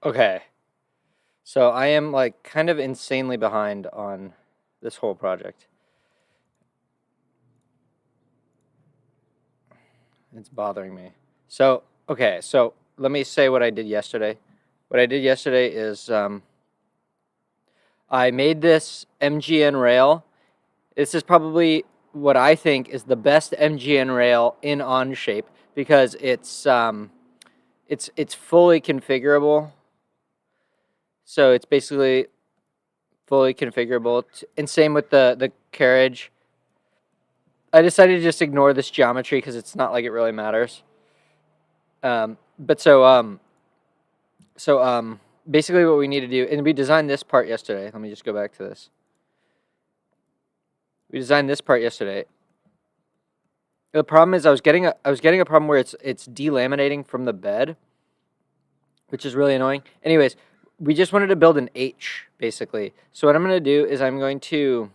Okay, so I am like kind of insanely behind on this whole project. It's bothering me. So let me say what I did yesterday. What I did yesterday is I made this MGN rail. This is probably what I think is the best MGN rail in Onshape because it's fully configurable. So it's basically fully configurable, and same with the carriage. I decided to just ignore this geometry because it's not like it really matters. But basically what we need to do, and we designed this part yesterday. Let me just go back to this. We designed this part yesterday. The problem is I was getting a problem where it's delaminating from the bed, which is really annoying. Anyways, we just wanted to build an H basically. So what I'm going to do is I'm going to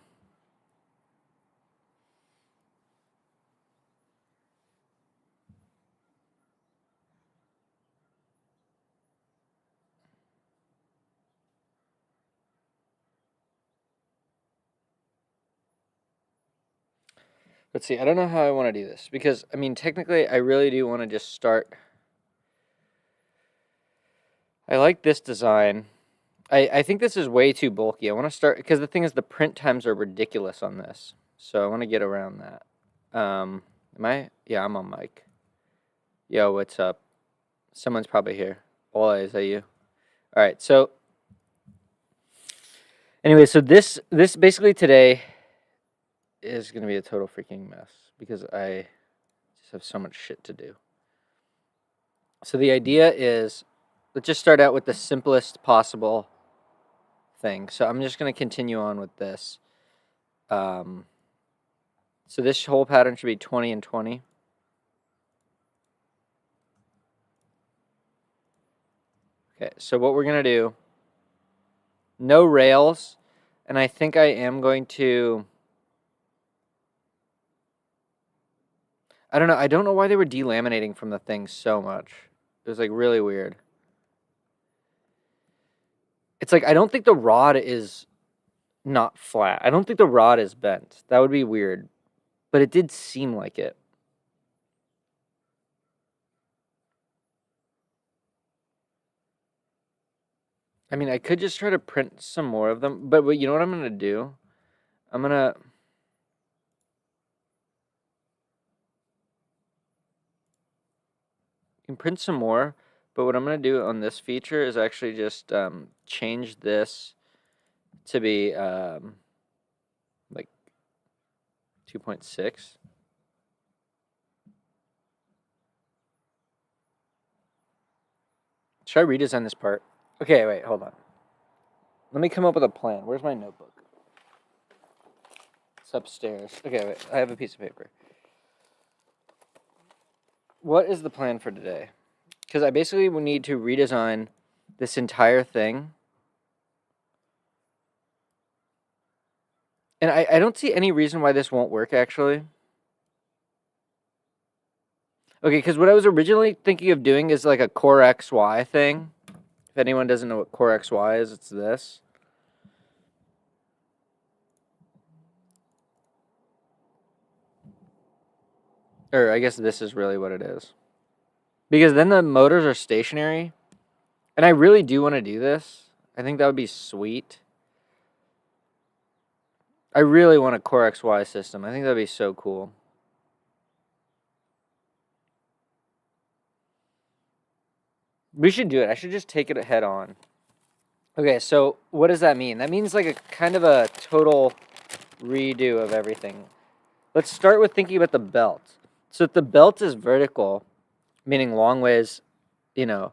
let's see. I don't know how I want to do this because I mean technically I really do want to just start. I like this design. I think this is way too bulky. I want to start because the thing is the print times are ridiculous on this. So I want to get around that. Am I? Yeah, I'm on mic. Yo, what's up? Someone's probably here. Hola, is that you? All right. So anyway, so this basically today is gonna be a total freaking mess because I just have so much shit to do. So the idea is, let's just start out with the simplest possible thing. So I'm just gonna continue on with this. So this whole pattern should be 20 and 20. Okay, so what we're going to do, no rails, and I think I am going to, I don't know, I don't know why they were delaminating from the thing so much. It was like really weird. It's like, I don't think the rod is not flat. I don't think the rod is bent. That would be weird, but it did seem like it. I mean, I could just try to print some more of them, but you know what I'm going to do? I'm going to... can print some more, but what I'm going to do on this feature is actually just change this to be like 2.6. Should I redesign this part? Okay, wait, hold on. Let me come up with a plan. Where's my notebook? It's upstairs. Okay, wait, I have a piece of paper. What is the plan for today? Because I basically will need to redesign this entire thing. And I don't see any reason why this won't work, actually. Okay, because what I was originally thinking of doing is like a Core XY thing. If anyone doesn't know what Core XY is, it's this. Or I guess this is really what it is. Because then the motors are stationary. And I really do want to do this. I think that would be sweet. I really want a Core XY system. I think that would be so cool. We should do it. I should just take it head on. Okay, so what does that mean? That means like a kind of a total redo of everything. Let's start with thinking about the belt. So if the belt is vertical, meaning long ways, you know,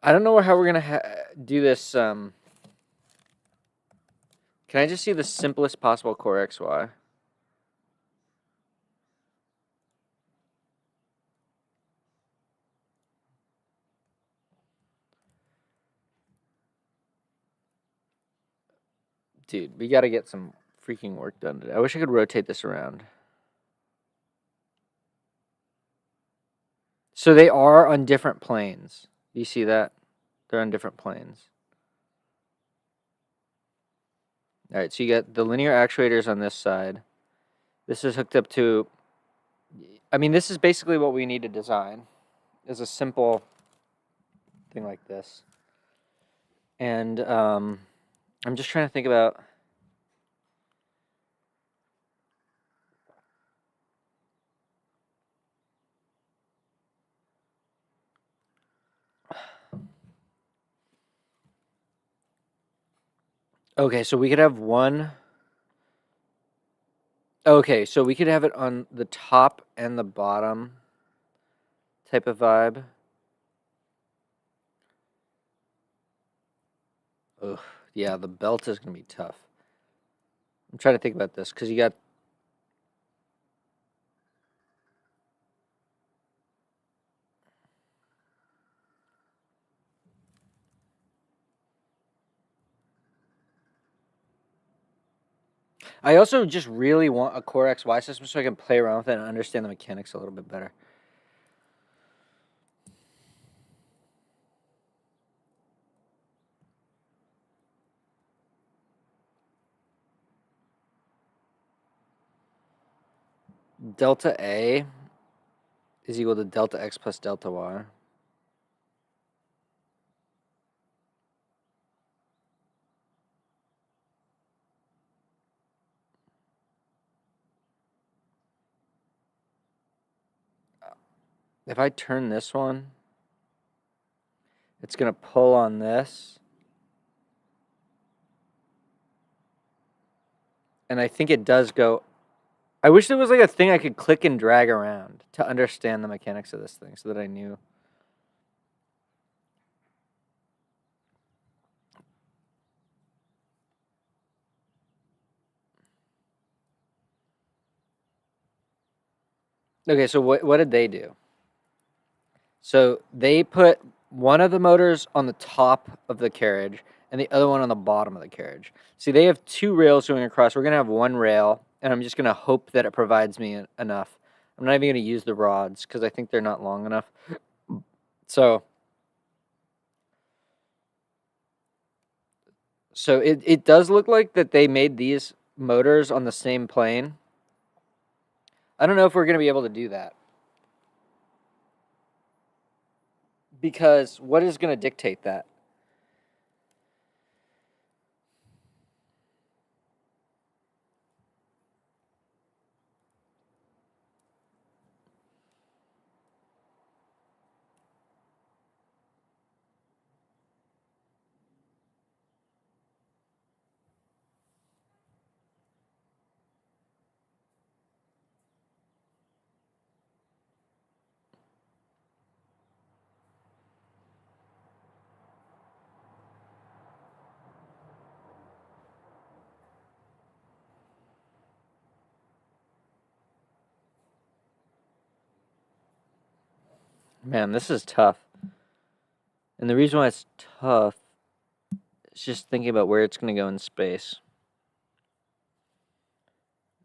I don't know how we're going to do this. Can I just see the simplest possible Core XY? Dude, we gotta get some freaking work done today. I wish I could rotate this around. So they are on different planes. You see that? They're on different planes. All right, so you got the linear actuators on this side. This is hooked up to, I mean, this is basically what we need to design, is a simple thing like this. And I'm just trying to think about, okay, so we could have one. Okay, so we could have it on the top and the bottom type of vibe. Ugh, yeah, the belt is going to be tough. I'm trying to think about this because you got. I also just really want a Core XY system so I can play around with it and understand the mechanics a little bit better. Delta A is equal to delta X plus delta Y. If I turn this one, it's going to pull on this. And I think it does go. I wish there was like a thing I could click and drag around to understand the mechanics of this thing so that I knew. Okay, so what did they do? So they put one of the motors on the top of the carriage and the other one on the bottom of the carriage. See, they have two rails going across. We're going to have one rail, and I'm just going to hope that it provides me enough. I'm not even going to use the rods because I think they're not long enough. So it does look like that they made these motors on the same plane. I don't know if we're going to be able to do that. Because what is going to dictate that? Man, this is tough. And the reason why it's tough is just thinking about where it's going to go in space.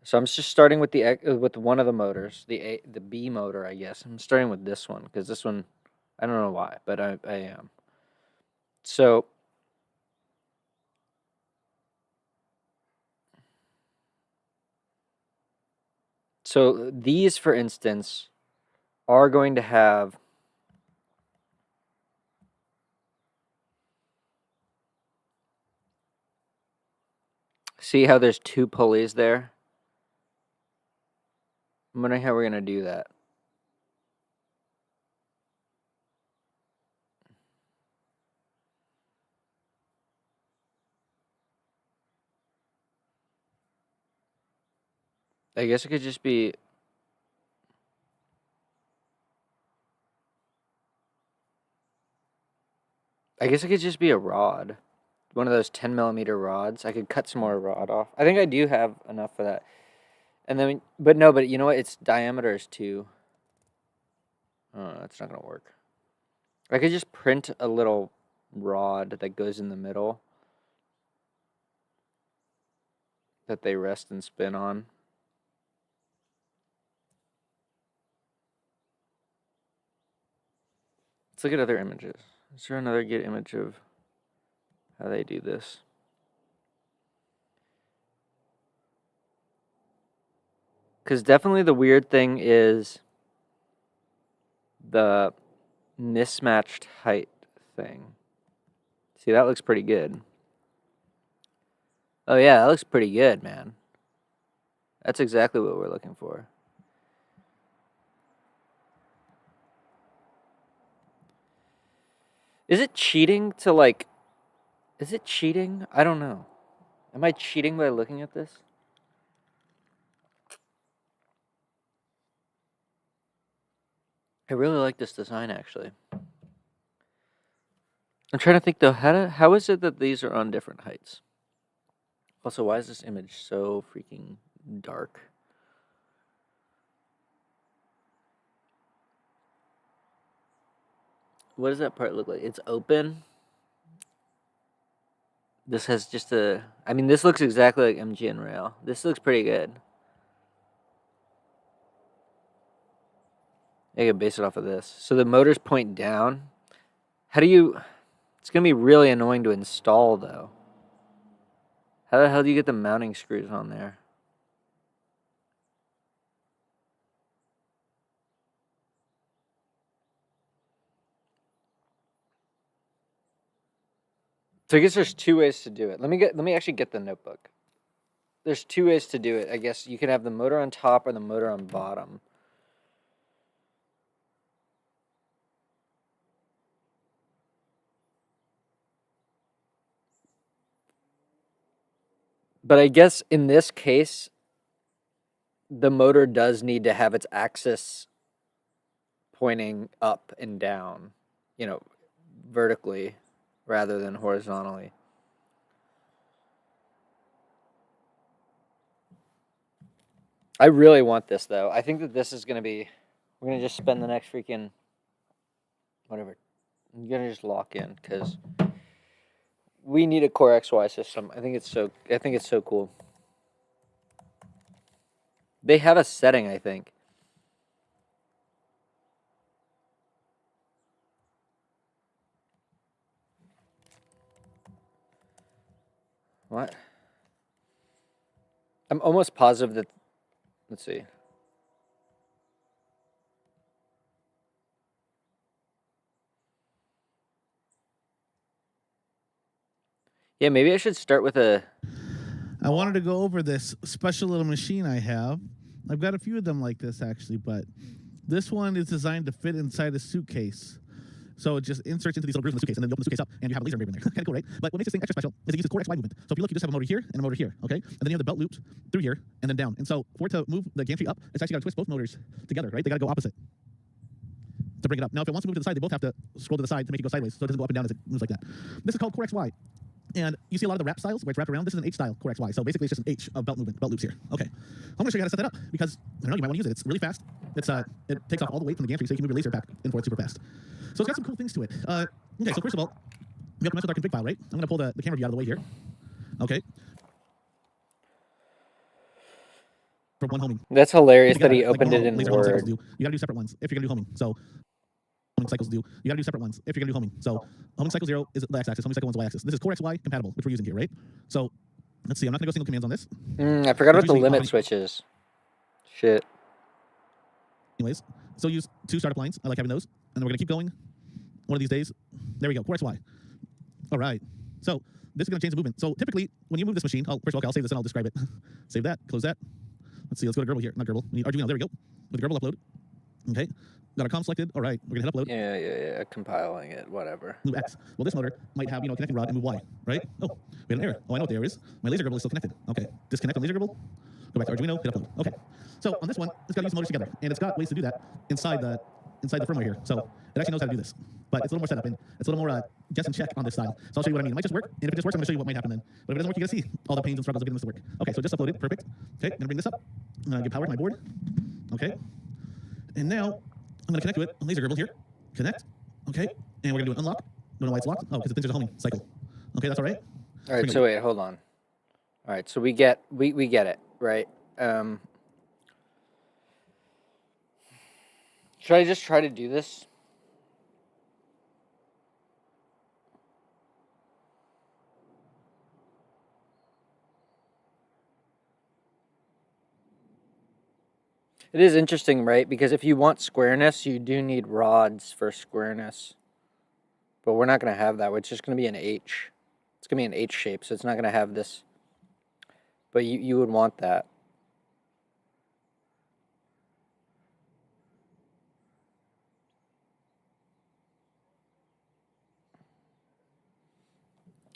So I'm just starting with with one of the motors, the B motor, I guess. I'm starting with this one because this one, I don't know why, but I am. So these, for instance, are going to have. See how there's two pulleys there? I'm wondering how we're going to do that. I guess it could just be. I guess it could just be a rod. One of those 10mm rods. I could cut some more rod off. I think I do have enough for that. And then, but you know what? Its diameter is 2. Oh, that's not going to work. I could just print a little rod that goes in the middle. that they rest and spin on. Let's look at other images. Is there another good image of how they do this? Because definitely the weird thing is the mismatched height thing. See, that looks pretty good. Oh yeah, that looks pretty good, man. That's exactly what we're looking for. Is it cheating to like... Is it cheating? I don't know. Am I cheating by looking at this? I really like this design, actually. I'm trying to think, though, how is it that these are on different heights? Also, why is this image so freaking dark? What does that part look like? It's open. This has just a... I mean, this looks exactly like MGN Rail. This looks pretty good. I can base it off of this. So the motors point down. How do you... It's going to be really annoying to install, though. How the hell do you get the mounting screws on there? So I guess there's two ways to do it. Let me actually get the notebook. There's two ways to do it. I guess you can have the motor on top or the motor on bottom. But I guess in this case, the motor does need to have its axis pointing up and down, vertically rather than horizontally. I really want this, though. I think that this is going to be... We're going to just spend the next freaking... Whatever. I'm going to just lock in, because we need a Core XY system. I think it's so cool. They have a setting, I think. What? I'm almost positive that... Let's see. Yeah, maybe I should start with a... I wanted to go over this special little machine I have. I've got a few of them like this, actually, but this one is designed to fit inside a suitcase. So it just inserts into these little grooves in the suitcase, and then you open the suitcase up, and you have a laser engraver in there. Kind of cool, right? But what makes this thing extra special is it uses Core XY movement. So if you look, you just have a motor here and a motor here, okay? And then you have the belt looped through here and then down. And so for it to move the gantry up, it's actually got to twist both motors together, right? They got to go opposite to bring it up. Now, if it wants to move to the side, they both have to scroll to the side to make it go sideways, so it doesn't go up and down as it moves like that. This is called Core XY. And you see a lot of the wrap styles where it's wrapped around. This is an H style Core XY. So basically, it's just an H of belt movement, belt loops here. Okay. I'm going to show you how to set that up because, I don't know, you might want to use it. It's really fast. It takes off all the weight from the gantry, so you can move your laser back and forth super fast. So it's got some cool things to it. Okay, so first of all, we have to mess with our config file, right? I'm going to pull the camera view out of the way here. Okay. For one homing. That's hilarious that he opened it in Word. You got to do separate ones if you're going to do homing. So homing cycles do. You got to do separate ones if you're going to do homing. So homing cycle 0 is the x-axis, homing cycle 1 is y-axis. This is Core XY compatible, which we're using here, right? So let's see. I'm not going to go single commands on this. I forgot about the limit switches. Shit. Anyways, so use 2 startup lines. I like having those. And then we're going to keep going. One of these days. There we go. Core XY. All right. So this is going to change the movement. So typically, when you move this machine, first of all, I'll save this and I'll describe it. Save that. Close that. Let's see. Let's go to Gerbil here. Not Gerbil. We need Arduino. There we go. With the Gerbil upload. Okay. Got our COM selected. All right. We're going to hit upload. Yeah. Compiling it. Whatever. Move X. Well, this motor might have, connecting rod and move Y, right? Oh, we had an error. Oh, I know what the error is. My laser Gerbil is still connected. Okay. Disconnect from laser Gerbil. Go back to Arduino. Hit upload. Okay. So on this one, it's got to use the motors together. And it's got ways to do that inside the firmware here. So it actually knows how to do this. But it's a little more setup and it's a little more guess and check on this side. So I'll show you what I mean. It might just work. And if it just works, I'm going to show you what might happen then. But if it doesn't work, you got to see all the pains and struggles of getting this to work. Okay, so just uploaded. Perfect. Okay, I'm going to bring this up. I'm going to give power to my board. Okay. And now I'm going to connect to it. Laser Gerbil here. Connect. Okay. And we're going to do an unlock. Don't know why it's locked. Oh, because it thinks there's a homing cycle. Okay, that's all right. All right, so wait, hold on. All right, so we get it, right? Should I just try to do this? It is interesting, right? Because if you want squareness, you do need rods for squareness. But we're not going to have that. It's just going to be an H. It's going to be an H shape, so it's not going to have this. But you would want that.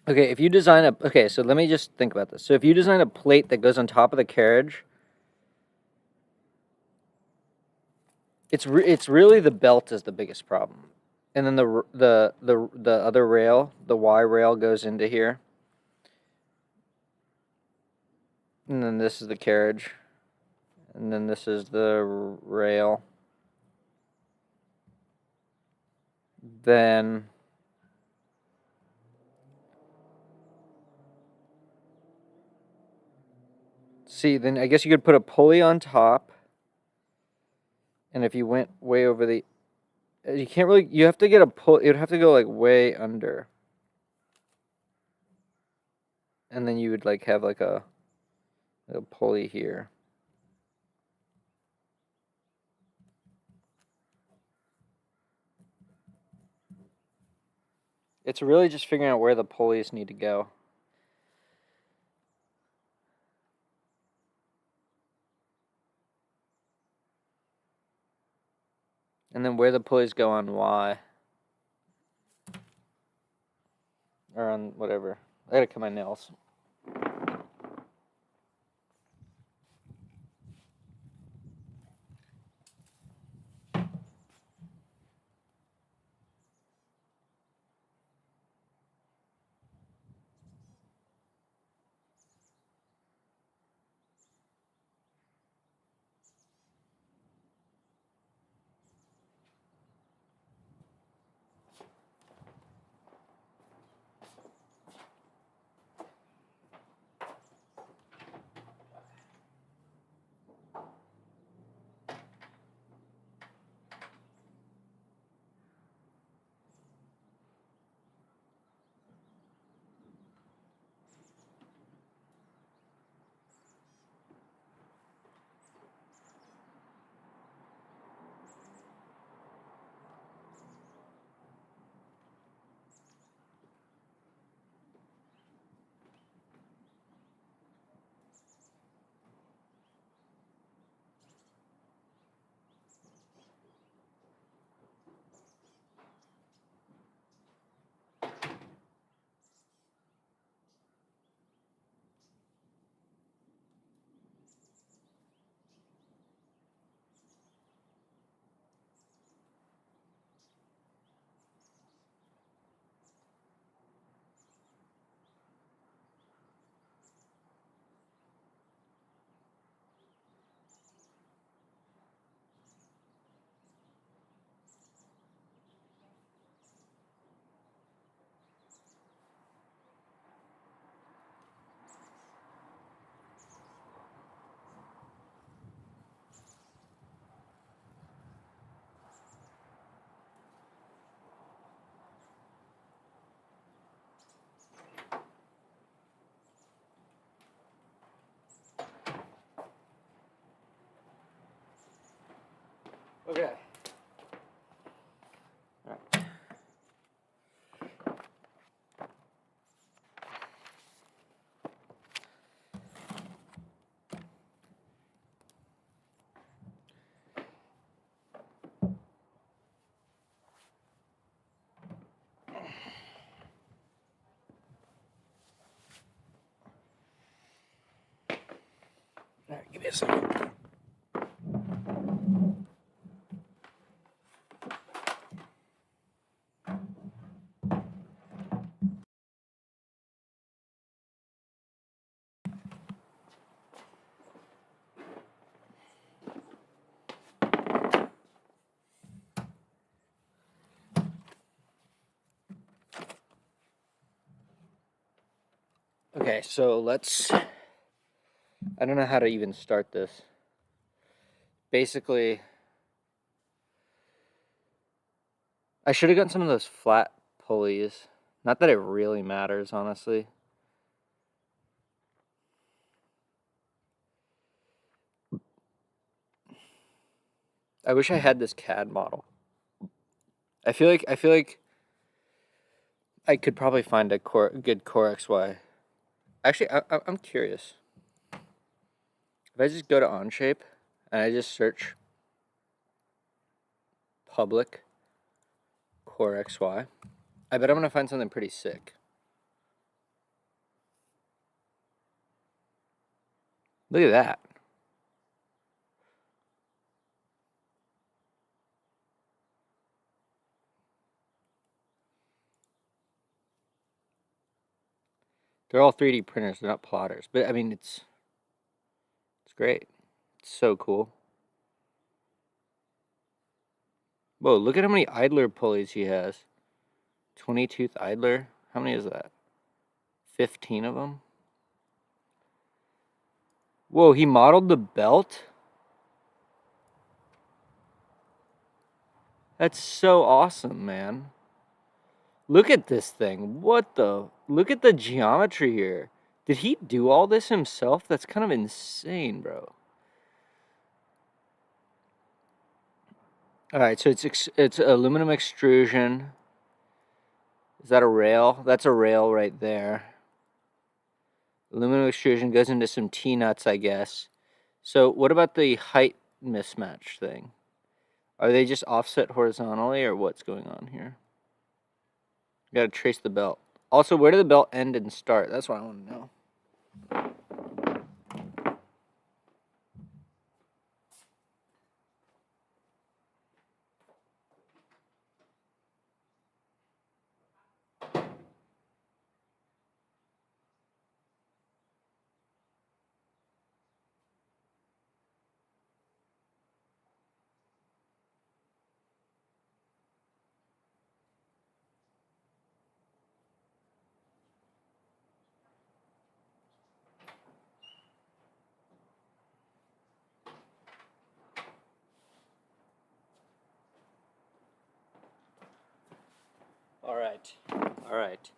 Okay, if you design a... Okay, so let me just think about this. So if you design a plate that goes on top of the carriage, it's really the belt is the biggest problem. And then the other rail, the Y rail goes into here. And then this is the carriage. And then this is the rail. Then see, then I guess you could put a pulley on top. And if you went way over the, you can't really, you have to get a pull, it would have to go like way under. And then you would like have like a pulley here. It's really just figuring out where the pulleys need to go. And then where the pulleys go on Y. Or on whatever. I gotta cut my nails. Okay. All right. All right, give me a second. Okay, so let's I don't know how to even start this. Basically, I should have gotten some of those flat pulleys. Not that it really matters, honestly. I wish I had this CAD model. I feel like I could probably find a good Core XY. Actually, I'm curious. If I just go to Onshape and I just search public Core XY, I bet I'm gonna find something pretty sick. Look at that. They're all 3D printers, they're not plotters. But I mean, it's great. It's so cool. Whoa, look at how many idler pulleys he has. 20-tooth idler. How many is that? 15 of them? Whoa, he modeled the belt? That's so awesome, man. Look at this thing. What the? Look at the geometry here. Did he do all this himself? That's kind of insane, bro. All right, so it's aluminum extrusion. Is that a rail? That's a rail right there. Aluminum extrusion goes into some T-nuts, I guess. So what about the height mismatch thing? Are they just offset horizontally, or what's going on here? You gotta trace the belt. Also, where did the belt end and start? That's what I want to know. All right.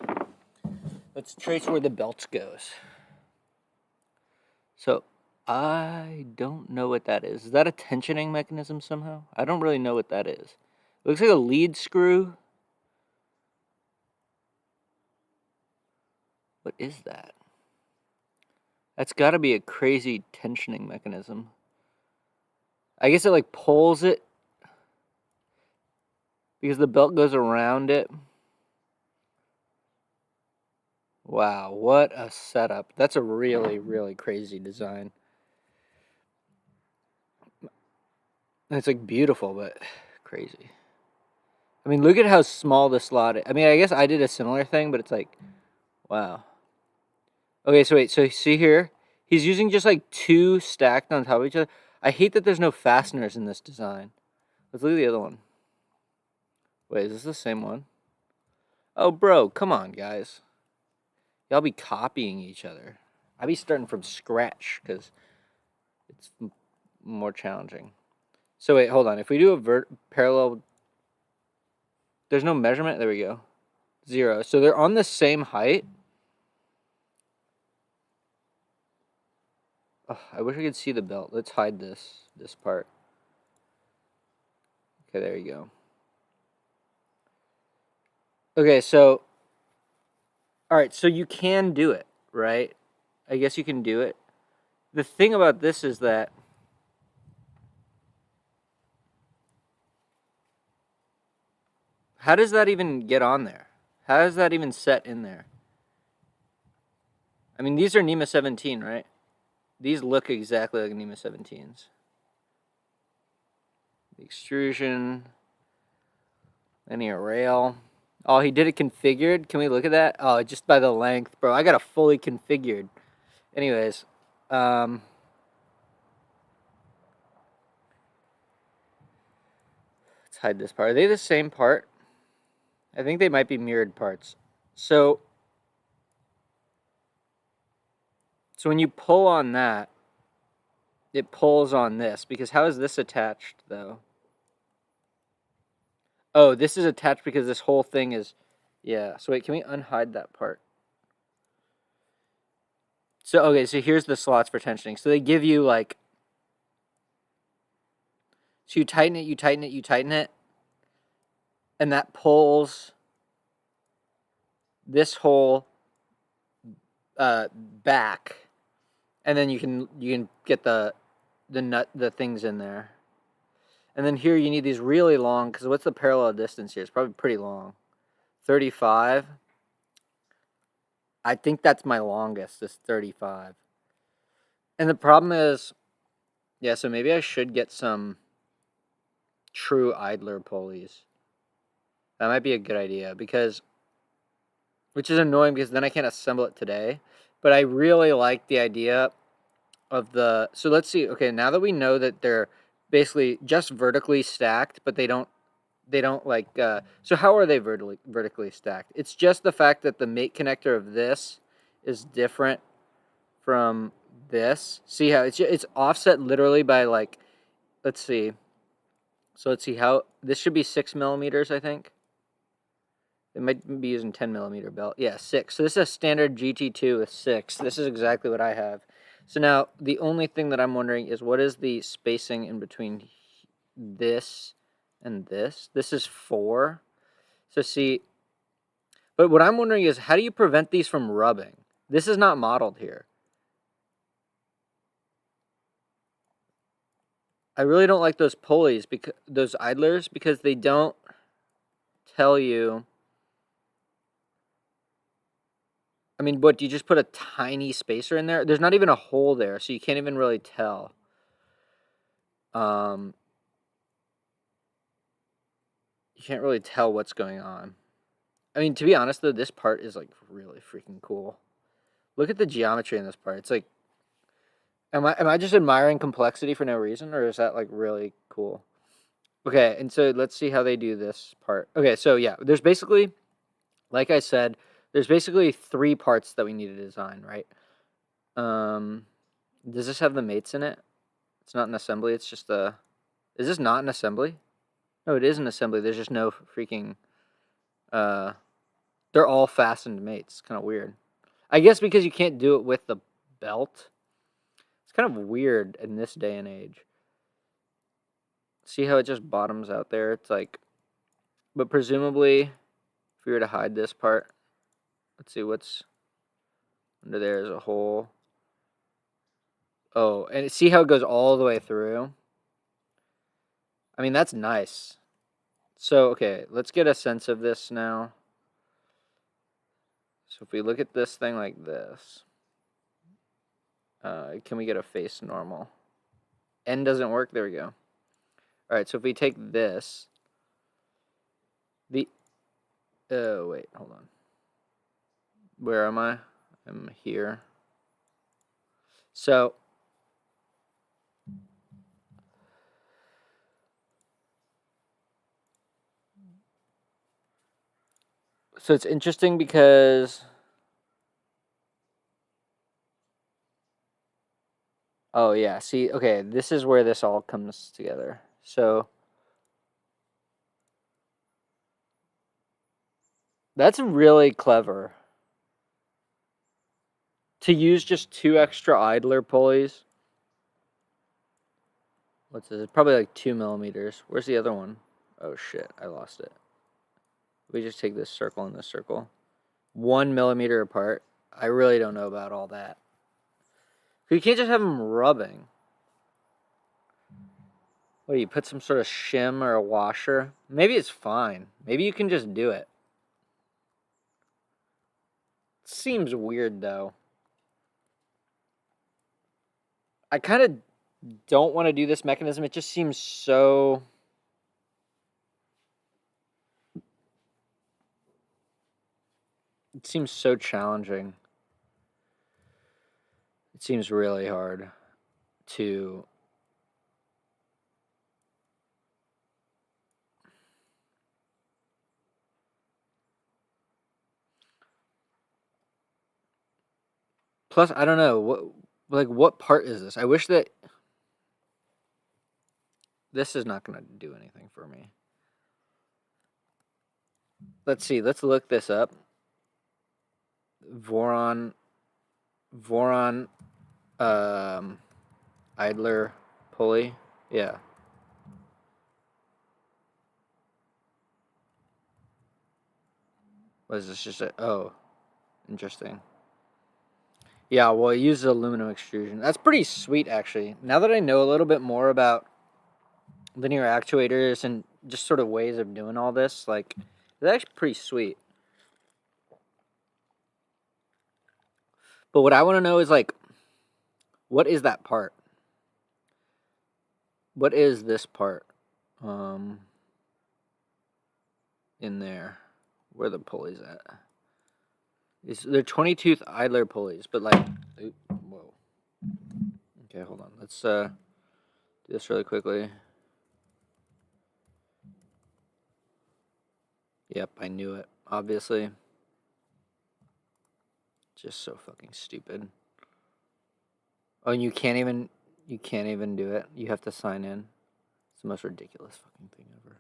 Let's trace where the belt goes. So, I don't know what that is. Is that a tensioning mechanism somehow? I don't really know what that is. It looks like a lead screw. What is that? That's got to be a crazy tensioning mechanism. I guess it like pulls it because the belt goes around it. Wow, what a setup. That's a really, really crazy design. It's like beautiful, but crazy. I mean, look at how small the slot is. I mean, I guess I did a similar thing, but it's like, wow. Okay, so wait, so see here? He's using just like two stacked on top of each other. I hate that there's no fasteners in this design. Let's look at the other one. Wait, is this the same one? Oh, bro, come on, guys. Y'all be copying each other. I be starting from scratch because it's more challenging. So wait, hold on. If we do a parallel, there's no measurement. There we go. 0. So they're on the same height. Oh, I wish I could see the belt. Let's hide this part. Okay, there you go. Okay, so all right, so you can do it, right? I guess you can do it. The thing about this is that how does that even get on there? How is that even set in there? I mean, these are NEMA 17, right? These look exactly like NEMA 17s. The extrusion, linear rail. Oh, he did it configured. Can we look at that? Oh, just by the length, bro. I got it fully configured. Anyways, let's hide this part. Are they the same part? I think they might be mirrored parts. So when you pull on that, it pulls on this, because how is this attached though? Oh, this is attached because this whole thing is, yeah. So wait, can we unhide that part? So, okay, so here's the slots for tensioning. So they give you like, so you tighten it, you tighten it, you tighten it, and that pulls this whole back, and then you can get the things in there. And then here you need these really long, because what's the parallel distance here? It's probably pretty long. 35. I think that's my longest, is 35. And the problem is, yeah, so maybe I should get some true idler pulleys. That might be a good idea, because, which is annoying because then I can't assemble it today. But I really like the idea of the, so let's see, okay, now that we know that they're basically just vertically stacked, but they don't like, so how are they vertically stacked? It's just the fact that the mate connector of this is different from this. See how it's offset literally by like, let's see. So let's see how, this should be 6 millimeters, I think. It might be using 10 millimeter belt. Yeah, 6. So this is a standard GT2 with 6. This is exactly what I have. So now the only thing that I'm wondering is, what is the spacing in between this and this? This is 4. So see, but what I'm wondering is, how do you prevent these from rubbing? This is not modeled here. I really don't like those pulleys, because those idlers, because they don't tell you. I mean, what, do you just put a tiny spacer in there? There's not even a hole there, so you can't even really tell. You can't really tell what's going on. I mean, to be honest though, this part is like really freaking cool. Look at the geometry in this part. It's like, am I just admiring complexity for no reason, or is that like really cool? Okay, and so let's see how they do this part. Okay, so yeah, there's basically, like I said, there's basically 3 parts that we need to design, right? Does this have the mates in it? It's not an assembly, it's just a, is this not an assembly? No, it is an assembly. There's just no freaking, they're all fastened mates. Kind of weird. I guess because you can't do it with the belt. It's kind of weird in this day and age. See how it just bottoms out there? It's like, but presumably, if we were to hide this part, let's see what's under there is a hole. Oh, and see how it goes all the way through? I mean, that's nice. So, okay, let's get a sense of this now. So if we look at this thing like this, can we get a face normal? N doesn't work. There we go. All right, so if we take this, oh wait, hold on. Where am I? I'm here. So it's interesting because, oh yeah, see, okay, this is where this all comes together. So that's really clever to use just 2 extra idler pulleys. What's this? It's probably like 2 millimeters. Where's the other one? Oh shit, I lost it. We just take this circle and this circle. 1 millimeter apart. I really don't know about all that. You can't just have them rubbing. What, you put some sort of shim or a washer? Maybe it's fine. Maybe you can just do it. Seems weird though. I kind of don't want to do this mechanism. It just seems so... It seems so challenging. It seems really hard to... Plus, I don't know, what part is this? I wish that... This is not going to do anything for me. Let's see. Let's look this up. Voron, idler pulley. Yeah. What is this? Just a, oh, interesting. Yeah, well, it uses aluminum extrusion. That's pretty sweet, actually. Now that I know a little bit more about linear actuators and just sort of ways of doing all this, like, it's actually pretty sweet. But what I want to know is, like, what is that part? What is this part? In there, where the pulleys at? They're 20-tooth idler pulleys, but like, whoa. Okay, hold on. Let's do this really quickly. Yep, I knew it. Obviously, just so fucking stupid. Oh, and you can't even do it. You have to sign in. It's the most ridiculous fucking thing ever.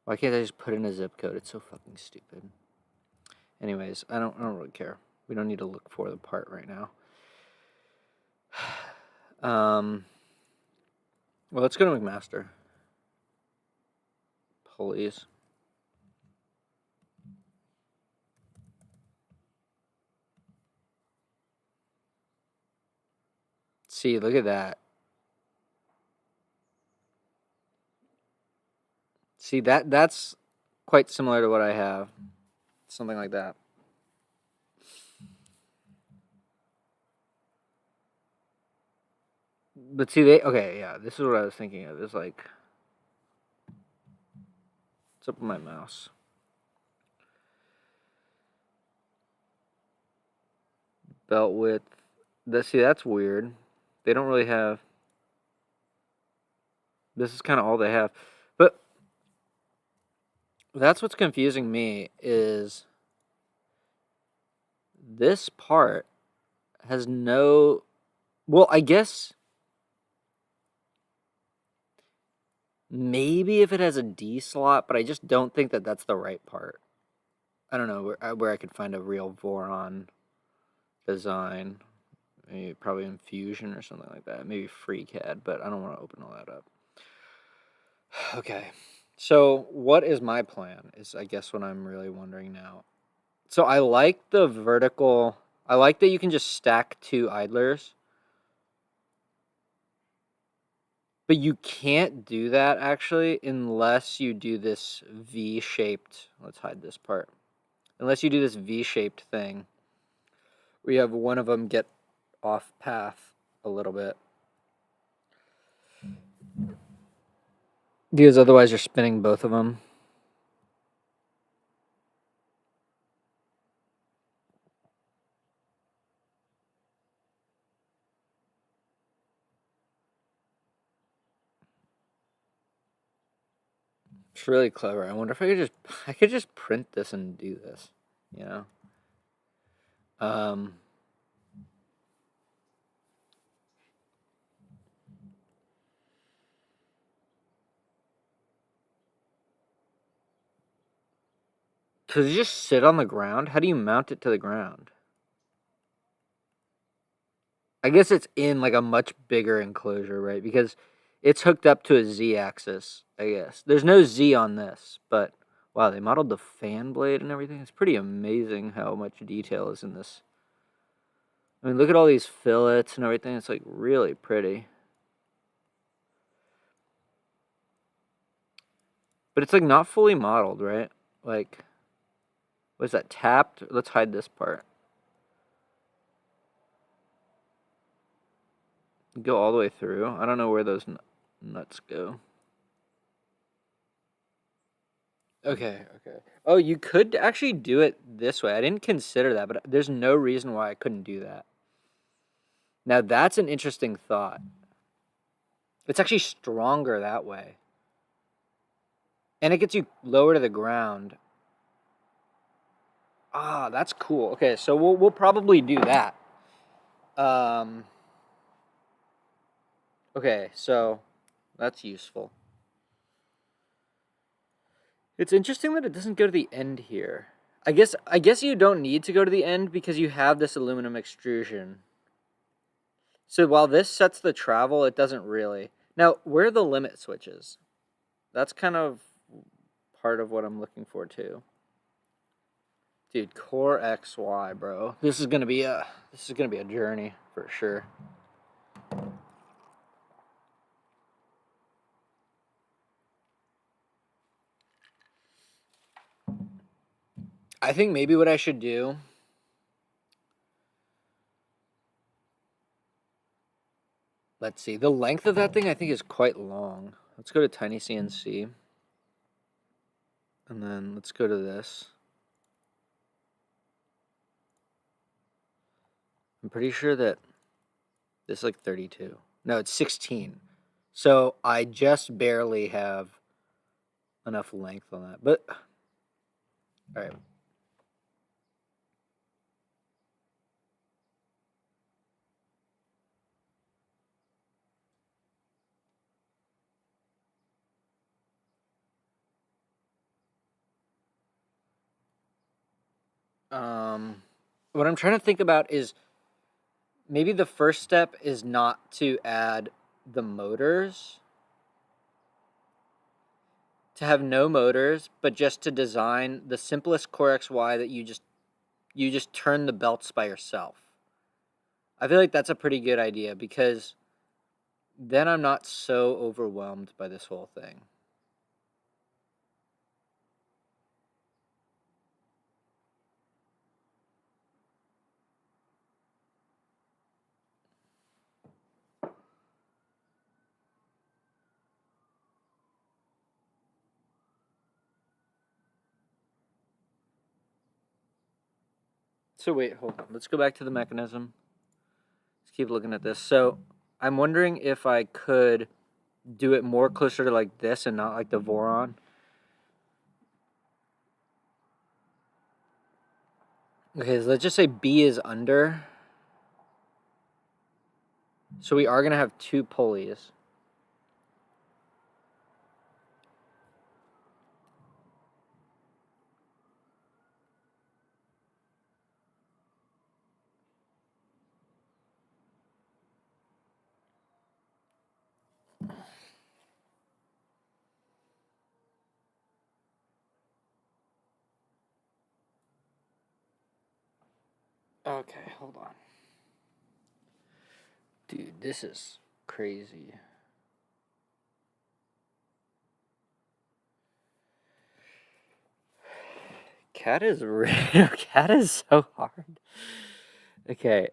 Why can't I just put in a zip code? It's so fucking stupid. Anyways, I don't really care. We don't need to look for the part right now. Well, let's go to McMaster. Pulleys. See, look at that. See, that's quite similar to what I have. Something like that. But see, okay, yeah, this is what I was thinking of. It's like, what's up with my mouse? Belt width. See, that's weird. They don't really have. This is kind of all they have. But that's what's confusing me is this part has no. Well, I guess maybe if it has a D slot, but I just don't think that that's the right part. I don't know where I could find a real Voron design. Maybe probably Infusion or something like that. Maybe FreeCAD, but I don't want to open all that up. Okay. So what is my plan is I guess what I'm really wondering now. So I like the vertical. I like that you can just stack two idlers. But you can't do that actually unless you do this V-shaped. Let's hide this part. Unless you do this V-shaped thing. Where you have one of them get off path a little bit. Because otherwise you're spinning both of them. It's really clever. I wonder if I could just print this and do this, you know? Does it just sit on the ground? How do you mount it to the ground? I guess it's in like a much bigger enclosure, right? Because it's hooked up to a Z-axis, I guess. There's no Z on this, but wow, they modeled the fan blade and everything. It's pretty amazing how much detail is in this. I mean, look at all these fillets and everything. It's like really pretty. But it's like not fully modeled, right? Like, what is that, tapped? Let's hide this part. Go all the way through. I don't know where those nuts go. Okay. Oh, you could actually do it this way. I didn't consider that, but there's no reason why I couldn't do that. Now, that's an interesting thought. It's actually stronger that way. And it gets you lower to the ground. Ah, that's cool. Okay, so we'll probably do that. Okay, so that's useful. It's interesting that it doesn't go to the end here. I guess you don't need to go to the end because you have this aluminum extrusion. So while this sets the travel, it doesn't really. Now, where are the limit switches? That's kind of part of what I'm looking for too. Dude, core XY, bro. This is gonna be a journey for sure. I think maybe what I should do. Let's see. The length of that thing I think is quite long. Let's go to tinycnc. And then let's go to this. I'm pretty sure that this is like 32. No, it's 16. So I just barely have enough length on that. But all right. What I'm trying to think about is maybe the first step is not to add the motors, to have no motors, but just to design the simplest Core XY that you just turn the belts by yourself. I feel like that's a pretty good idea because then I'm not so overwhelmed by this whole thing. So wait, hold on. Let's go back to the mechanism. Let's keep looking at this. So I'm wondering if I could do it more closer to like this and not like the Voron. Okay, so let's just say B is under. So we are going to have two pulleys. Okay, hold on. Dude, this is crazy. Cat is real. Cat is so hard. Okay,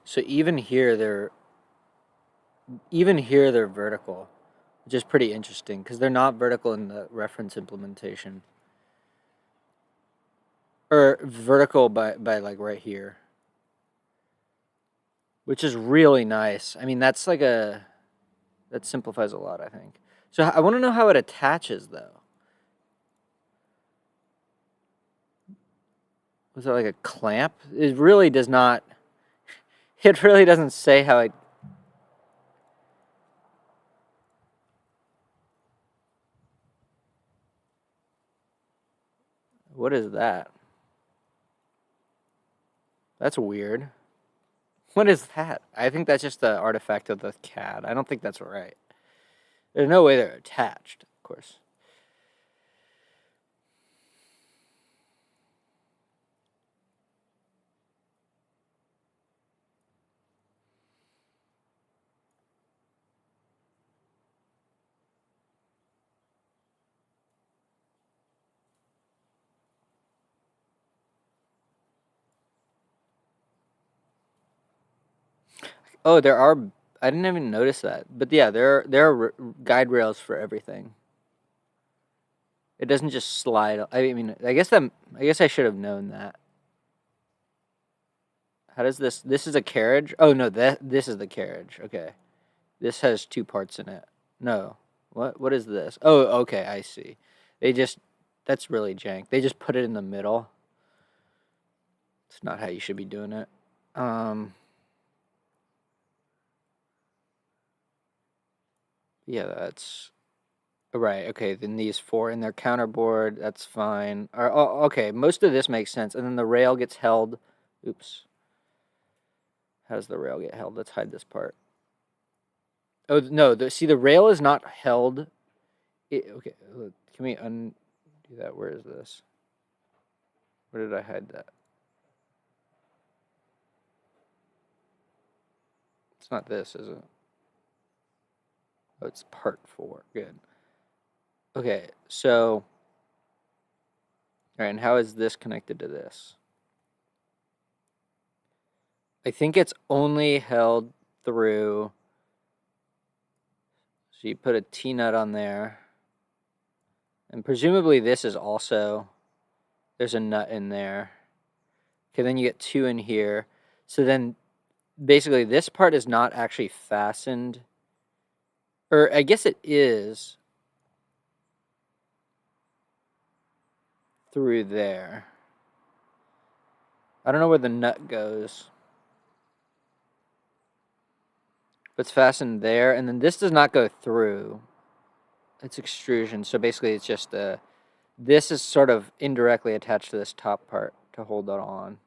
so even here they're vertical, which is pretty interesting because they're not vertical in the reference implementation. Or vertical by like right here. Which is really nice. I mean, that simplifies a lot, I think. So I want to know how it attaches though. Was that like a clamp? It really does not. It really doesn't say how it. What is that? That's weird. What is that? I think that's just the artifact of the CAD. I don't think that's right. There's no way they're attached, of course. Oh, there are. I didn't even notice that. But yeah, there are guide rails for everything. It doesn't just slide. I mean, I guess I should have known that. How does this? This is a carriage. Oh no, this is the carriage. Okay, this has two parts in it. No, what is this? Oh, okay, I see. They just that's really jank. They just put it in the middle. It's not how you should be doing it. Yeah, that's right. Okay, then these four in their counterboard. That's fine. Oh, okay, most of this makes sense. And then the rail gets held. Oops. How does the rail get held? Let's hide this part. Oh no! See, the rail is not held. Okay, can we undo that? Where is this? Where did I hide that? It's not this, is it? Oh, it's part 4. Good. Okay, so all right, and how is this connected to this? I think it's only held through. So you put a T-nut on there. And presumably this is also, there's a nut in there. Okay, then you get 2 in here. So then basically this part is not actually fastened. Or I guess it is through there. I don't know where the nut goes. But it's fastened there. And then this does not go through. It's extrusion. So basically it's just this is sort of indirectly attached to this top part to hold that on.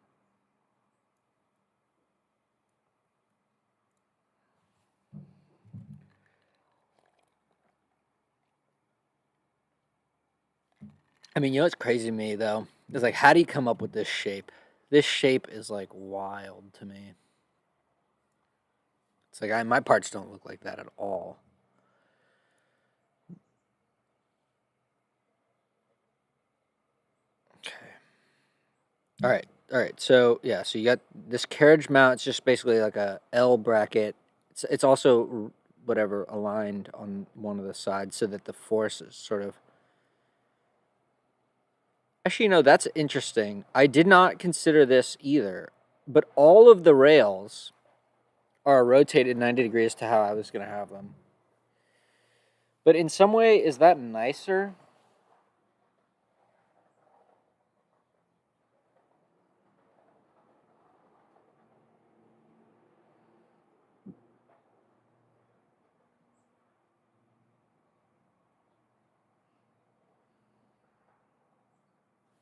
I mean, you know what's crazy to me, though? Is like, how do you come up with this shape? This shape is, like, wild to me. It's like, my parts don't look like that at all. Okay. All right. So, yeah, so you got this carriage mount. It's just basically like a L bracket. It's also, whatever, aligned on one of the sides so that the force is sort of... Actually, no, that's interesting. I did not consider this either. But all of the rails are rotated 90 degrees to how I was going to have them. But in some way, is that nicer?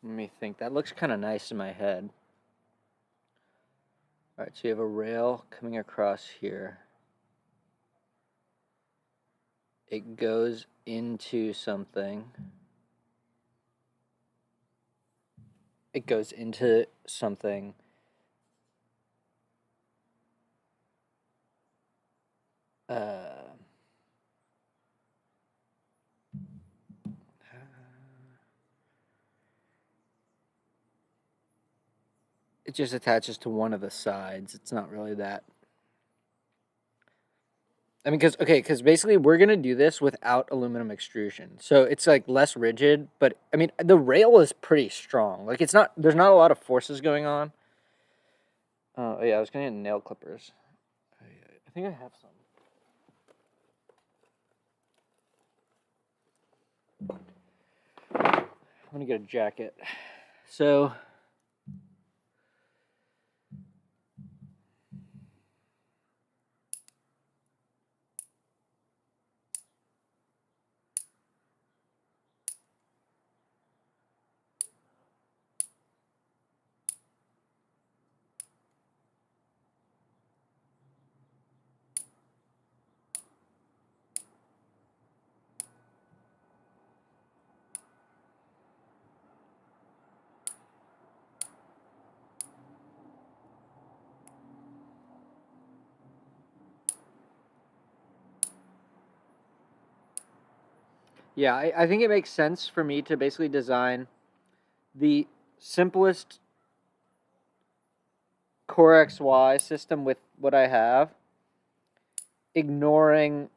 Let me think. That looks kind of nice in my head. All right, so you have a rail coming across here. It goes into something. It goes into something. It just attaches to one of the sides. It's not really that. I mean, because basically we're gonna do this without aluminum extrusion, so it's like less rigid. But I mean, the rail is pretty strong. Like it's not. There's not a lot of forces going on. Oh yeah, I was gonna get nail clippers. I think I have some. I'm gonna get a jacket. So Yeah, I think it makes sense for me to basically design the simplest Core XY system with what I have, ignoring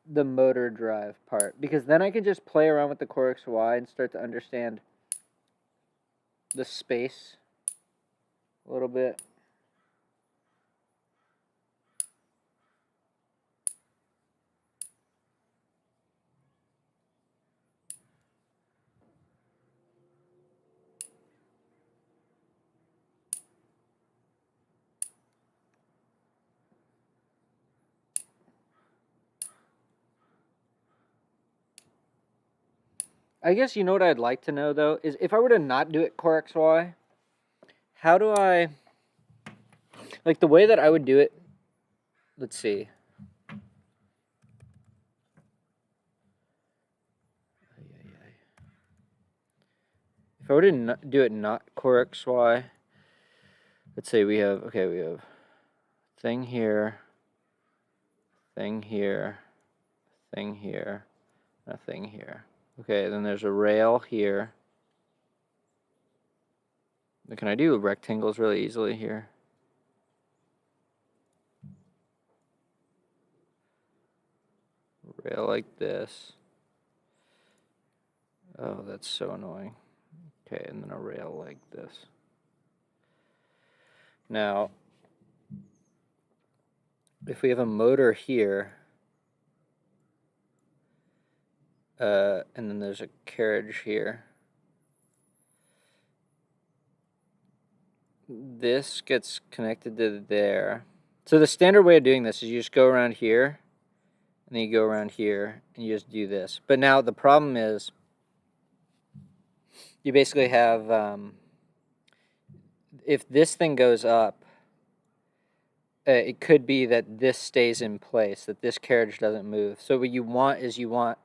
the motor drive part, because then I can just play around with the Core XY and start to understand the space a little bit. I guess you know what I'd like to know though is if I were to not do it Core XY, how do I, like the way that I would do it, let's see. If I were to do it not Core XY, let's say we have thing here, thing here, thing here, and a thing here. Okay, then there's a rail here. Can I do rectangles really easily here? Rail like this. Oh, that's so annoying. Okay, and then a rail like this. Now, if we have a motor here, and then there's a carriage here, this gets connected to there. So the standard way of doing this is you just go around here, and then you go around here, and you just do this. But now the problem is, you basically have, if this thing goes up, it could be that this stays in place, that this carriage doesn't move. So what you want is you want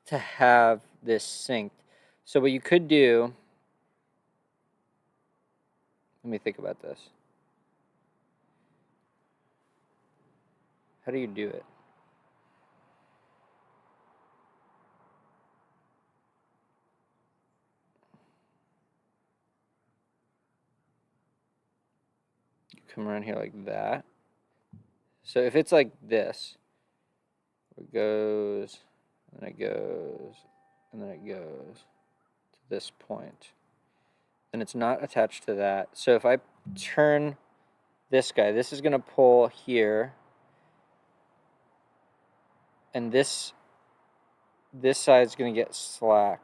to have this synced. So what you could do, let me think about this. How do you do it? You come around here like that. So if it's like this, it goes, and it goes, and then it goes to this point, and it's not attached to that. So if I turn this guy, this is going to pull here, and this side's going to get slack.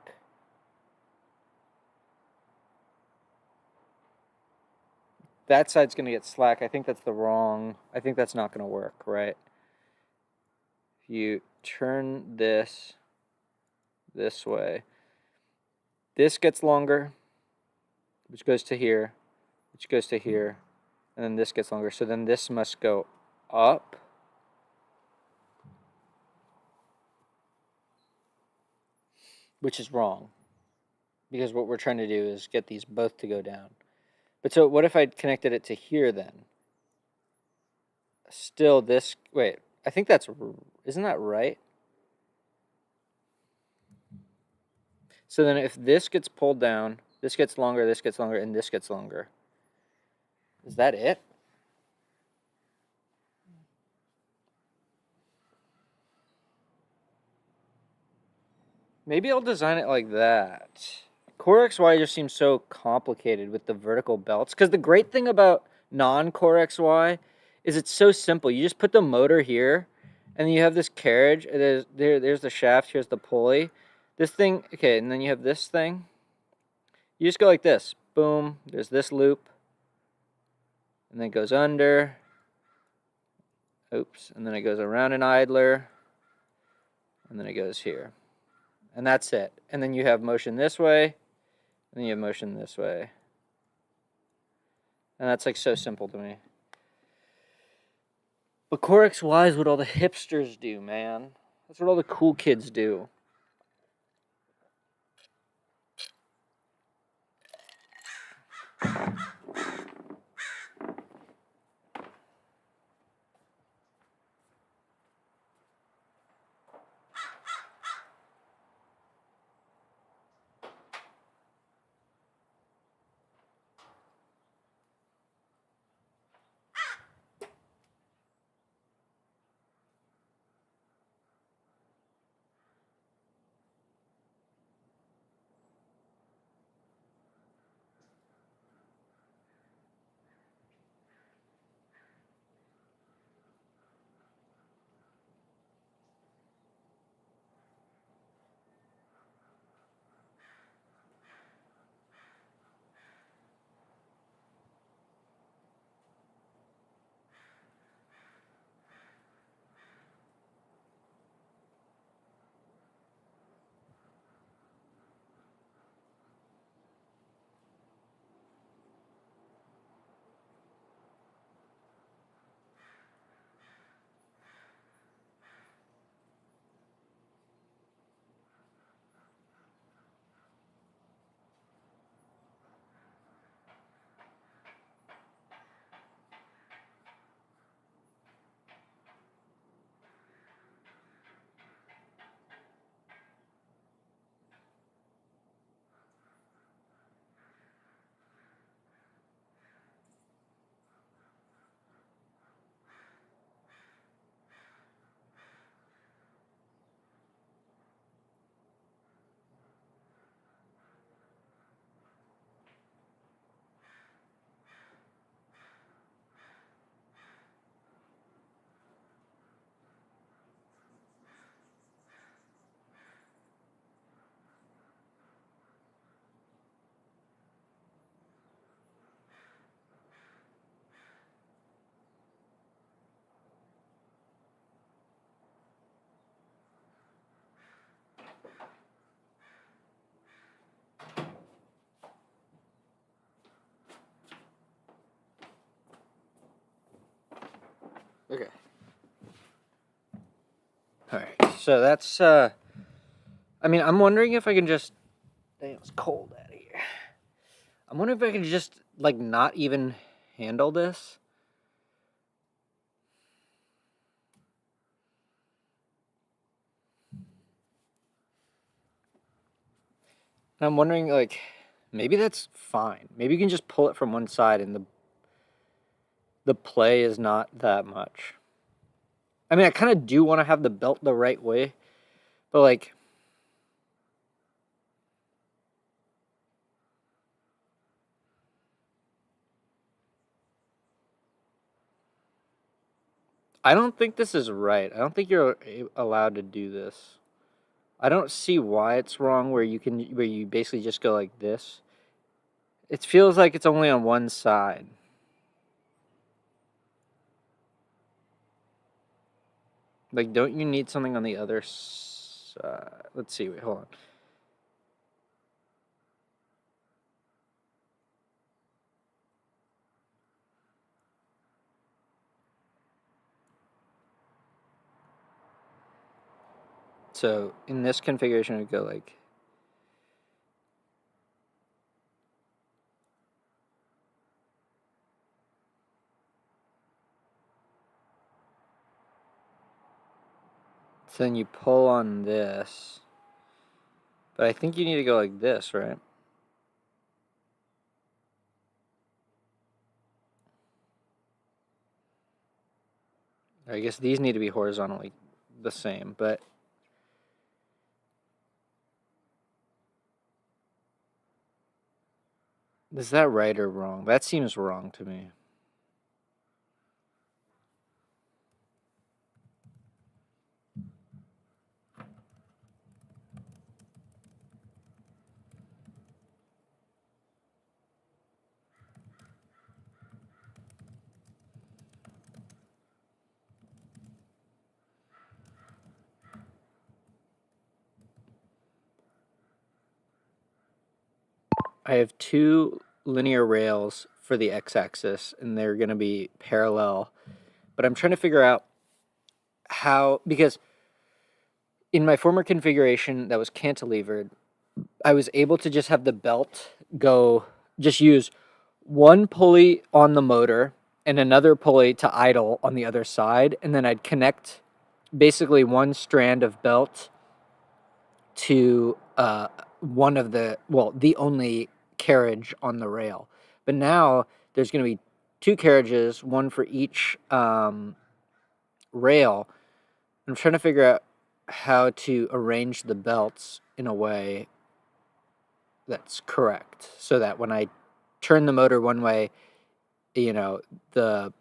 That side's going to get slack. I think that's I think that's not going to work, right? If you turn this way, this gets longer, which goes to here, which goes to here, and then this gets longer. So then this must go up. Which is wrong, because what we're trying to do is get these both to go down. But so what if I connected it to here then? Still this, wait, I think that's, isn't that right? So then if this gets pulled down, this gets longer, and this gets longer. Is that it? Maybe I'll design it like that. Core XY just seems so complicated with the vertical belts. Because the great thing about non-Core XY is it's so simple. You just put the motor here, and then you have this carriage. There's the shaft, here's the pulley. This thing, okay, and then you have this thing. You just go like this. Boom, there's this loop. And then it goes under. Oops, and then it goes around an idler. And then it goes here. And that's it. And then you have motion this way, and then you have motion this way. And that's like so simple to me. But Core XY is what all the hipsters do, man. That's what all the cool kids do. Okay. All right. So that's. I mean, I'm wondering if I can just. Dang, it's cold out of here. I'm wondering if I can just like not even handle this. And I'm wondering like, maybe that's fine. Maybe you can just pull it from one side and the play is not that much. I mean, I kind of do want to have the belt the right way, but like. I don't think this is right. I don't think you're allowed to do this. I don't see why it's wrong where you basically just go like this. It feels like it's only on one side. Like, don't you need something on the other side? Let's see. Wait, hold on. So in this configuration, it would go like. So then you pull on this. But I think you need to go like this, right? I guess these need to be horizontally the same, but. Is that right or wrong? That seems wrong to me. I have two linear rails for the x-axis, and they're going to be parallel. But I'm trying to figure out how, because in my former configuration that was cantilevered, I was able to just have the belt just use one pulley on the motor and another pulley to idle on the other side, and then I'd connect basically one strand of belt to the only carriage on the rail. But now there's going to be two carriages, one for each rail. I'm trying to figure out how to arrange the belts in a way that's correct, so that when I turn the motor one way, the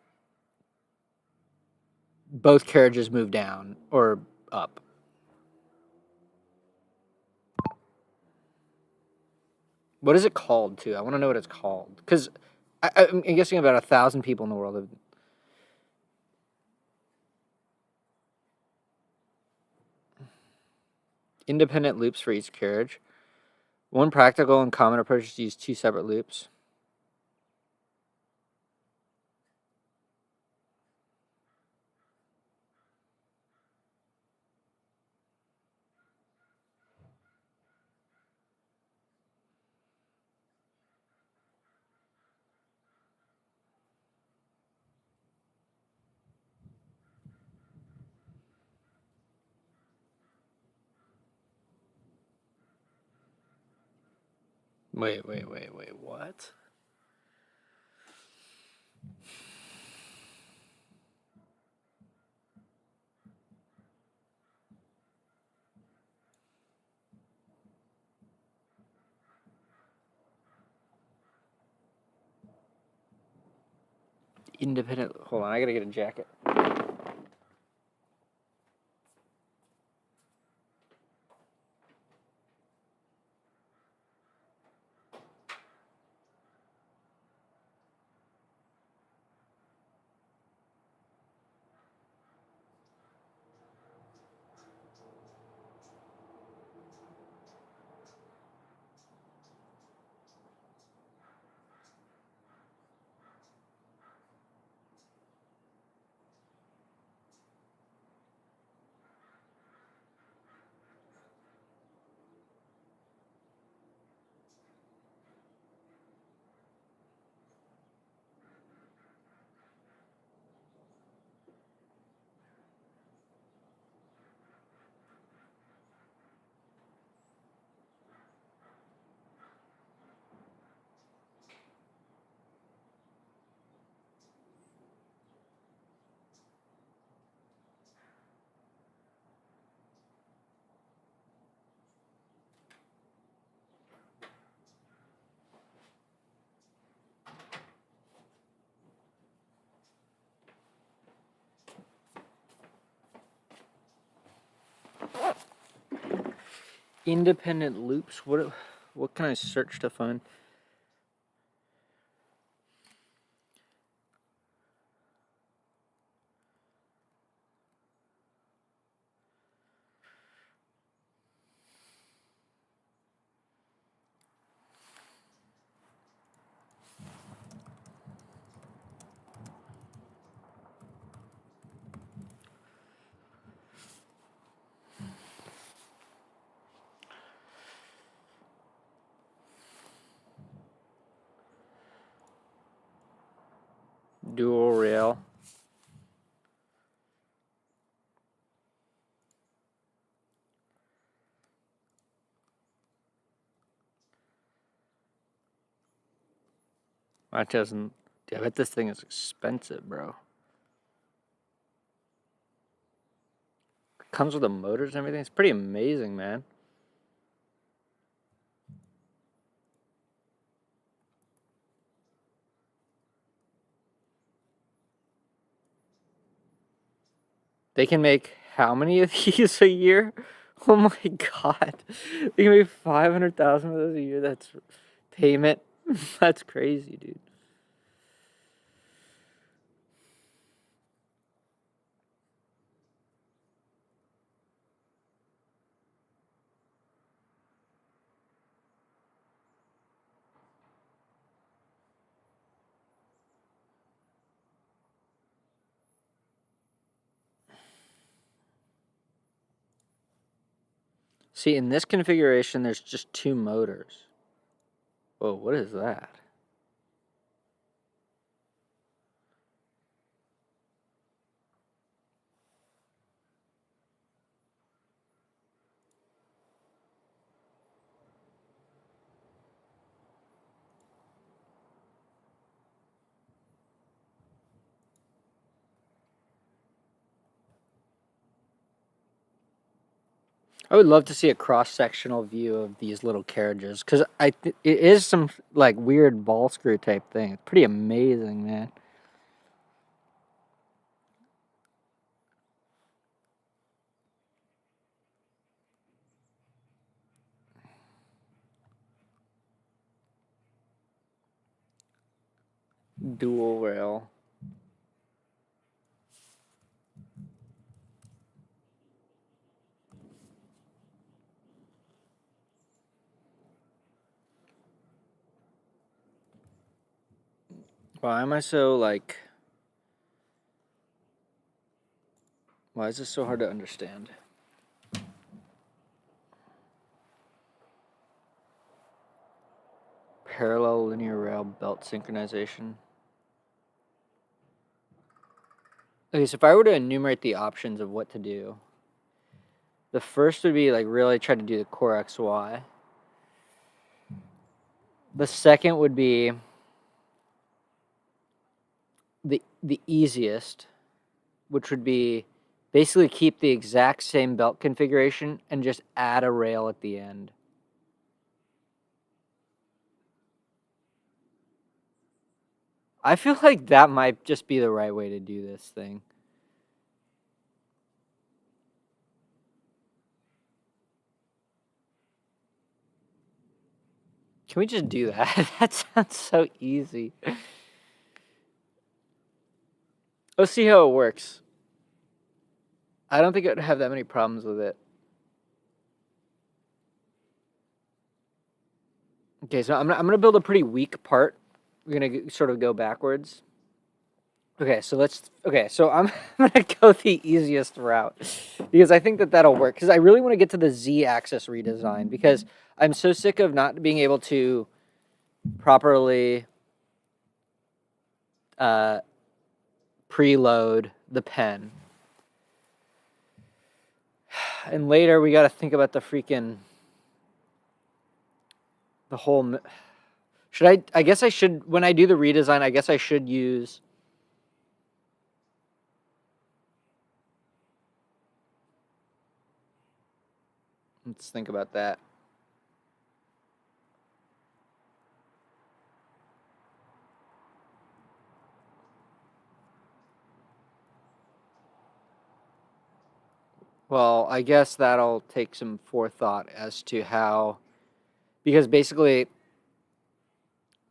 both carriages move down or up. What is it called too? I want to know what it's called, because I'm guessing about 1,000 people in the world have. Independent loops for each carriage. One practical and common approach is to use two separate loops. Wait, what? Independent. Hold on, I gotta get a jacket. Independent loops. What can I search to find? Dual rail. That doesn't. I bet this thing is expensive, bro. Comes with the motors and everything. It's pretty amazing, man. They can make how many of these a year? Oh my god. They can make 500,000 of those a year. That's payment. That's crazy, dude. See, in this configuration, there's just 2 motors. Whoa, what is that? I would love to see a cross-sectional view of these little carriages, because it is some like weird ball screw type thing. It's pretty amazing, man. Dual rail. Why am I so like? Why is this so hard to understand? Parallel linear rail belt synchronization. Okay, so if I were to enumerate the options of what to do, the first would be like really try to do the core XY. The second would be the easiest, which would be basically keep the exact same belt configuration and just add a rail at the end. I feel like that might just be the right way to do this thing. Can we just do that? That sounds so easy. Let's see how it works. I don't think it would have that many problems with it. Okay, so I'm gonna build a pretty weak part. We're gonna sort of go backwards. Okay, so I'm gonna go the easiest route because I think that that'll work. Because I really want to get to the Z-axis redesign because I'm so sick of not being able to properly preload the pen. And later we got to think about the whole. I guess I should, when I do the redesign, I guess I should use. Let's think about that. Well, I guess that'll take some forethought as to how, because basically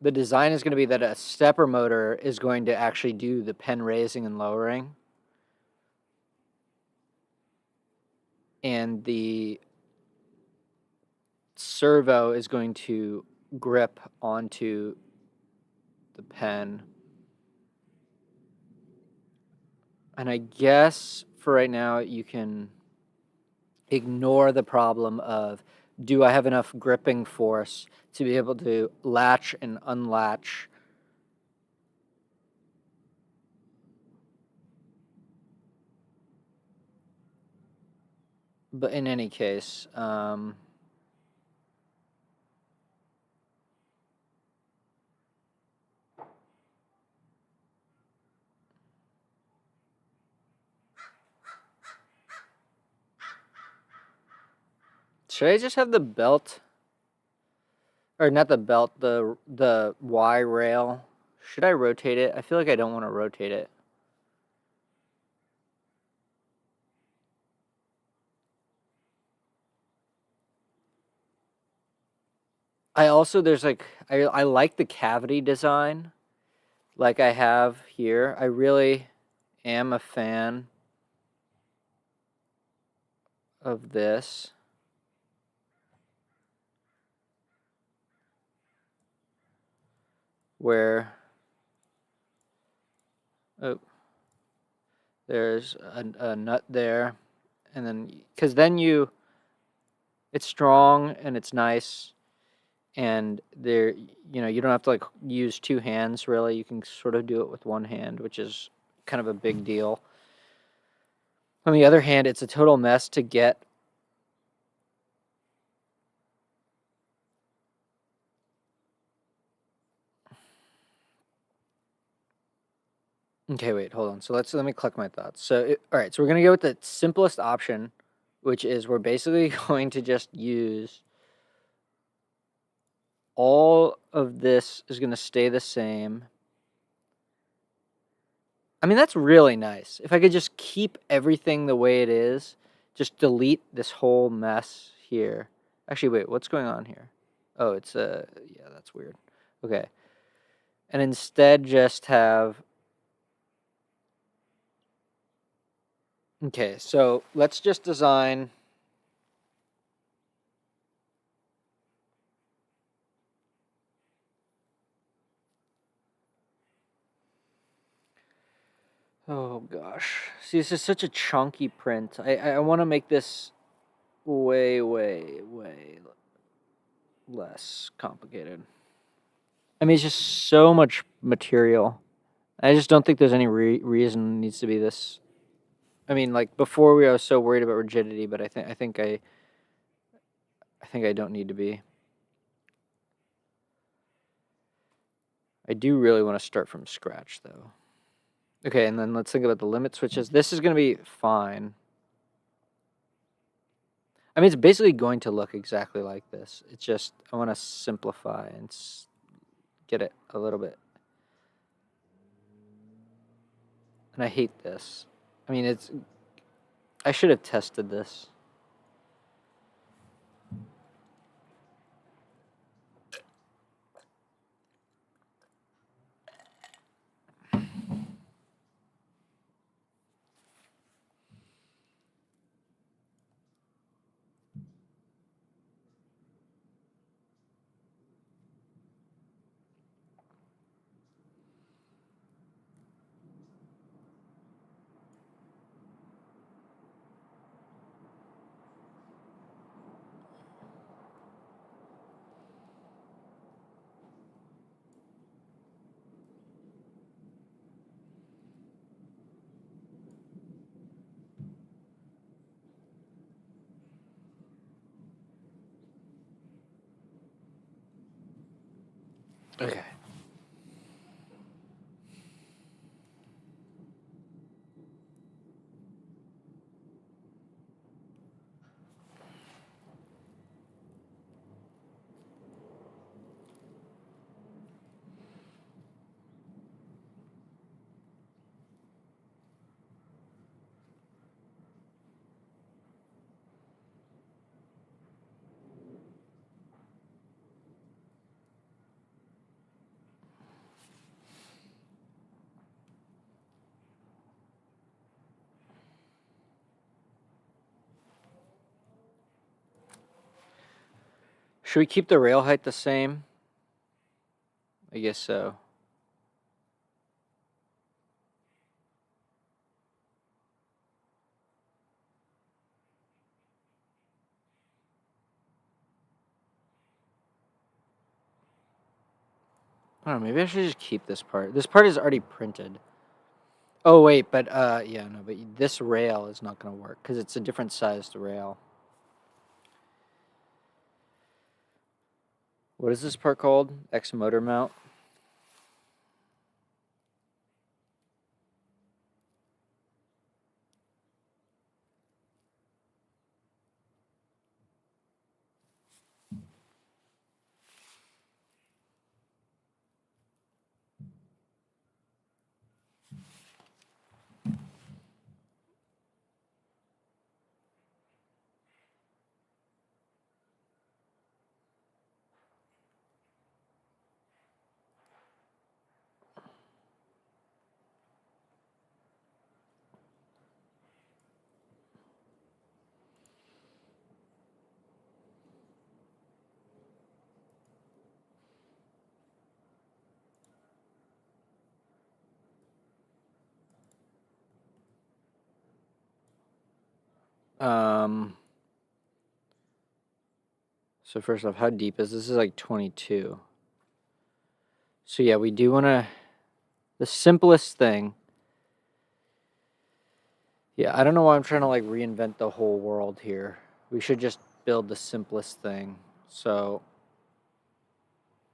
the design is going to be that a stepper motor is going to actually do the pen raising and lowering. And the servo is going to grip onto the pen. And I guess for right now, you can ignore the problem of, do I have enough gripping force to be able to latch and unlatch? But in any case, should I just have the belt, or not the belt, the Y rail? Should I rotate it? I feel like I don't want to rotate it. I also, there's like, I like the cavity design like I have here. I really am a fan of this. Where, oh, there's a nut there. And then, because then it's strong and it's nice. And there, you don't have to like use two hands really. You can sort of do it with one hand, which is kind of a big deal. On the other hand, it's a total mess to get. Okay, wait, hold on. So let me collect my thoughts. So, all right, so we're gonna go with the simplest option, which is we're basically going to just use all of this is gonna stay the same. I mean, that's really nice. If I could just keep everything the way it is, just delete this whole mess here. Actually, wait, what's going on here? Oh, it's yeah, that's weird. Okay. And instead just have, okay, so let's just design. Oh gosh. See, this is such a chunky print. I want to make this way, way, way less complicated. I mean, it's just so much material. I just don't think there's any reason it needs to be this. I mean, like before I was so worried about rigidity, but I think I don't need to be. I do really want to start from scratch though. Okay, and then let's think about the limit switches. This is going to be fine. I mean, it's basically going to look exactly like this. It's just, I want to simplify and get it a little bit. And I hate this. I mean, I should have tested this. Okay. Should we keep the rail height the same? I guess so. I don't know, maybe I should just keep this part. This part is already printed. Oh, wait, but, yeah, no, but this rail is not going to work because it's a different sized rail. What is this part called? X motor mount? So first off, how deep is this? This is like 22. So yeah, we do want to, the simplest thing. Yeah, I don't know why I'm trying to like reinvent the whole world here. We should just build the simplest thing. So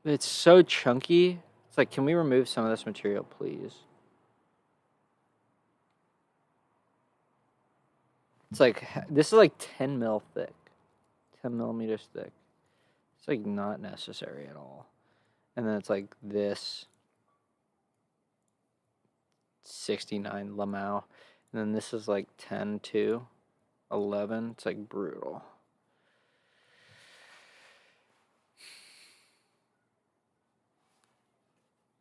it's so chunky. It's like, can we remove some of this material, please? It's like, this is like 10 mil thick, 10 millimeters thick. It's like not necessary at all. And then it's like this 69 Lamau. And then this is like 10 to 11. It's like brutal.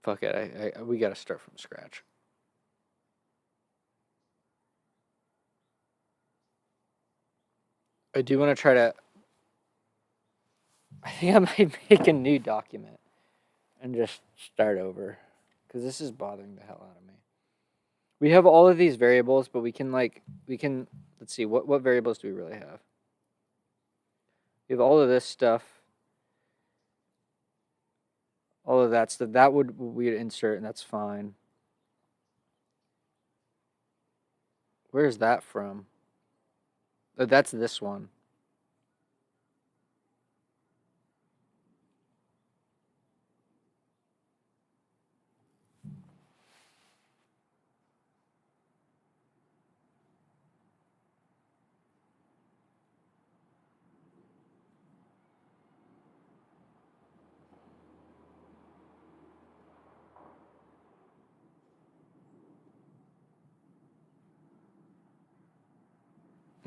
Fuck it. We got to start from scratch. I do want to try to, I think I might make a new document and just start over because this is bothering the hell out of me. We have all of these variables, but we can let's see, what variables do we really have? We have all of this stuff, all of that stuff. That we'd insert, and that's fine. Where's that from? Oh, that's this one.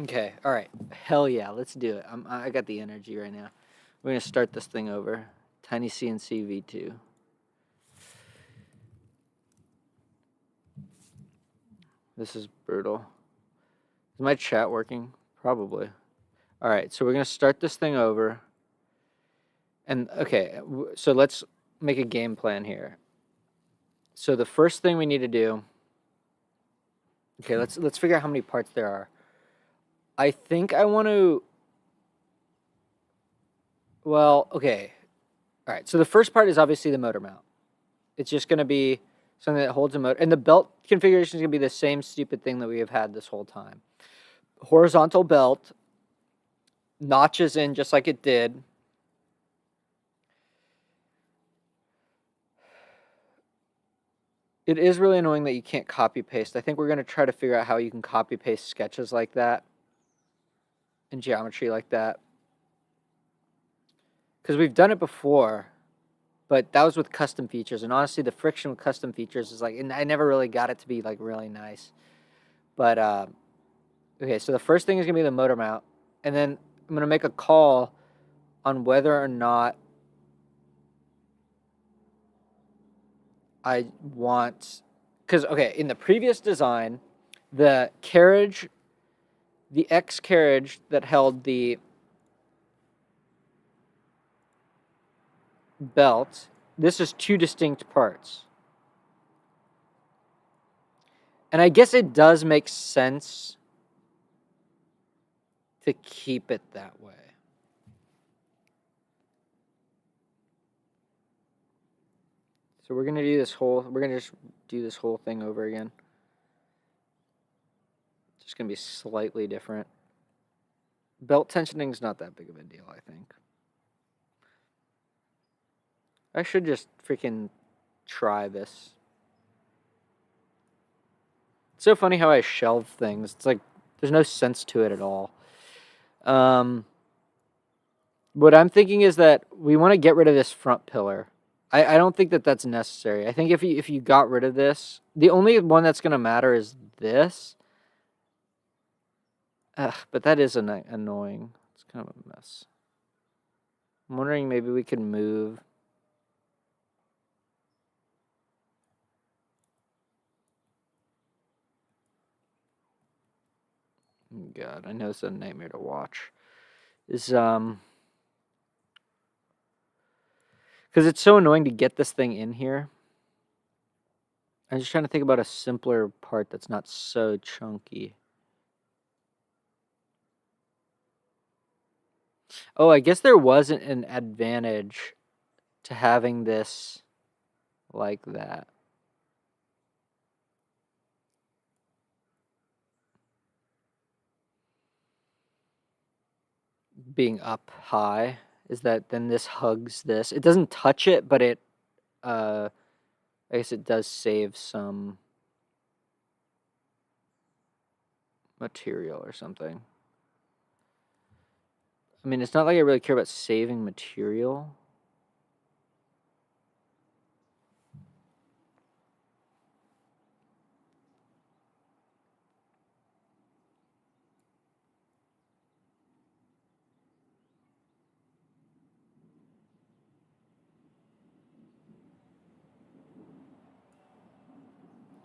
Okay, all right. Hell yeah, let's do it. I got the energy right now. We're gonna start this thing over. tinycnc v2. This is brutal. Is my chat working? Probably. All right, so we're gonna start this thing over. And okay, so let's make a game plan here. So the first thing we need to do. Okay, let's figure out how many parts there are. I think I want to. Well, okay. All right. So the first part is obviously the motor mount. It's just going to be something that holds a motor, and the belt configuration is going to be the same stupid thing that we have had this whole time. Horizontal belt, notches in just like it did. It is really annoying that you can't copy paste. I think we're going to try to figure out how you can copy paste sketches like that and geometry like that. Because we've done it before, but that was with custom features. And honestly, the friction with custom features is like, and I never really got it to be like really nice. But, okay, so the first thing is going to be the motor mount. And then I'm going to make a call on whether or not I want, because, okay, in the previous design, the carriage, the X carriage that held the belt. This is two distinct parts. And I guess it does make sense to keep it that way. So we're going to do this whole, we're going to just do this whole thing over again. It's just going to be slightly different. Belt tensioning is not that big of a deal, I think. I should just freaking try this. It's so funny how I shelve things. It's like there's no sense to it at all. What I'm thinking is that we want to get rid of this front pillar. I don't think that that's necessary. I think if you got rid of this, the only one that's going to matter is this. But that is annoying. It's kind of a mess. I'm wondering maybe we could move. God, I know it's a nightmare to watch. Is because it's so annoying to get this thing in here. I'm just trying to think about a simpler part that's not so chunky. Oh, I guess there wasn't an advantage to having this like that. Being up high is that then this hugs this. It doesn't touch it, but it I guess it does save some material or something. I mean, it's not like I really care about saving material.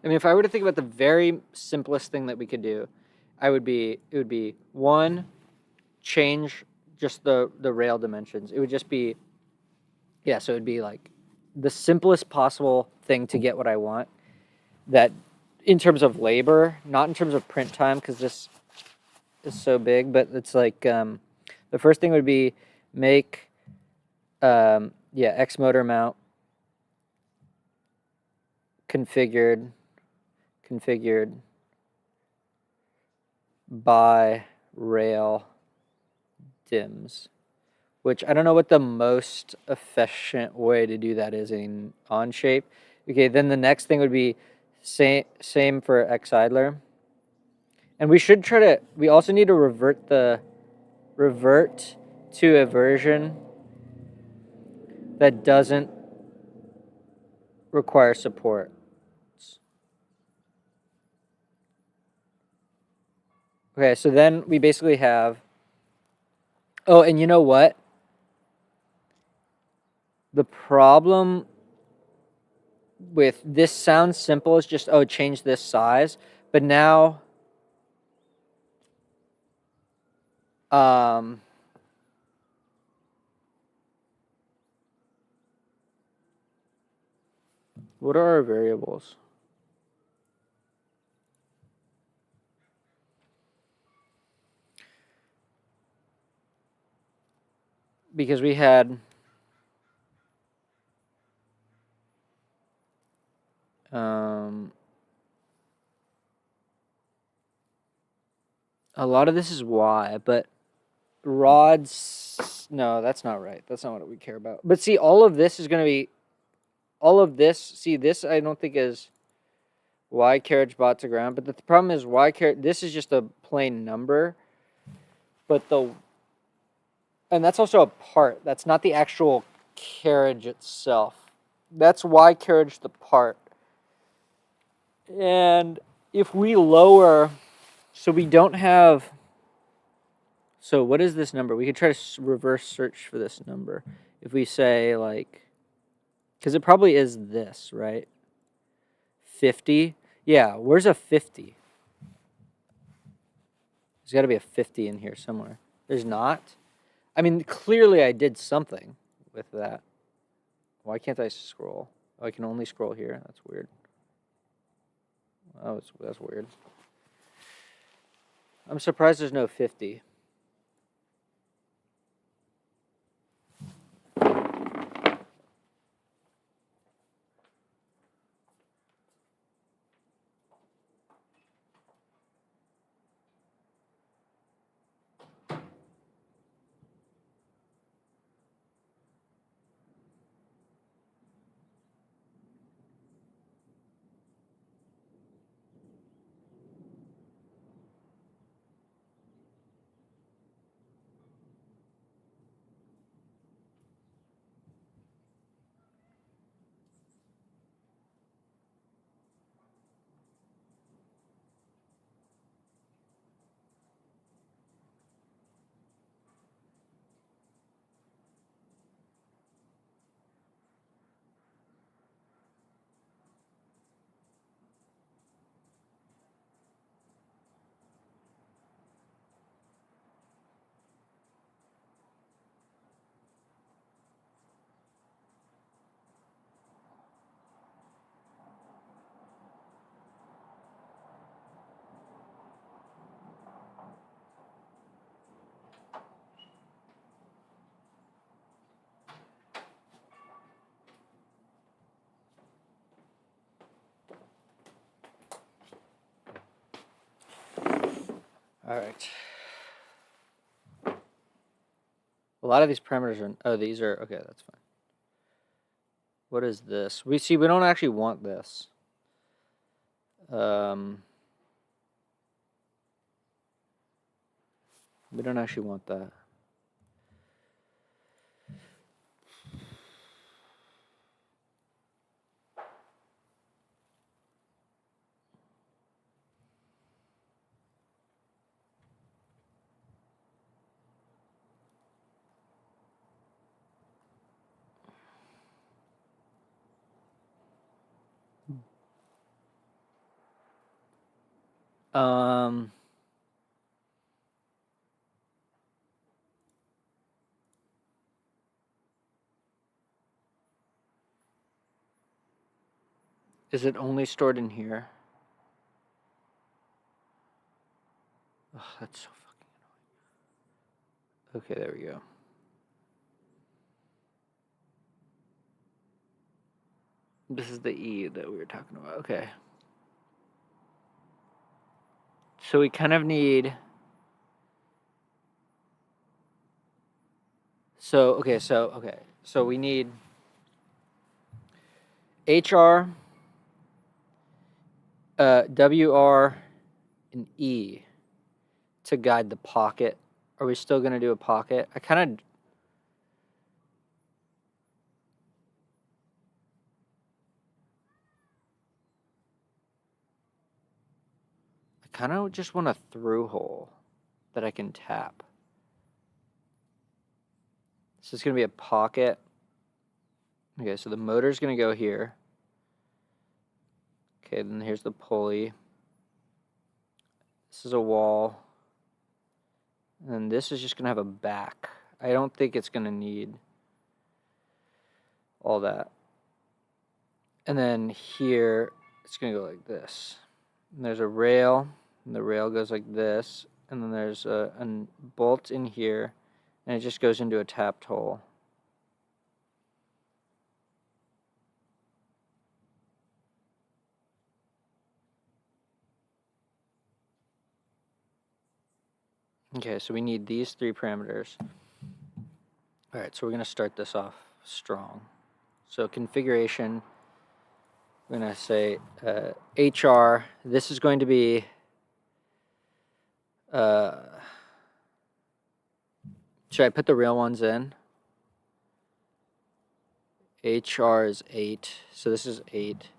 I mean, if I were to think about the very simplest thing that we could do, it would be one, change just the rail dimensions. It would just be, yeah, so it would be like the simplest possible thing to get what I want. That in terms of labor, not in terms of print time, because this is so big, but it's like the first thing would be make X motor mount configured by rail dims, which I don't know what the most efficient way to do that is in Onshape. Okay, then the next thing would be same for X idler. And we also need to revert to a version that doesn't require support. Okay, so then we basically have, oh, and you know what? The problem with this sounds simple, is just, oh, change this size, but now what are our variables? Because we had a lot of this is Y, but rods, no, that's not right. That's not what we care about. But see, all of this is going to be, all of this, see, this I don't think is Y carriage bot to ground, but the problem is Y carriage, this is just a plain number, but and that's also a part. That's not the actual carriage itself. That's Y carriage the part. And if we lower, so we don't have, so what is this number? We could try to reverse search for this number. If we say like, because it probably is this, right? 50. Yeah, where's a 50? There's got to be a 50 in here somewhere. There's not? I mean, clearly I did something with that. Why can't I scroll? Oh, I can only scroll here. That's weird. Oh, that's weird. I'm surprised there's no 50. All right. A lot of these parameters are, oh, these are, okay, that's fine. What is this? We don't actually want this. We don't actually want that. Is it only stored in here? Oh, that's so fucking annoying. Okay, there we go. This is the E that we were talking about. Okay. So we kind of need... So we need HR, WR, and E to guide the pocket. Are we still going to do a pocket? I kind of just want a through hole that I can tap. So it's going to be a pocket. Okay, so the motor's going to go here. Okay, then here's the pulley. This is a wall. And this is just going to have a back. I don't think it's going to need all that. And then here, it's going to go like this. And there's a rail, and the rail goes like this. And then there's a bolt in here, and it just goes into a tapped hole. Okay, so we need these 3 parameters. All right, so we're going to start this off strong. So configuration, we're going to say HR. This is going to be should I put the real ones in? HR is 8, so this is 8.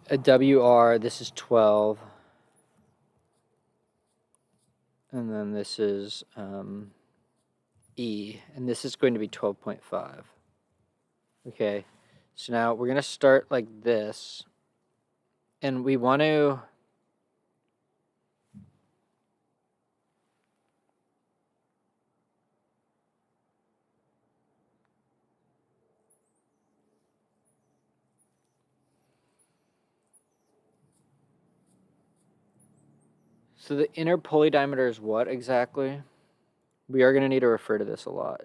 A WR, this is 12. And then this is E, and this is going to be 12.5. Okay, so now we're going to start like this. And we want to... So the inner pulley diameter is what exactly? We are going to need to refer to this a lot.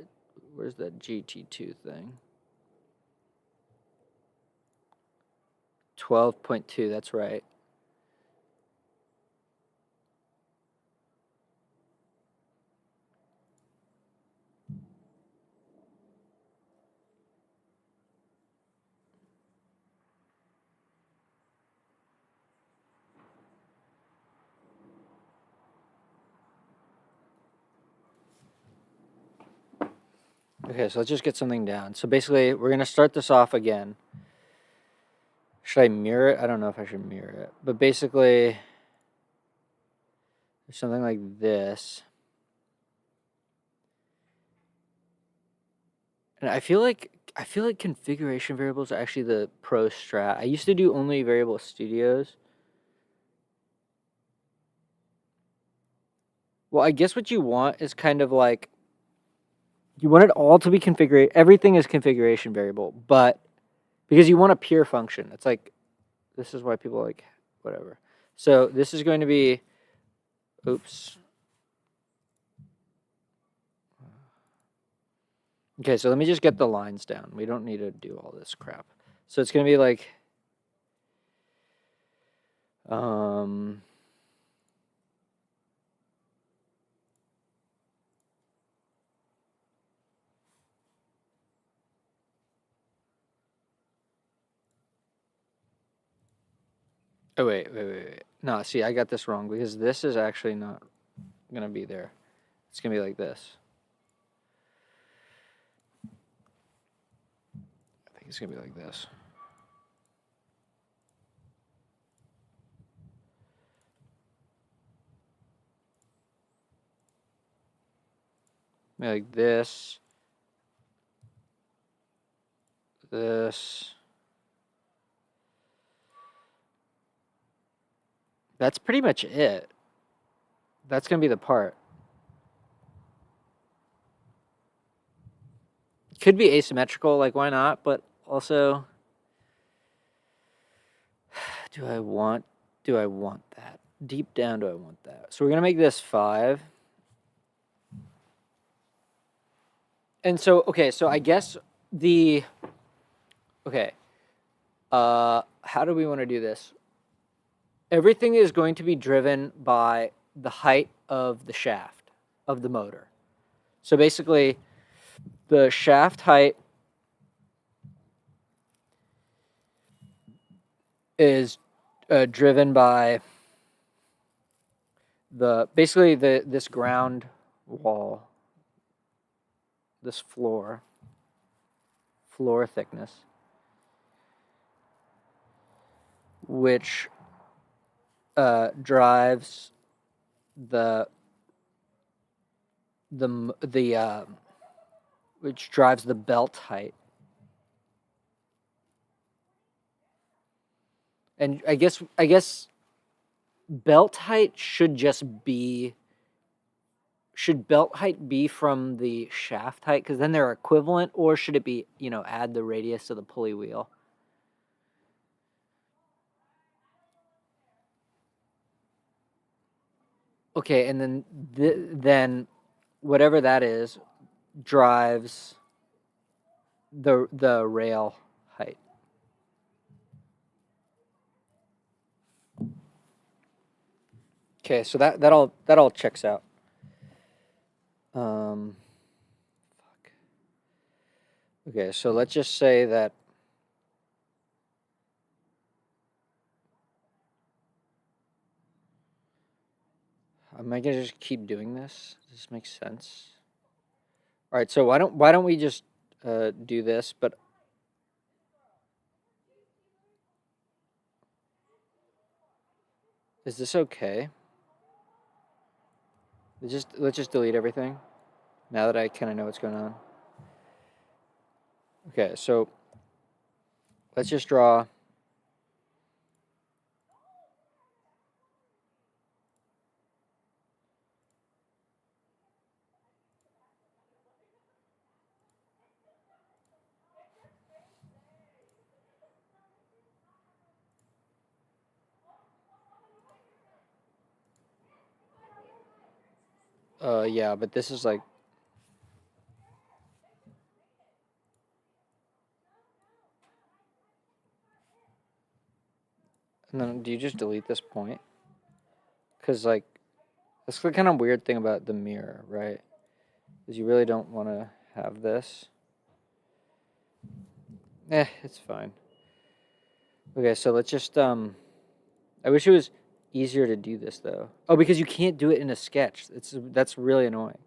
Where's that GT2 thing? 12.2, that's right. Okay, so let's just get something down. So basically, we're going to start this off again. Should I mirror it? I don't know if I should mirror it. But basically, there's something like this. And I feel like configuration variables are actually the pro strat. I used to do only variable studios. Well, I guess what you want is kind of like you want it all to be configured. Everything is configuration variable, but because you want a pure function. It's like this is why people like whatever. So this is going to be oops. Okay, so let me just get the lines down. We don't need to do all this crap. So it's going to be like oh wait. No, see, I got this wrong because this is actually not going to be there. It's going to be like this. I think it's going to be like this. Maybe like this. This. That's pretty much it. That's going to be the part. Could be asymmetrical, like why not? But also, do I want that? Deep down, do I want that? So we're going to make this 5. And so, okay, so I guess okay, how do we want to do this? Everything is going to be driven by the height of the shaft of the motor. So basically, the shaft height is driven by this ground wall, this floor thickness, which drives which drives the belt height. And I guess belt height should belt height be from the shaft height because then they're equivalent, or should it be, add the radius of the pulley wheel? Okay, and then whatever that is drives the rail height. Okay, so that all checks out. Fuck. Okay, so let's just say that am I gonna just keep doing this? Does this make sense? All right, so why don't we just do this? But is this okay? Let's just delete everything. Now that I kind of know what's going on. Okay, so let's just draw. Yeah, but this is like... And then do you just delete this point? Because, like, that's the kind of weird thing about the mirror, right? Is you really don't want to have this. It's fine. Okay, so let's just, I wish it was easier to do this, though. Oh, because you can't do it in a sketch. That's really annoying.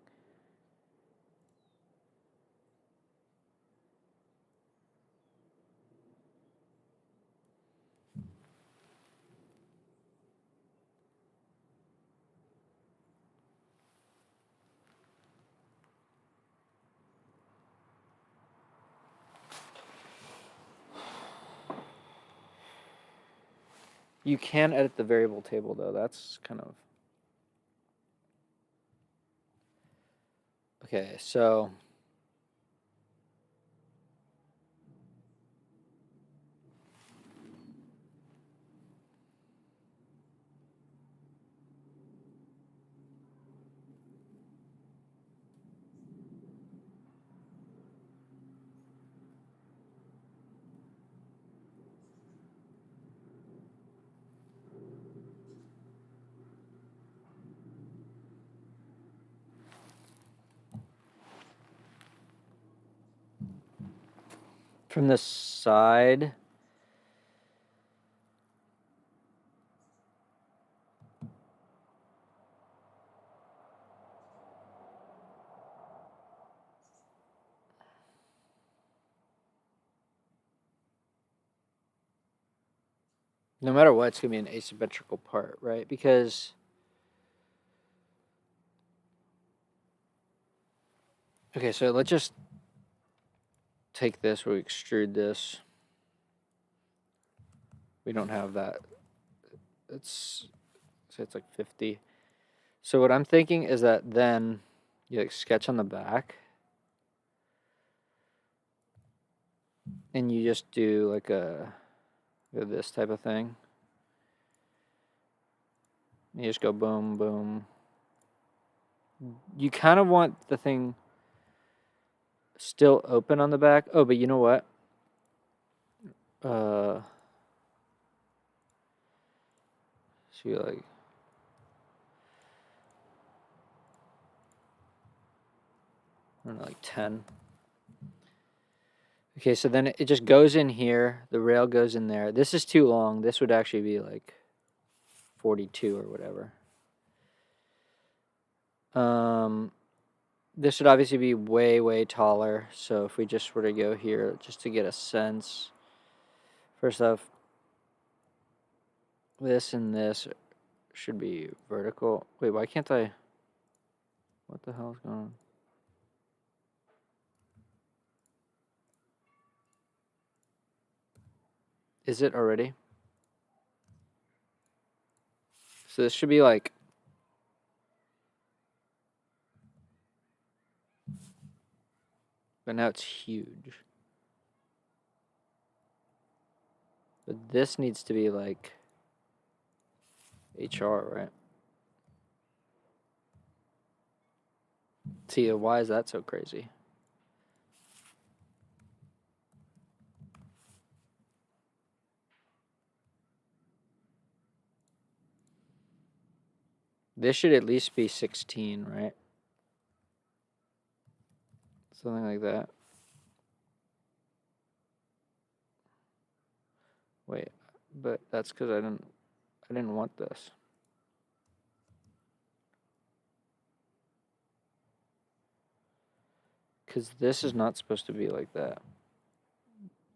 You can edit the variable table, though. That's kind of... Okay, so... From the side... No matter what, it's going to be an asymmetrical part, right? Because... Okay, so let's just take this, we extrude this. We don't have that. It's like 50. So what I'm thinking is that then you like sketch on the back and you just do like this type of thing. You just go boom, boom. You kind of want the thing still open on the back. Oh, but you know what? So you like... I don't know, like 10. Okay, so then it just goes in here. The rail goes in there. This is too long. This would actually be like 42 or whatever. This would obviously be way, way taller. So if we just were to go here, just to get a sense. First off, this and this should be vertical. Wait, why can't I? What the hell is going on? Is it already? So this should be like... But now it's huge. But this needs to be like HR, right? See, why is that so crazy? This should at least be 16, right? Something like that. Wait, but that's because I didn't want this. Because this is not supposed to be like that.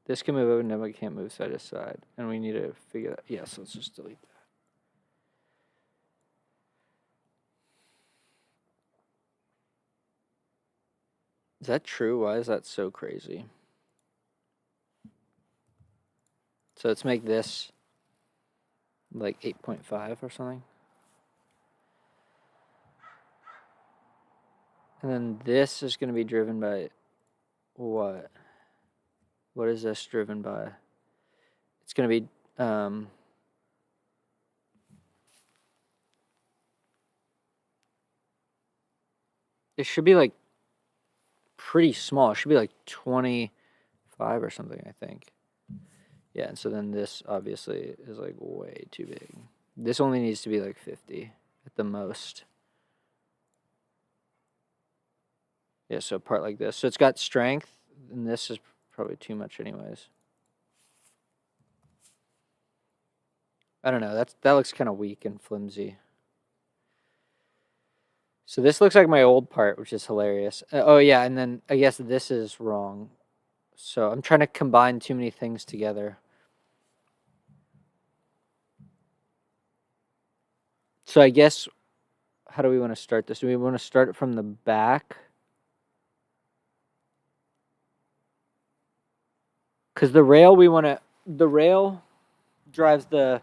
This can move over, and it can't move side to side. And we need to figure that. Yes, let's just delete that. Is that true? Why is that so crazy? So let's make this like 8.5 or something. And then this is going to be driven by what? What is this driven by? It's going to be it should be like pretty small. It should be like 25 or something, I think. Yeah, and so then this obviously is like way too big. This only needs to be like 50 at the most. Yeah, so part like this. So it's got strength, and this is probably too much anyways. I don't know. That looks kind of weak and flimsy. So this looks like my old part, which is hilarious. Oh yeah, and then I guess this is wrong. So I'm trying to combine too many things together. So I guess, how do we want to start this? Do we want to start it from the back? Because the rail the rail drives the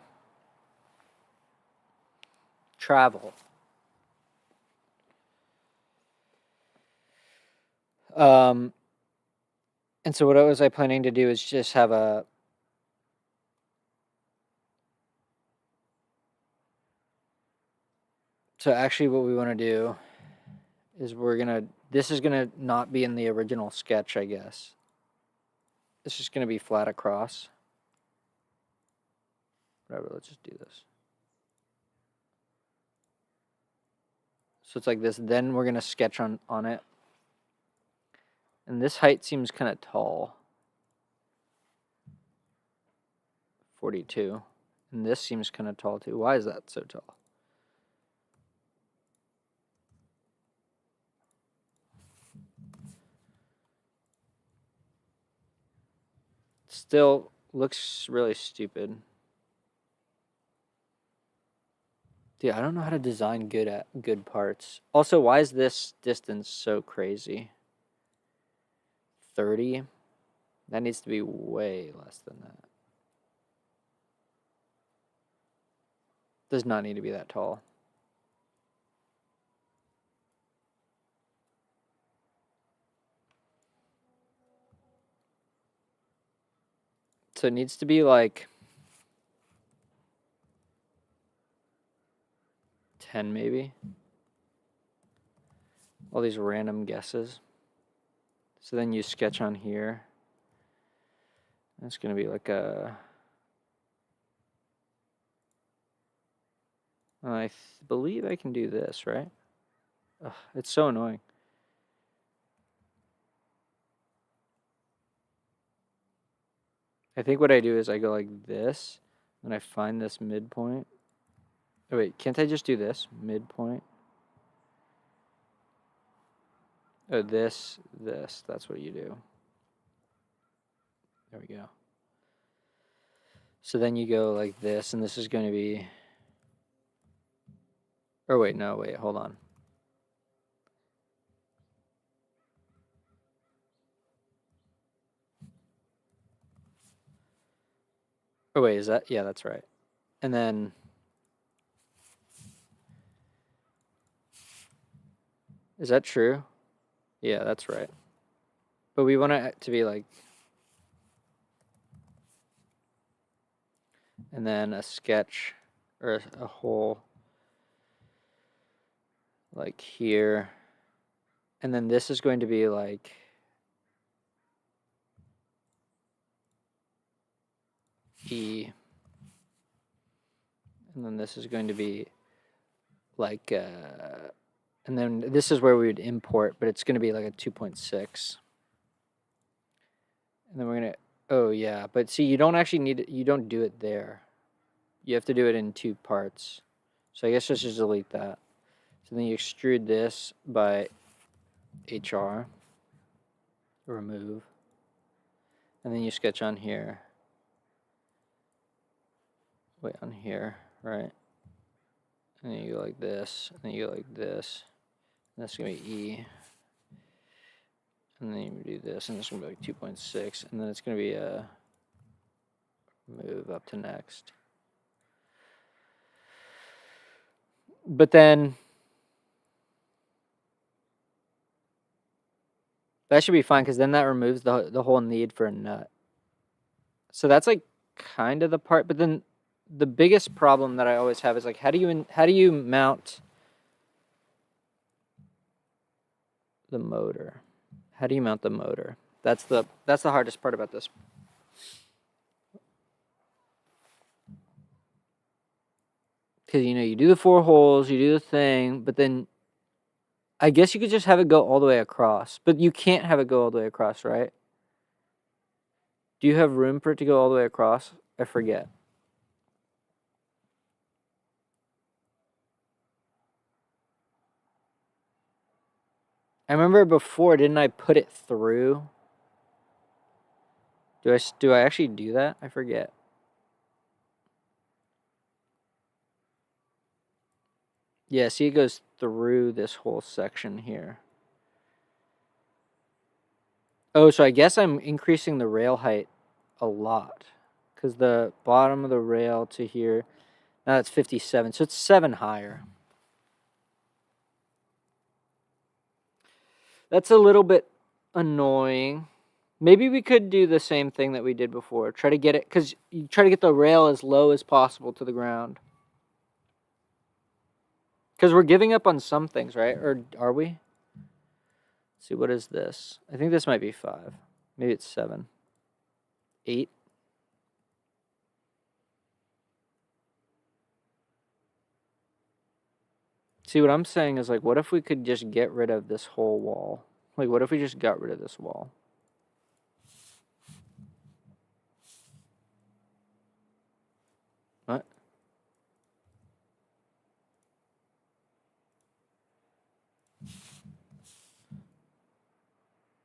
travel. And so what was I planning to do is just have a, so actually what we want to do is this is going to not be in the original sketch, I guess. It's just going to be flat across. Whatever, let's just do this. So it's like this, then we're going to sketch on it. And this height seems kind of tall. 42. And this seems kind of tall too. Why is that so tall? Still looks really stupid. Dude, I don't know how to design good parts. Also, why is this distance so crazy? 30? That needs to be way less than that. Does not need to be that tall. So it needs to be like 10 maybe. All these random guesses. So then you sketch on here. That's going to be like a... I believe I can do this, right? Ugh, it's so annoying. I think what I do is I go like this, and I find this midpoint. Oh wait, can't I just do this? Midpoint. Oh, this. That's what you do. There we go. So then you go like this, and this is going to be... Or wait, no, wait, hold on. Oh wait, is that... Yeah, that's right. And then... Is that true? Yeah, that's right. But we want it to be like... And then a sketch, or a hole, like here. And then this is going to be like... E. And then this is going to be like... and then this is where we would import, but it's going to be like a 2.6. And then we're going to... Oh, yeah. But see, you don't actually need it. You don't do it there. You have to do it in 2 parts. So I guess let's just delete that. So then you extrude this by HR. Remove. And then you sketch on here. Wait, on here, right? And then you go like this. And then you go like this. And that's going to be E. And then you do this. And this is going to be like 2.6. And then it's going to be a move up to next. But then that should be fine, because then that removes the whole need for a nut. So that's like kind of the part. But then the biggest problem that I always have is like, how do you mount the motor? How do you mount the motor? That's the hardest part about this. Because, you know, you do the 4 holes, you do the thing, but then I guess you could just have it go all the way across. But you can't have it go all the way across, right? Do you have room for it to go all the way across? I forget. I remember before, didn't I put it through? Do I actually do that? I forget. Yeah, see, it goes through this whole section here. Oh, so I guess I'm increasing the rail height a lot. Because the bottom of the rail to here, now it's 57, so it's 7 higher. That's a little bit annoying. Maybe we could do the same thing that we did before. Try to get it, because you try to get the rail as low as possible to the ground. Because we're giving up on some things, right? Or are we? Let's see, what is this? I think this might be 5. Maybe it's 7. 8. See, what I'm saying is, like, what if we could just get rid of this whole wall? Like, what if we just got rid of this wall? What?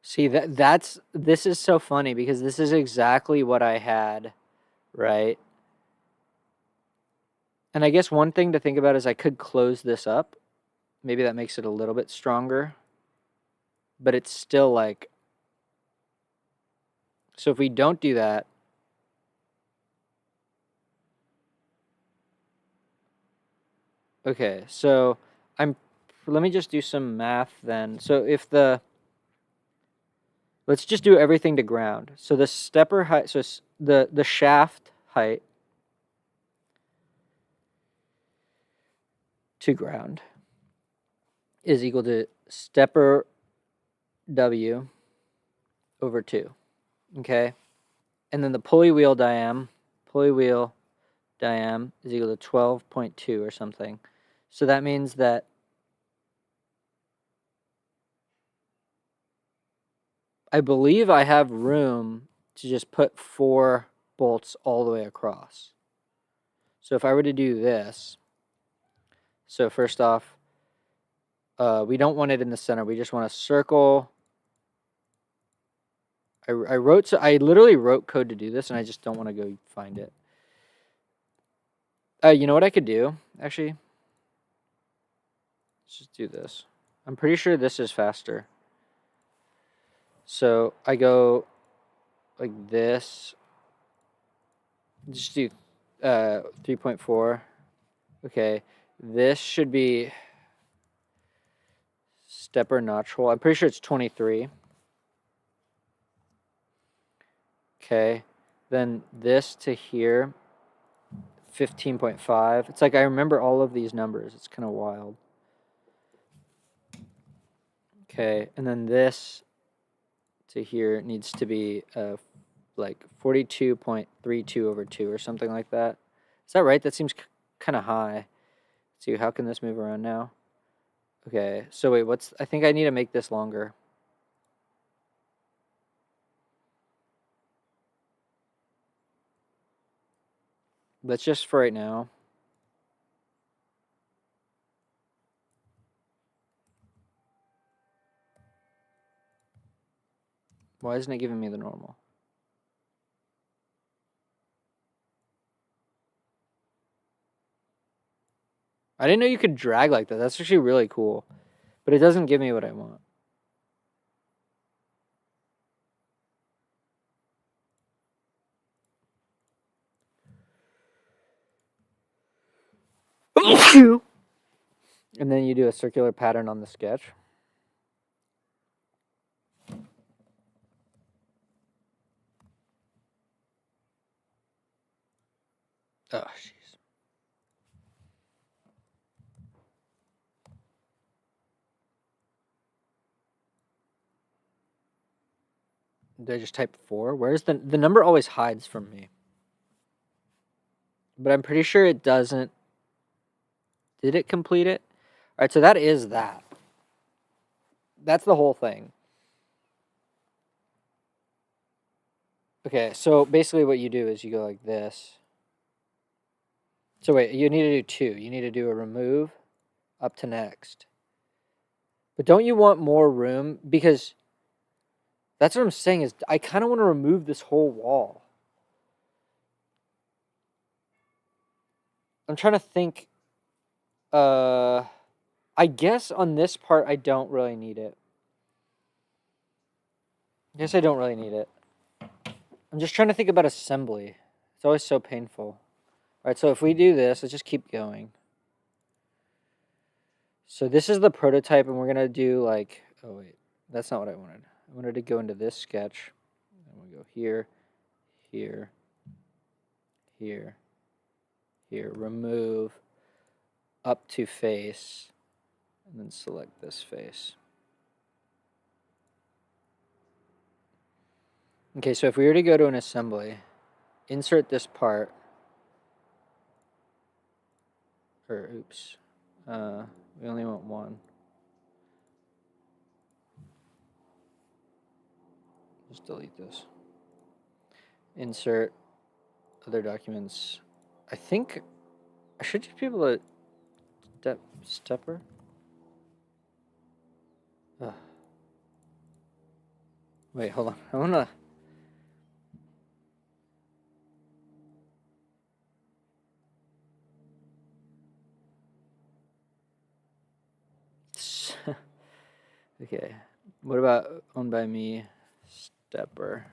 See, this is so funny because this is exactly what I had, right? And I guess one thing to think about is I could close this up. Maybe that makes it a little bit stronger. But it's still like... So if we don't do that... Okay, so let me just do some math then. So if the... Let's just do everything to ground. So the stepper height, so the shaft height to ground is equal to stepper W over 2. Okay? And then the pulley wheel diam is equal to 12.2 or something. So that means that I believe I have room to just put 4 bolts all the way across. So if I were to do this, so first off, we don't want it in the center. We just want a circle. I literally wrote code to do this, and I just don't want to go find it. You know what I could do, actually? Let's just do this. I'm pretty sure this is faster. So I go like this. Just do 3.4. Okay, this should be stepper notch hole. I'm pretty sure it's 23. Okay, then this to here, 15.5. It's like I remember all of these numbers. It's kind of wild. Okay, and then this to here needs to be like 42.32 over 2 or something like that. Is that right? That seems kind of high. Let's see, how can this move around now? Okay, so wait, I think I need to make this longer. Let's just for right now. Why isn't it giving me the normal? I didn't know you could drag like that. That's actually really cool. But it doesn't give me what I want. And then you do a circular pattern on the sketch. Oh, jeez. Did I just type 4? Where's the number always hides from me? But I'm pretty sure it doesn't. Did it complete it? All right, so that is that. That's the whole thing. Okay, so basically what you do is you go like this. So wait, you need to do 2. You need to do a remove up to next. But don't you want more room? Because that's what I'm saying is I kind of want to remove this whole wall. I'm trying to think. I guess on this part I don't really need it. I guess I don't really need it. I'm just trying to think about assembly. It's always so painful. All right, so if we do this, let's just keep going. So this is the prototype, and we're going to do like, oh wait, that's not what I wanted. I wanted to go into this sketch. And we'll go here, here, here, here, remove, up to face, and then select this face. Okay, so if we were to go to an assembly, insert this part, or oops, we only want one. Just delete this. Insert other documents. I think I should just be able to stepper. Ugh. Wait, hold on. I wanna. Okay. What about owned by me? Stepper.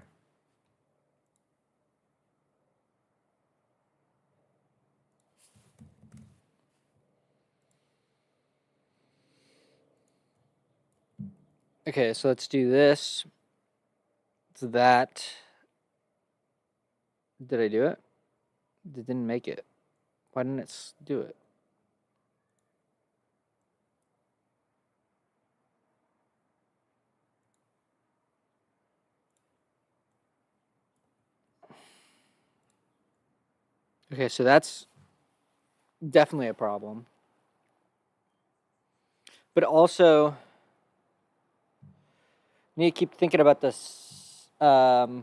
Okay, so let's do this. It's that. Did I do it? It didn't make it. Why didn't it do it? Okay, so that's definitely a problem. But also, you need to keep thinking about this, because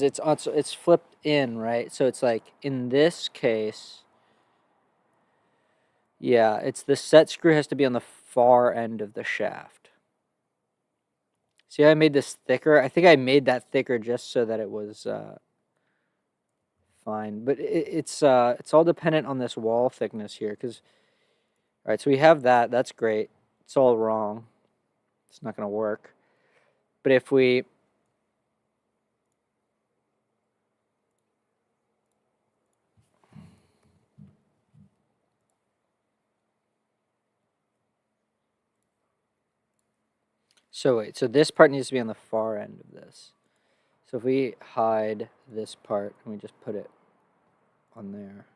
it's flipped in, right? So it's like in this case, yeah, it's the set screw has to be on the far end of the shaft. See how I made this thicker? I think I made that thicker just so that it was fine. But it's all dependent on this wall thickness here. Because, all right, so we have that. That's great. It's all wrong. It's not going to work. But if we... So wait, so this part needs to be on the far end of this. So if we hide this part and we just put it on there,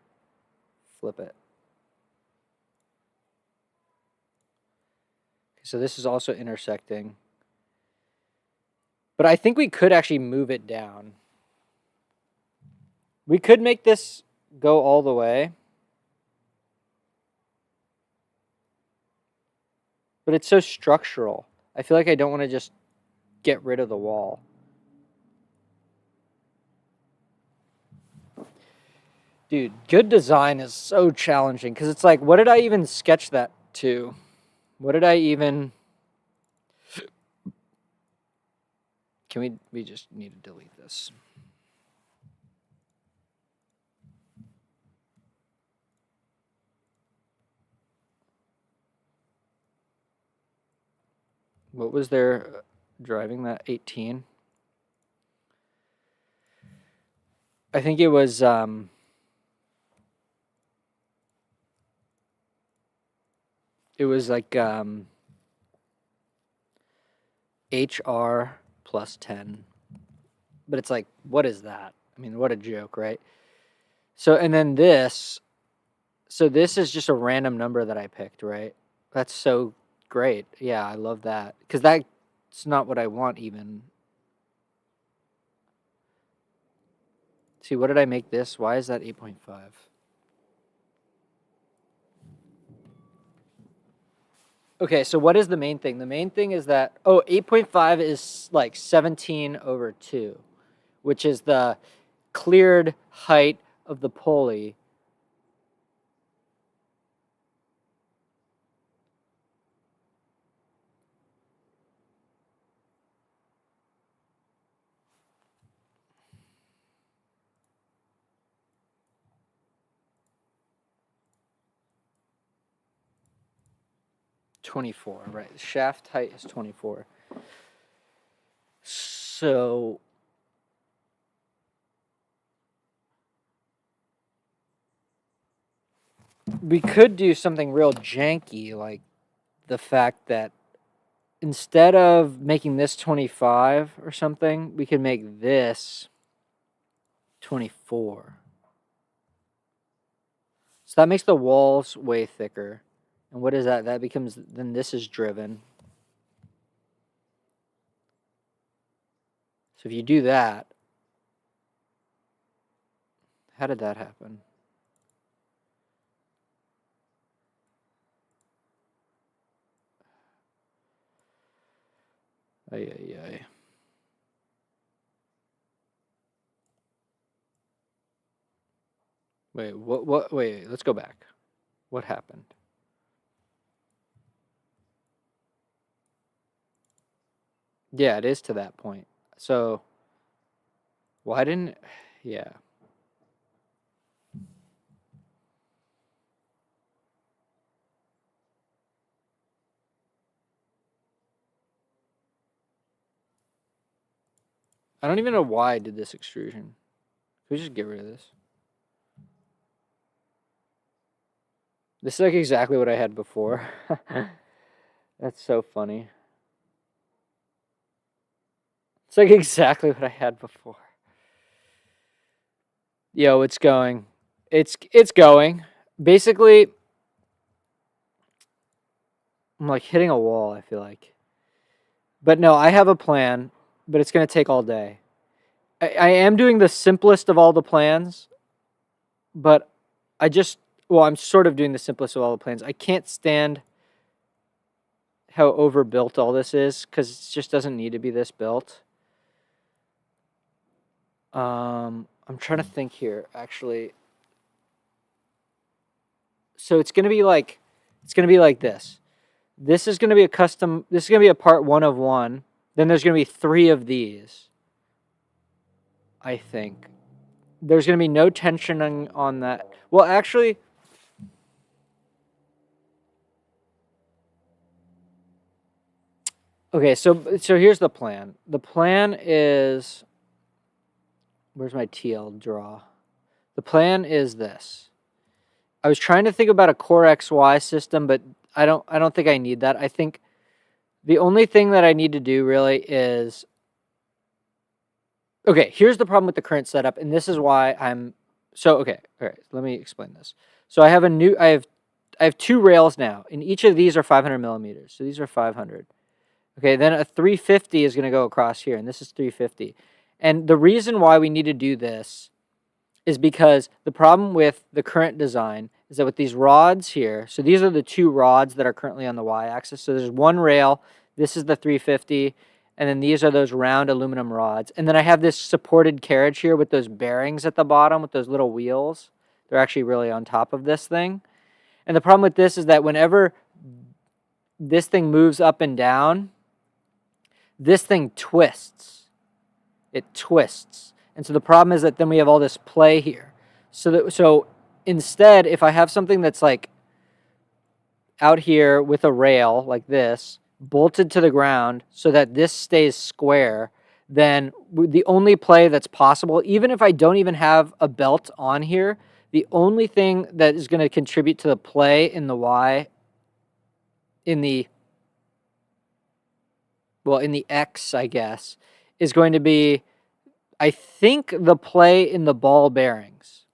flip it. Okay, so this is also intersecting. But I think we could actually move it down. We could make this go all the way. But it's so structural. I feel like I don't want to just get rid of the wall. Dude, good design is so challenging because it's like, what did I even sketch that to? What did I even... Can we just need to delete this. What was there driving that 18? I think it was like HR plus 10. But it's like, what is that? I mean, what a joke, right? So, and then this, so this is just a random number that I picked, right? That's so great. Yeah, I love that. Because that's not what I want even. See, what did I make this? Why is that 8.5? Okay, so what is the main thing? The main thing is that, 8.5 is like 17/2, which is the cleared height of the pulley. (24), right? The shaft height is 24. So we could do something real janky, like the fact that instead of making this 25 or something, we could make this 24. So that makes the walls way thicker. And what is that? That becomes, then this is driven. So if you do that, how did that happen? Ay, ay, ay. Wait, let's go back. What happened? Yeah, it is to that point. So why didn't, yeah. I don't even know why I did this extrusion. Can we just get rid of this? This is like exactly what I had before. That's so funny. It's like exactly what I had before. Yo, it's going. It's going. Basically, I'm like hitting a wall, I feel like. But no, I have a plan, but it's going to take all day. I am doing the simplest of all the plans, but I'm sort of doing the simplest of all the plans. I can't stand how overbuilt all this is because it just doesn't need to be this built. I'm trying to think here, actually. So it's going to be like this. This is going to be this is going to be a part 1 of 1. Then there's going to be 3 of these. I think. There's going to be no tension on that. Well, actually, okay, so here's the plan. The plan is, where's my TL draw? The plan is this. I was trying to think about a core XY system, but I don't think I need that. I think the only thing that I need to do really is, okay, here's the problem with the current setup, and this is why okay, all right, let me explain this. So I have 2 rails now, and each of these are 500 millimeters. So these are 500. Okay, then a 350 is going to go across here, and this is 350. And the reason why we need to do this is because the problem with the current design is that with these rods here, so these are the 2 rods that are currently on the y-axis. So there's one rail, this is the 350, and then these are those round aluminum rods. And then I have this supported carriage here with those bearings at the bottom with those little wheels. They're actually really on top of this thing. And the problem with this is that whenever this thing moves up and down, this thing twists. It twists. And so the problem is that then we have all this play here. So instead, if I have something that's like out here with a rail like this, bolted to the ground so that this stays square, then the only play that's possible, even if I don't even have a belt on here, the only thing that is going to contribute to the play in the Y, in the X, I guess, is going to be, I think, the play in the ball bearings,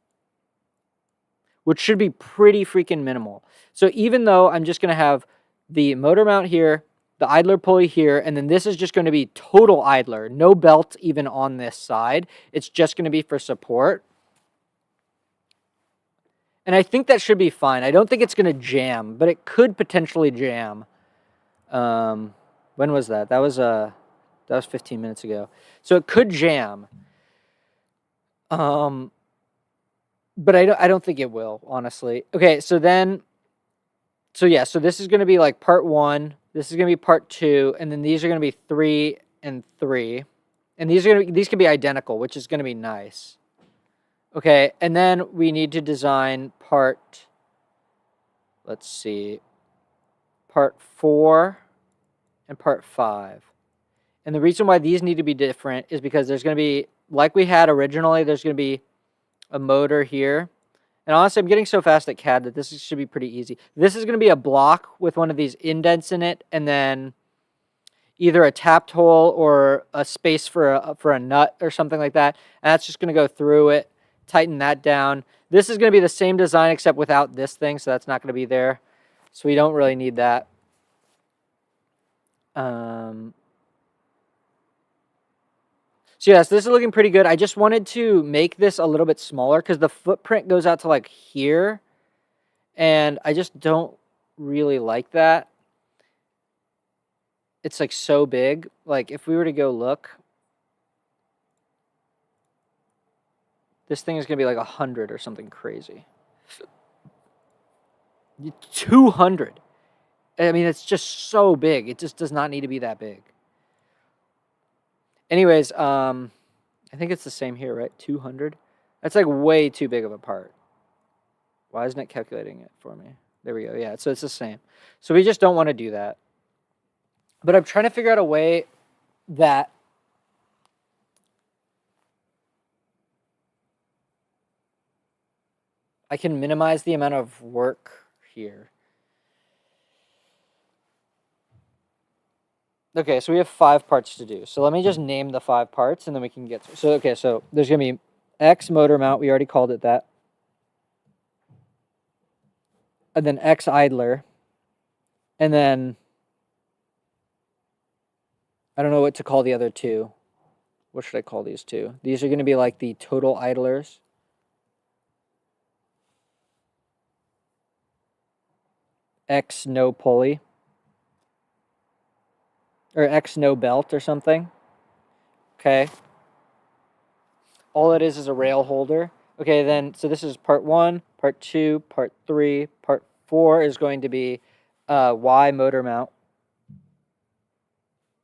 which should be pretty freaking minimal. So even though I'm just going to have the motor mount here, the idler pulley here, and then this is just going to be total idler, no belt even on this side. It's just going to be for support. And I think that should be fine. I don't think it's going to jam, but it could potentially jam. When was that? That was 15 minutes ago. So it could jam. But I don't think it will, honestly. Okay, so then, so this is going to be like part 1. This is going to be part 2, and then these are going to be 3 and 3. And these can be identical, which is going to be nice. Okay, and then we need to design part, let's see, part 4 and part 5. And the reason why these need to be different is because there's going to be, like we had originally, there's going to be a motor here. And honestly, I'm getting so fast at CAD that this should be pretty easy. This is going to be a block with one of these indents in it, and then either a tapped hole or a space for a nut or something like that. And that's just going to go through it, tighten that down. This is going to be the same design except without this thing, so that's not going to be there. So we don't really need that. So yes, this is looking pretty good. I just wanted to make this a little bit smaller because the footprint goes out to like here. And I just don't really like that. It's like so big. Like if we were to go look, this thing is going to be like 100 or something crazy. 200. I mean, it's just so big. It just does not need to be that big. Anyways, I think it's the same here, right? 200. That's like way too big of a part. Why isn't it calculating it for me? There we go. Yeah, so it's the same. So we just don't want to do that. But I'm trying to figure out a way that I can minimize the amount of work here. Okay, so we have 5 parts to do. So let me just name the 5 parts, and then we can get to. So okay, so there's gonna be X motor mount. We already called it that. And then X idler. And then I don't know what to call the other 2. What should I call these 2? These are gonna be like the total idlers. X no pulley. Or X no belt or something. Okay. All it is a rail holder. Okay, then, so this is part 1, part 2, part 3, part 4 is going to be Y motor mount.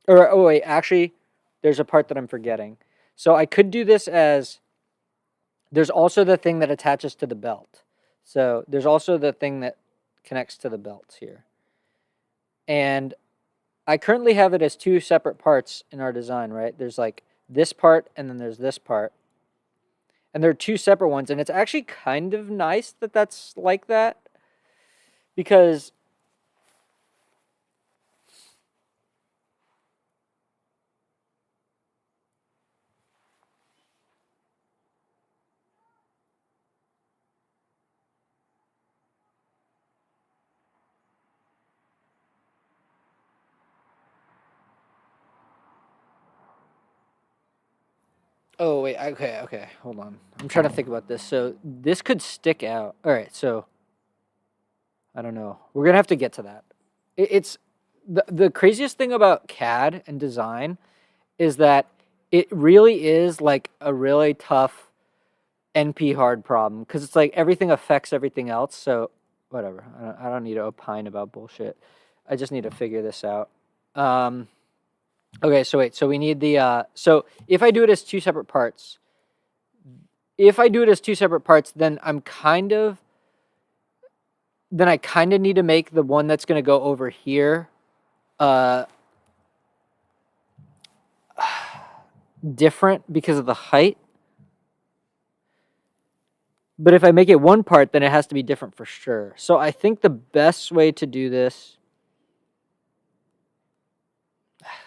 Or, oh wait, actually, there's a part that I'm forgetting. So I could do this as, there's also the thing that attaches to the belt. So there's also the thing that connects to the belt here. And I currently have it as 2 separate parts in our design, right? There's like this part and then there's this part. And there are 2 separate ones, and it's actually kind of nice that that's like that. Because oh, wait, okay, hold on. I'm trying to think about this. So this could stick out. All right, so I don't know. We're going to have to get to that. It's the craziest thing about CAD and design is that it really is like a really tough NP hard problem because it's like everything affects everything else. So whatever. I don't need to opine about bullshit. I just need to figure this out. Okay, so wait. So we need the so if I do it as 2 separate parts, then I kind of need to make the one that's going to go over here different because of the height. But if I make it 1 part, then it has to be different for sure. So I think the best way to do this.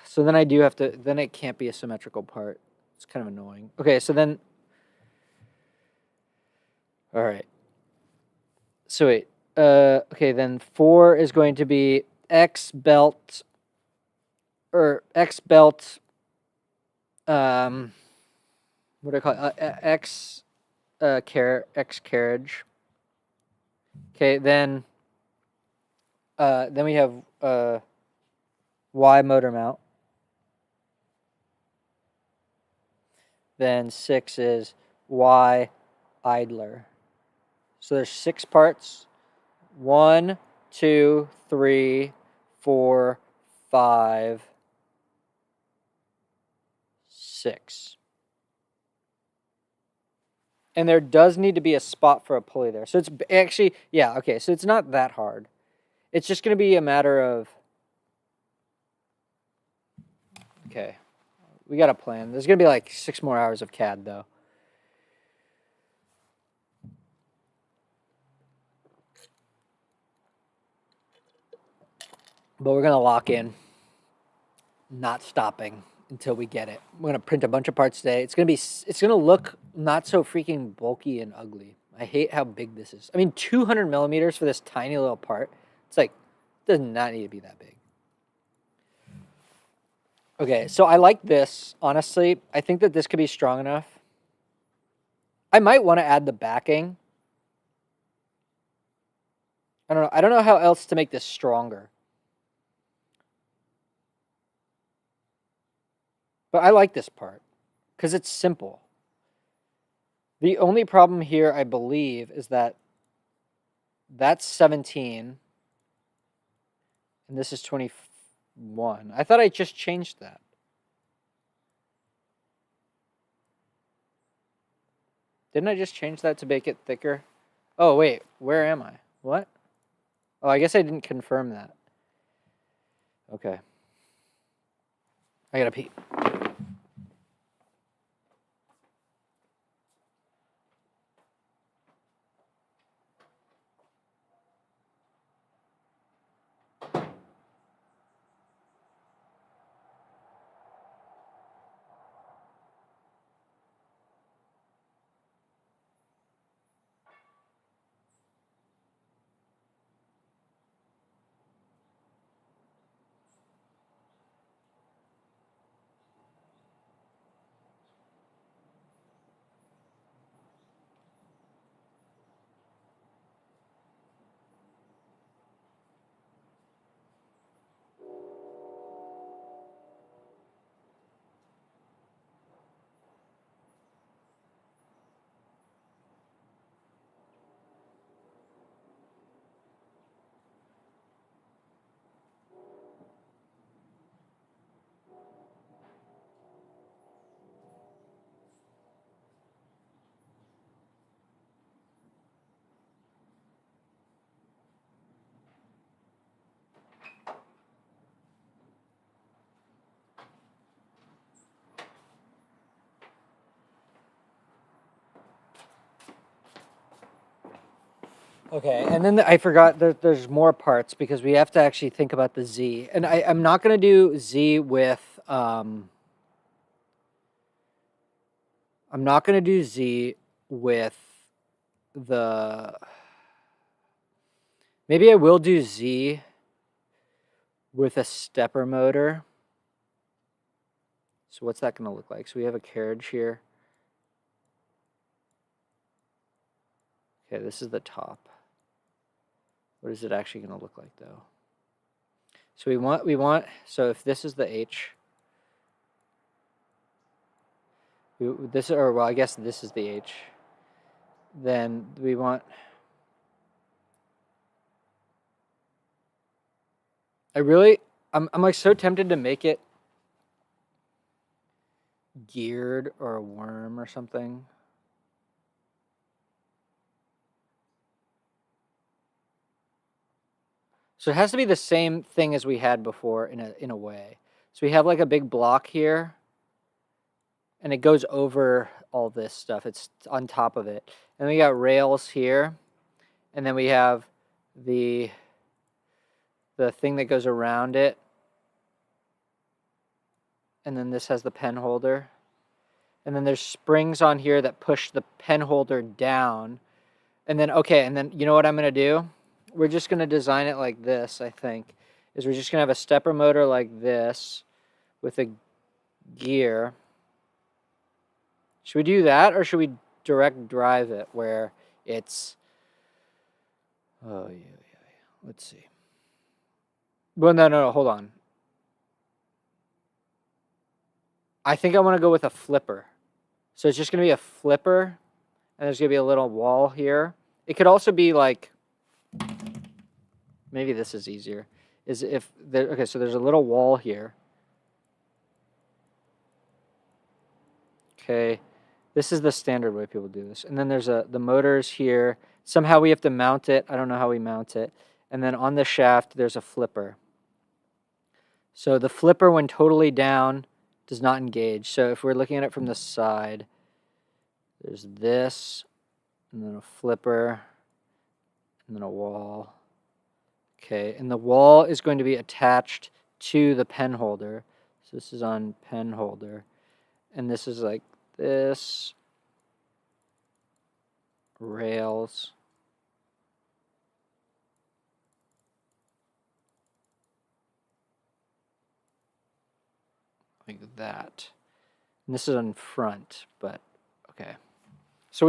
So then I do have to. Then it can't be a symmetrical part. It's kind of annoying. Okay, so then. All right. So wait. Okay, then 4 is going to be X belt or X belt, what do I call it? X X carriage. Okay, then we have Y motor mount. Then 6 is Y idler. So there's 6 parts. 1, 2, 3, 4, 5, 6. And there does need to be a spot for a pulley there. So it's actually, yeah, okay, so it's not that hard. It's just going to be a matter of, okay, we got a plan. There's going to be like 6 more hours of CAD, though. But we're going to lock in, not stopping until we get it. We're going to print a bunch of parts today. It's going to look not so freaking bulky and ugly. I hate how big this is. I mean, 200 millimeters for this tiny little part. It's like, it does not need to be that big. Okay, so I like this, honestly. I think that this could be strong enough. I might want to add the backing. I don't know. I don't know how else to make this stronger. But I like this part because it's simple. The only problem here, I believe, is that that's 17 and this is 21. I thought I just changed that. Didn't I just change that to make it thicker? Oh, wait. Where am I? What? Oh, I guess I didn't confirm that. Okay. I gotta pee. Okay, and then I forgot that there's more parts because we have to actually think about the Z. And I'm not going to do Z with, I'm not going to do Z with maybe I will do Z with a stepper motor. So what's that going to look like? So we have a carriage here. Okay, this is the top. What is it actually going to look like, though? So we want, so if this is the H, well, I guess this is the H, then we want, I'm like so tempted to make it geared or a worm or something. So it has to be the same thing as we had before in a way. So we have like a big block here, and it goes over all this stuff. It's on top of it. And we got rails here, and then we have the thing that goes around it. And then this has the pen holder. And then there's springs on here that push the pen holder down. And then, okay, and then you know what I'm going to do? We're just going to design it like this, I think. Is we're just going to have a stepper motor like this. with a gear. Should we do that, or should we direct drive it where it's... Oh, yeah. Let's see. Well, no, hold on. I think I want to go with a flipper. So it's just going to be a flipper, and there's going to be a little wall here. It could also be like... Maybe this is easier. Is if there... Okay, so there's a little wall here. Okay. This is the standard way people do this. And then there's the motors here. Somehow we have to mount it. I don't know how we mount it. And then on the shaft, there's a flipper. So the flipper, when totally down, does not engage. So if we're looking at it from the side, there's this, and then a flipper, and then a wall. Okay, and the wall is going to be attached to the pen holder. So this is on pen holder. And this is like this. Rails. Like that. And this is on front, but okay. So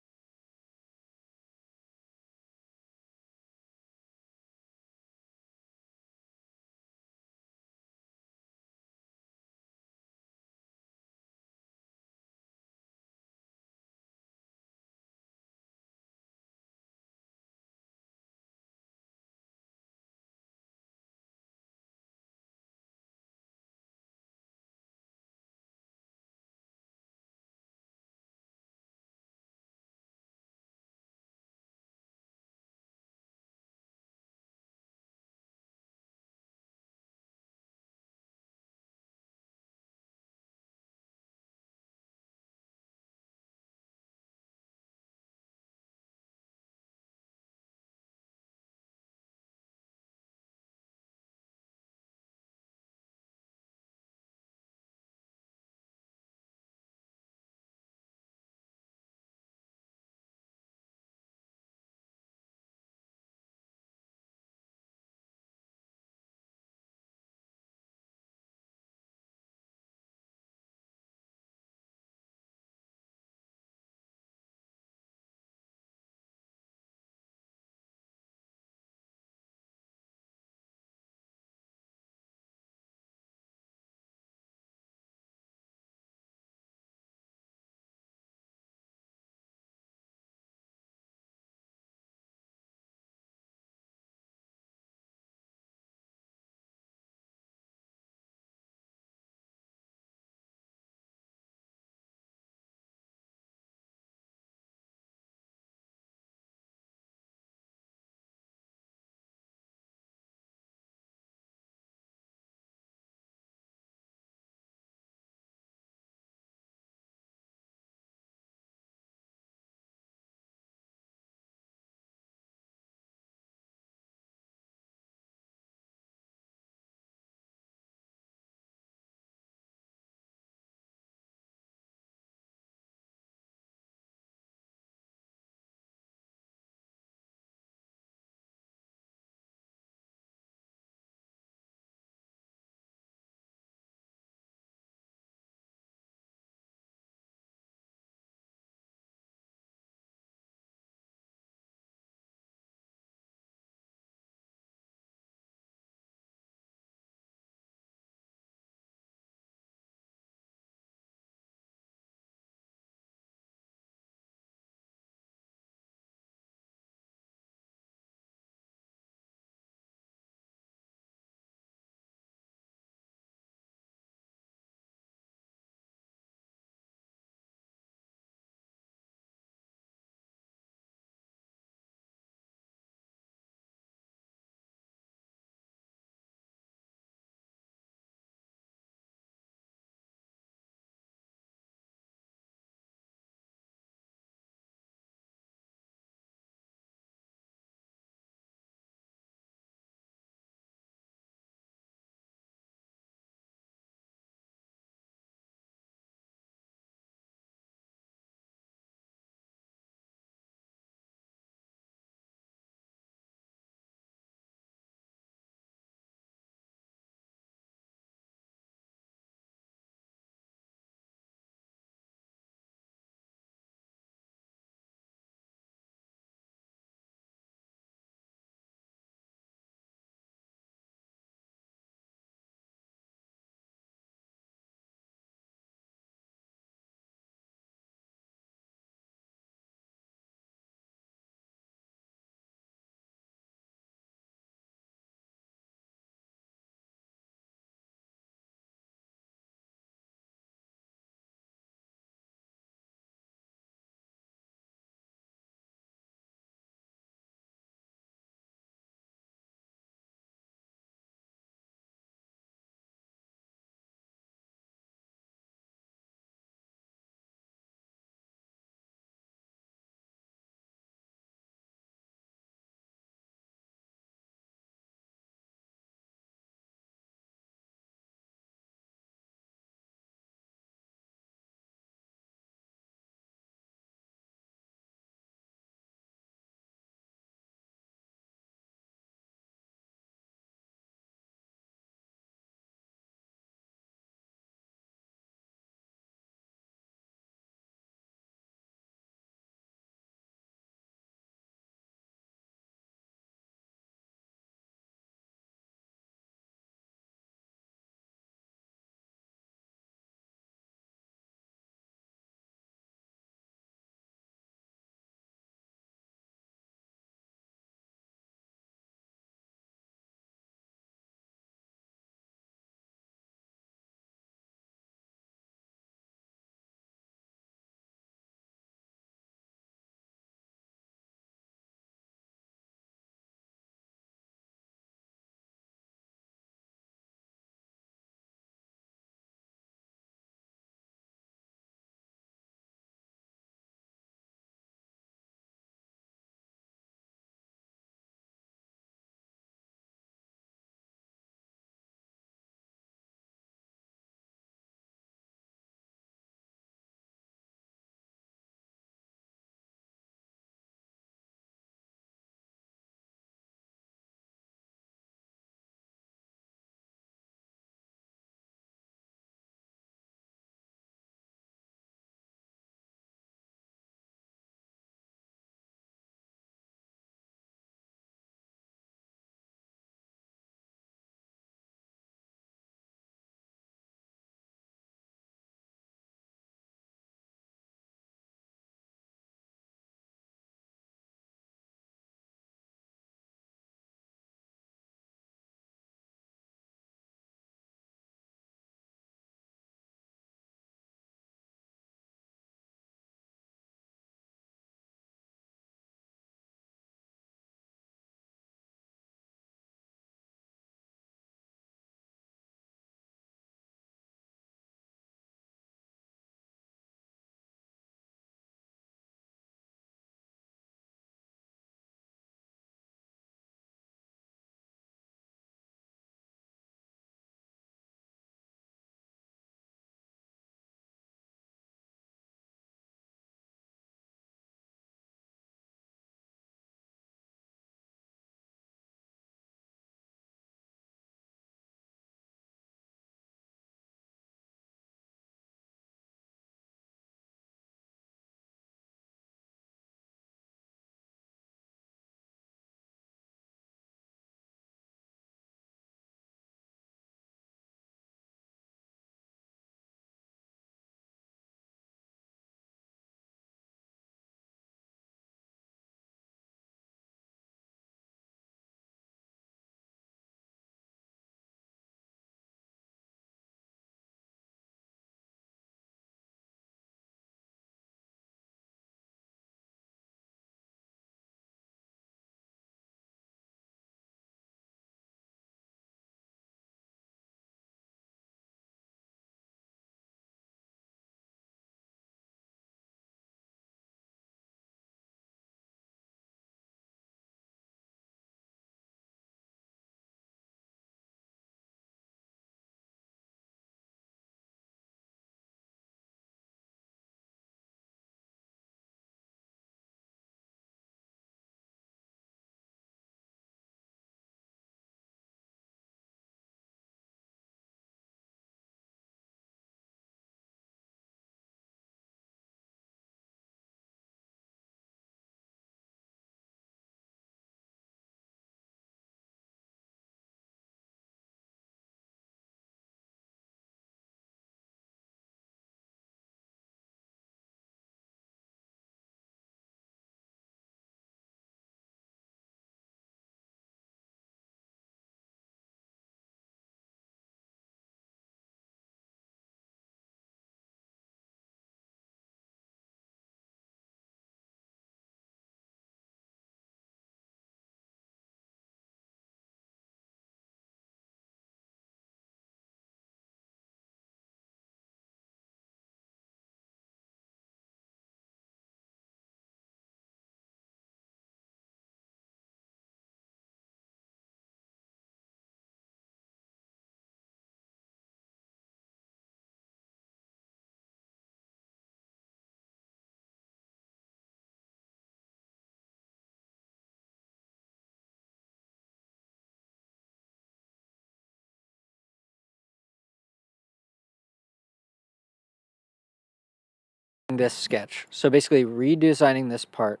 this sketch. So basically redesigning this part.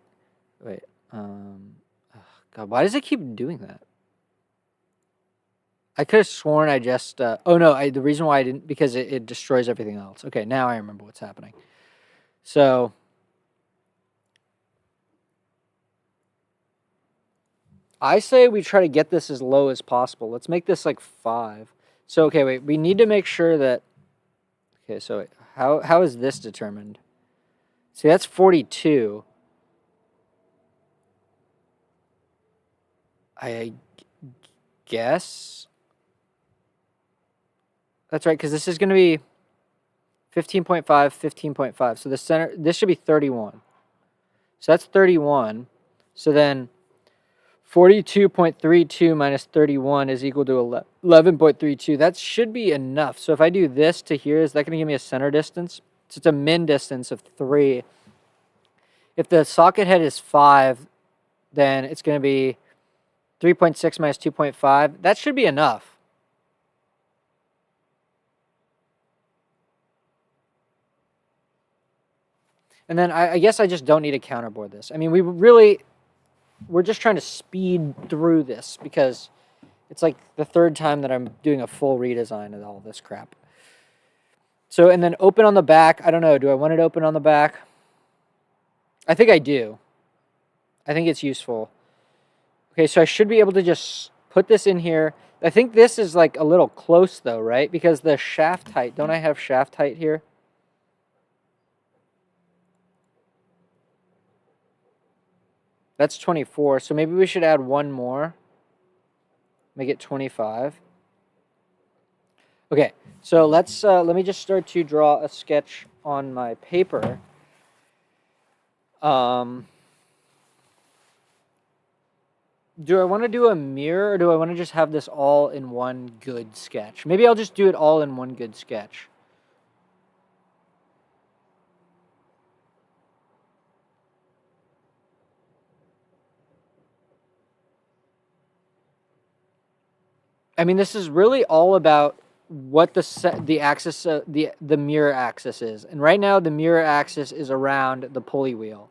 Wait, oh God, why does it keep doing that? I could have sworn I just, oh no, the reason why I didn't, because it destroys everything else. Okay, now I remember what's happening. So, I say we try to get this as low as possible. Let's make this like 5. So, okay, wait, we need to make sure that, okay, so wait, how is this determined? See, that's 42. I guess that's right, because this is going to be 15.5, 15.5. So the center, this should be 31. So that's 31. So then 42.32 minus 31 is equal to 11.32. That should be enough. So if I do this to here, is that going to give me a center distance? So it's a min distance of 3. If the socket head is 5, then it's going to be 3.6 minus 2.5. That should be enough. And then I guess I just don't need to counterboard this. I mean, we're just trying to speed through this because it's like the 3rd time that I'm doing a full redesign of all this crap. So, and then open on the back. I don't know. Do I want it open on the back? I think I do. I think it's useful. Okay, so I should be able to just put this in here. I think this is like a little close though, right? Because the shaft height, don't I have shaft height here? That's 24, so maybe we should add one more. Make it 25. Okay, so let's let me just start to draw a sketch on my paper. Do I want to do a mirror, or do I want to just have this all in one good sketch? Maybe I'll just do it all in one good sketch. I mean, this is really all about what the axis, the mirror axis is. And right now, the mirror axis is around the pulley wheel.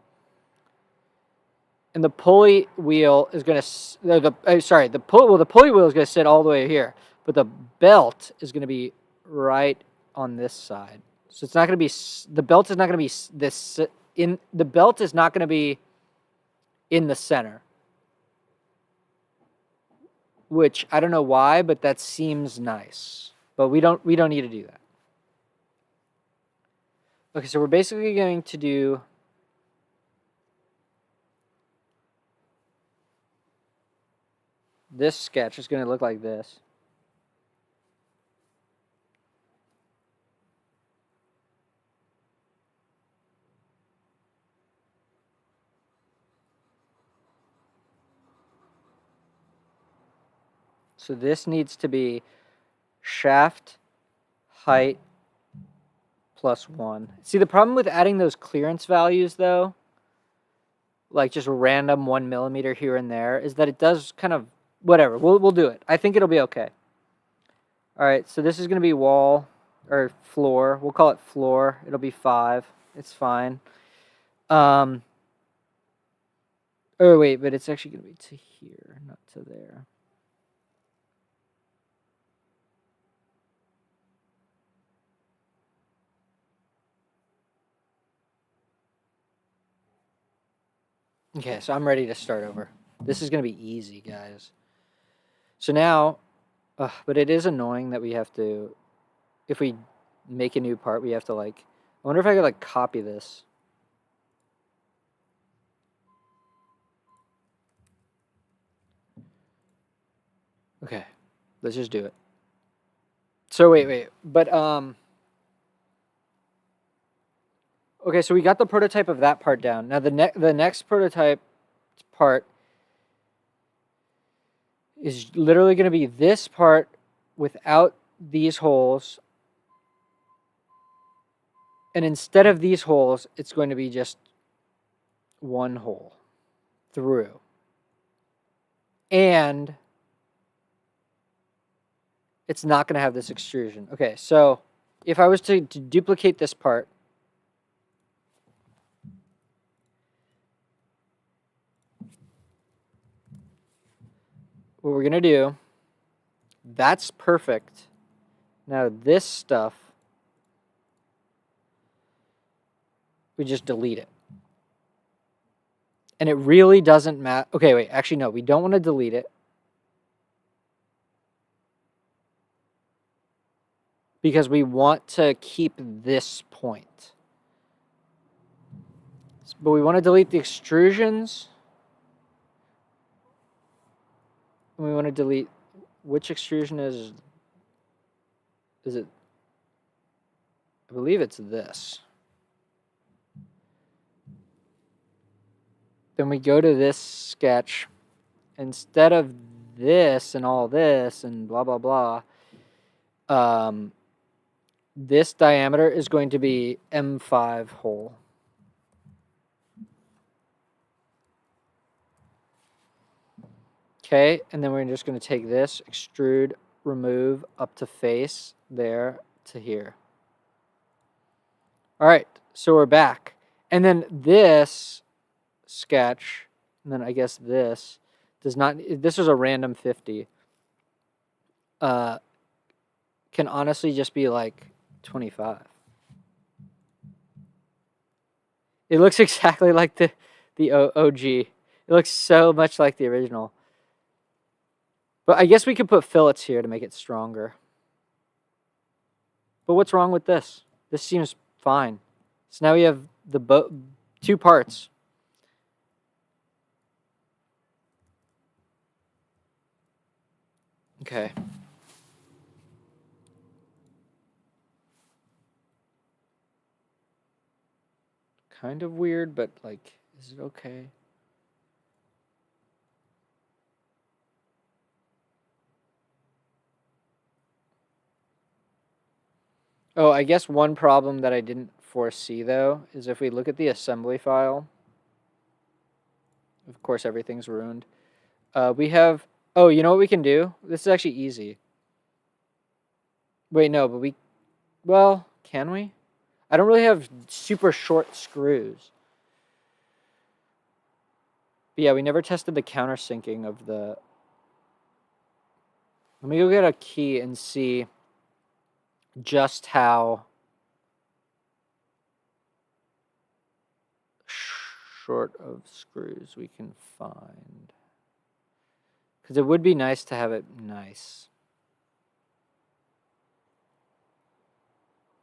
And the pulley wheel is going to, the pulley wheel is going to sit all the way here, but the belt is going to be right on this side. So it's not going to be, the belt is not going to be the belt is not going to be in the center. Which I don't know why, but that seems nice. But we don't need to do that. Okay, so we're basically going to do this sketch is going to look like this. So this needs to be shaft height plus 1. See, the problem with adding those clearance values, though, like just random 1 millimeter here and there, is that it does kind of, whatever, we'll do it. I think it'll be okay. All right, so this is going to be wall, or floor. We'll call it floor. It'll be 5. It's fine. Oh, wait, but it's actually going to be to here, not to there. Okay, so I'm ready to start over. This is going to be easy, guys. So now, but it is annoying that we have to, if we make a new part, we have to like, I wonder if I could like copy this. Okay, let's just do it. So wait, but okay, so we got the prototype of that part down. Now the next prototype part is literally going to be this part without these holes. And instead of these holes, it's going to be just one hole through. And it's not going to have this extrusion. Okay, so if I was to duplicate this part, what we're going to do, that's perfect. Now this stuff, we just delete it. And it really doesn't matter. Okay, wait, actually, no, we don't want to delete it. Because we want to keep this point. But we want to delete the extrusions. And we want to delete, which extrusion is it? I believe it's this. Then we go to this sketch. Instead of this and all this and blah, blah, blah, this diameter is going to be M5 hole. Okay, and then we're just going to take this, extrude, remove, up to face, there to here. All right, so we're back. And then this sketch, and then I guess this, does not, this is a random 50. Can honestly just be like 25. It looks exactly like the OG. It looks so much like the original. But I guess we could put fillets here to make it stronger. But what's wrong with this? This seems fine. So now we have the two parts. Okay. Kind of weird, but like, is it okay? Oh, I guess one problem that I didn't foresee, though, is if we look at the assembly file, of course, everything's ruined. We have, oh, you know what we can do? This is actually easy. Wait, no, but well, can we? I don't really have super short screws. But yeah, we never tested the countersinking of the... Let me go get a key and see just how short of screws we can find. Because it would be nice to have it nice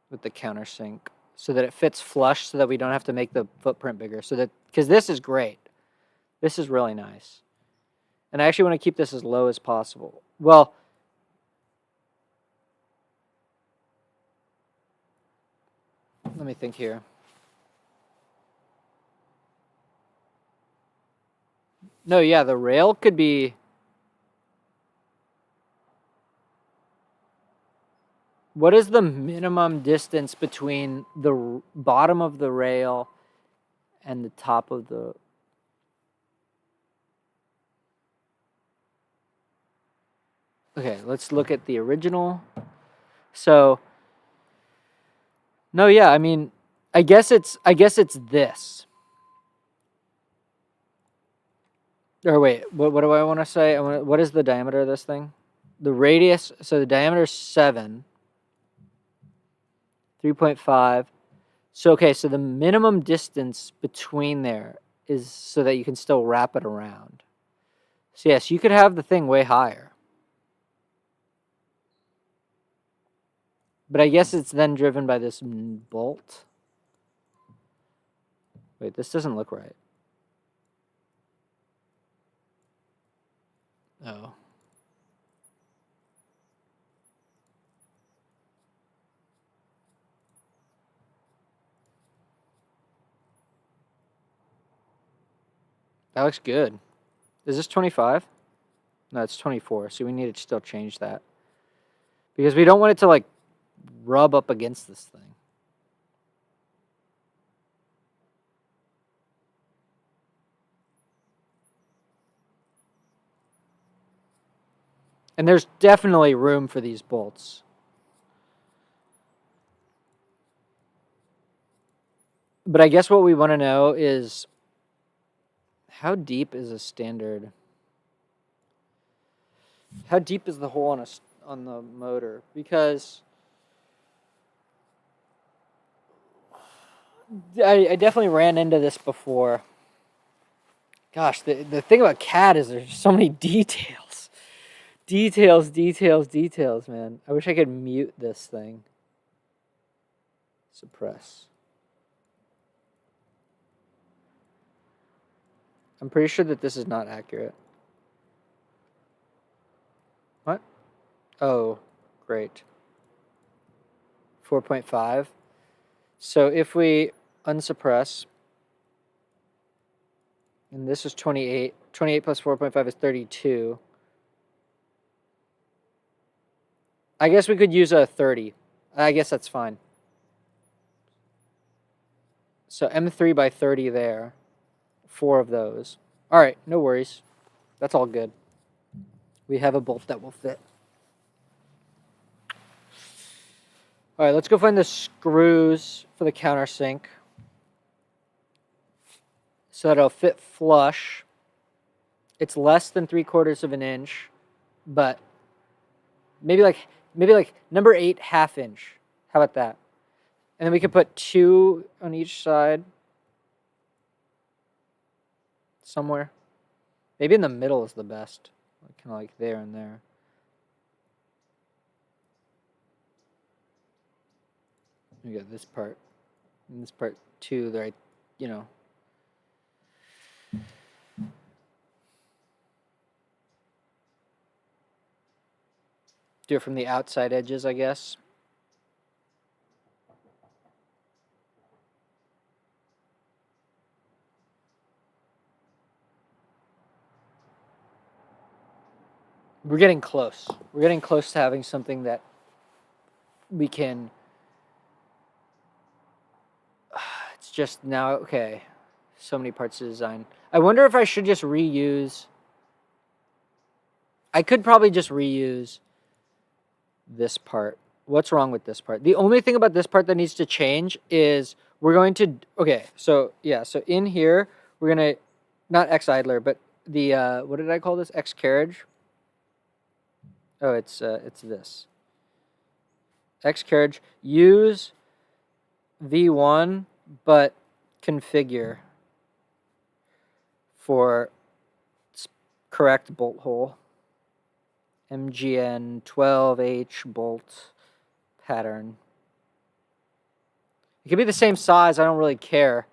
with the countersink so that it fits flush so that we don't have to make the footprint bigger. So that, because this is great. This is really nice. And I actually want to keep this as low as possible. Well, let me think here. No, yeah, the rail could be... What is the minimum distance between the bottom of the rail and the top of the... Okay, let's look at the original. So, no, yeah, I mean, I guess it's this. Or wait, what do I want to say? What is the diameter of this thing? The radius, so the diameter is 7. 3.5. So, okay, so the minimum distance between there is so that you can still wrap it around. So, yes, you could have the thing way higher. But I guess it's then driven by this bolt. Wait, this doesn't look right. Oh. That looks good. Is this 25? No, it's 24, so we need to still change that. Because we don't want it to, like, rub up against this thing. And there's definitely room for these bolts. But I guess what we want to know is how deep is a standard? How deep is the hole on the motor? Because I definitely ran into this before. Gosh, the thing about CAD is there's so many details. Details, man. I wish I could mute this thing. Suppress. I'm pretty sure that this is not accurate. What? Oh, great. 4.5. So if we unsuppress, and this is 28. 28 plus 4.5 is 32. I guess we could use a 30. I guess that's fine. So M3 by 30 there. 4 of those. All right, no worries. That's all good. We have a bolt that will fit. All right, let's go find the screws for the countersink so that it'll fit flush. It's less than 3/4 of an inch, but maybe like number 8 1/2 inch. How about that? And then we could put 2 on each side somewhere. Maybe in the middle is the best. Kind of like there and there. We got this part. And this part too, right, you know. Do it from the outside edges, I guess. We're getting close. We're getting close to having something that we can. It's just now, okay. So many parts to design. I wonder if I should just reuse. I could probably just reuse this part. What's wrong with this part? The only thing about this part that needs to change is we're going to, okay, so yeah, so in here, we're going to, not X idler, but the, what did I call this? X carriage? Oh, it's this. X carriage, use V1, but configure for correct bolt hole. MGN 12H bolt pattern. It could be the same size, I don't really care.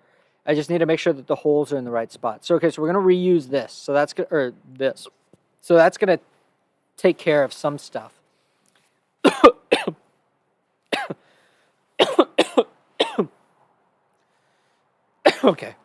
I just need to make sure that the holes are in the right spot. So okay, so we're gonna reuse this. So that's good, or this. So that's gonna take care of some stuff. Okay.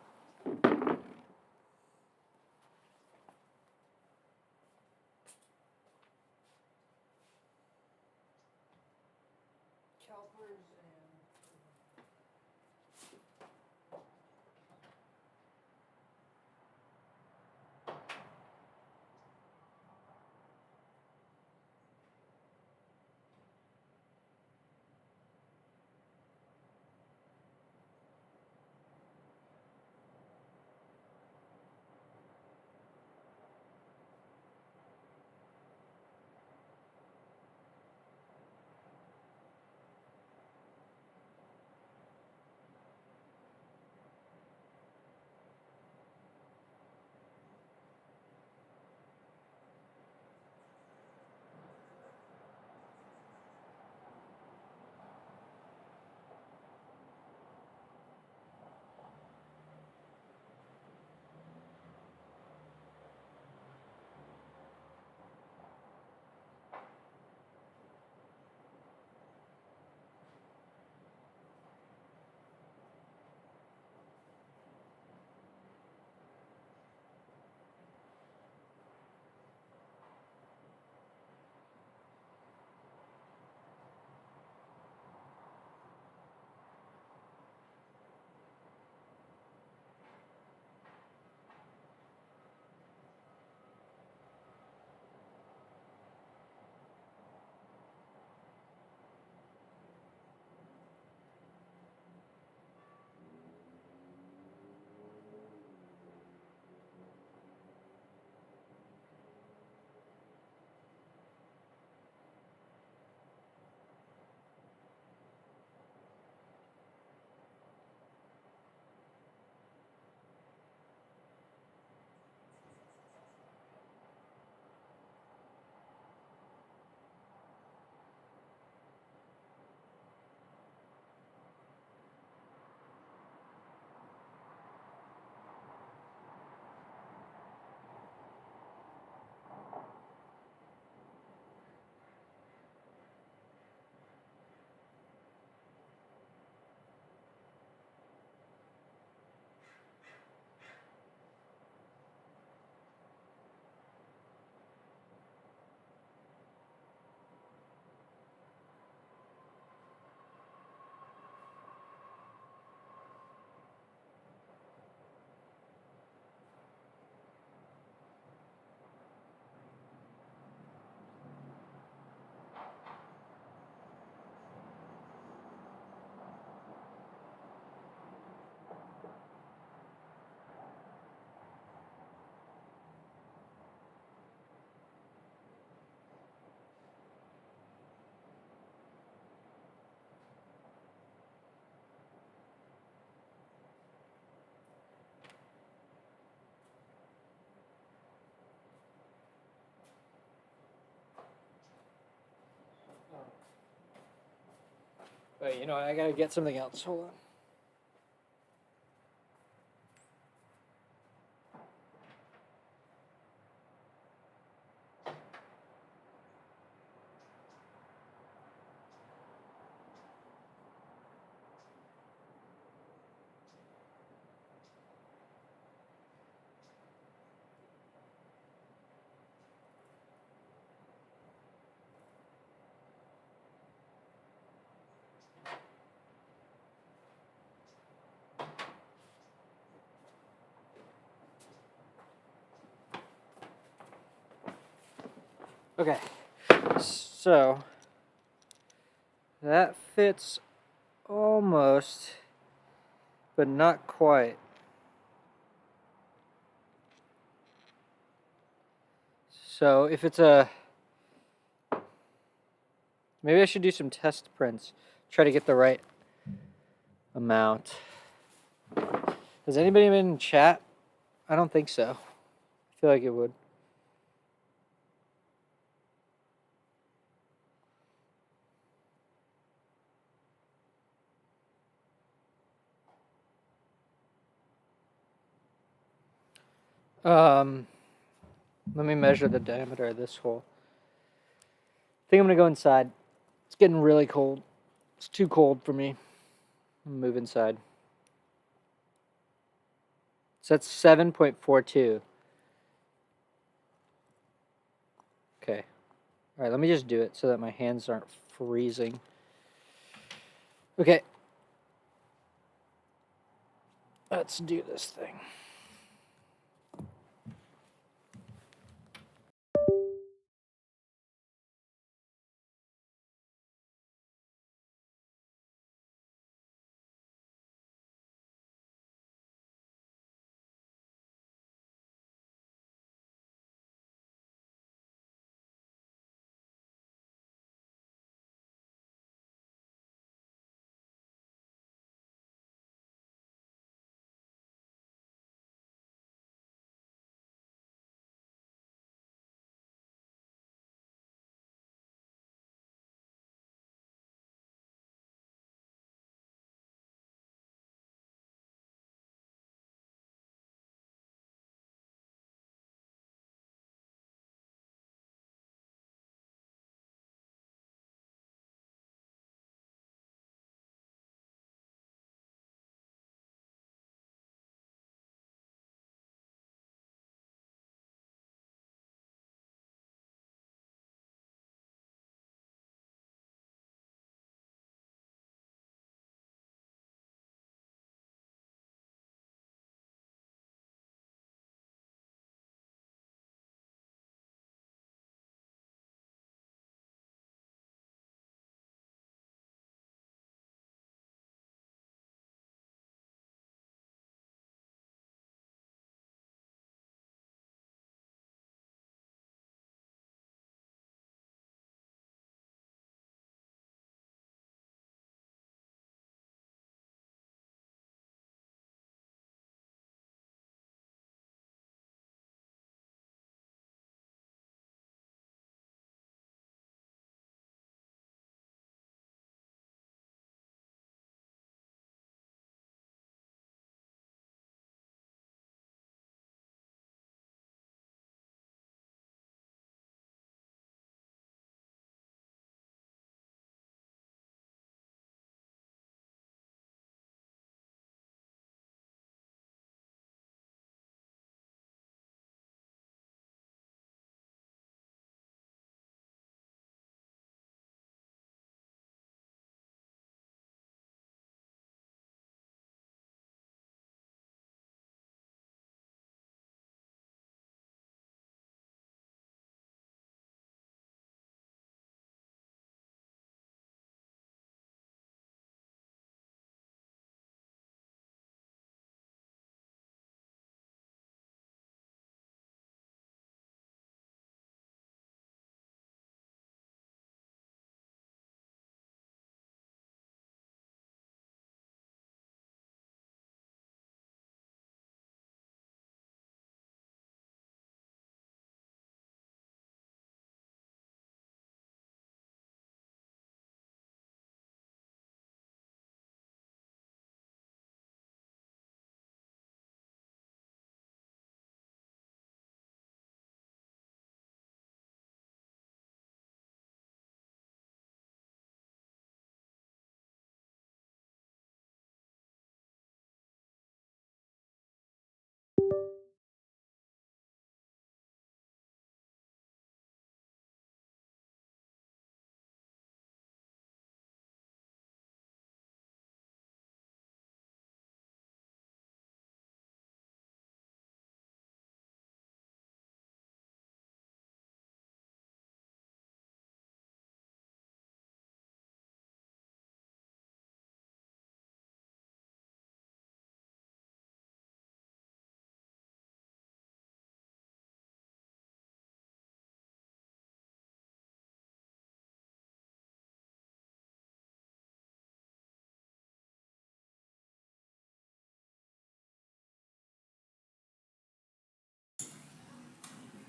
Wait, you know what? I gotta get something else. Hold on. Okay, so that fits almost, but not quite. So if it's maybe I should do some test prints, try to get the right amount. Has anybody been in chat? I don't think so. I feel like it would. Let me measure the diameter of this hole. I think I'm gonna go inside. It's getting really cold. It's too cold for me. I'm gonna move inside. So that's 7.42. Okay. All right, let me just do it so that my hands aren't freezing. Okay. Let's do this thing.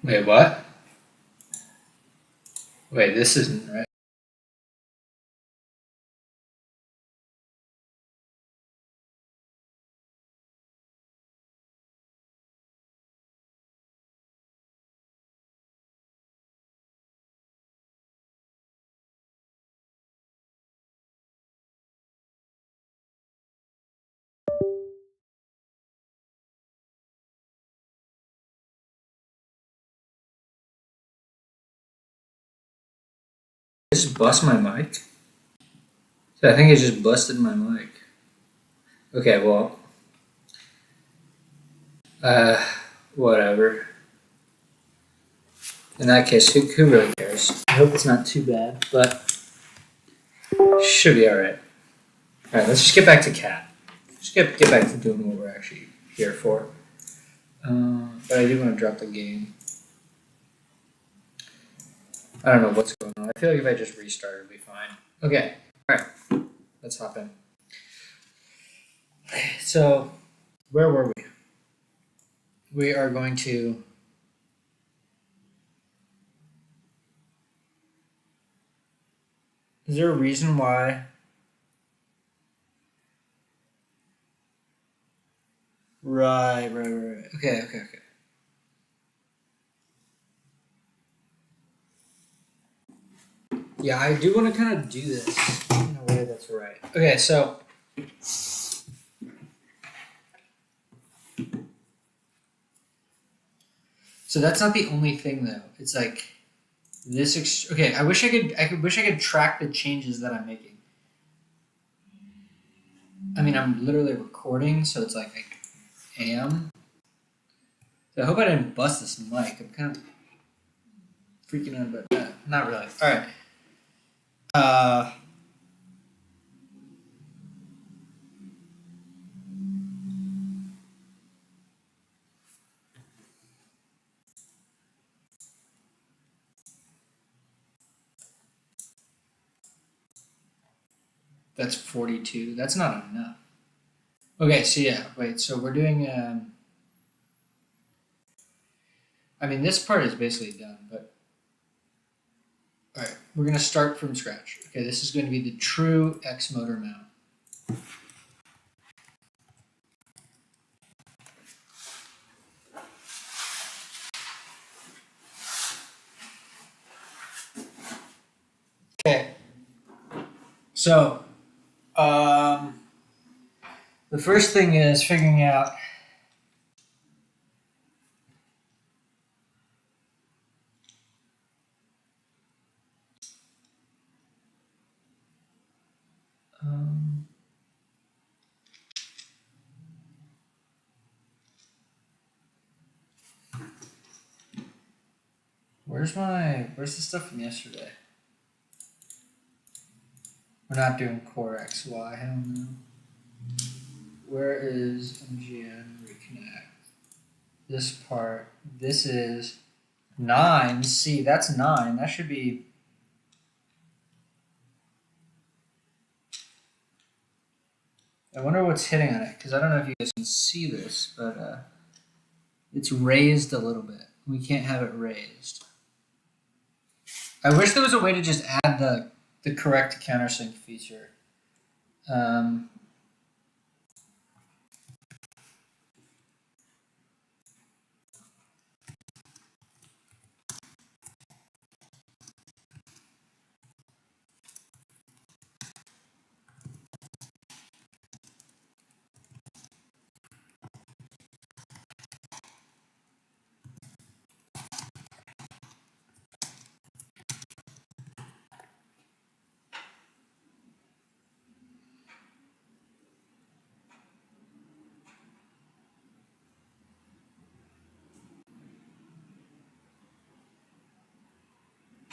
Wait, what? Wait, this isn't right. Just bust my mic? I think it just busted my mic. Okay, well, uh, whatever. In that case, who really cares? I hope it's not too bad, but should be alright. Alright, let's just get back to cat. Just get back to doing what we're actually here for. But I do want to drop the game. I don't know what's going on. I feel like if I just restart, it'll be fine. Okay, alright, let's hop in. So, where were we? We are going to. Is there a reason why? Right. Okay. Yeah, I do want to kind of do this in a way that's right. Okay, so. So that's not the only thing though. It's like this. Okay, I wish I could track the changes that I'm making. I mean, I'm literally recording, so it's like I am. So I hope I didn't bust this mic. I'm kind of freaking out about that. Not really. All right. That's 42. That's not enough. Okay, so yeah, wait. So we're doing. I mean, this part is basically done, but all right, we're gonna start from scratch. Okay, this is going to be the true X motor mount. Okay. So, the first thing is figuring out. Where's the stuff from yesterday? We're not doing core XY. I don't know. Where is MGN reconnect? This part. This is 9. See, that's 9. That should be. I wonder what's hitting on it, because I don't know if you guys can see this, but it's raised a little bit. We can't have it raised. I wish there was a way to just add the correct countersync feature.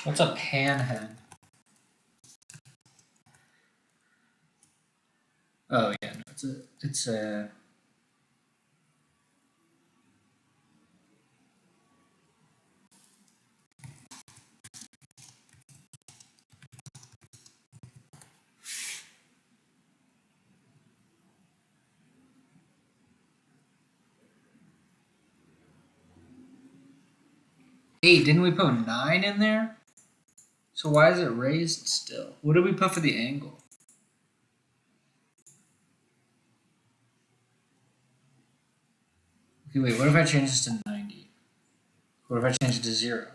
What's a panhead? Oh yeah, no, it's a. 8. Didn't we put 9 in there? So why is it raised still? What did we put for the angle? Okay, wait, what if I change this to 90? What if I change it to 0?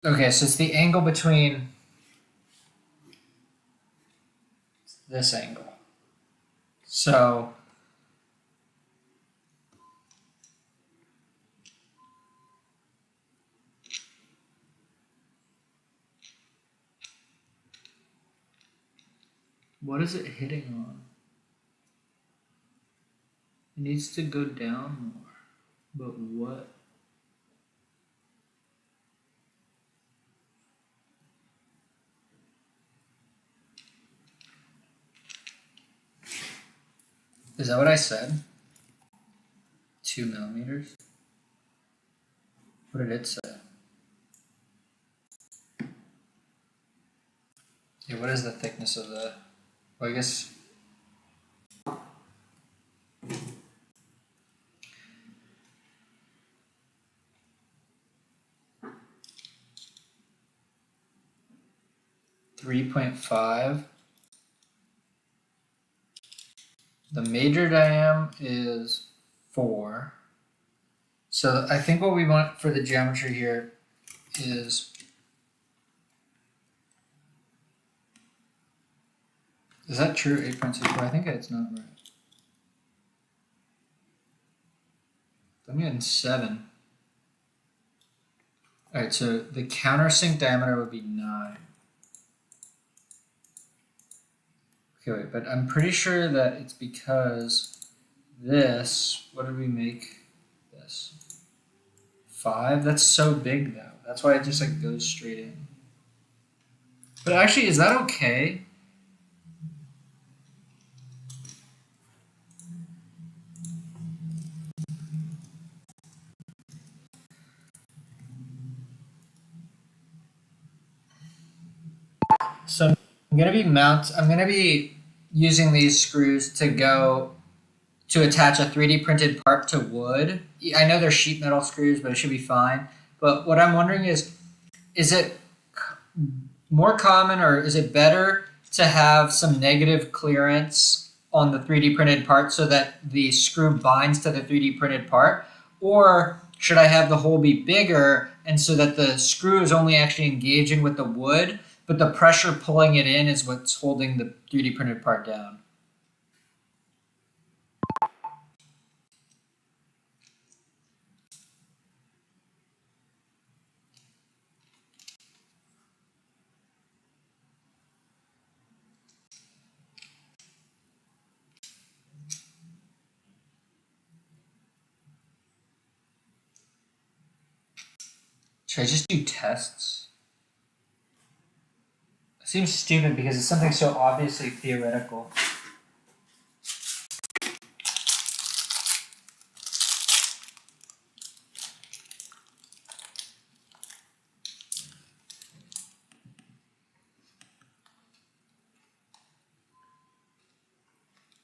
Okay, so it's the angle between this angle. So what is it hitting on? It needs to go down more. But what? Is that what I said? 2 millimeters? What did it say? Yeah, what is the thickness of the... Well, I guess... .5. The major diameter is 4. So I think what we want for the geometry here is that true? 8.64? I think it's not right. I'm getting 7. Alright, so the countersink diameter would be 9. Okay, wait, but I'm pretty sure that it's because this, what did we make this? 5? That's so big though. That's why it just like goes straight in. But actually, is that okay? So I'm gonna be using these screws to attach a 3D printed part to wood. I know they're sheet metal screws, but it should be fine. But what I'm wondering is it more common or is it better to have some negative clearance on the 3D printed part so that the screw binds to the 3D printed part? Or should I have the hole be bigger and so that the screw is only actually engaging with the wood, but the pressure pulling it in is what's holding the 3D printed part down? Should I just do tests? It seems stupid because it's something so obviously theoretical.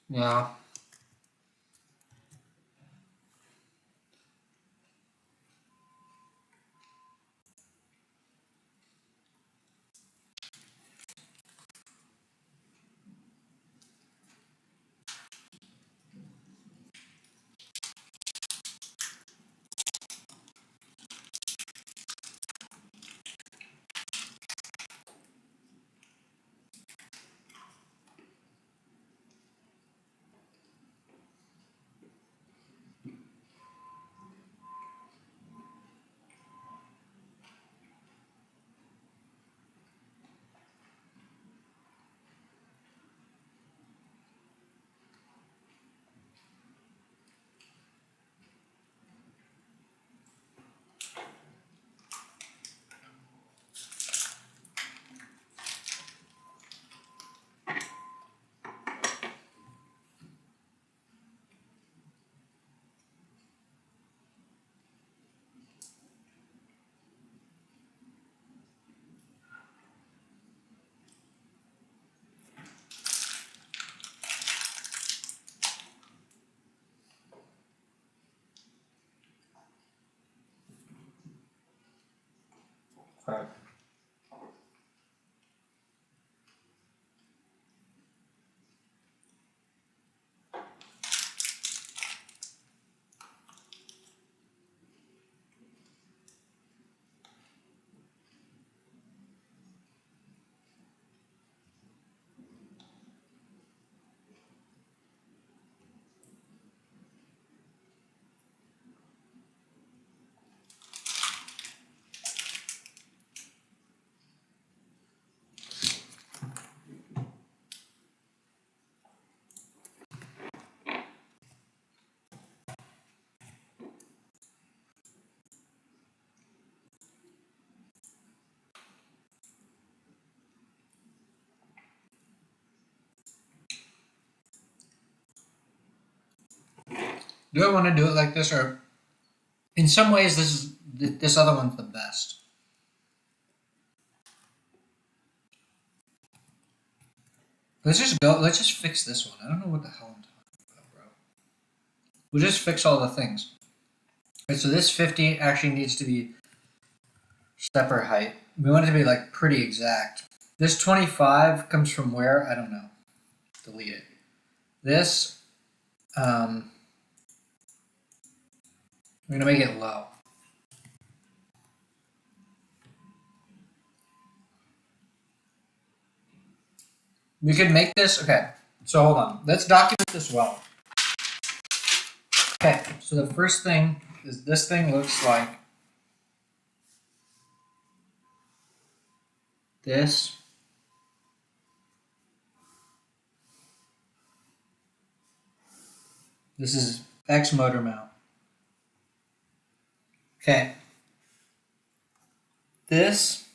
Yeah. Okay. Do I want to do it like this, or in some ways this other one's the best? Let's just fix this one. I don't know what the hell I'm talking about, bro. We'll just fix all the things. Right, so this 50 actually needs to be stepper height. We want it to be like pretty exact. This 25 comes from where? I don't know. Delete it. This, I'm gonna make it low. We could make this, okay, so hold on. Let's document this well. Okay, so the first thing is this thing looks like this. This is X motor mount. Okay. This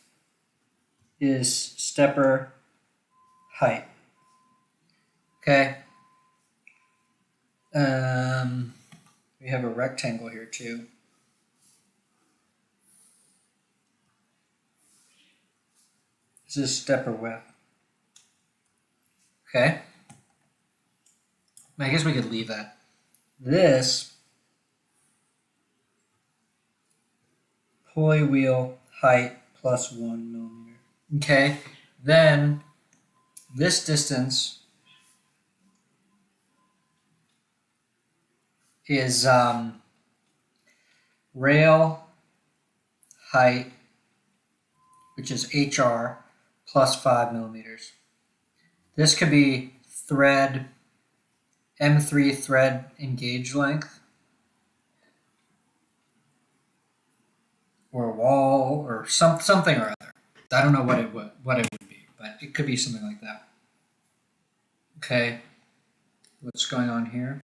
is stepper height. Okay. We have a rectangle here too. This is stepper width. Okay. I guess we could leave that. This pulley wheel height plus 1 millimeter. Okay. Then this distance is rail height, which is HR, plus 5 millimeters. This could be thread, M3 thread engage length, or wall, or something or other. I don't know what it would be, but it could be something like that. Okay, what's going on here?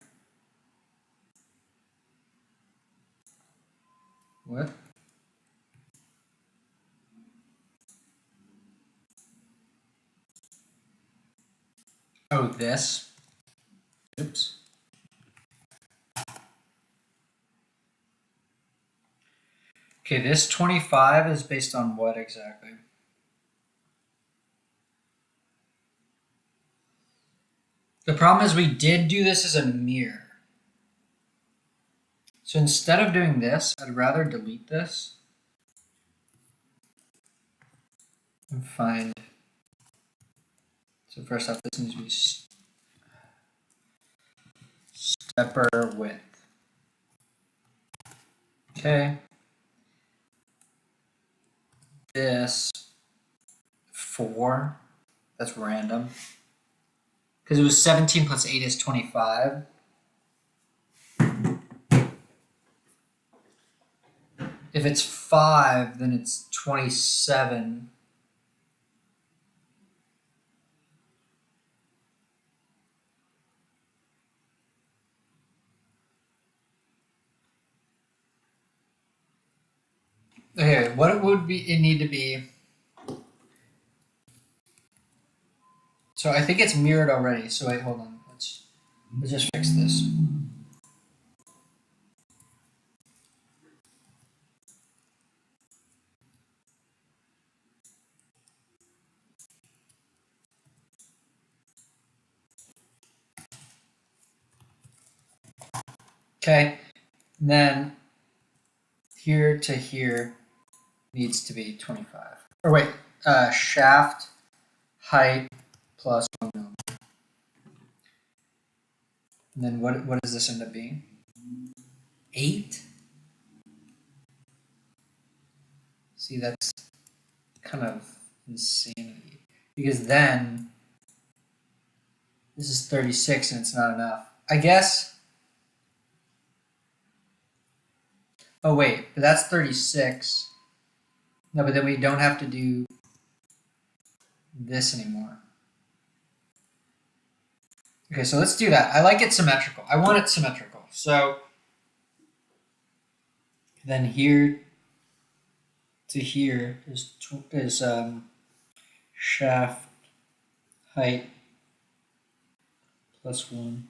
What? Oh, this. Oops. Okay, this 25 is based on what exactly? The problem is we did do this as a mirror. So instead of doing this, I'd rather delete this and find. So first off, this needs to be stepper width. Okay. This 4, that's random. Because it was 17 plus 8 is 25. If it's 5, then it's 27. Okay, what would it need to be? So I think it's mirrored already. So wait, hold on. Let's just fix this. Okay, and then here to here needs to be 25. Or wait, shaft height plus 1 millimeter. And then what does this end up being? 8? See, that's kind of insanity. Because then this is 36 and it's not enough. I guess. Oh wait, but that's 36. No, but then we don't have to do this anymore. Okay, so let's do that. I like it symmetrical. I want it symmetrical. So then here to here is shaft height plus 1.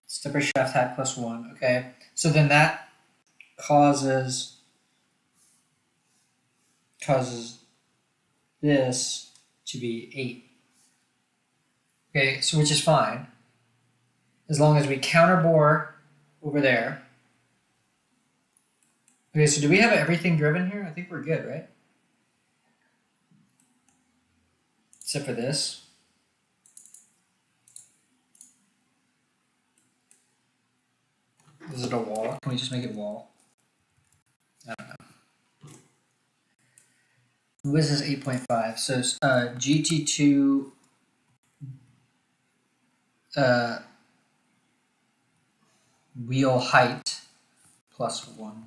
Stepper shaft height plus 1. Okay, so then that causes this to be 8. Okay, so which is fine as long as we counterbore over there. Okay, so do we have everything driven here? I think we're good, right? Except for this. Is it a wall? Can we just make it wall? I don't know. What is this 8.5? So GT2 wheel height plus 1.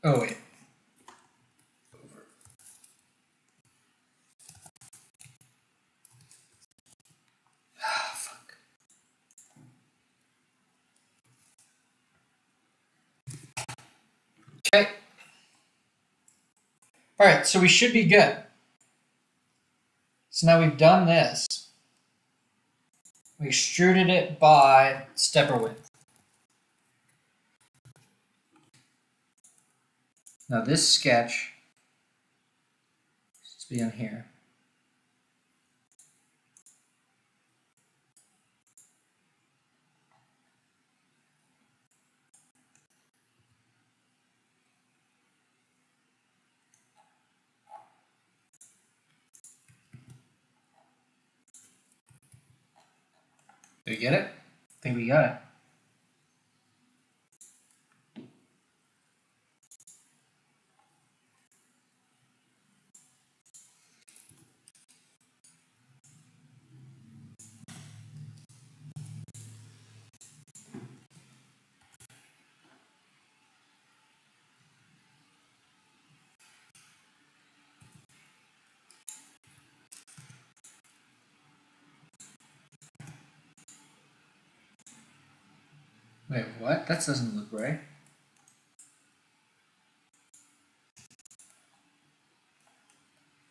Oh wait. Over. Ah, fuck. Okay. All right, so we should be good. So now we've done this. We extruded it by stepper width. Now this sketch should be on here. Did we get it? I think we got it. Wait, what? That doesn't look right.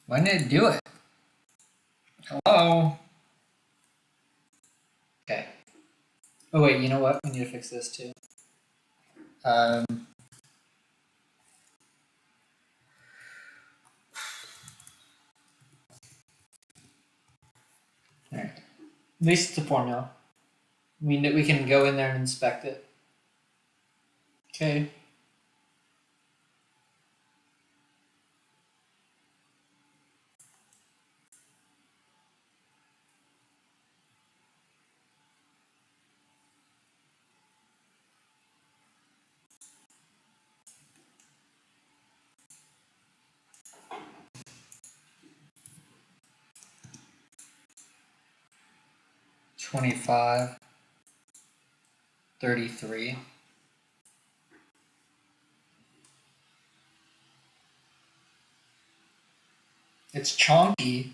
Why didn't it do it? Hello? Okay. Oh wait, you know what? We need to fix this too. Alright. At least it's a formula. We can go in there and inspect it. Okay. $25, $33. It's chonky.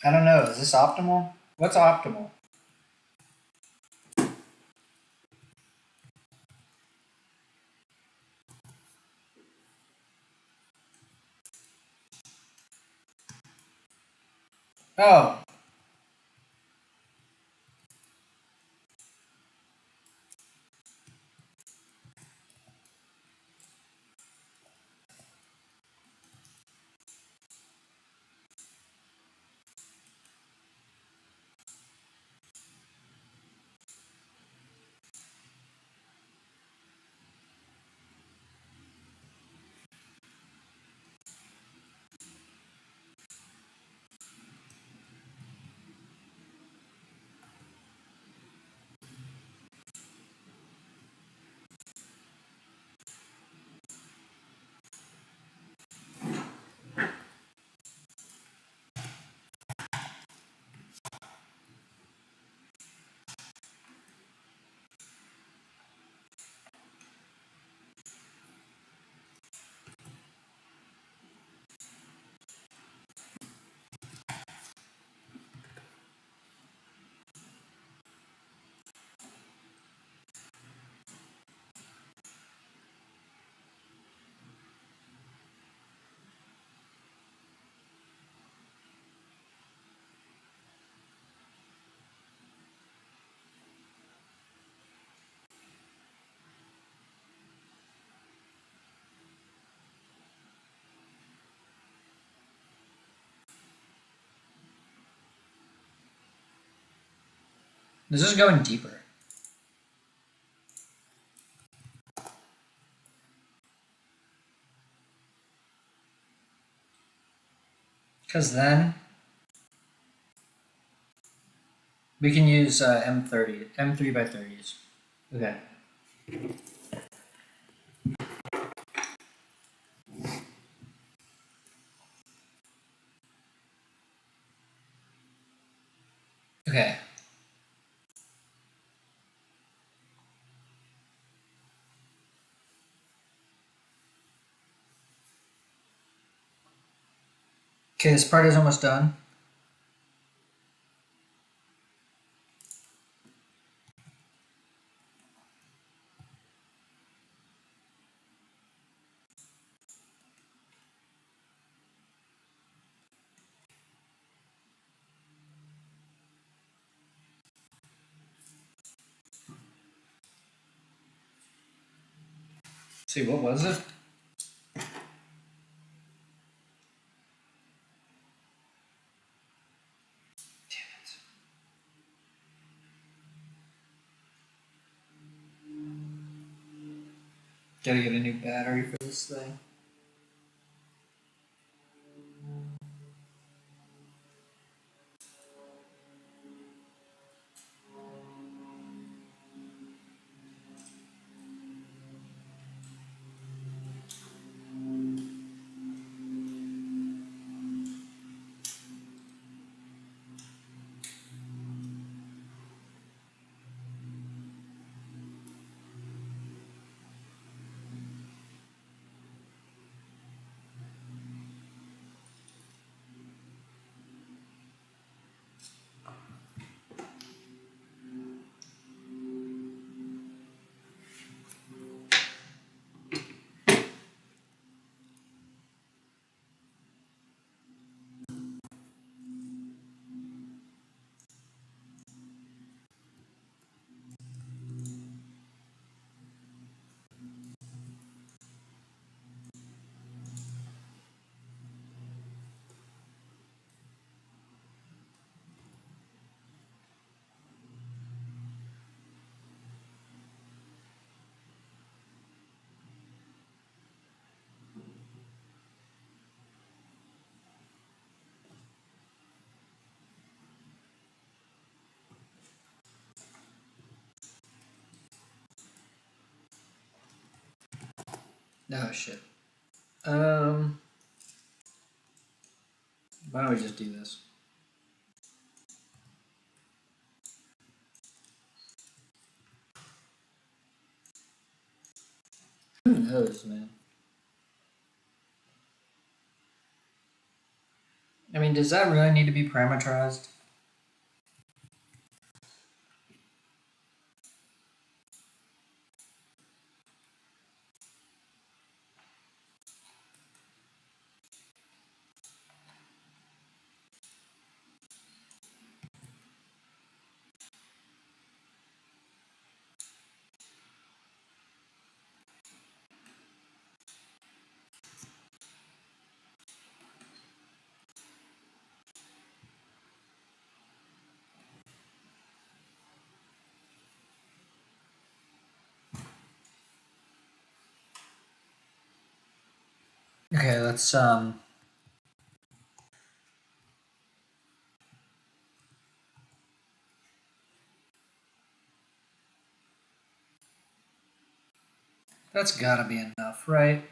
I don't know. Is this optimal? What's optimal? Oh. This is going deeper. Because then we can use M30, M3 by 30s. Okay. Okay. Okay, this part is almost done. Let's see, what was it? Gotta get a new battery for this thing. Oh shit. Why don't we just do this? Who knows, man? I mean, does that really need to be parameterized? Okay, let's that's gotta be enough, right?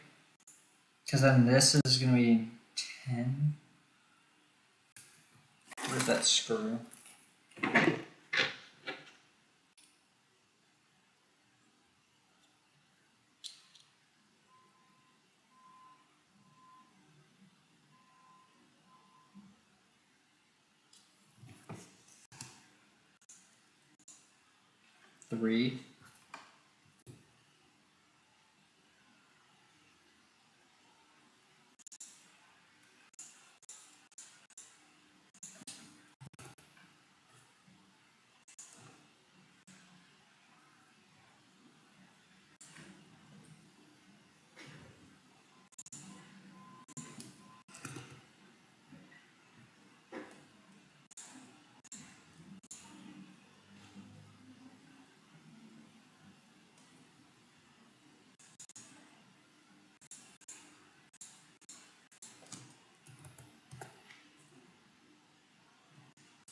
Because then this is gonna be 10. Where's that screw? Three.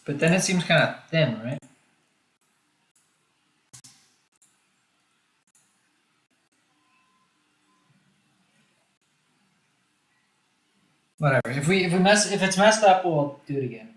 But then it seems kind of thin, right? Whatever. If it's messed up, we'll do it again.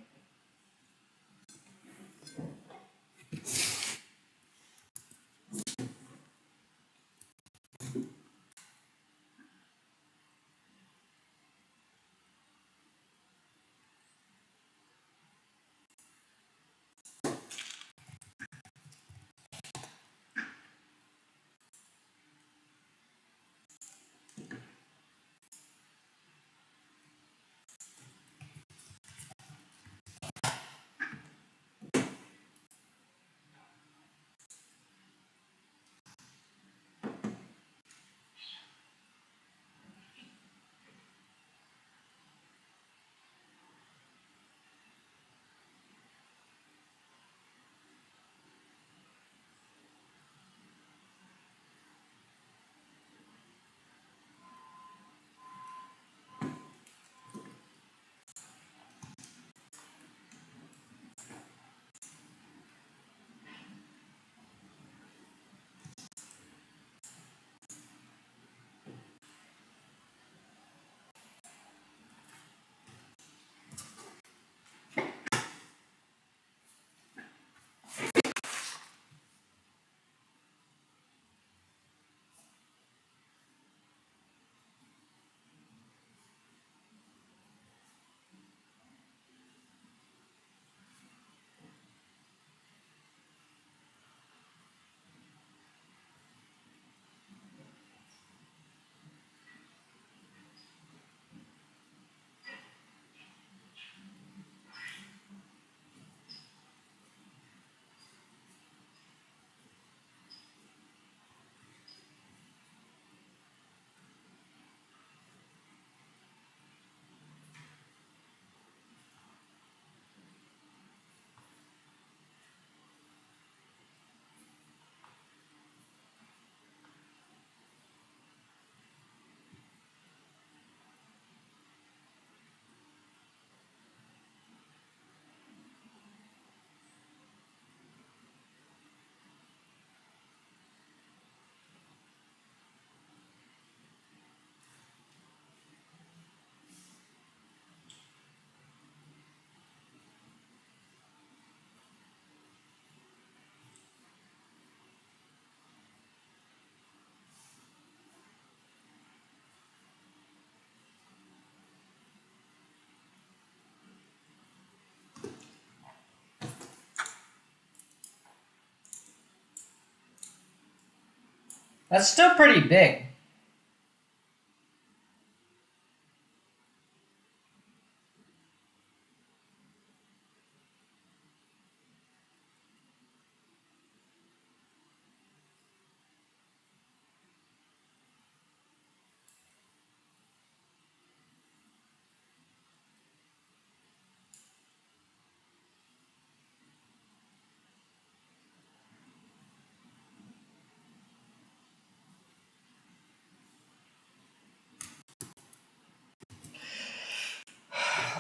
That's still pretty big.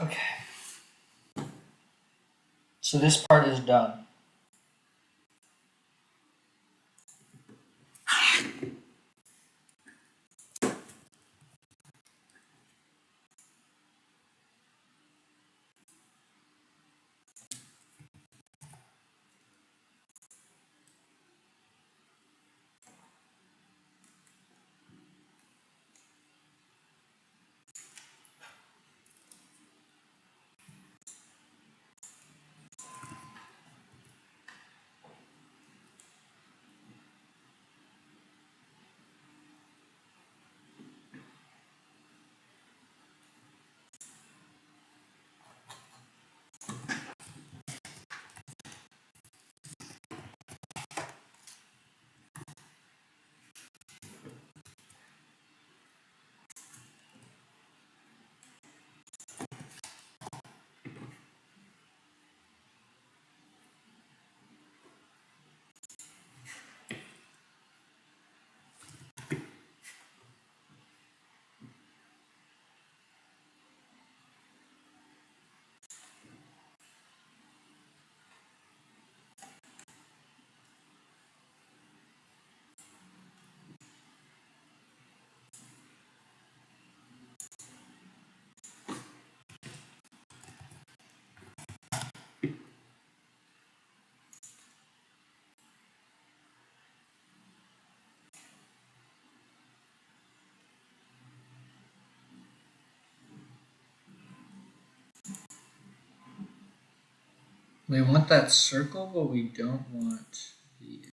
Okay. So this part is done. We want that circle, but we don't want these.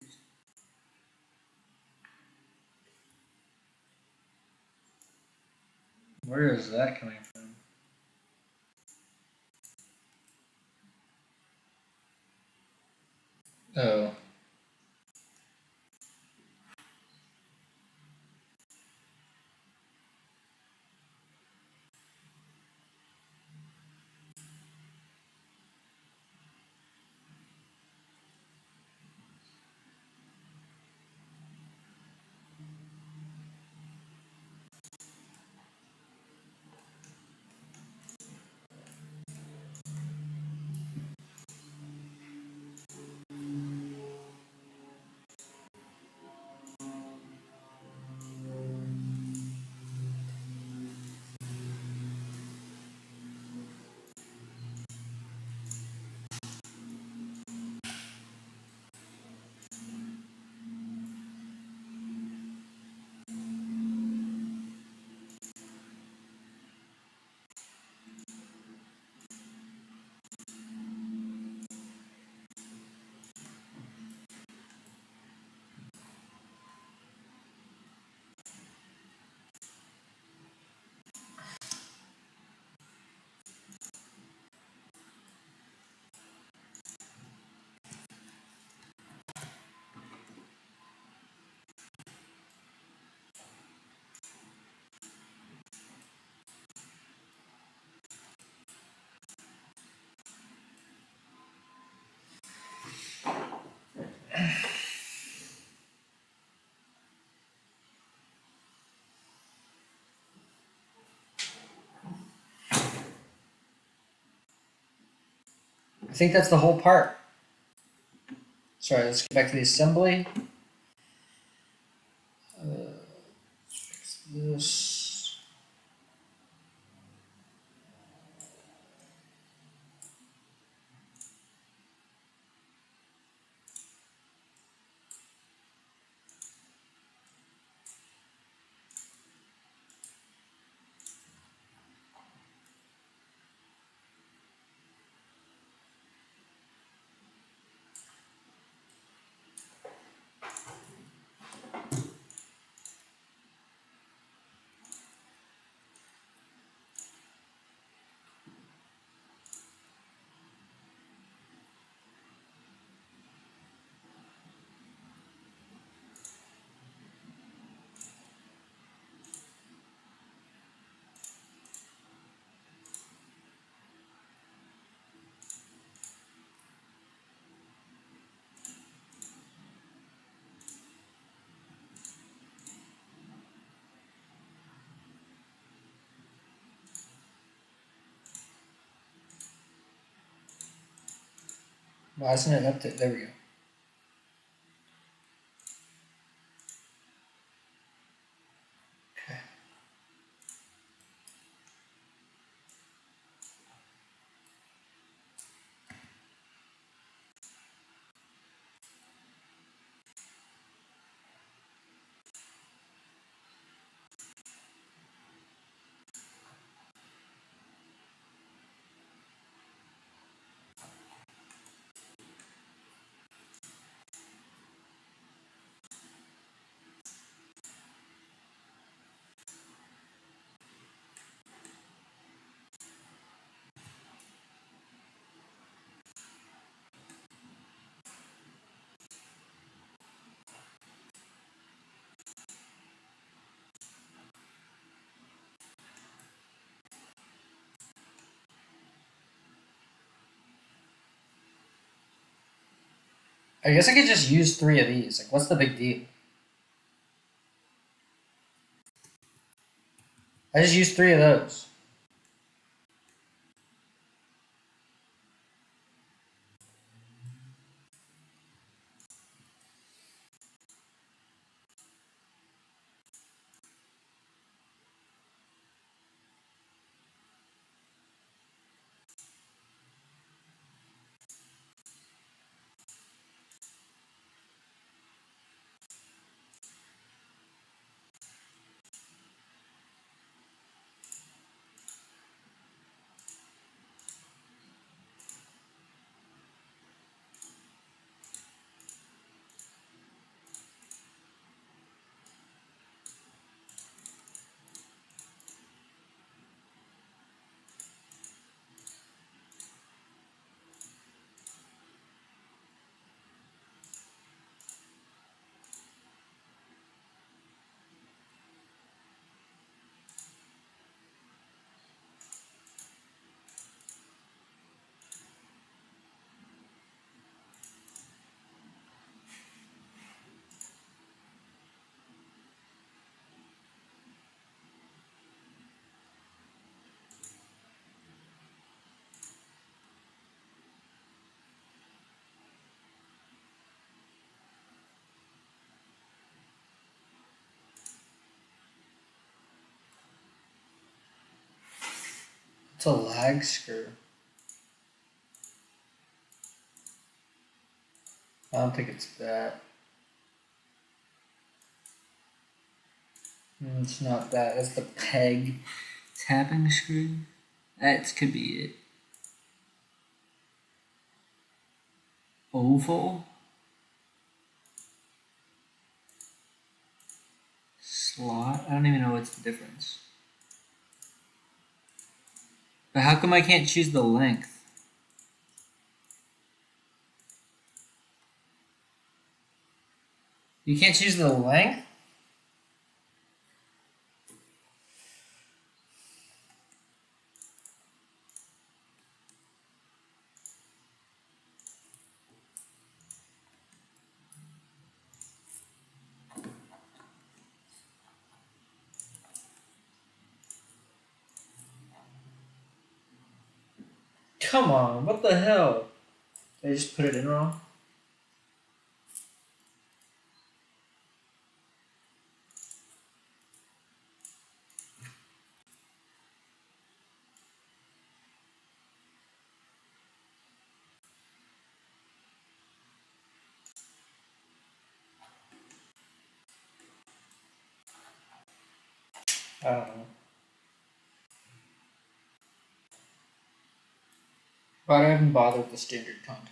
Where is that coming from? Oh. I think that's the whole part. Sorry, let's get back to the assembly. Fix this. Why isn't it up to? There we go. Okay. I guess I could just use 3 of these. Like, what's the big deal? I just used 3 of those. It's a lag screw. I don't think it's that. It's not that. It's the peg tapping screw. That could be it. Oval. Slot. I don't even know what's the difference. But how come I can't choose the length? You can't choose the length? Come on, what the hell? Did I just put it in wrong? I don't know. But I haven't bothered with the standard content.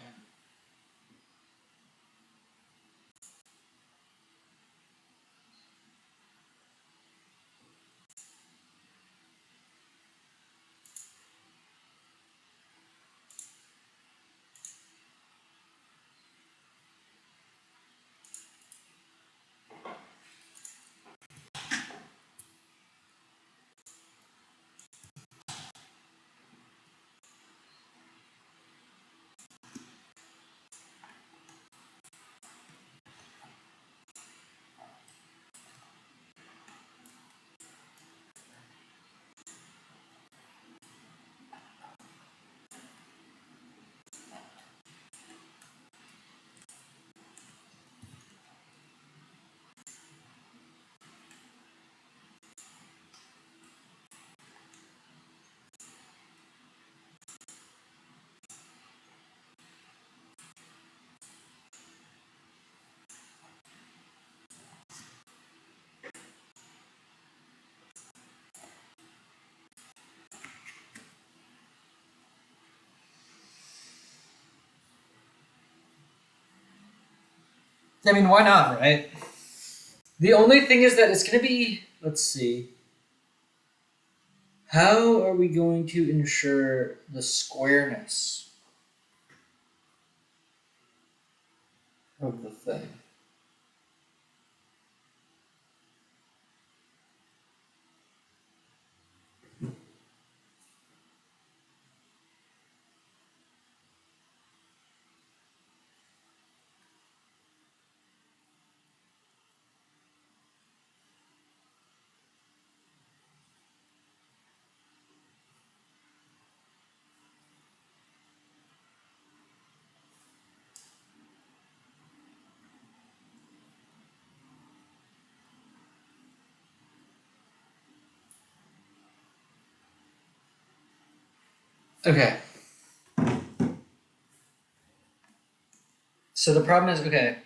I mean, why not, right? The only thing is that it's going to be, let's see. How are we going to ensure the squareness of the thing? Okay. So the problem is, okay.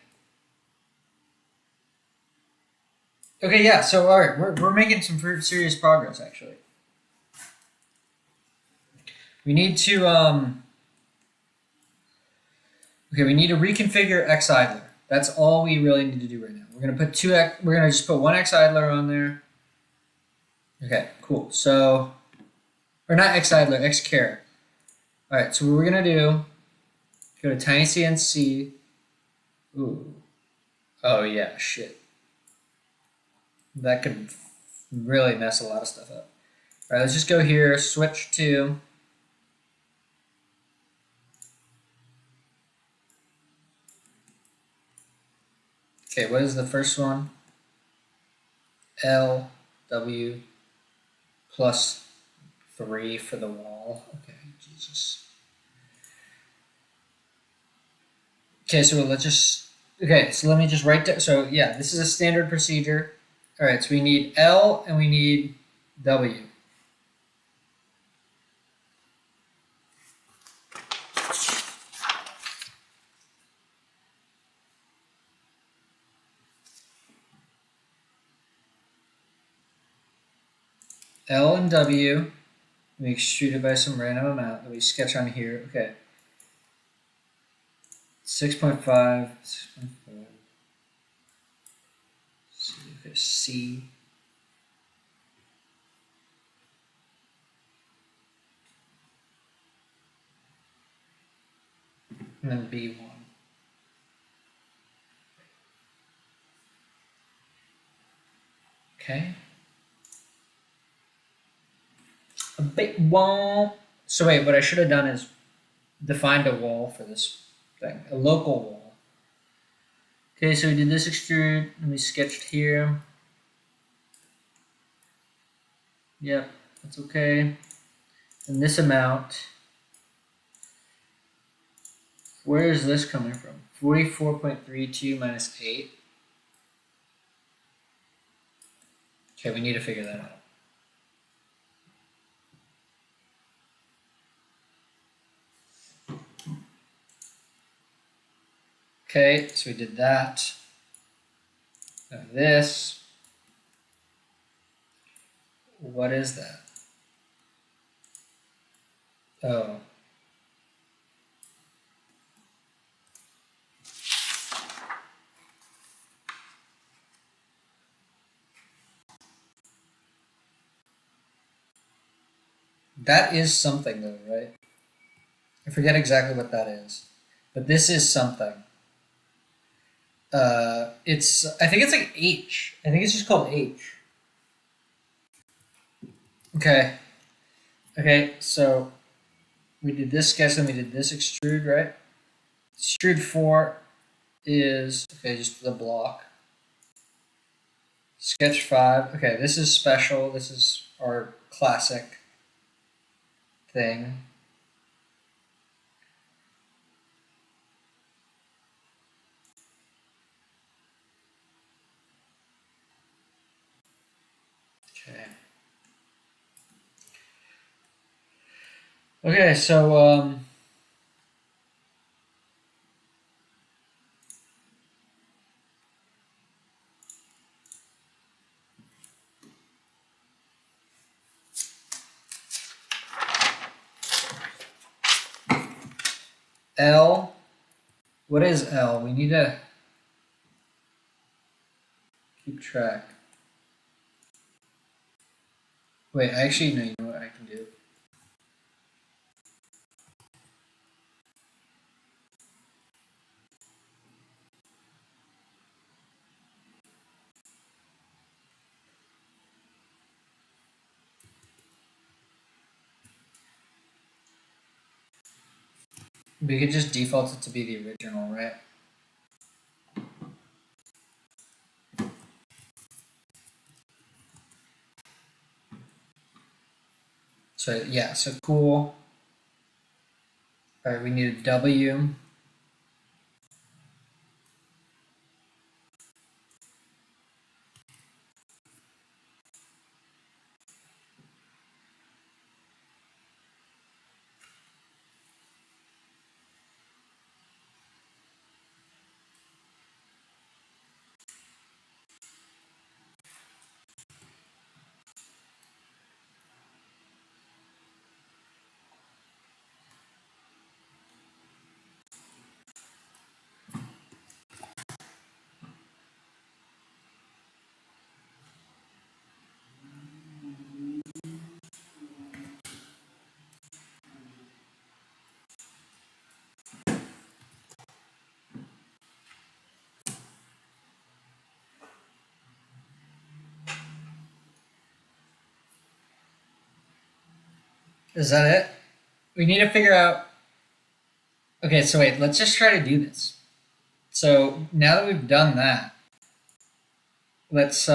Okay, yeah, so all right, we're making some serious progress, actually. We need to, okay, we need to reconfigure X idler. That's all we really need to do right now. We're gonna put we're gonna just put one X idler on there. Okay, cool. So, or not X idler, X char. All right, so what we're gonna do, go to tinycnc. Ooh. Oh yeah, shit. That could really mess a lot of stuff up. All right, let's just go here, switch to. Okay, what is the first one? L, W, plus 3 for the wall. Okay, Jesus. Okay, so let's just, okay, so let me just write down, so yeah, this is a standard procedure. All right, so we need L and we need W. L and W, we extrude it by some random amount that we sketch on here. Okay. 6.5, 6.5. Okay, C. And then B1. Okay. A big wall. So wait, what I should have done is defined a wall for this thing, a local wall. Okay, so we did this extrude, and we sketched here. Yep, that's okay. And this amount, where is this coming from? 44.32 minus 8. Okay, we need to figure that out. Okay, so we did that. Now this. What is that? Oh. That is something though, right? I forget exactly what that is. But this is something. It's, I think it's like H. I think it's just called H. Okay. Okay, so we did this sketch, then we did this extrude, right? Extrude 4 is, okay, just the block. Sketch 5, okay, this is special. This is our classic thing. Okay. Okay, so L, what is L? We need to, keep track. Wait, actually, no, you know what I can do? We could just default it to be the original, right? So yeah, so cool. All right, we need a W. Is that it? We need to figure out. Okay, so wait, let's just try to do this. So now that we've done that, let's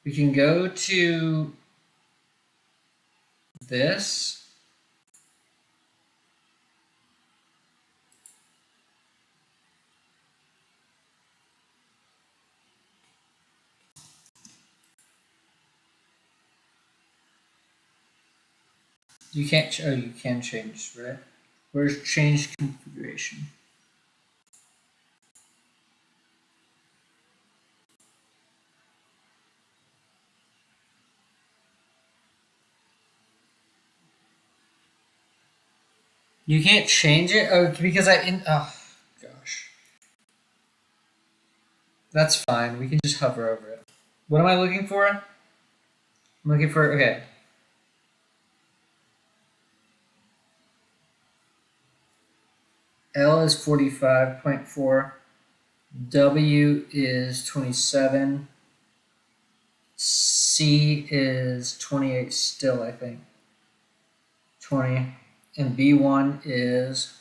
we can go to this. You can't. Oh, you can change, right? Where's change configuration? You can't change it. Oh, because oh gosh, that's fine. We can just hover over it. What am I looking for? I'm looking for. Okay. L is 45.4. W is 27. C is 28 still, I think. 20. And B1 is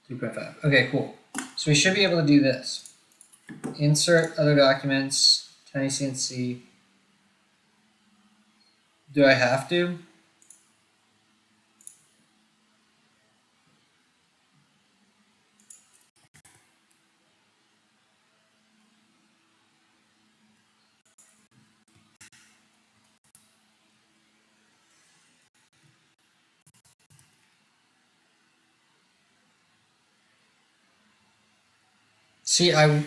3.5. Okay, cool. So we should be able to do this. Insert other documents, tinycnc. Do I have to? See, I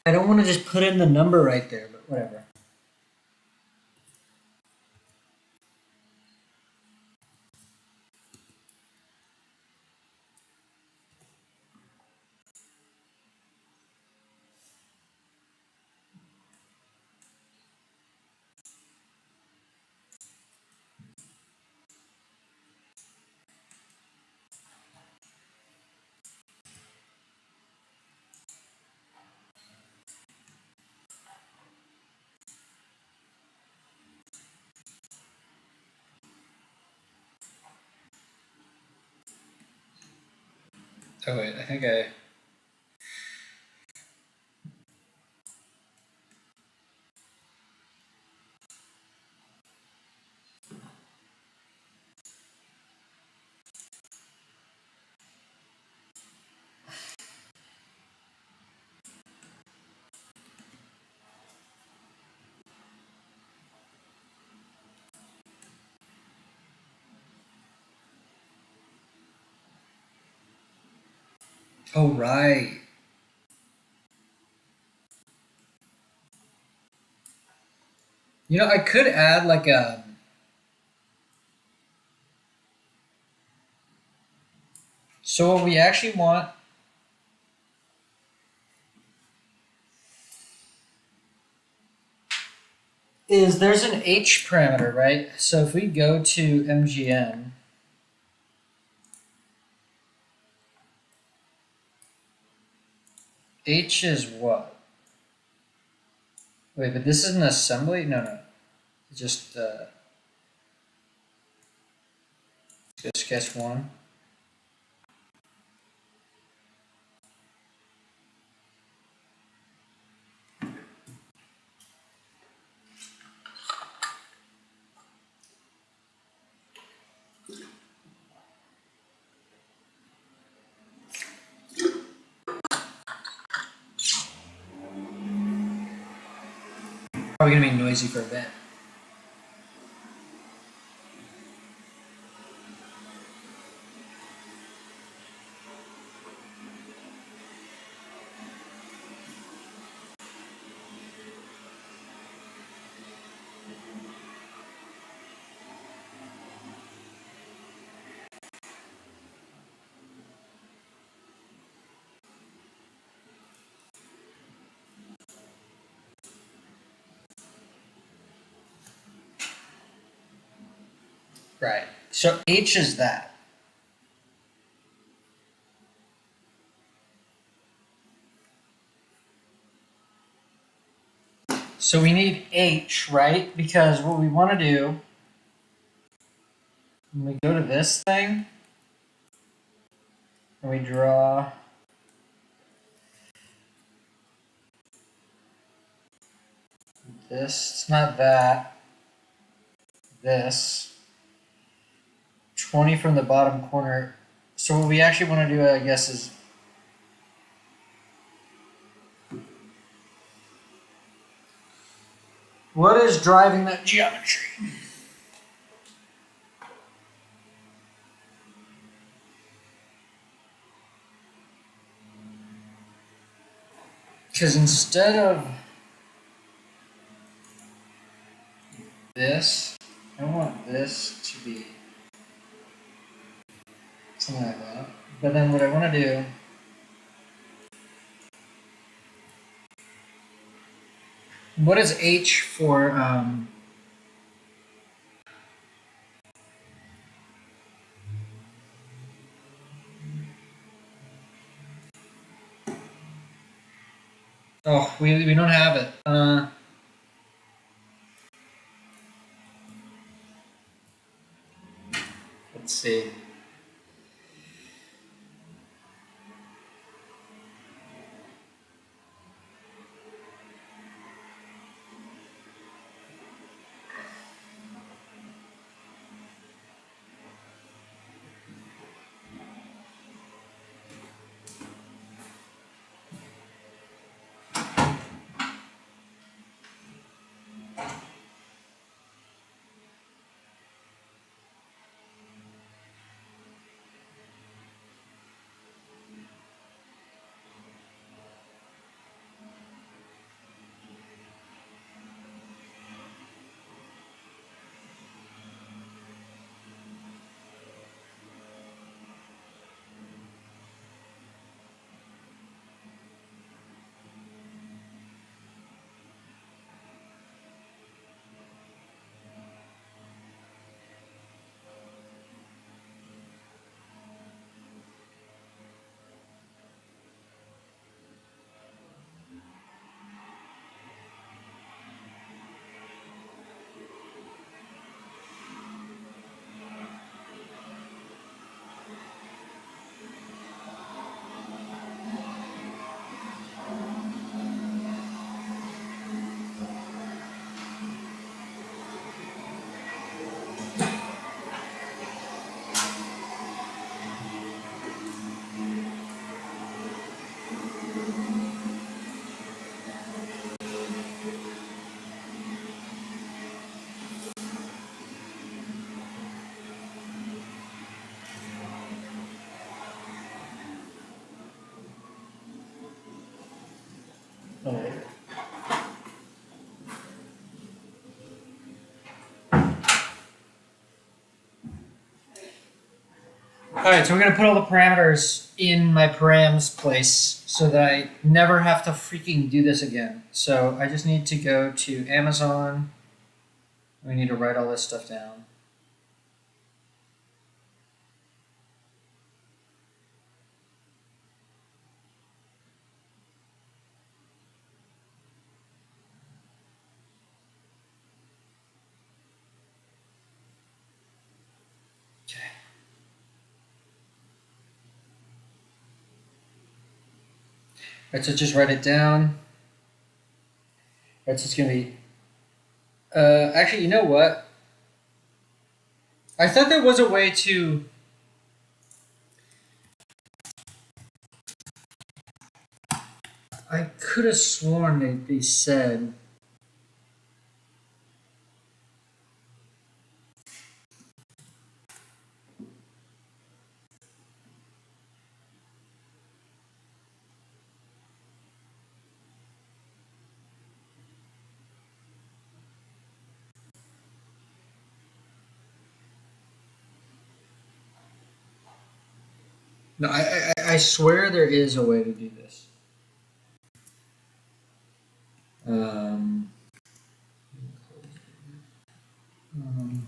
don't want to just put in the number right there, but whatever. Oh wait, I think I. Oh right. You know, I could add like So what we actually want is there's an H parameter, right? So if we go to MGN, H is what? Wait, but this is an assembly? No. Just sketch one. Probably gonna be noisy for a bit. Right. So H is that. So we need H, right? Because what we want to do when we go to this thing and we draw this, it's not that, this, 20 from the bottom corner. So what we actually want to do, I guess, is what is driving that geometry? Because instead of this, I want this to be something like that. But then what I want to do, what is H for? Oh, we don't have it. Let's see. Oh. Alright, so we're gonna put all the parameters in my params place so that I never have to freaking do this again. So I just need to go to Amazon. We need to write all this stuff down. Okay. Alright, so just write it down. Alright, so it's gonna be actually, you know what? I thought there was a way to. I could have sworn they said. No, I swear there is a way to do this. Um, um,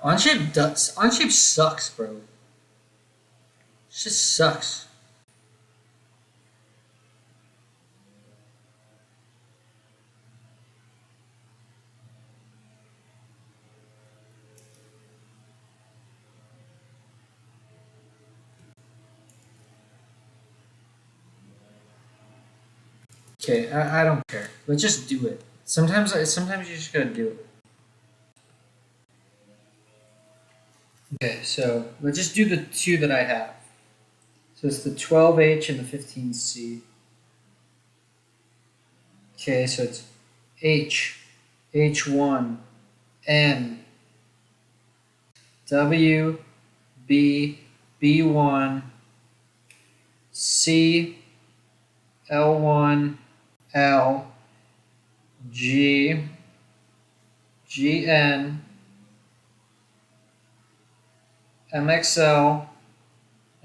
Onshape sucks, bro. It just sucks. Okay, I don't care. Let's just do it. Sometimes you just gotta do it. Okay, so let's just do the two that I have. So it's the 12H and the 15C. Okay, so it's H, H1, N, W, B, B1, C, L1, L, G, GN, MXL,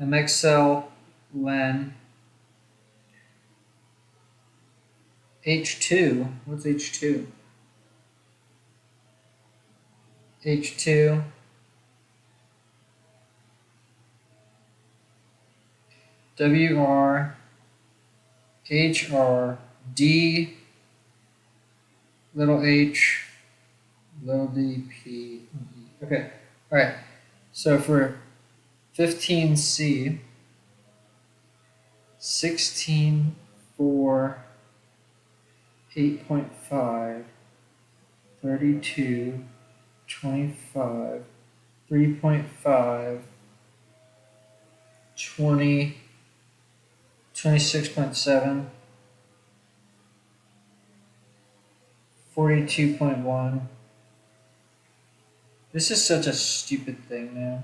MXL, Len, H2. What's H2? H2, WR, HR, D, little h, little d, p, e. Okay, all right. So for 15C, 16, 4, 8.5, 32, 25, 3.5, 20, 26.7, 42.1. This is such a stupid thing, man.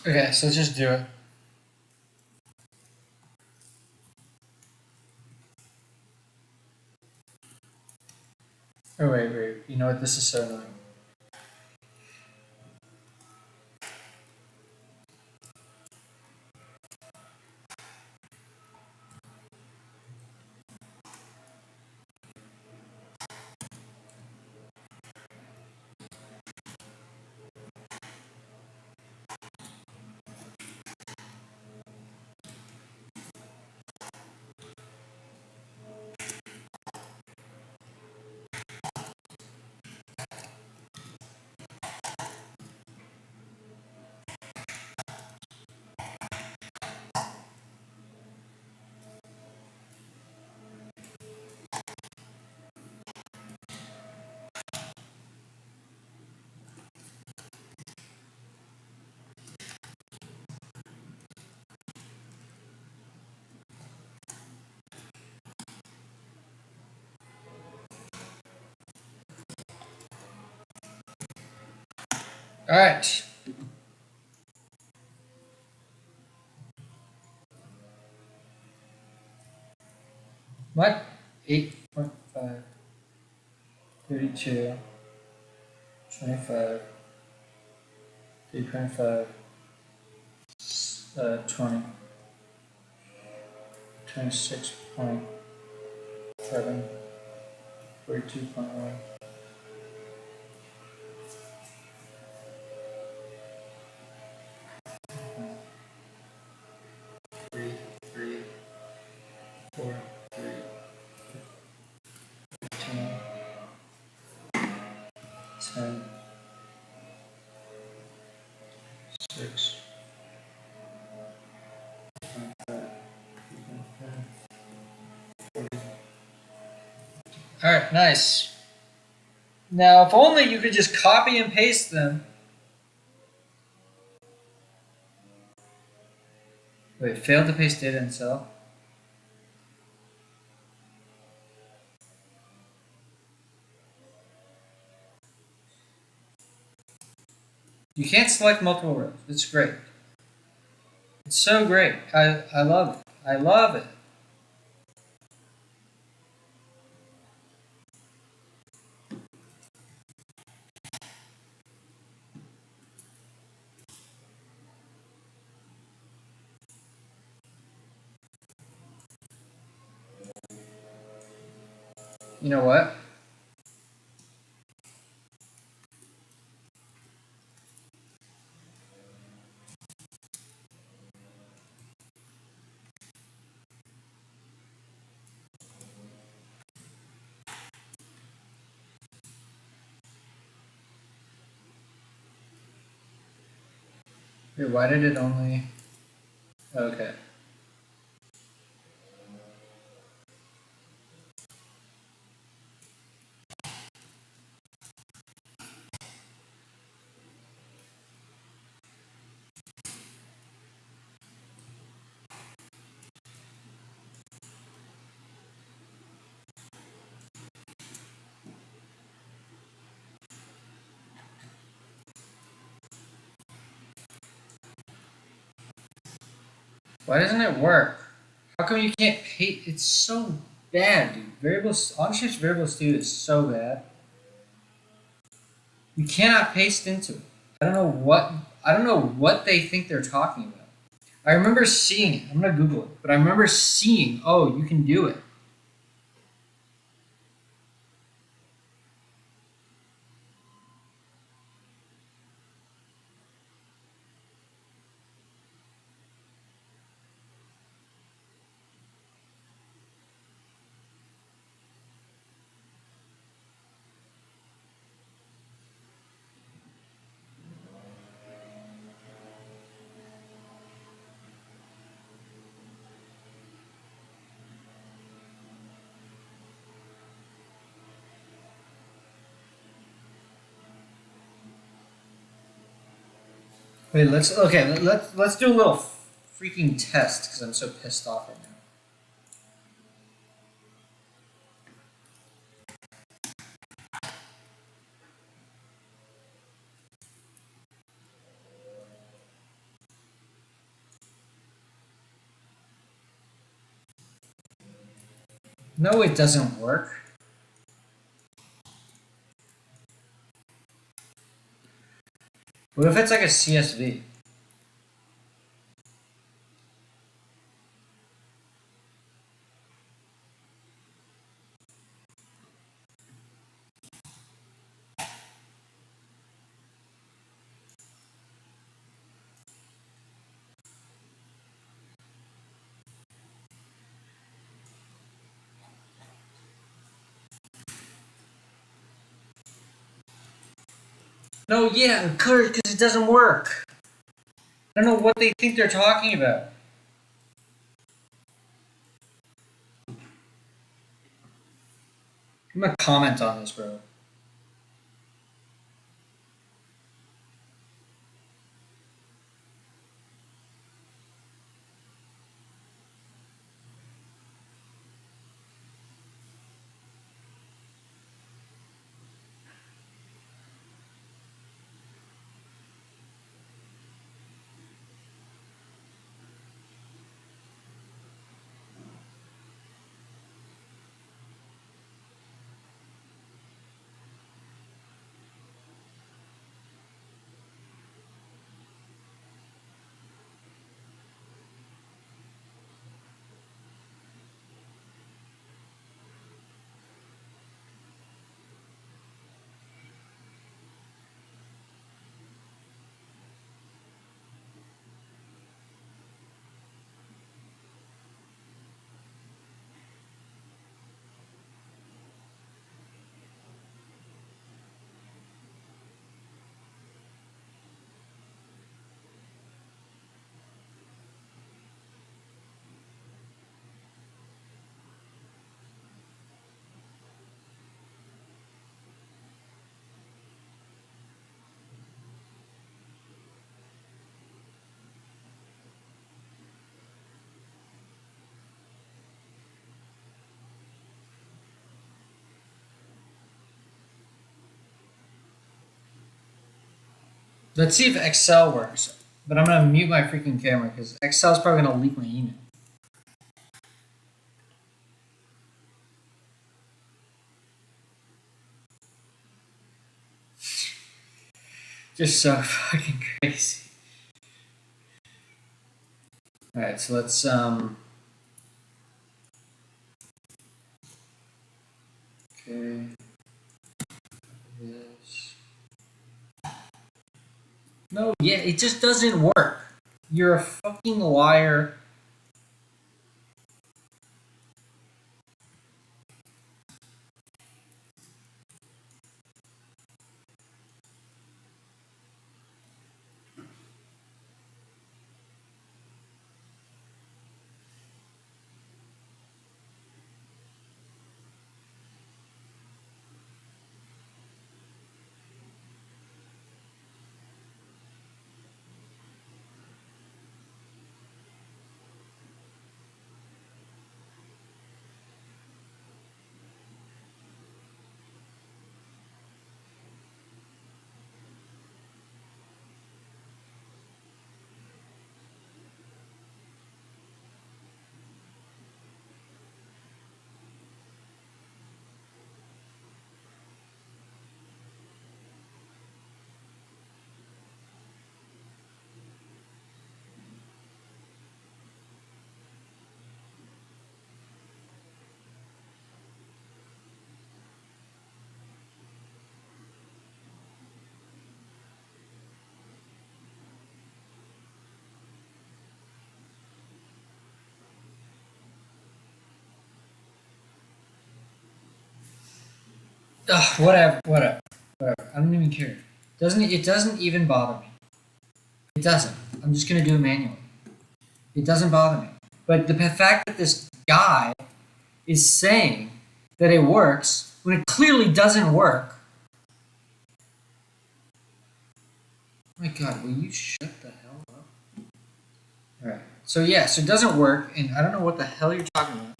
Okay, so let's just do it. Oh, wait. You You know what? This is so annoying. All right. What? 8.5, 32, 25, 3.5, 20, 26.7, 42.1. 3, 3, 4, 3, 15, 10, 6, 5, 40. All right, nice. Now, if only you could just copy and paste them. Wait, failed to paste data in cell? You can't select multiple rows. It's great. It's so great. I love it. I love it. You know what? Wait, why did it only... Okay. Why doesn't it work? How come you can't paste? It's so bad, dude. Variables, Onshift's variables 2 is so bad. You cannot paste into it. I don't know what they think they're talking about. I remember seeing it. I'm gonna Google it, but I remember seeing, oh, you can do it. Wait, let's do a little freaking test because I'm so pissed off right now. No, it doesn't work. What if it's like a CSV? No, yeah, because it doesn't work. I don't know what they think they're talking about. I'm gonna comment on this, bro. Let's see if Excel works. But I'm gonna mute my freaking camera because Excel's probably gonna leak my email. Just so fucking crazy. Alright, so let's okay. This. No, yeah, it just doesn't work. You're a fucking liar. Ugh, whatever. I don't even care. It doesn't even bother me. It doesn't. I'm just gonna do it manually. It doesn't bother me. But the fact that this guy is saying that it works when it clearly doesn't work. Oh my god, will you shut the hell up? Alright. So yeah, so it doesn't work, and I don't know what the hell you're talking about.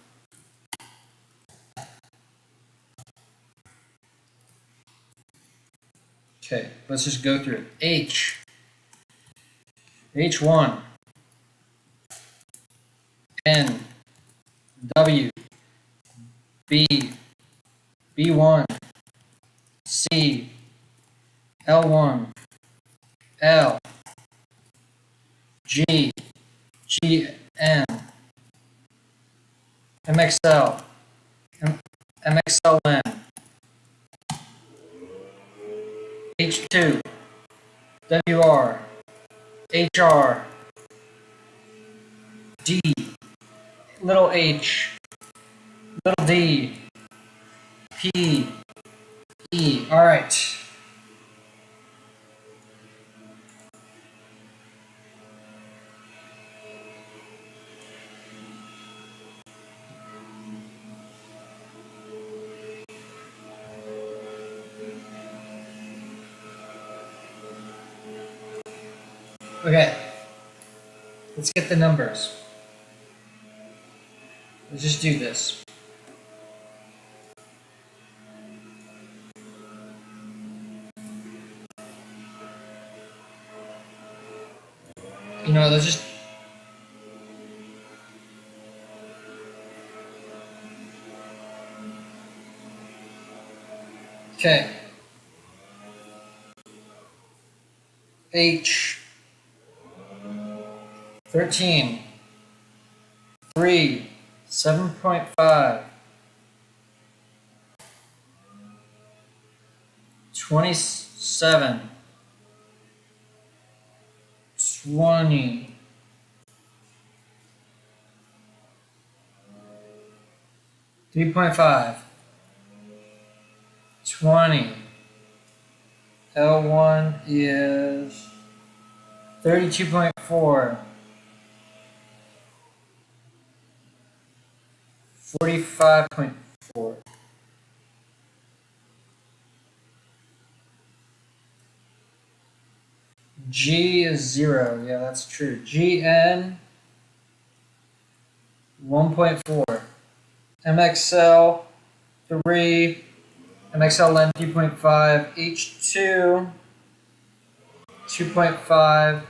Okay, let's just go through it. H1, N, W, B, B1, C, L1, L G G N MXL MXLN H2 WR HR D little h little d P E. All right. Okay. Let's get the numbers. Let's just do this. You know, let's just. Okay. H 13 3 7.5 27 20 3.5 20 L1 is 32.4 45.4 G is 0. Yeah, that's true. GN 1.4. MXL 3. MXLN 3.5. H2 2.5.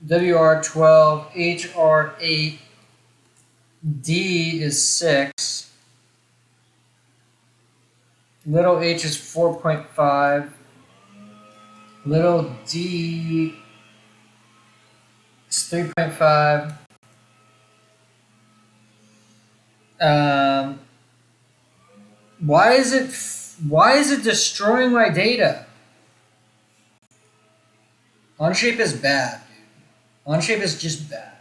WR 12. HR 8. D is 6. Little h is 4.5. Little d is 3.5. Why is it destroying my data? Onshape is bad, dude. Onshape is just bad.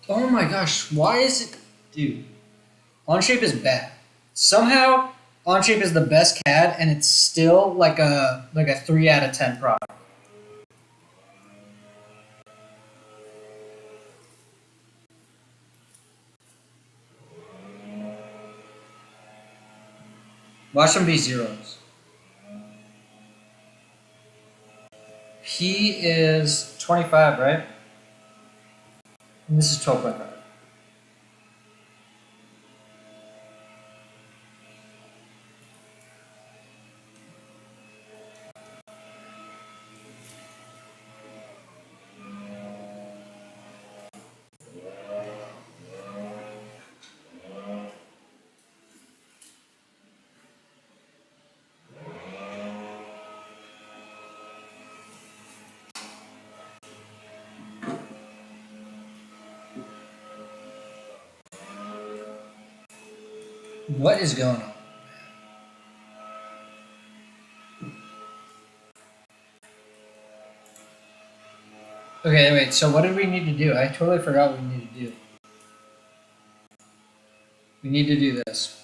Oh my gosh, why is it, dude? Onshape is bad. Somehow Onshape is the best CAD, and it's still like a 3 out of 10 product. Watch them be zeros. P is 25, right? And this is 12.5. What is going on? Okay, wait, so what did we need to do? I totally forgot what we need to do. We need to do this.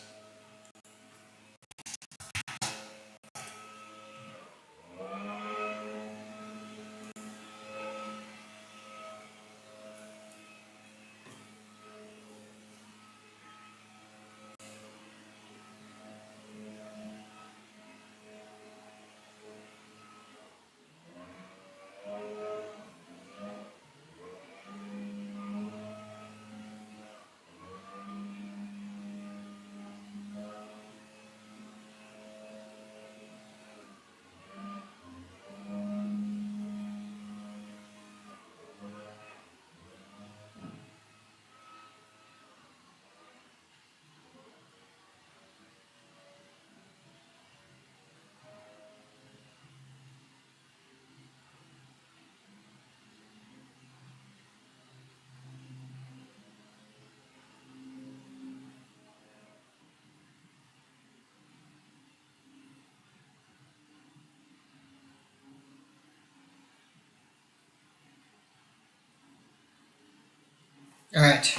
All right.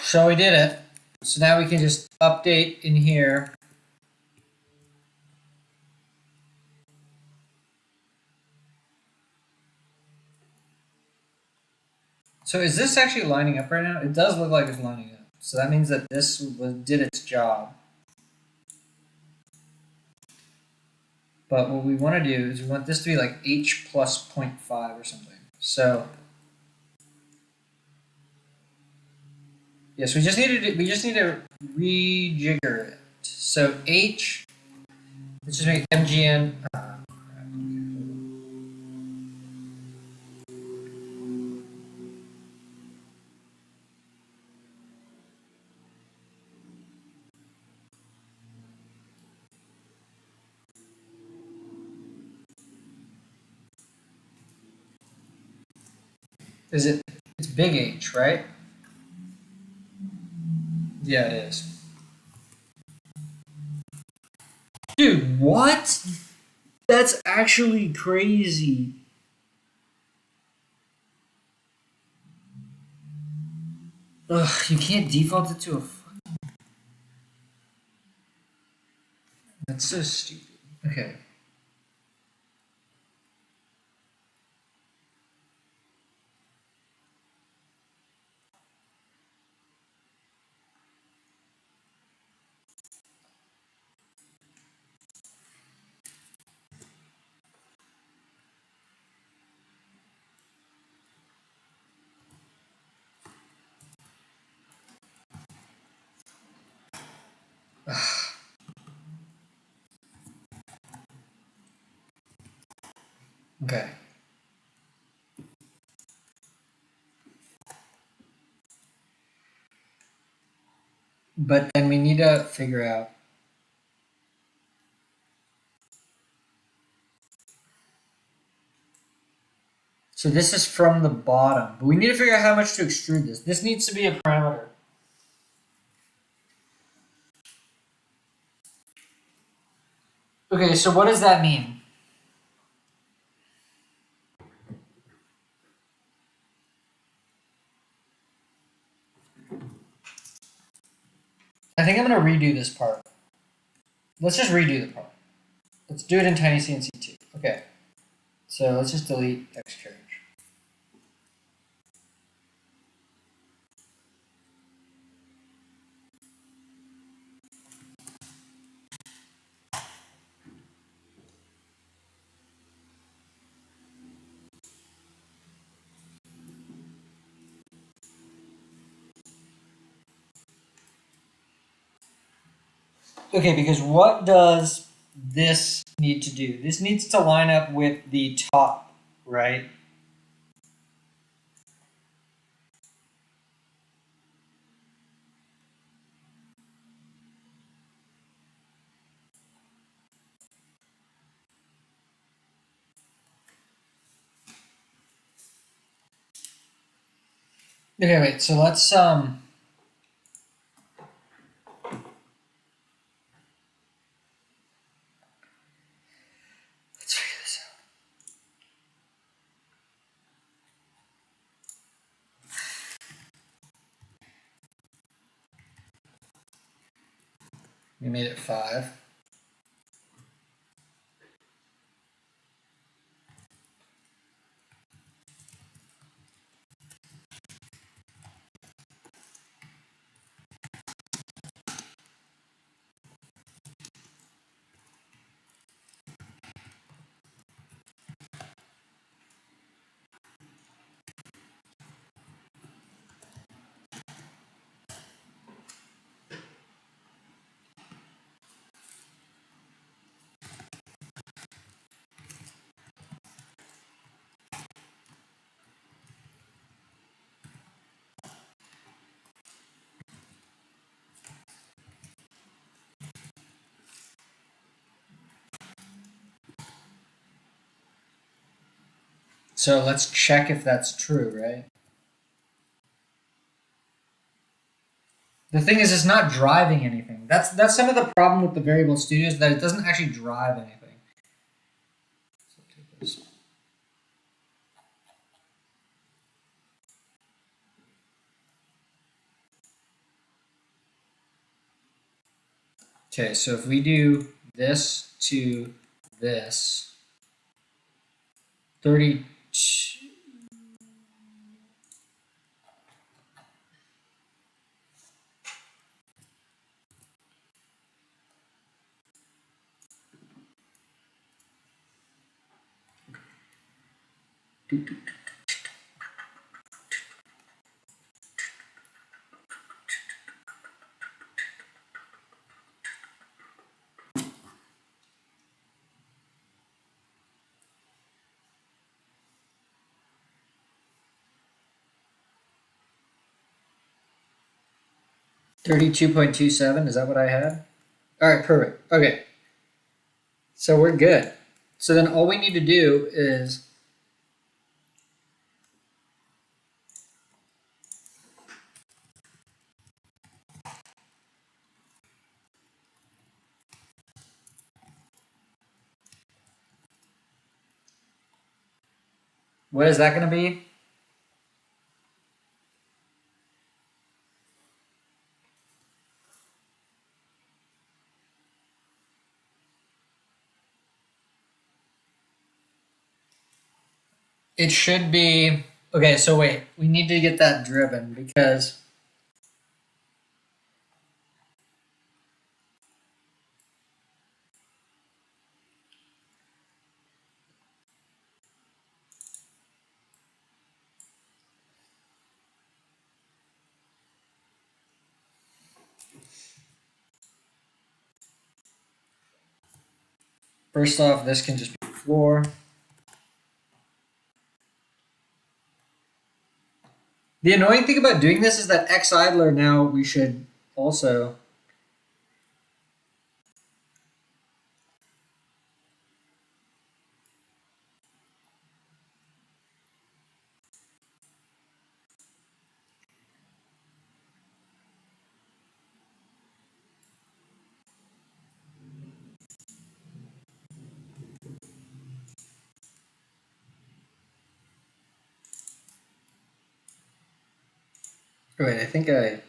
So we did it. So now we can just update in here. So is this actually lining up right now? It does look like it's lining up. So that means that this did its job. But what we want to do is we want this to be like h plus 0.5 or something. So yes, we just need to rejigger it. So h, let's just make mgn. Is it? It's big H, right? Yeah, it is. Dude, what? That's actually crazy. Ugh, you can't default it to a. That's so stupid. Okay. Okay. But then we need to figure out. So this is from the bottom, but we need to figure out how much to extrude this. This needs to be a parameter. Okay, so what does that mean? I think I'm going to redo this part. Let's just redo the part. Let's do it in tinycnc too. Okay. So let's just delete X carriage. Okay, because what does this need to do? This needs to line up with the top, right? Okay, wait, so let's figure this out. We made it 5. So let's check if that's true, right? The thing is, it's not driving anything. That's some of the problem with the variable studio is that it doesn't actually drive anything. So take this. Okay, so if we do this to this, 32. 32.27, is that what I had? All right, perfect. Okay. So we're good. So then all we need to do is what is that going to be? It should be okay. So wait, we need to get that driven because first off, this can just be floor. The annoying thing about doing this is that X idler now we should also. Wait, I think I.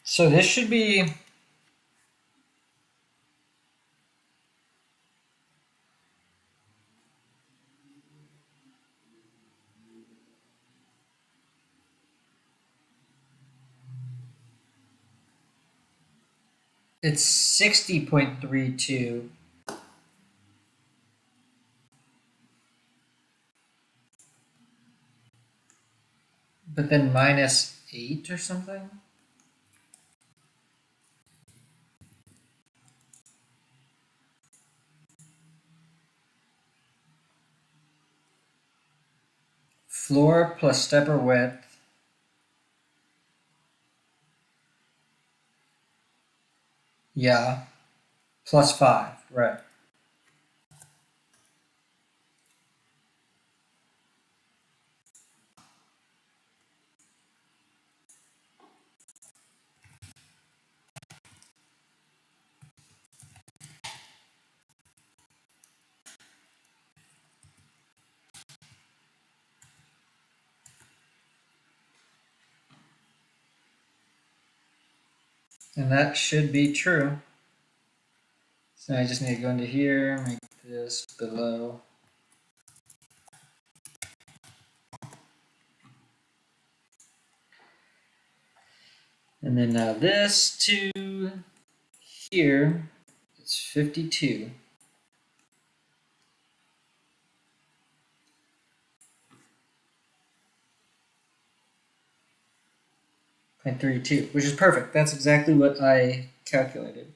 So this should be. It's 60.32. But then -8 or something? Floor plus stepper width. Yeah. +5, right. And that should be true. So I just need to go into here, make this below. And then now this to here, it's 52. .32, which is perfect. That's exactly what I calculated.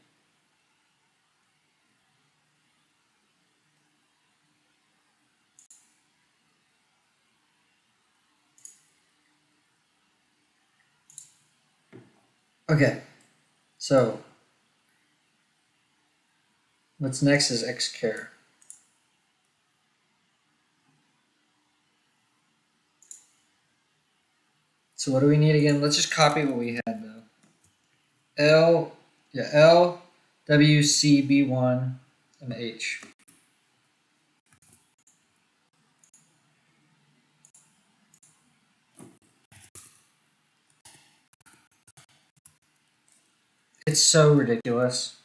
Okay, so What's next is xchar. So what do we need again? Let's just copy what we had though. L, W, C, B1, and H. It's so ridiculous.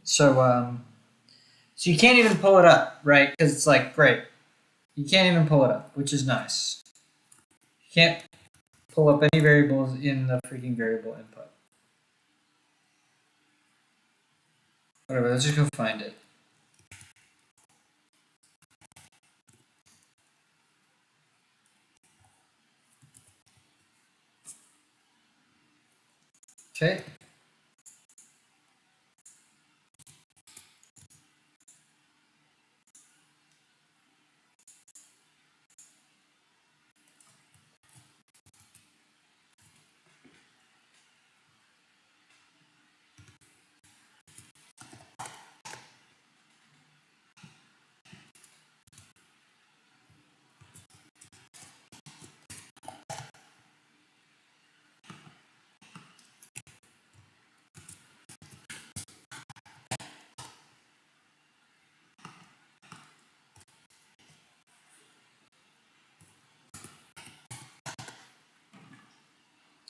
So you can't even pull it up, right? Because it's like, great. You can't even pull it up, which is nice. You can't pull up any variables in the freaking variable input. Whatever, let's just go find it. Okay.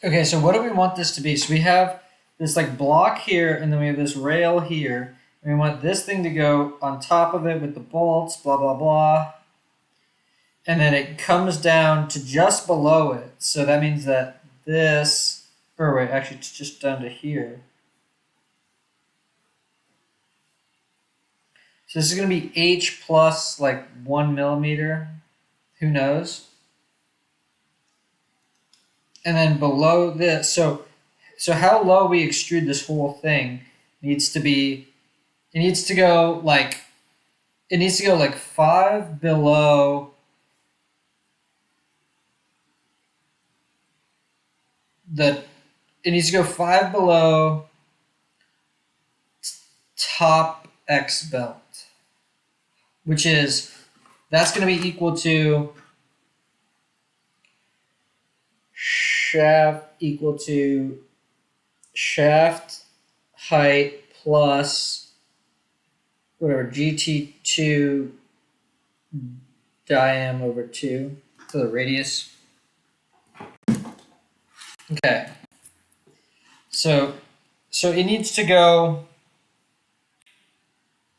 Okay, so what do we want this to be? So we have this like block here, and then we have this rail here. And we want this thing to go on top of it with the bolts, blah, blah, blah. And then it comes down to just below it. So that means that this, or wait, actually it's just down to here. So this is going to be H plus like 1 millimeter. Who knows? And then below this, so how low we extrude this whole thing needs to be, it needs to go like 5 below the, it needs to go 5 below top X belt, which is, that's going to be equal to shaft equal to shaft height plus whatever GT2 diam over 2 to the radius. Okay. So it needs to go,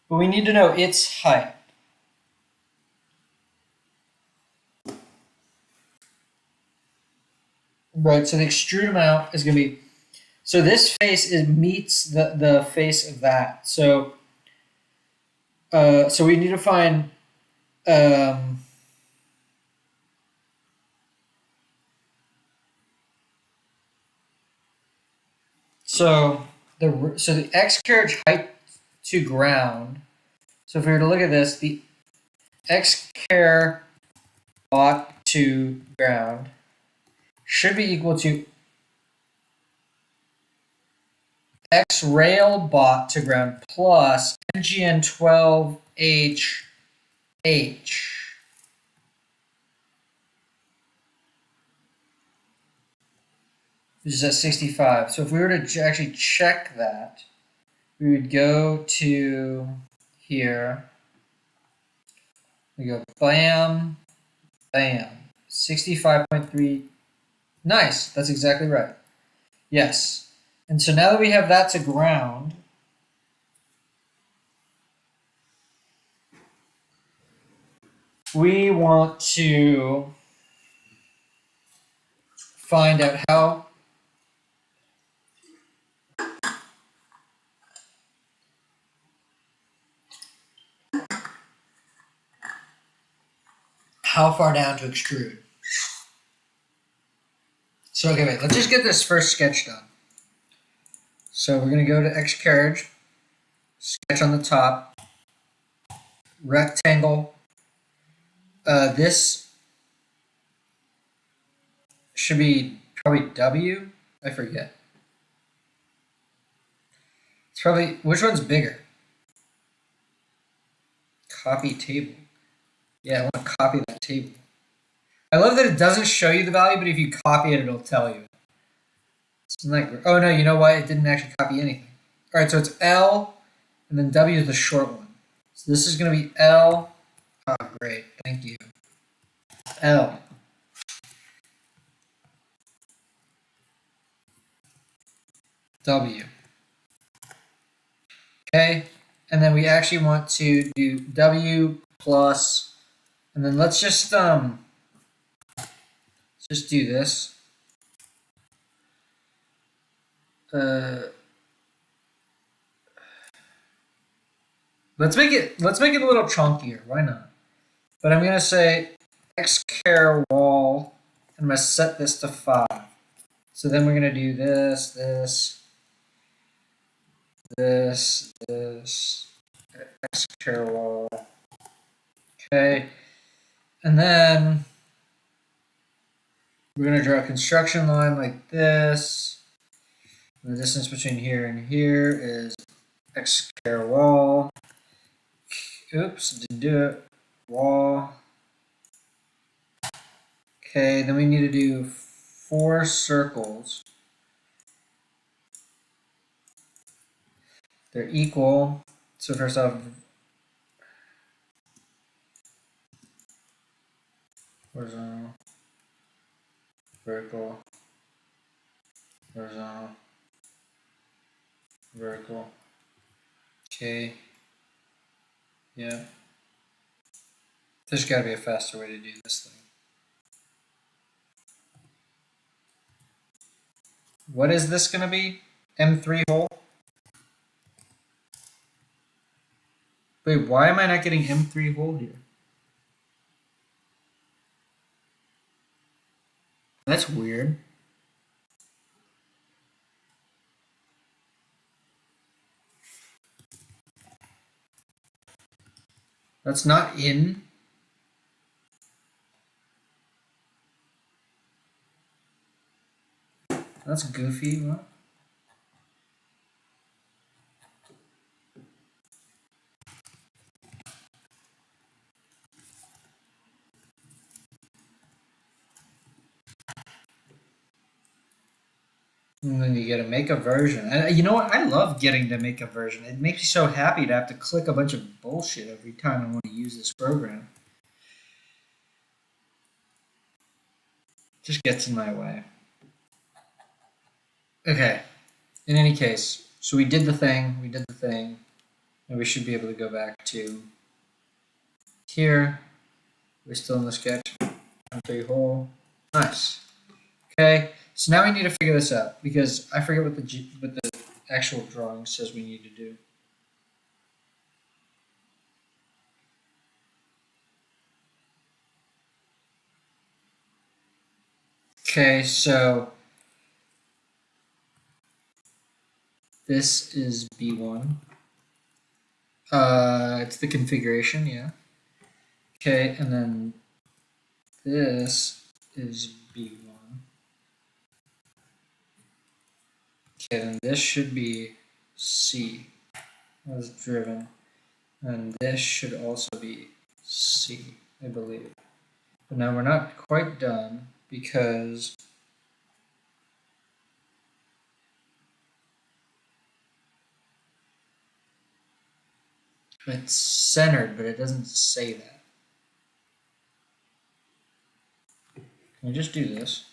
but we need to know its height. Right, so the extrude amount is going to be, so this face meets the face of that. So we need to find so the X carriage height to ground. So if we were to look at this, the X car bot to ground should be equal to X rail bot to ground plus NGN12HH, which is at 65. So if we were to actually check that, we would go to here. We go bam, bam, 65.3. Nice, that's exactly right. Yes. And so now that we have that to ground, we want to find out how far down to extrude. So, okay, wait, let's just get this first sketch done. So we're going to go to X carriage, sketch on the top, rectangle. This should be probably W, I forget. It's probably, which one's bigger? Copy table. Yeah, I want to copy that table. I love that it doesn't show you the value, but if you copy it, it'll tell you. Isn't that great? Oh no, you know what? It didn't actually copy anything. All right, so it's L, and then W is the short one. So this is going to be L. Oh, great. Thank you. L. W. Okay, and then we actually want to do W plus, and then let's just do this. Let's make it a little chunkier. Why not? But I'm gonna say x char wall, and I'm gonna set this to 5. So then we're gonna do this, this, this, this, x char wall. Okay, and then we're gonna draw a construction line like this. And the distance between here and here is x char wall. Oops, didn't do it. Wall. Okay, then we need to do 4 circles. They're equal. So first off, horizontal, vertical, horizontal, vertical. Okay. Yeah. There's got to be a faster way to do this thing. What is this going to be? M3 hole? Wait, why am I not getting M3 hole here? That's weird. That's not in. That's goofy. What? And then you get to make a version. And you know what? I love getting to make a version. It makes me so happy to have to click a bunch of bullshit every time I want to use this program. Just gets in my way. Okay. In any case, so we did the thing, and we should be able to go back to here. We're still in the sketch. M3 hole. Nice. Okay, so now we need to figure this out because I forget what the actual drawing says we need to do. Okay, so this is B1. It's the configuration, yeah. Okay, and then this is B1. Okay, then this should be C as driven. And this should also be C, I believe. But now we're not quite done because it's centered, but it doesn't say that. Can we just do this?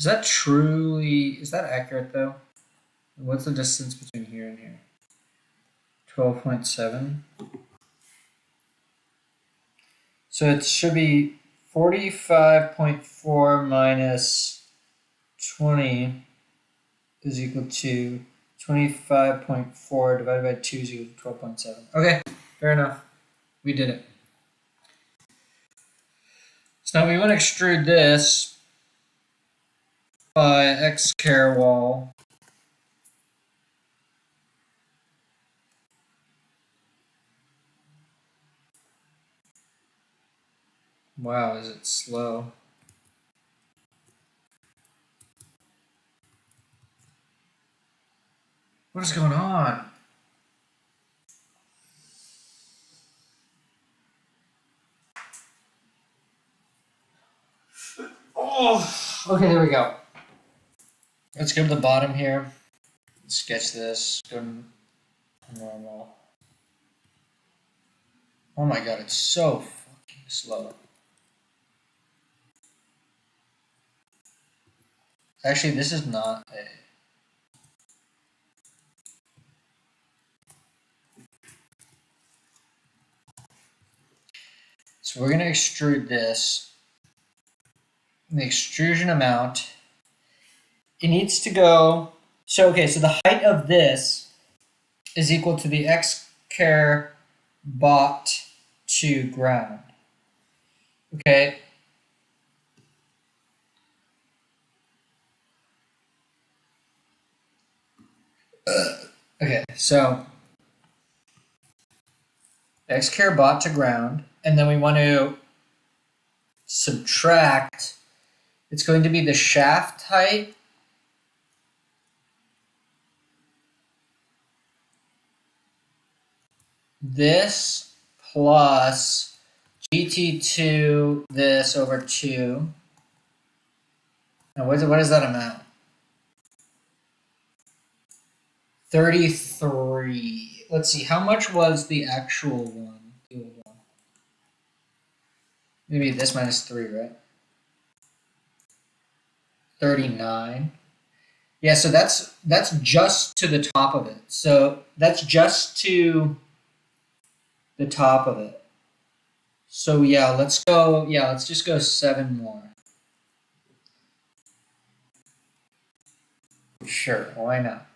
Is that accurate though? What's the distance between here and here? 12.7. So it should be 45.4 minus 20 is equal to 25.4 divided by 2 is equal to 12.7. Okay, fair enough. We did it. So now we want to extrude this by x char wall. Wow, is it slow? What is going on? Oh, okay, there we go. Let's go to the bottom here. Sketch this. Go to normal. Oh my god, it's so fucking slow. Actually, this is not a... So we're going to extrude this. The extrusion amount, it needs to go... So, okay, so the height of this is equal to the x care bot to ground. Okay. Okay, so x care bot to ground, and then we want to subtract, it's going to be the shaft height this plus GT2 this over 2. Now what is that amount? 33. Let's see, how much was the actual one? The old one. Maybe this minus 3, right? 39. Yeah, so that's just to the top of it. So that's just to the top of it. So yeah, let's just go 7 more. Sure, why not?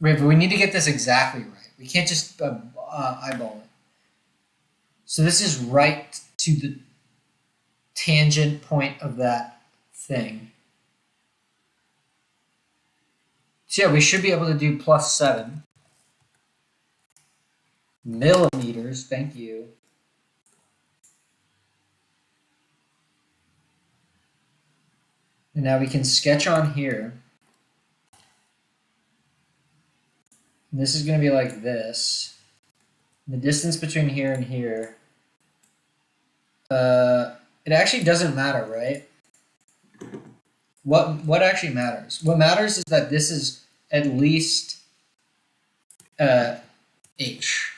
Wait, but we need to get this exactly right. We can't just eyeball it. So this is right to the tangent point of that thing. So yeah, we should be able to do plus 7 millimeters. Thank you. And now we can sketch on here. And this is going to be like this. The distance between here and here. It actually doesn't matter, right? What actually matters? What matters is that this is at least h.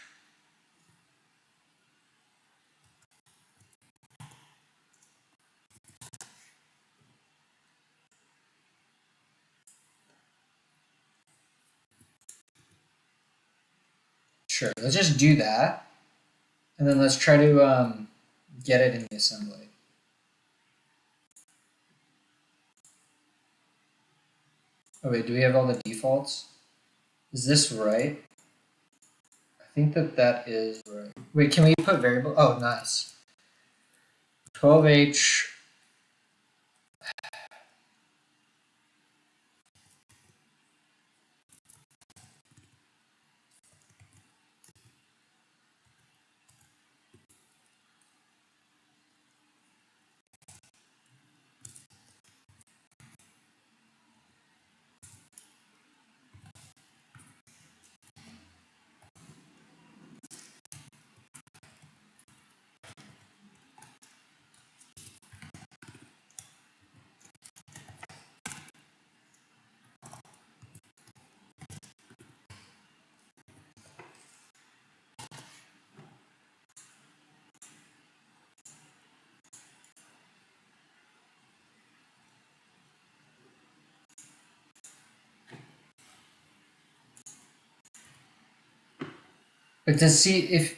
Sure, let's just do that. And then let's try to get it in the assembly. Oh wait, do we have all the defaults? Is this right? I think that is right. Wait, can we put variable? Oh, nice. 12H. But to see if...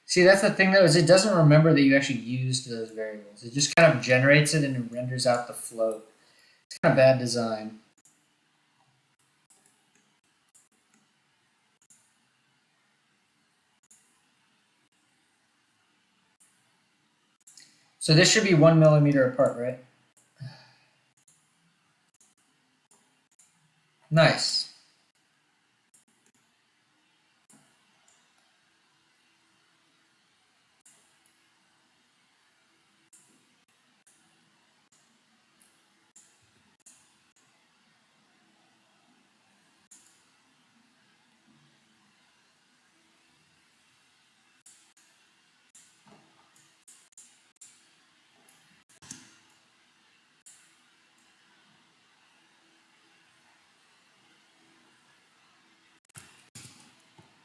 See, that's the thing though, is it doesn't remember that you actually used those variables. It just kind of generates it and it renders out the float. It's kind of bad design. So this should be 1 millimeter apart, right? Nice.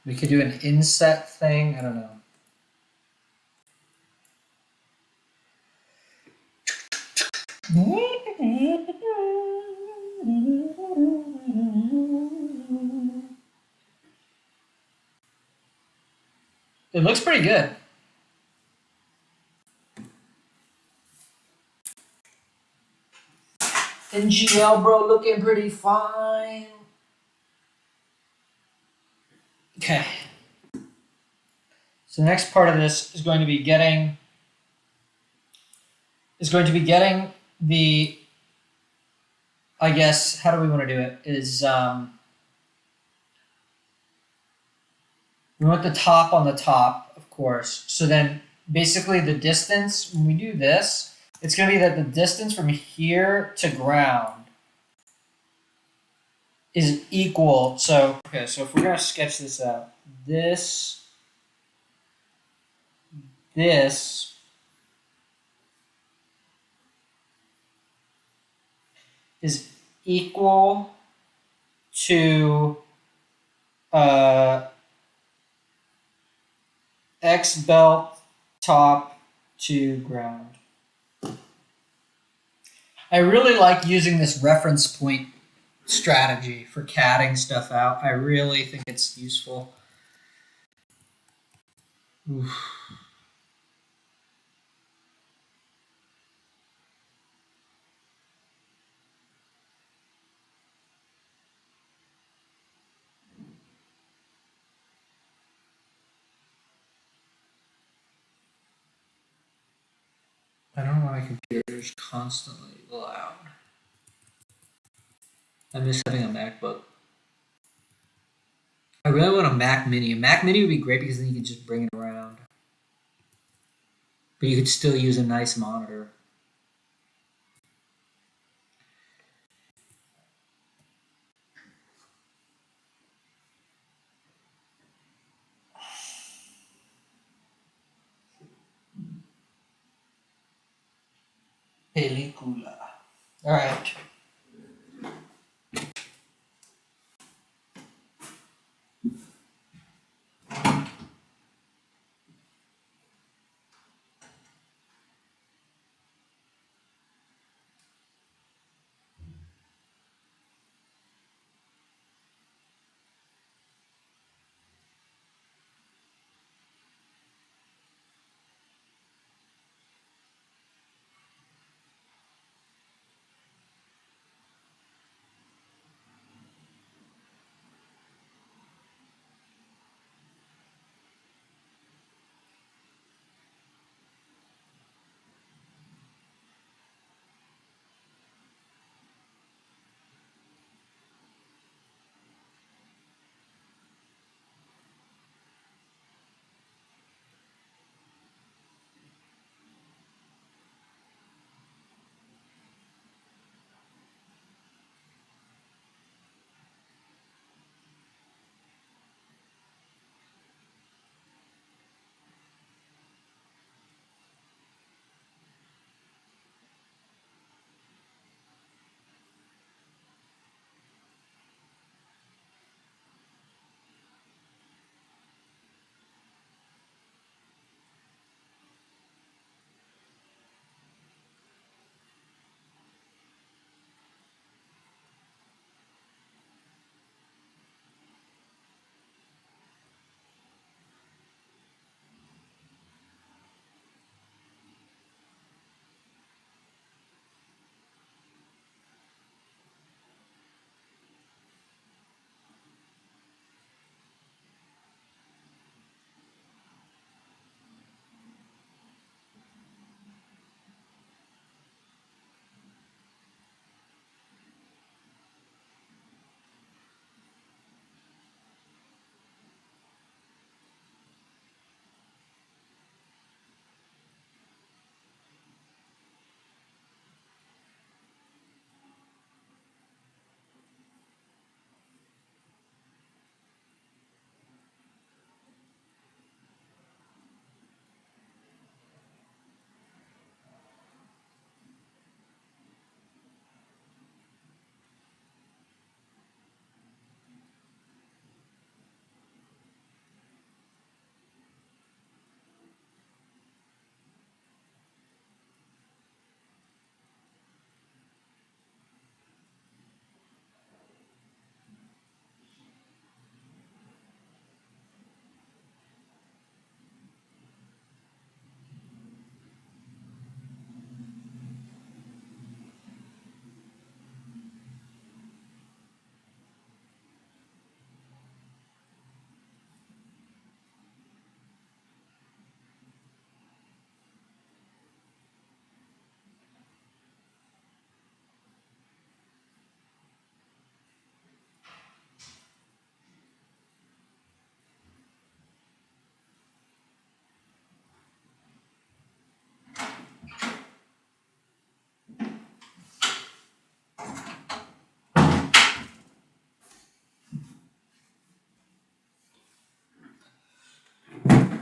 We could do an inset thing. I don't know. It looks pretty good. NGL, bro, looking pretty fine. Okay. So the next part of this is going to be getting the, I guess, how do we want to do it? We want the top on the top, of course. So then basically the distance, when we do this, it's going to be that the distance from here to ground is equal. So, okay, so if we're going to sketch this out, this is equal to X belt top to ground. I really like using this reference point strategy for catting stuff out. I really think it's useful. Oof. I don't know why my computer is constantly loud. I miss having a MacBook. I really want a Mac Mini. A Mac Mini would be great because then you can just bring it around. But you could still use a nice monitor. Película. All right.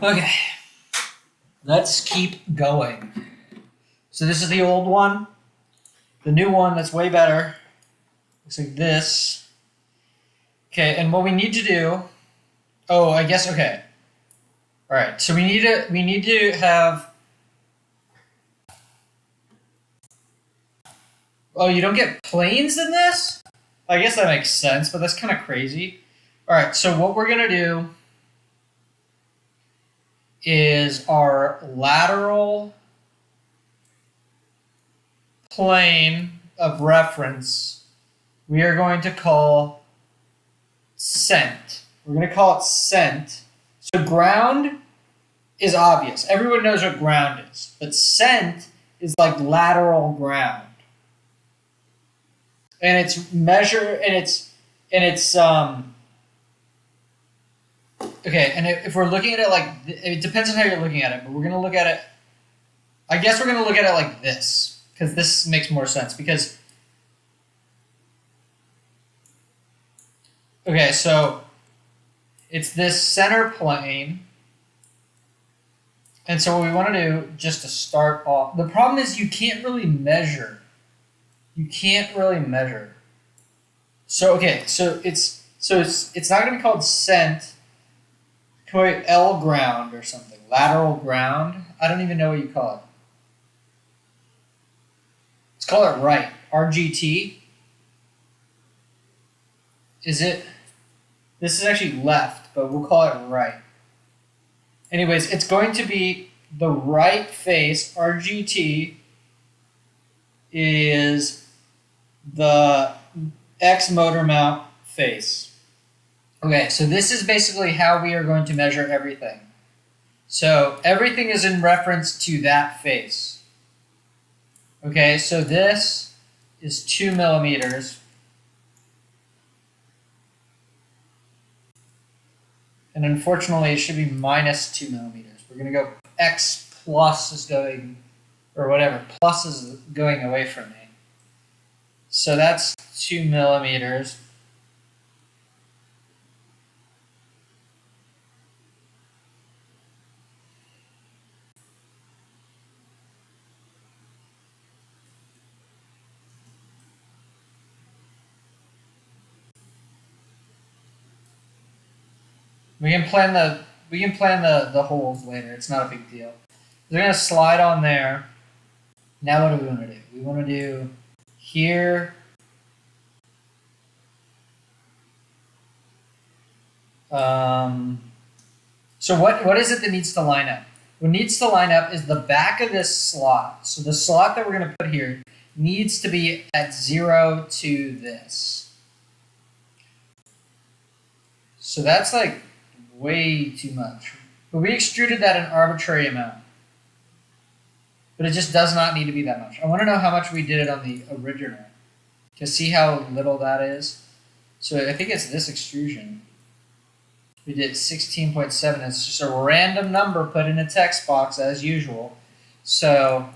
Okay, let's keep going. So this is the old one. The new one that's way better looks like this. Okay, and what we need to do. Oh, I guess okay. All right, so we need to have. Oh, you don't get planes in this? I guess that makes sense, but that's kind of crazy. All right, so what we're gonna do is our lateral plane of reference we are going to call cent. We're going to call it cent. So ground is obvious. Everyone knows what ground is. But cent is like lateral ground. And it's measure and it's okay, and if we're looking at it like it depends on how you're looking at it, but we're going to look at it I guess we're going to look at it like this because this makes more sense because okay, so it's this center plane. And so what we want to do just to start off, the problem is you can't really measure. You can't really measure. So okay, so it's not going to be called cent. Call it L ground or something. Lateral ground. I don't even know what you call it. Let's call it right. RGT. Is it? This is actually left, but we'll call it right. Anyways, it's going to be the right face. RGT is the X motor mount face. Okay, so this is basically how we are going to measure everything. So everything is in reference to that face. Okay, so this is 2 millimeters. And unfortunately, it should be minus 2 millimeters. We're going to go X plus is going, or whatever, plus is going away from me. So that's 2 millimeters. We can plan the holes later. It's not a big deal. We're gonna slide on there. Now what do we want to do? We want to do here. So what is it that needs to line up? What needs to line up is the back of this slot. So the slot that we're gonna put here needs to be at 0 to this. So that's like way too much. But we extruded that an arbitrary amount. But it just does not need to be that much. I want to know how much we did it on the original. To see how little that is. So I think it's this extrusion. We did 16.7. It's just a random number put in a text box as usual. So,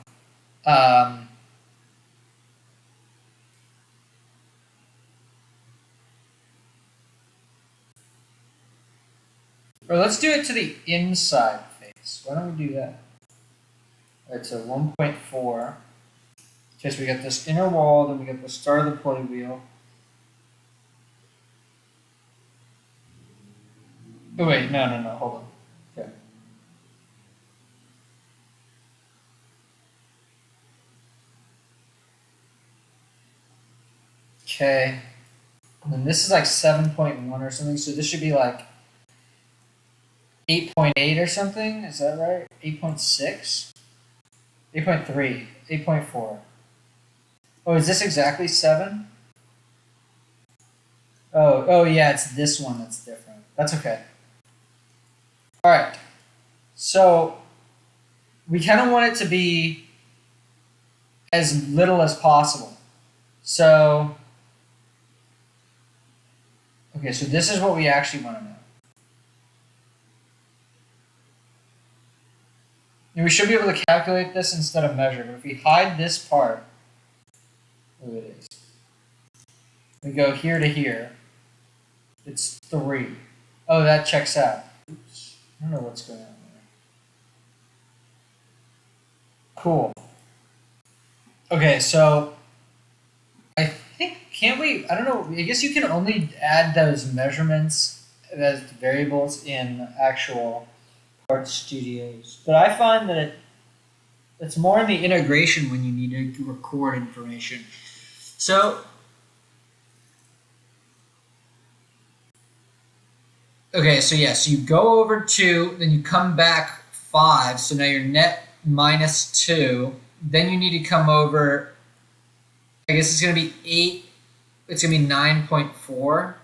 or let's do it to the inside face. Why don't we do that? All right, so 1.4. Okay, so we got this inner wall, then we got the start of the pulley wheel. Oh wait, no, hold on. Okay. Okay. And then this is like 7.1 or something, so this should be like 8.8 or something. Is that right? 8.6? 8.3. 8.4. Oh, is this exactly 7? Oh yeah, it's this one that's different. That's okay. All right. So we kind of want it to be as little as possible. So, okay, so this is what we actually want to know. And we should be able to calculate this instead of measure, but if we hide this part, oh, it is. We go here to here. It's 3. Oh, that checks out. Oops. I don't know what's going on there. Cool. Okay, so I think, can't we, I don't know, I guess you can only add those measurements as variables in actual Parts Studios. But I find that it's more in the integration when you need to record information. So, okay, so yeah, so you go over 2, then you come back 5, so now you're net minus 2. Then you need to come over, I guess it's going to be 8, it's going to be 9.4.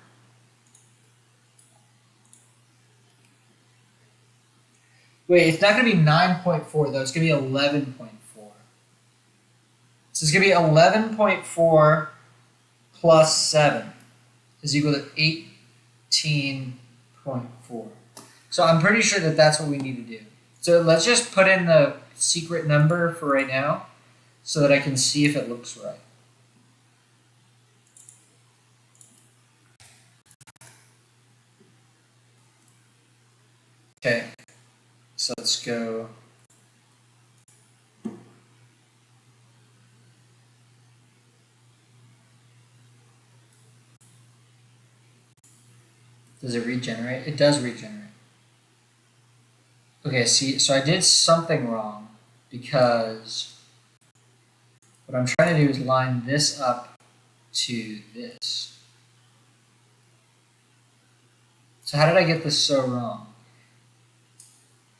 Wait, it's not going to be 9.4 though, it's going to be 11.4. So it's going to be 11.4 plus 7 is equal to 18.4. So I'm pretty sure that that's what we need to do. So let's just put in the secret number for right now so that I can see if it looks right. Okay, so let's go. Does it regenerate? It does regenerate. Okay, see, so I did something wrong because what I'm trying to do is line this up to this. So how did I get this so wrong?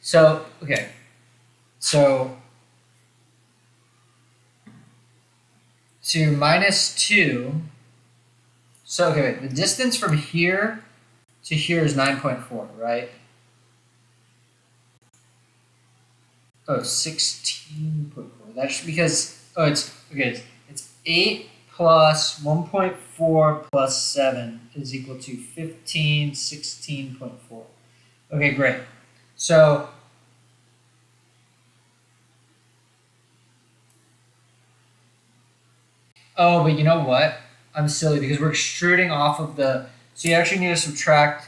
So, okay, so to minus 2, so okay, wait, the distance from here to here is 9.4, right? Oh, 16.4. That's because, oh, it's, okay, it's 8 plus 1.4 plus 7 is equal to 15, 16.4. Okay, great. So, oh, but you know what? I'm silly because we're extruding off of the, so you actually need to subtract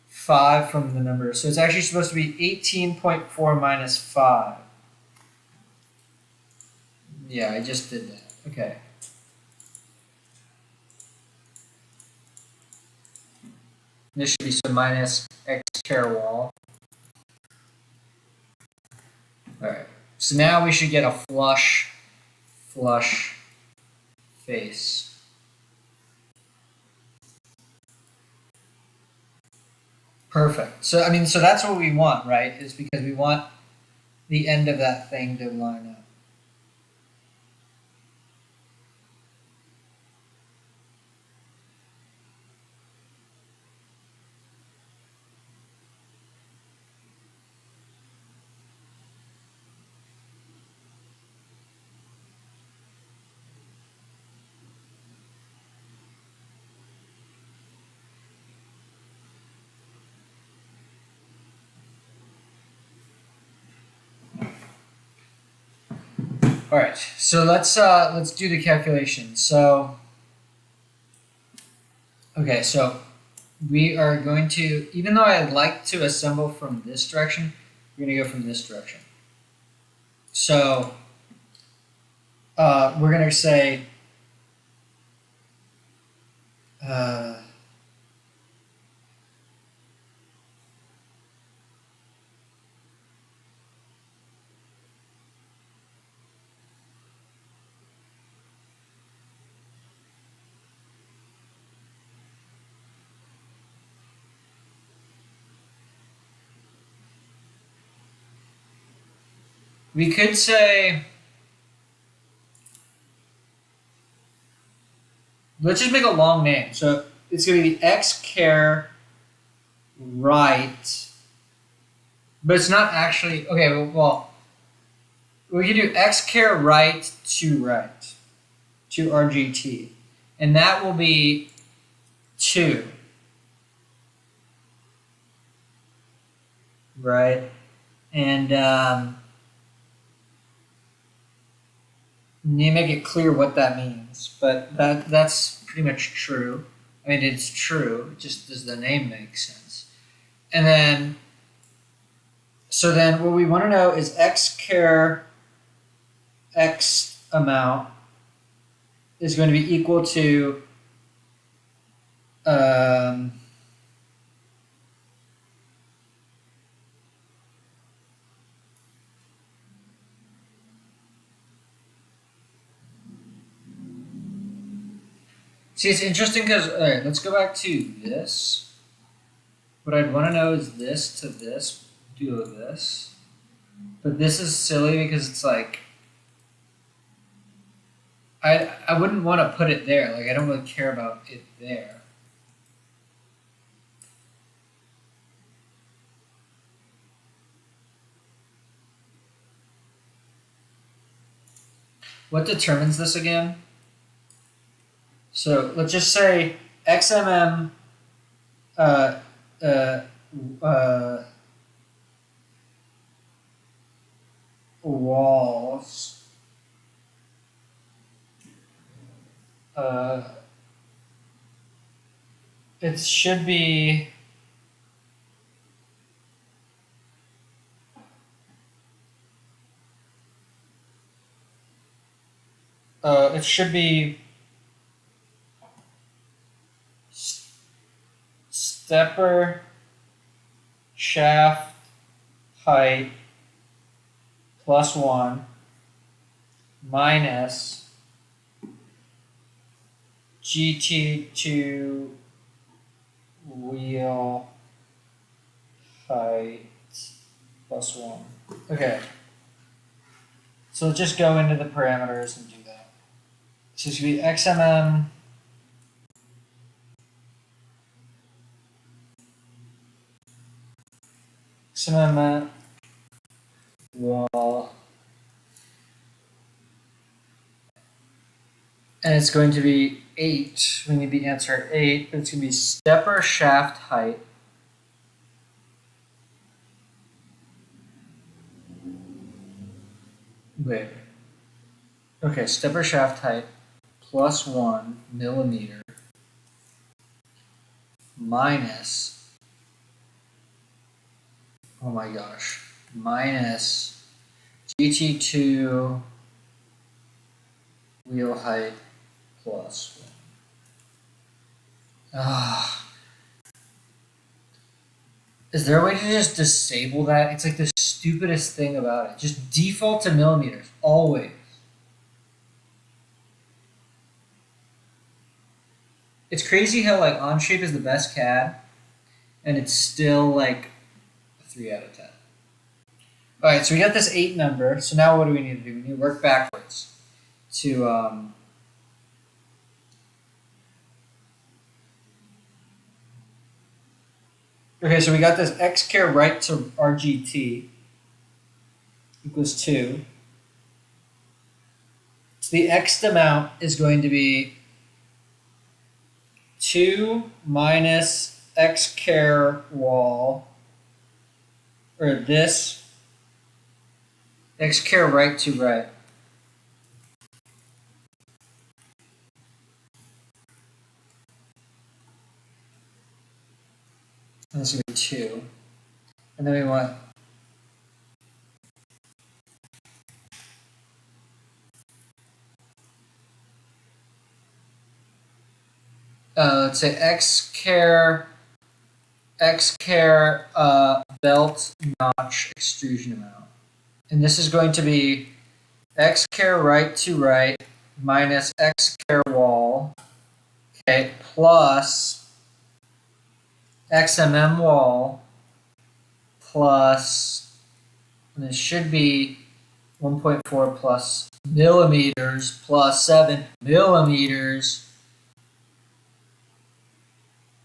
5 from the number. So it's actually supposed to be 18.4 minus 5. Yeah, I just did that. Okay. This should be so minus x care wall. Alright. So now we should get a flush face. Perfect. So I mean, so that's what we want, right? Is because we want the end of that thing to line up. All right, so let's do the calculation. So, okay, so we are going to, even though I'd like to assemble from this direction, we're going to go from this direction. So, we're going to say, we could say, let's just make a long name. So it's going to be x care right, but it's not actually, okay, well, we can do x care right to RGT. And that will be 2. Right? And you make it clear what that means. But that's pretty much true. I mean, it's true. Just does the name make sense? And then, so then what we want to know is x care X amount is going to be equal to see, it's interesting because, all right, let's go back to this. What I'd want to know is this to this, do this. But this is silly because it's like, I wouldn't want to put it there. Like, I don't really care about it there. What determines this again? So let's just say XMM walls it should be stepper shaft height plus 1 minus GT2 wheel height plus 1. Okay. So just go into the parameters and do that. So it's going to be XMM wall, and it's going to be 8. We need the answer 8, but it's going to be stepper shaft height wait. Okay, stepper shaft height plus 1 millimeter minus, oh my gosh, minus GT2 wheel height plus 1. Is there a way to just disable that? It's like the stupidest thing about it. Just default to millimeters, always. It's crazy how like Onshape is the best CAD, and it's still like a 3 out of 10. All right, so we got this 8 number. So now what do we need to do? We need to work backwards to okay, so we got this x care right to RGT equals 2. So the x amount is going to be 2 minus x care wall, or this x care right to right. And this is going to be 2. And then we want let's say x care belt notch extrusion amount. And this is going to be x care right to right minus x care wall, okay, plus XMM wall plus, and it should be 1.4 plus millimeters plus 7 millimeters.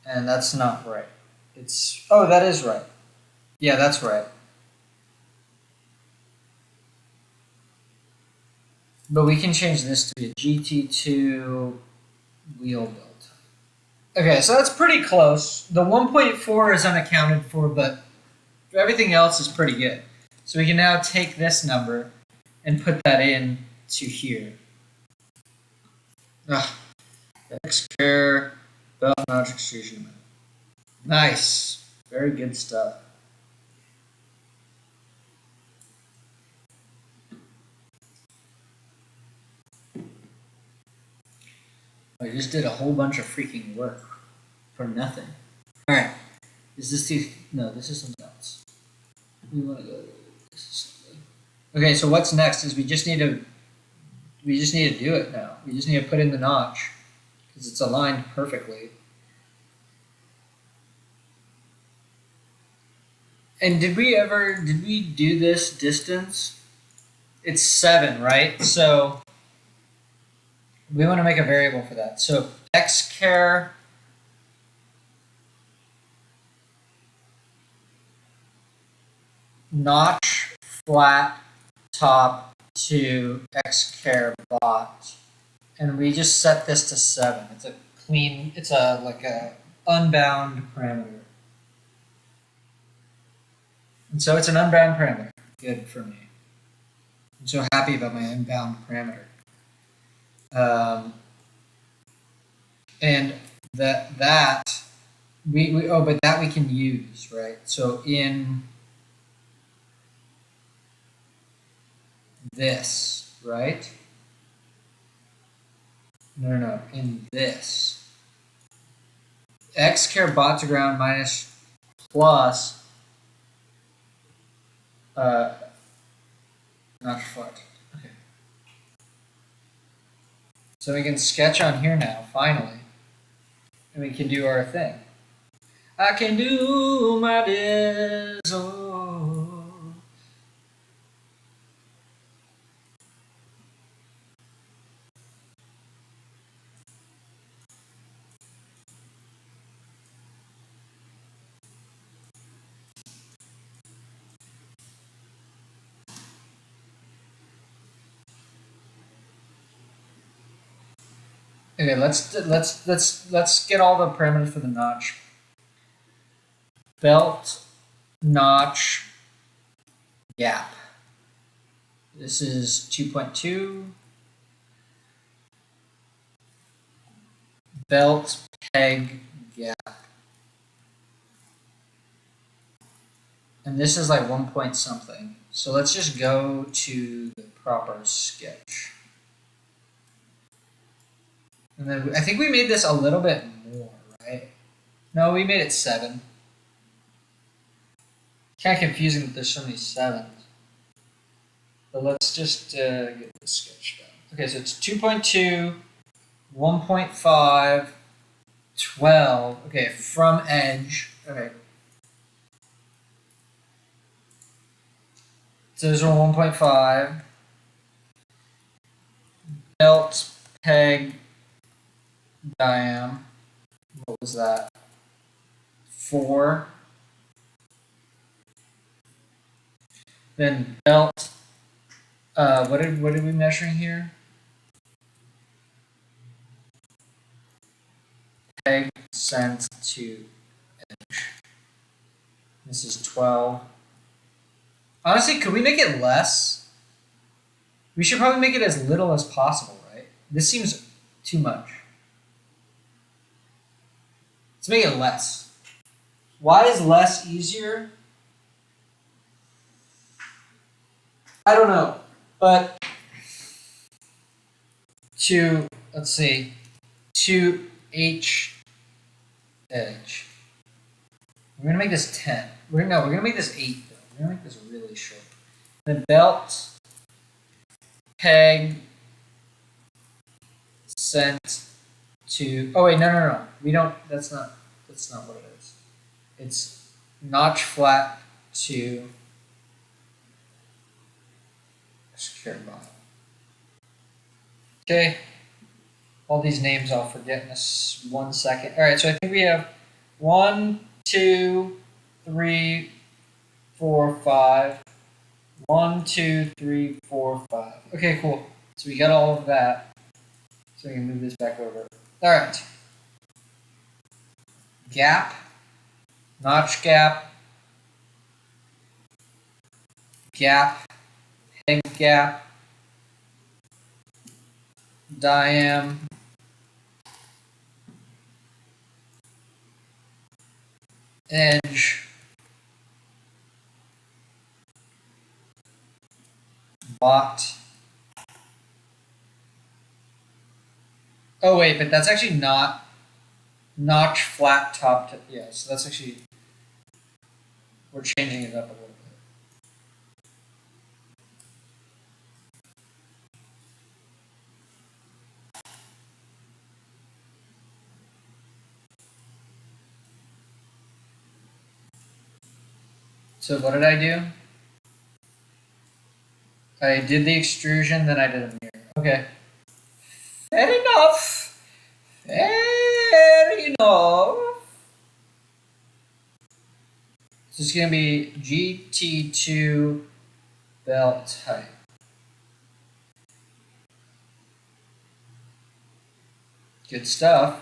And that's not right. It's, oh, that is right. Yeah, that's right. But we can change this to be a GT2 wheel build. Okay, so that's pretty close. The 1.4 is unaccounted for, but everything else is pretty good. So we can now take this number and put that in to here. X care belt notch extrusion. Nice. Very good stuff. I just did a whole bunch of freaking work for nothing. All right. Is this the? No, this is something else. We want to go. This is something. Okay, so what's next is we just need to do it now. We just need to put in the notch because it's aligned perfectly. And did we do this distance? It's 7, right? So we want to make a variable for that. So xchar notch flat top to xchar bot, and we just set this to 7. It's a unbound parameter. And so it's an unbound parameter. Good for me. I'm so happy about my unbound parameter. And that we can use, right? So in this, right? No, in this. Xchar bot to ground minus plus not flat. Okay. So we can sketch on here now, finally. And we can do our thing. I can do my dizzle. Okay, let's get all the parameters for the notch. Belt, notch, gap. This is 2.2. Belt, peg, gap. And this is like 1 point something. So let's just go to the proper sketch. And then I think we made this a little bit more, right? No, we made it 7. Kind of confusing that there's so many 7s. But let's just get the sketch done. Okay, so it's 2.2, 1.5, 12. Okay, from edge. Okay. So those are 1.5. Belt, peg, diam. What was that? 4. Then belt. What are we measuring here? Peg sent to edge. This is 12. Honestly, could we make it less? We should probably make it as little as possible, right? This seems too much. Let's make it less. Why is less easier? I don't know. But let's see, to H edge. We're gonna make this 10. We're gonna make this 8 though. We're gonna make this really short. Then belt, peg, sent to. Oh wait, no. We don't. That's not what it is. It's notch flat to secure bottom. Okay. All these names I'll forget in this 1 second. All right, so I think we have 1, 2, 3, 4, 5. 1, 2, 3, 4, 5. Okay, cool. So we got all of that. So we can move this back over. All right. Gap, notch gap, gap, peg gap, diam, edge, bot. Oh wait, but that's actually not notch flat top. Yeah, so that's actually, we're changing it up a little bit. So what did I do? I did the extrusion, then I did a mirror. Okay. Fair enough. Fair enough. So it's going to be GT2 belt height. Good stuff.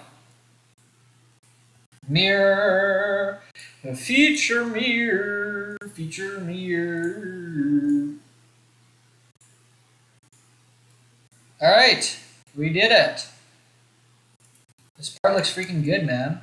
Mirror. A feature mirror. Feature mirror. Alright. We did it. This part looks freaking good, man.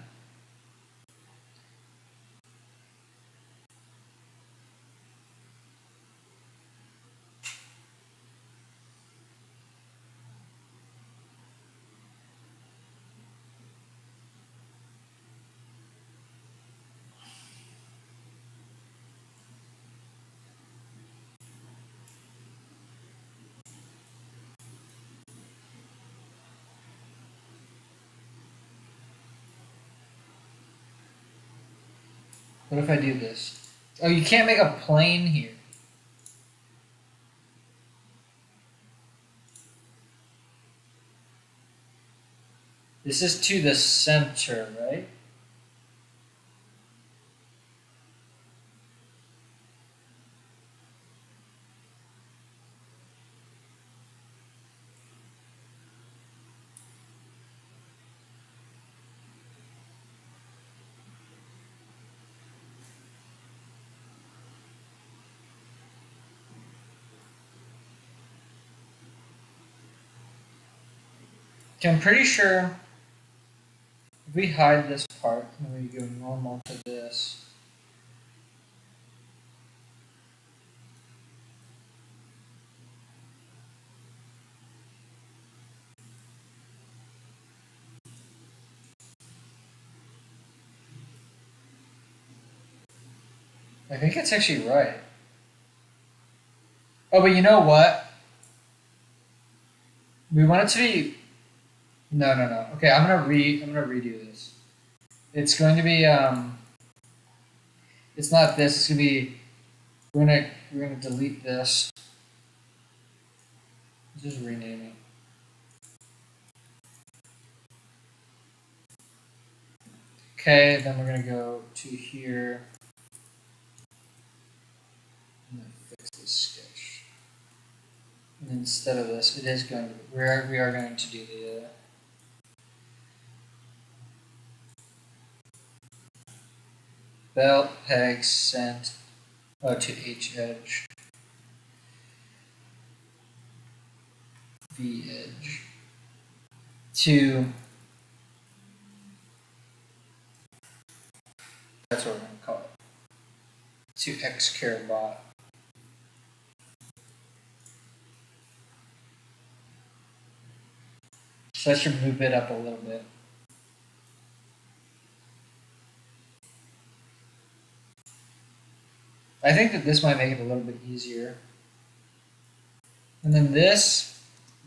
What if I do this? Oh, you can't make a plane here. This is to the center, right? Okay, I'm pretty sure if we hide this part and we go normal to this, I think it's actually right. Oh, but you know what? We want it to be. No, no, no. Okay, I'm gonna redo this. It's going to be It's not this. It's gonna be. We're gonna delete this. Just rename it. Okay, then we're gonna go to here. I'm gonna fix this sketch. And instead of this, it is going to. We are going to do the. Belt, peg, sent, to H edge, V edge, to, that's what we're going to call it, to X care bot. So that should move it up a little bit. I think that this might make it a little bit easier. And then this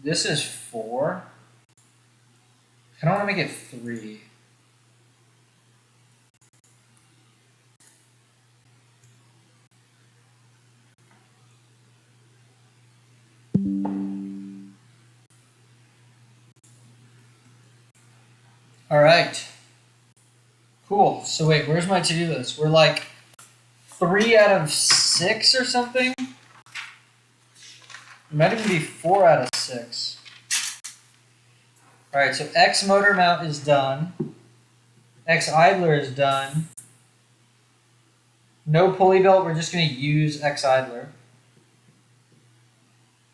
is 4. I don't want to make it 3. All right. Cool. So wait, where's my to-do list? We're like 3 out of 6 or something. It might even be 4 out of 6. All right, so X motor mount is done. X idler is done. No pulley belt, we're just going to use X idler.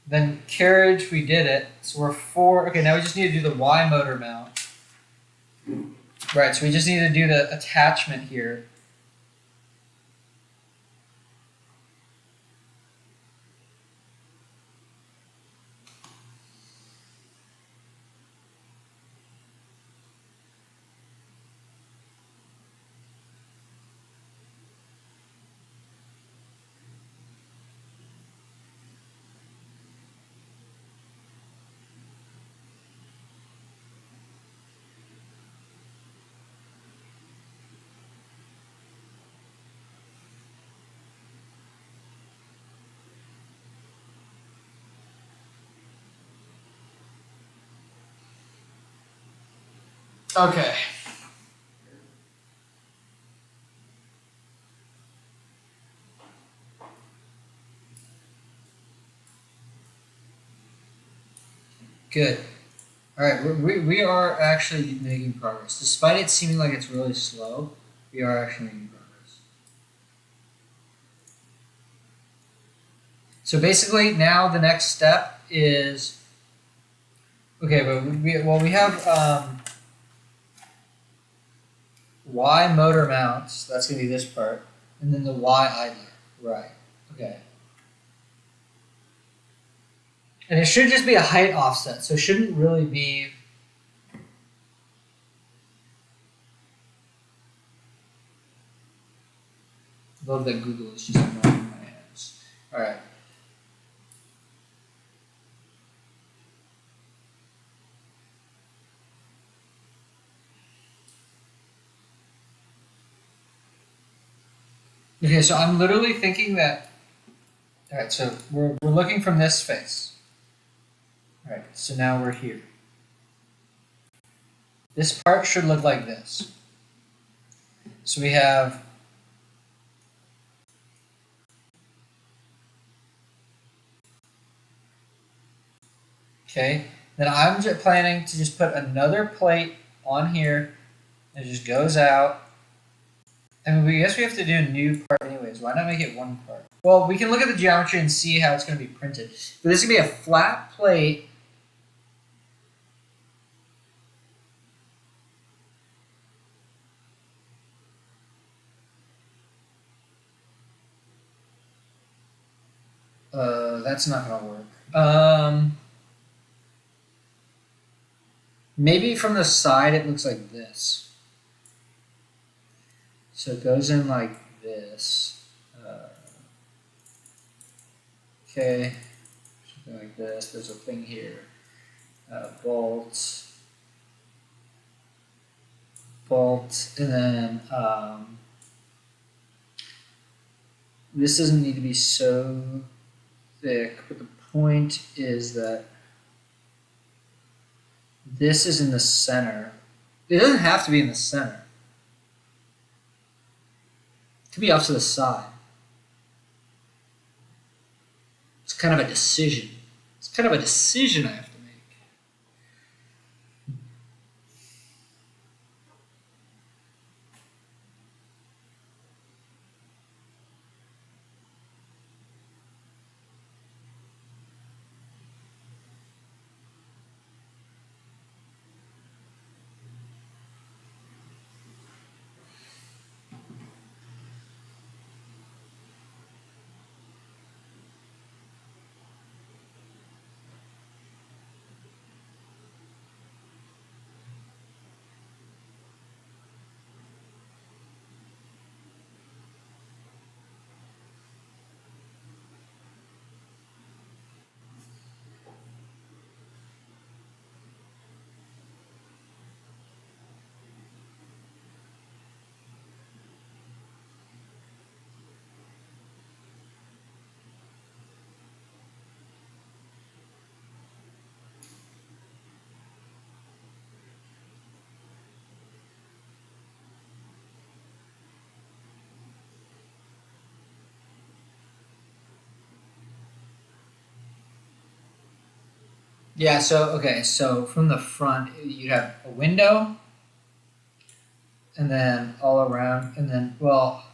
Then carriage, we did it. So we're 4. Okay, now we just need to do the Y motor mount. Right, so we just need to do the attachment here. Okay. Good. All right, we are actually making progress. Despite it seeming like it's really slow, we are actually making progress. So basically, now the next step is, okay, but we have Y motor mounts. That's going to be this part, and then the Y idler. Right. Okay. And it should just be a height offset, so it shouldn't really be. Love that Google is just annoying my ass. All right. Okay, so I'm literally thinking that. All right, so we're looking from this face. All right, so now we're here. This part should look like this. So we have. Okay, then I'm just planning to just put another plate on here. It just goes out. And we guess we have to do a new part anyways. Why not make it one part? Well, we can look at the geometry and see how it's going to be printed. But this is going to be a flat plate. That's not going to work. Maybe from the side it looks like this. So it goes in like this. Okay, something like this. There's a thing here. Bolt, and then this doesn't need to be so thick, but the point is that this is in the center. It doesn't have to be in the center. It could be off to the side. It's kind of a decision. It's kind of a decision I have to make. Yeah, so from the front, you'd have a window, and then all around, and then, well,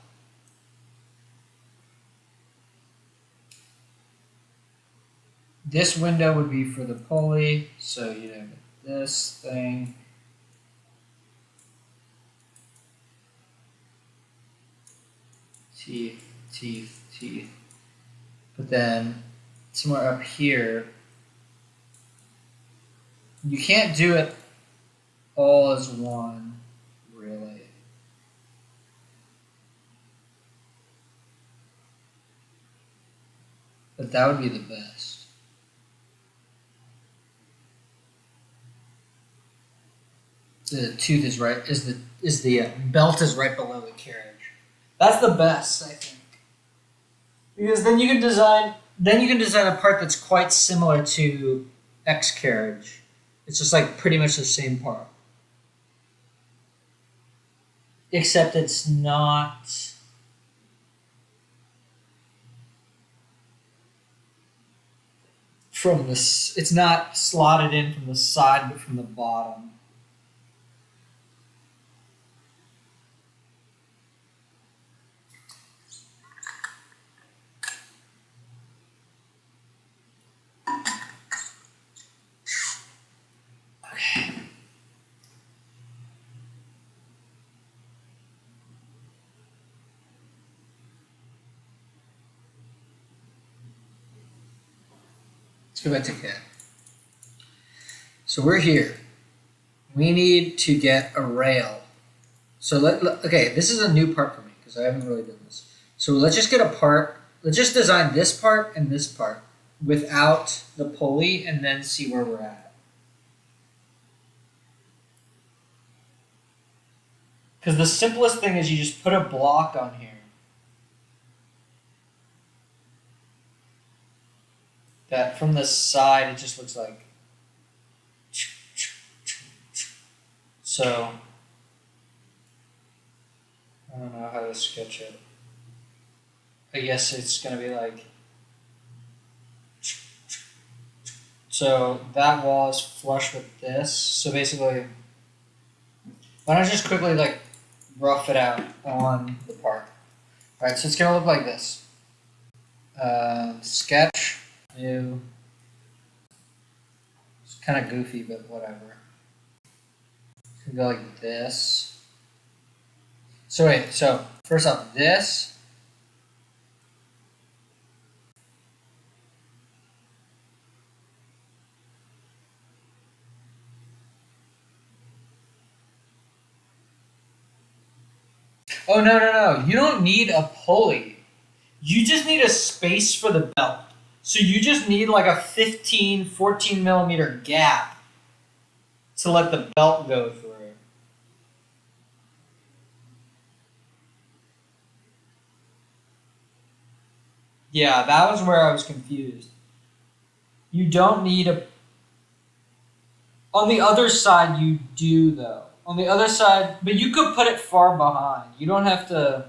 this window would be for the pulley, so you'd have this thing. Teeth. But then, somewhere up here, you can't do it all as one, really. But that would be the best. The tooth is right, is the belt is right below the carriage. That's the best, I think. Because then you can design a part that's quite similar to X carriage. It's just like pretty much the same part. except it's not from this. It's not slotted in from the side, but from the bottom. Let's go back to CAD. So we're here. We need to get a rail. So okay, this is a new part for me because I haven't really done this. So let's just get a part. Let's just design this part and this part without the pulley and then see where we're at. Because the simplest thing is you just put a block on here. That from the side it just looks like. So I don't know how to sketch it. I guess it's gonna be like. So that wall is flush with this. So basically, why don't I just quickly like rough it out on the part? All right, so it's gonna look like this. Sketch, new. It's kind of goofy, but whatever. It's gonna go like this. So wait, so first off, this. Oh, no. You don't need a pulley. You just need a space for the belt. So you just need like a 15, 14 millimeter gap to let the belt go through. Yeah, that was where I was confused. You don't need a... On the other side, you do, though. On the other side, but you could put it far behind. You don't have to...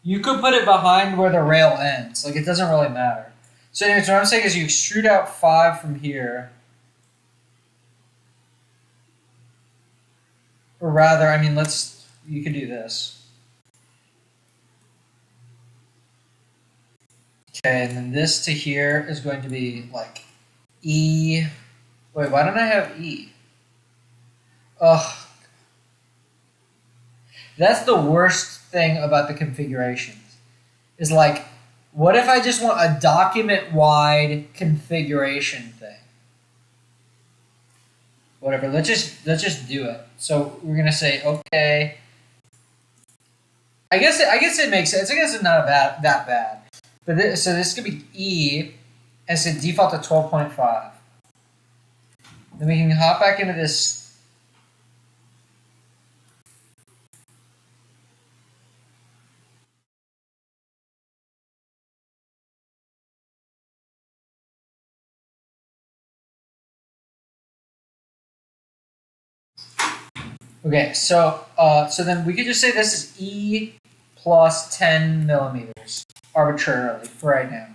You could put it behind where the rail ends. Like, it doesn't really matter. So anyways, what I'm saying is you extrude out 5 from here. Or rather, I mean, you could do this. Okay, and then this to here is going to be like E. Wait, why don't I have E? Ugh. That's the worst thing about the configurations. Is like, what if I just want a document-wide configuration thing? Whatever. Let's just do it. So we're gonna say okay. I guess it makes sense. I guess it's not that bad. But so this could be E, and so default to 12.5. Then we can hop back into this. Okay, so then we could just say this is E plus 10 millimeters arbitrarily for right now.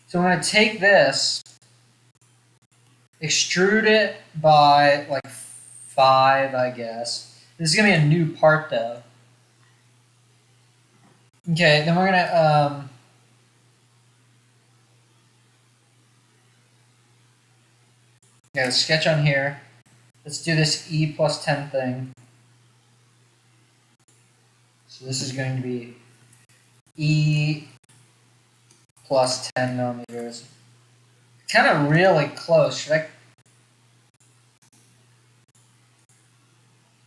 So I'm going to take this, extrude it by like 5, I guess. This is going to be a new part though. Okay, then we're going to let's sketch on here. Let's do this E plus 10 thing. So this is going to be E plus 10 millimeters. Kind of really close. Should I?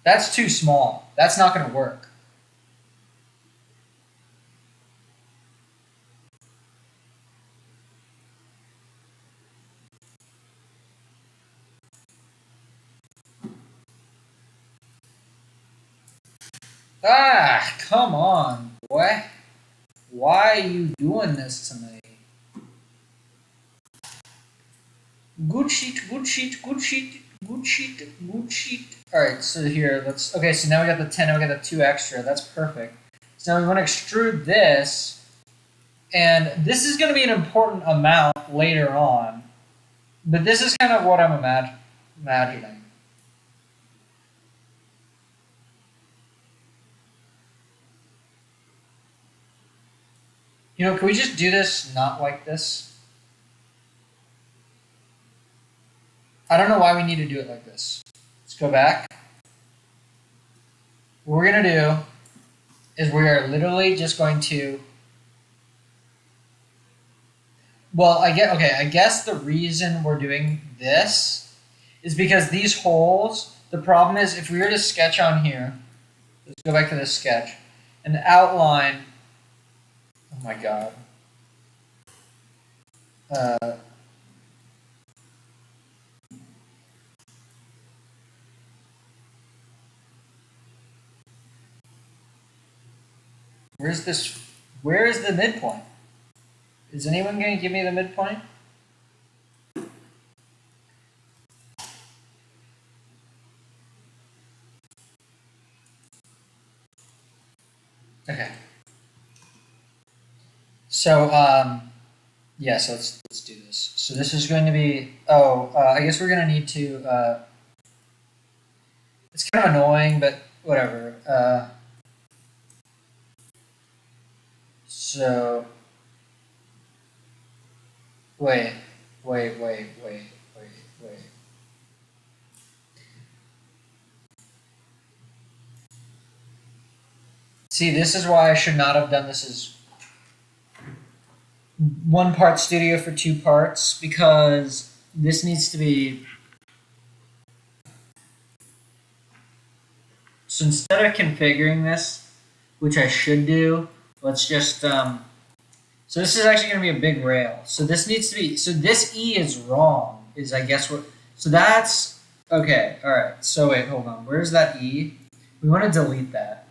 That's too small. That's not going to work. Ah, come on, boy. Why are you doing this to me? Good sheet, good sheet, good sheet. Moocheat. Alright, so here, okay, so now we got the 10 and we got the 2 extra. That's perfect. So now we want to extrude this, and this is going to be an important amount later on, but this is kind of what I'm imagining. You know, can we just do this not like this? I don't know why we need to do it like this. Let's go back. What we're going to do is we are literally just going to, well, I guess the reason we're doing this is because these holes, the problem is if we were to sketch on here, let's go back to this sketch, and outline, oh my god, where is the midpoint? Is anyone going to give me the midpoint? Okay. So, yeah, so let's do this. So this is going to be, I guess we're going to need to, it's kind of annoying, but whatever. So, wait. See, this is why I should not have done this as 1 part studio for 2 parts, because this needs to be, so instead of configuring this, which I should do, let's just, so this is actually going to be a big rail. So this needs to be, so this E is wrong, is I guess what, so that's, okay, alright, so wait, hold on, where's that E? We want to delete that,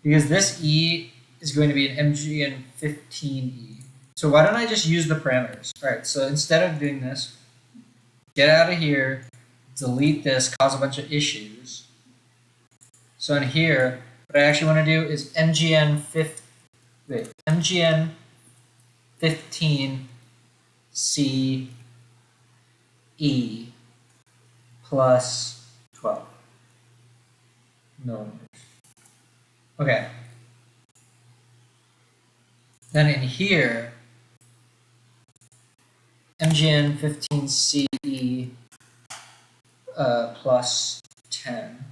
because this E is going to be an MGN15E. So why don't I just use the parameters? Alright, so instead of doing this, get out of here, delete this, cause a bunch of issues. So in here, what I actually want to do is MGN15CE plus 12 millimeters. Okay. Then in here, MGN15CE plus 10.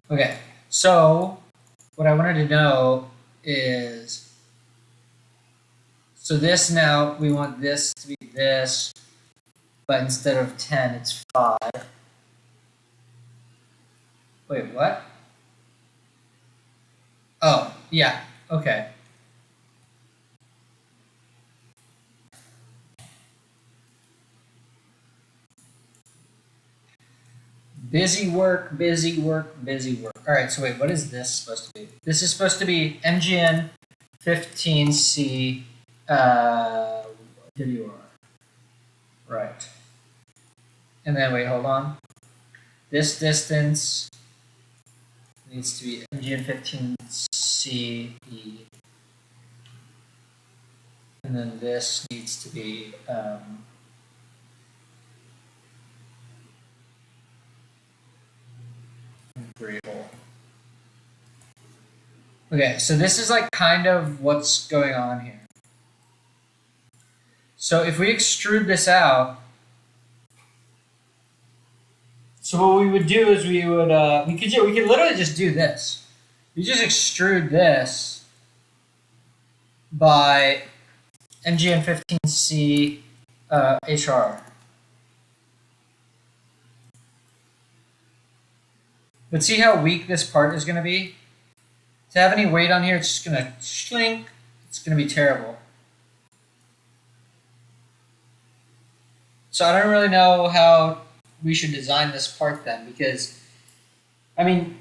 Okay, so what I wanted to know is, so this now, we want this to be this, but instead of 10, it's 5. Wait, what? Oh, yeah, okay. Busy work. Alright, so wait, what is this supposed to be? This is supposed to be MGN15C WR. Right. And then wait, hold on. This distance needs to be MGN15CE. And then this needs to be variable. Okay, so this is like kind of what's going on here. So if we extrude this out, so what we would do is we could literally just do this. We just extrude this by MGN15C HR. But see how weak this part is going to be? To have any weight on here, it's just going to shrink. It's going to be terrible. So I don't really know how we should design this part then, because, I mean,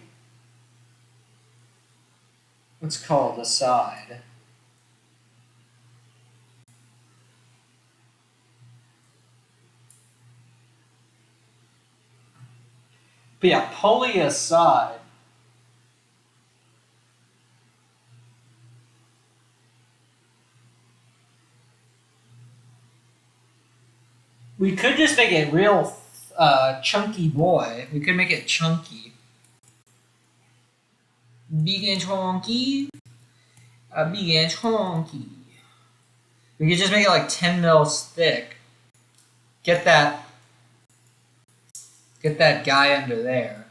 what's called the side. But yeah, pulley aside, we could just make it real chunky boy. We could make it chunky. Big and chunky. Big and chunky. We could just make it like 10 mils thick. Get that guy under there.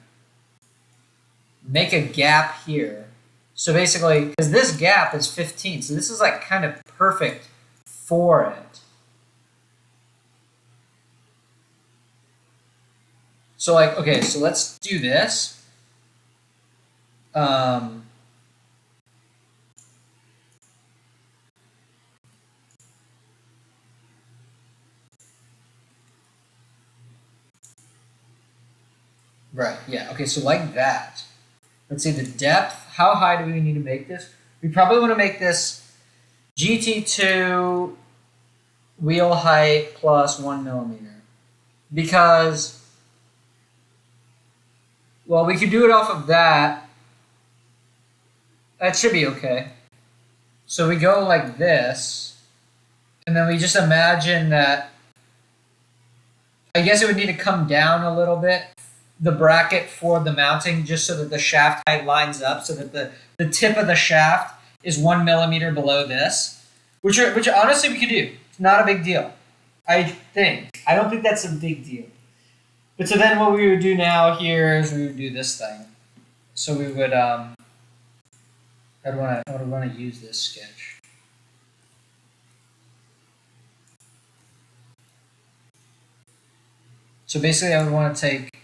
Make a gap here. So basically, because this gap is 15, so this is like kind of perfect for it. So like, okay, so let's do this. Right, yeah, okay, so like that. Let's see the depth. How high do we need to make this? We probably want to make this GT2 wheel height plus 1 millimeter. Because, well, we could do it off of that. That should be okay. So we go like this, and then we just imagine that, I guess it would need to come down a little bit, the bracket for the mounting, just so that the shaft height lines up, so that the tip of the shaft is 1 millimeter below this, which honestly we could do. It's not a big deal, I think. I don't think that's a big deal. But so then what we would do now here is we would do this thing. So we would, I would want to use this sketch. So basically I would want to take,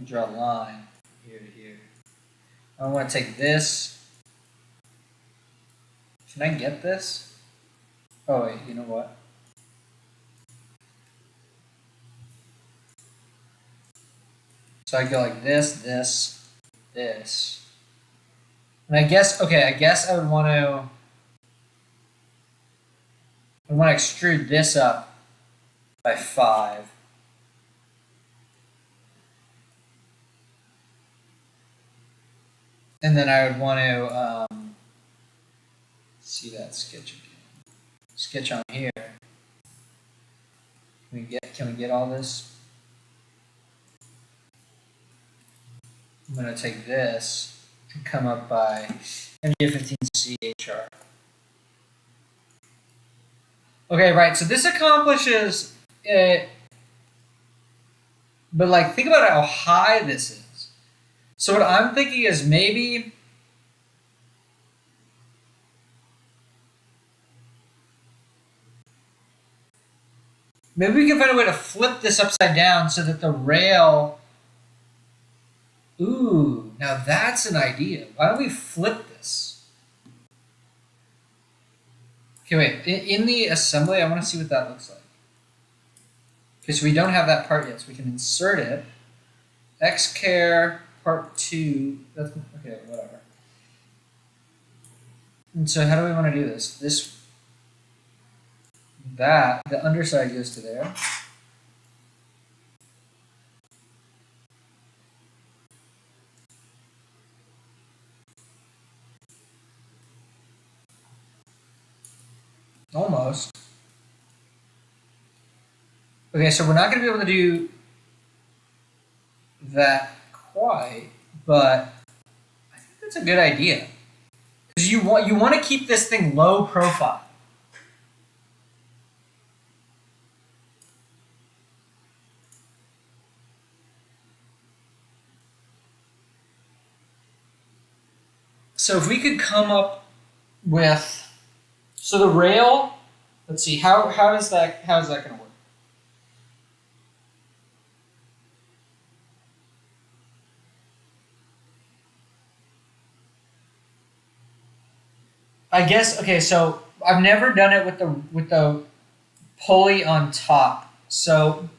draw a line here to here. I want to take this. Can I get this? Oh wait, you know what? So I go like this, this, this. And I guess, okay, I guess I would want to extrude this up by 5. And then I would want to see that sketch again. Sketch on here. Can we get all this? I'm going to take this and come up by MJ15C HR. Okay, right, so this accomplishes it, but like think about how high this is. So what I'm thinking is maybe we can find a way to flip this upside down so that the rail, ooh, now that's an idea. Why don't we flip this? Okay, wait, in the assembly, I want to see what that looks like. Because we don't have that part yet, so we can insert it. Xcare part 2, that's, okay, whatever. And so how do we want to do this? The underside goes to there. Almost. Okay, so we're not going to be able to do that quite, but I think that's a good idea. Because you want to keep this thing low profile. So if we could come up with, so the rail, let's see, how is that going to work? I guess, okay, so I've never done it with the pulley on top. So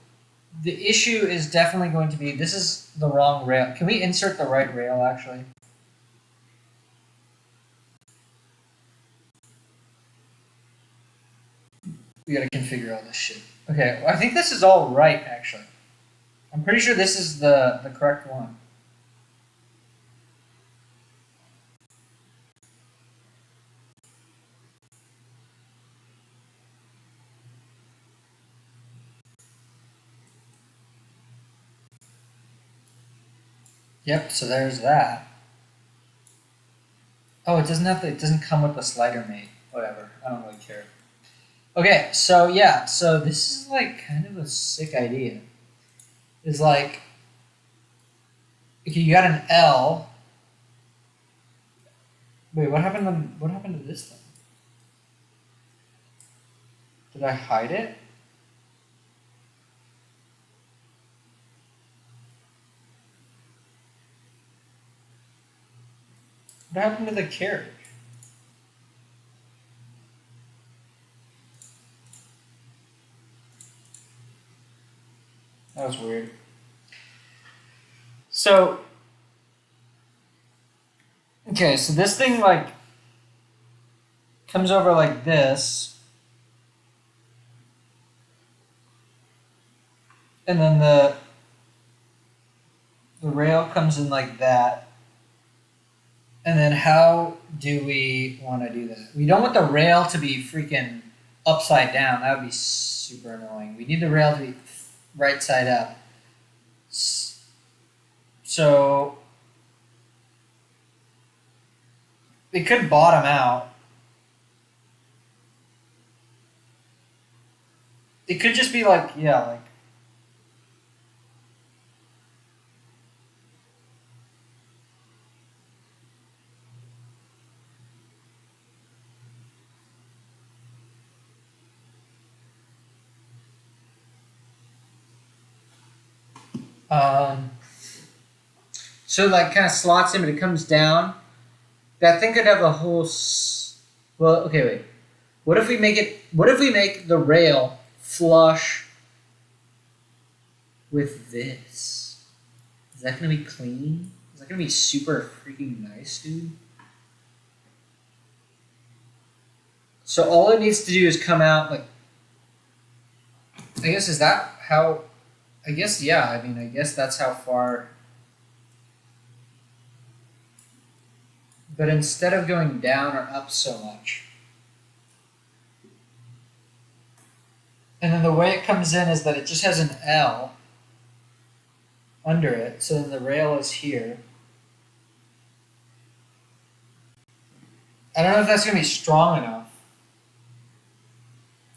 the issue is definitely going to be, this is the wrong rail. Can we insert the right rail actually? We gotta configure all this shit. Okay, I think this is all right actually. I'm pretty sure this is the correct one. Yep, so there's that. Oh, it doesn't come with the slider mate. Whatever. I don't really care. Okay, so yeah, so this is like kind of a sick idea. Is like, okay, you got an L. Wait, what happened to this thing? Did I hide it? What happened to the carriage? That was weird. So, okay, so this thing like comes over like this, and then the rail comes in like that. And then how do we want to do that? We don't want the rail to be freaking upside down. That would be super annoying. We need the rail to be right side up. So it could bottom out. It could just be like, yeah, like. So like kind of slots in, but it comes down. That thing could have a whole. Well, okay, wait. What if we make it? What if we make the rail flush with this? Is that gonna be clean? Is that gonna be super freaking nice, dude? So all it needs to do is come out like. I guess is that how? I guess yeah. I mean, I guess that's how far. But instead of going down or up so much. And then the way it comes in is that it just has an L under it. So then the rail is here. I don't know if that's gonna be strong enough.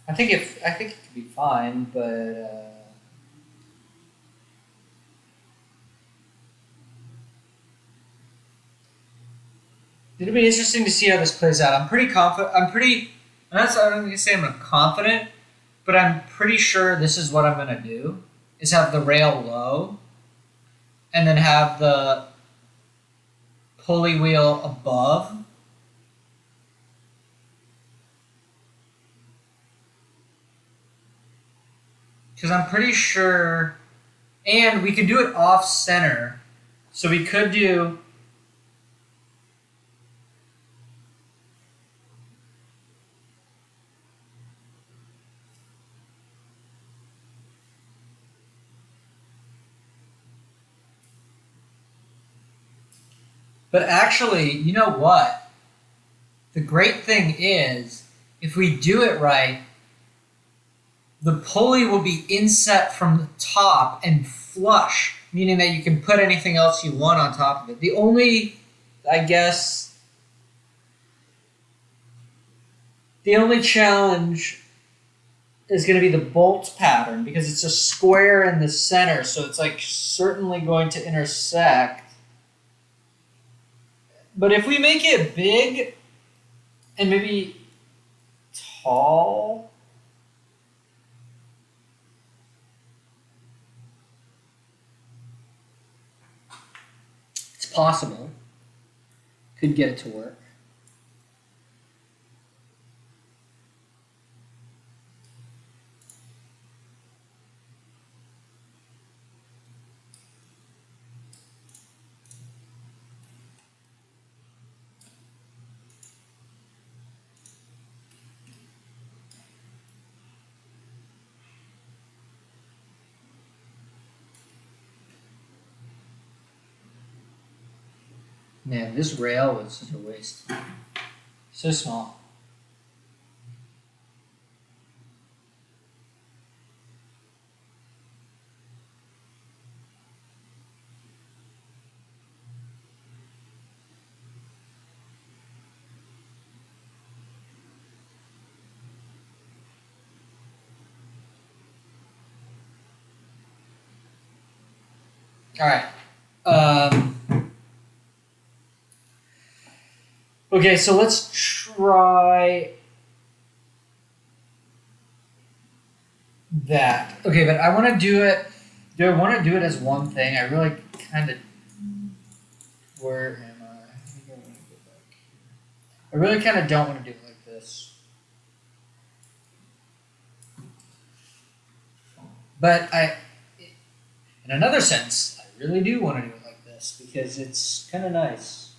I think it could be fine, but it'll be interesting to see how this plays out. I'm pretty confident. I'm not gonna say I'm confident, but I'm pretty sure this is what I'm gonna do: is have the rail low, and then have the pulley wheel above. Because I'm pretty sure, and we could do it off center, so we could do. But actually, you know what? The great thing is, if we do it right, the pulley will be inset from the top and flush, meaning that you can put anything else you want on top of it. The only, I guess, the only challenge is going to be the bolt pattern because it's a square in the center, so it's like certainly going to intersect. But if we make it big and maybe tall, it's possible. Could get it to work. Man, this rail was such a waste. So small. All right. Okay, so let's try that. Okay, but I want to do it. Do I want to do it as one thing? I really kind of. Where am I? I think I want to go back here. I really kind of don't want to do it like this. But in another sense, I really do want to do it like this because it's kind of nice.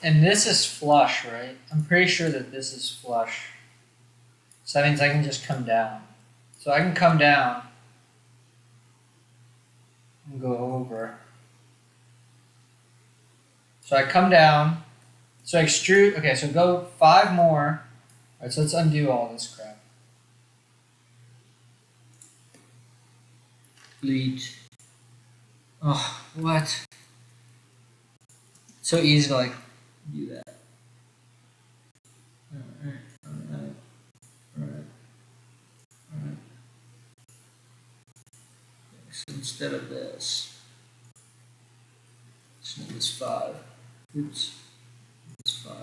And this is flush, right? I'm pretty sure that this is flush. So that means I can just come down. So I can come down and go over. So I come down. So I extrude. Okay, so go 5 more. All right, so let's undo all this crap. Delete. Oh, what? So easy to like do that. Alright. So instead of this, let's make this 5. Oops. It's 5.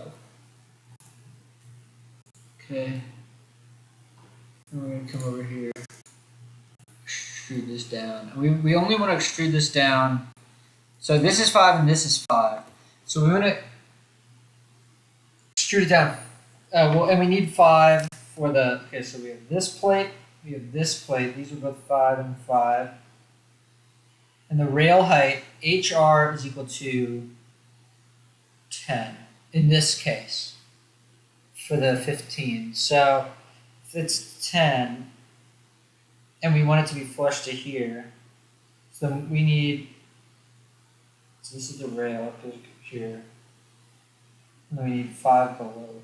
Okay. And we're gonna come over here. Extrude this down. We only want to extrude this down. So this is 5 and this is 5. So we want to extrude it down. Well, and we need 5 for the. Okay, so we have this plate. We have this plate. These are both 5 and 5. And the rail height, HR is equal to 10 in this case for the 15. So if it's 10 and we want it to be flush to here, so we need, so this is the rail up to here, and then we need 5 below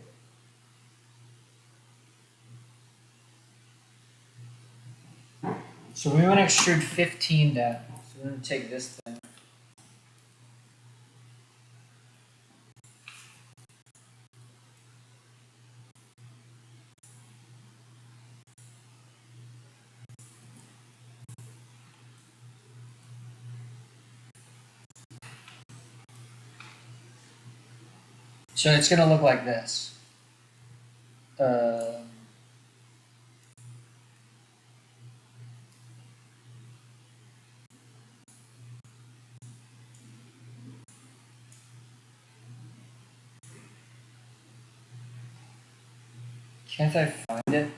it. So we want to extrude 15 down. So we're going to take this thing. So it's going to look like this. Can't I find it?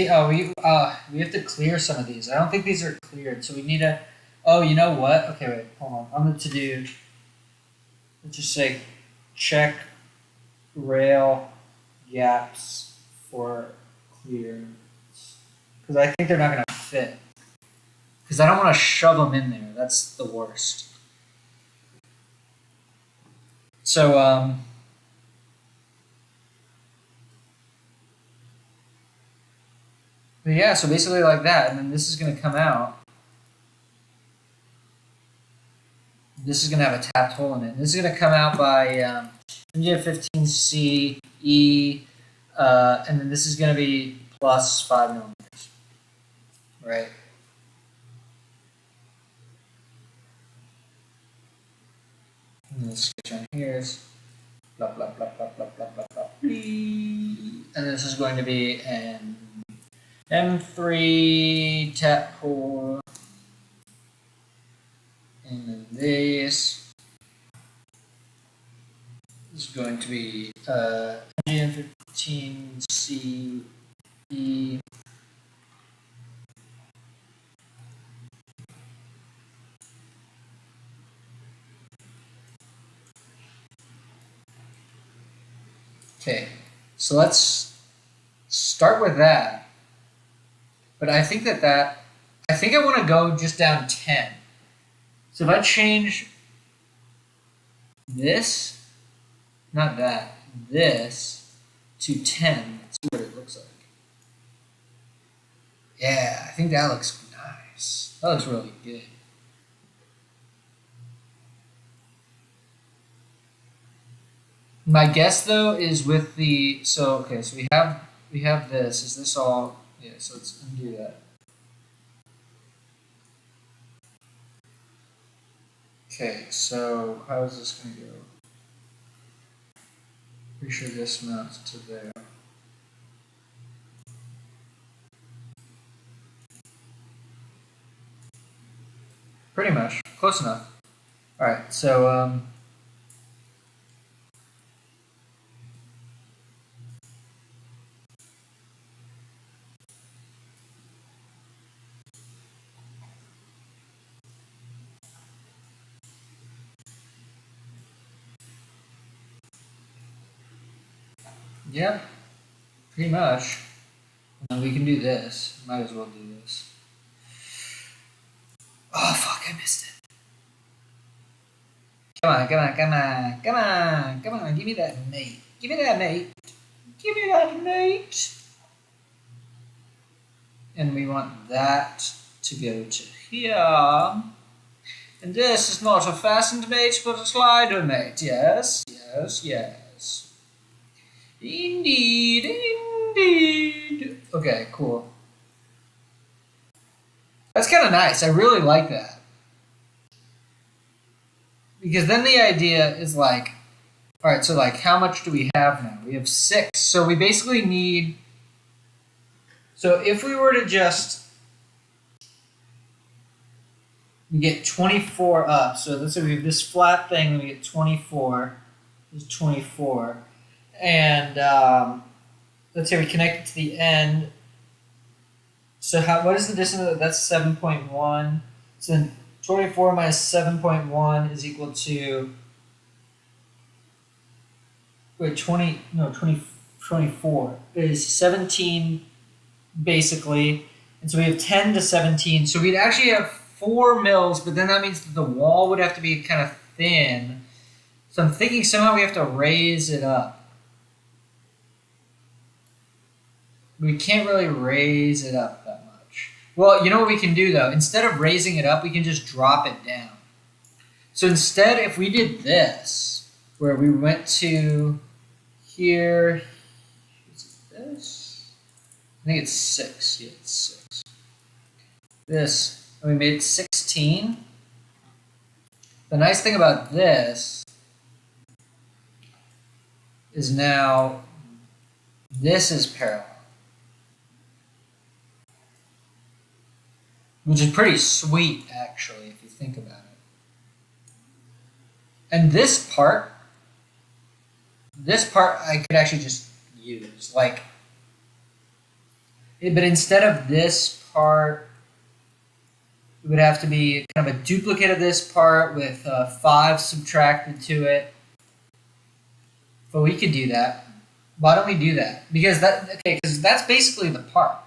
Oh, we have to clear some of these. I don't think these are cleared, so we need to. Oh, you know what? Okay, wait, hold on. I'm going to do. Let's just say, check rail gaps for clearance, because I think they're not going to fit. Because I don't want to shove them in there. That's the worst. So but yeah, so basically like that, and then this is going to come out. This is going to have a tapped hole in it. And this is going to come out by MGF15C E, and then this is going to be plus 5 millimeters, right? And the sketch on here is blah blah blah blah blah blah blah blah. And this is going to be an M3 tap pour. And then this is going to be tinycnc. Okay, so let's start with that. But I think I want to go just down 10. So if I change this, not that, this to 10, let's see what it looks like. Yeah, I think that looks nice. That looks really good. My guess though is with the so we have this. Is this all? Yeah, so let's undo that. Okay, so how is this gonna go? Pretty sure this mounts to there. Pretty much, close enough. All right, so yeah, pretty much. And we can do this. Might as well do this. Oh fuck! I missed it. Come on! Give me that mate. Give me that mate. Give me that mate. And we want that to go to here. And this is not a fastened mate, but a slider mate. Yes. Indeed. Okay, cool. That's kind of nice. I really like that. Because then the idea is like, all right, so like how much do we have now? We have 6. So we basically need, so if we were to just, we get 24 up. So let's say we have this flat thing, and we get 24. This is 24. And let's say we connect it to the end. So what is the distance? That's 7.1. So then 24 minus 7.1 is equal to, wait, 24 is 17 basically. And so we have 10 to 17. So we'd actually have 4 mils, but then that means that the wall would have to be kind of thin. So I'm thinking somehow we have to raise it up. We can't really raise it up that much. Well, you know what we can do though? Instead of raising it up, we can just drop it down. So instead, if we did this, where we went to here, is it this? I think it's 6. Yeah, it's 6. This, and we made it 16. The nice thing about this is now this is parallel, which is pretty sweet, actually, if you think about it. And this part I could actually just use, like, but instead of this part, it would have to be kind of a duplicate of this part with 5 subtracted to it. But we could do that. Why don't we do that? Because that's basically the part.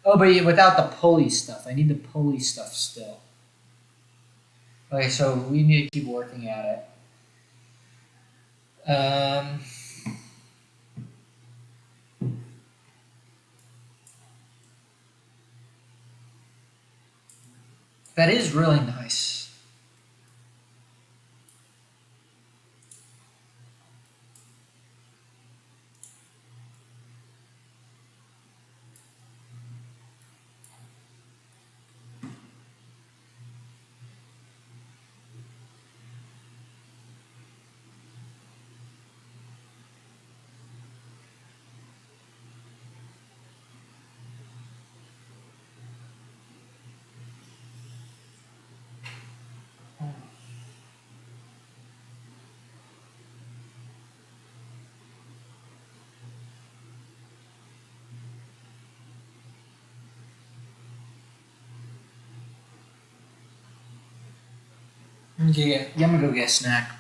Oh, but without the pulley stuff. I need the pulley stuff still. Okay, so we need to keep working at it. That is really nice. Yeah, I'm gonna go get a snack.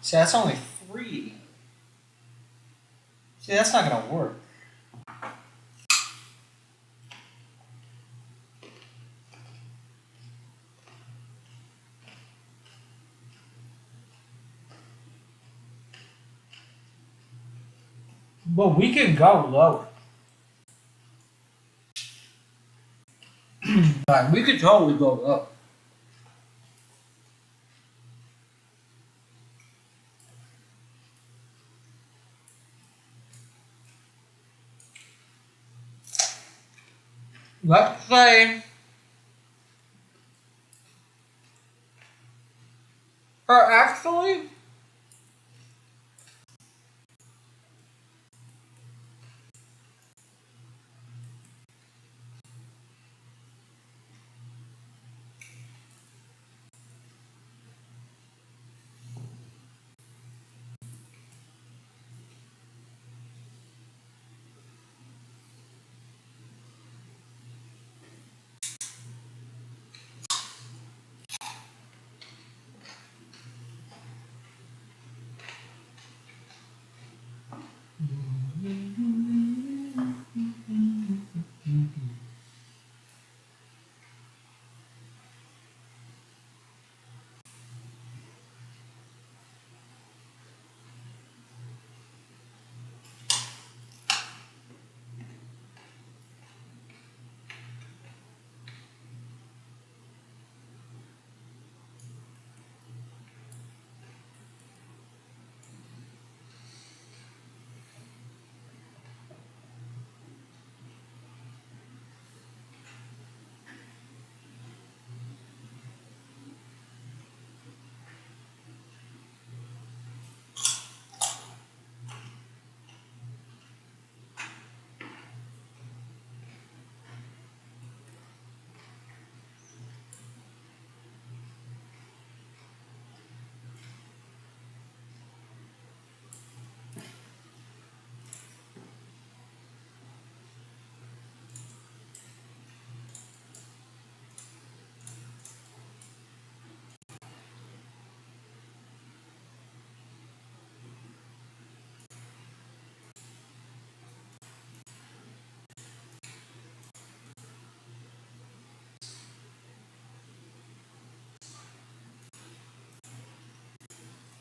See, that's only 3. See, that's not gonna work. But we can go lower. Like, we could totally go lower. Let's say, or actually,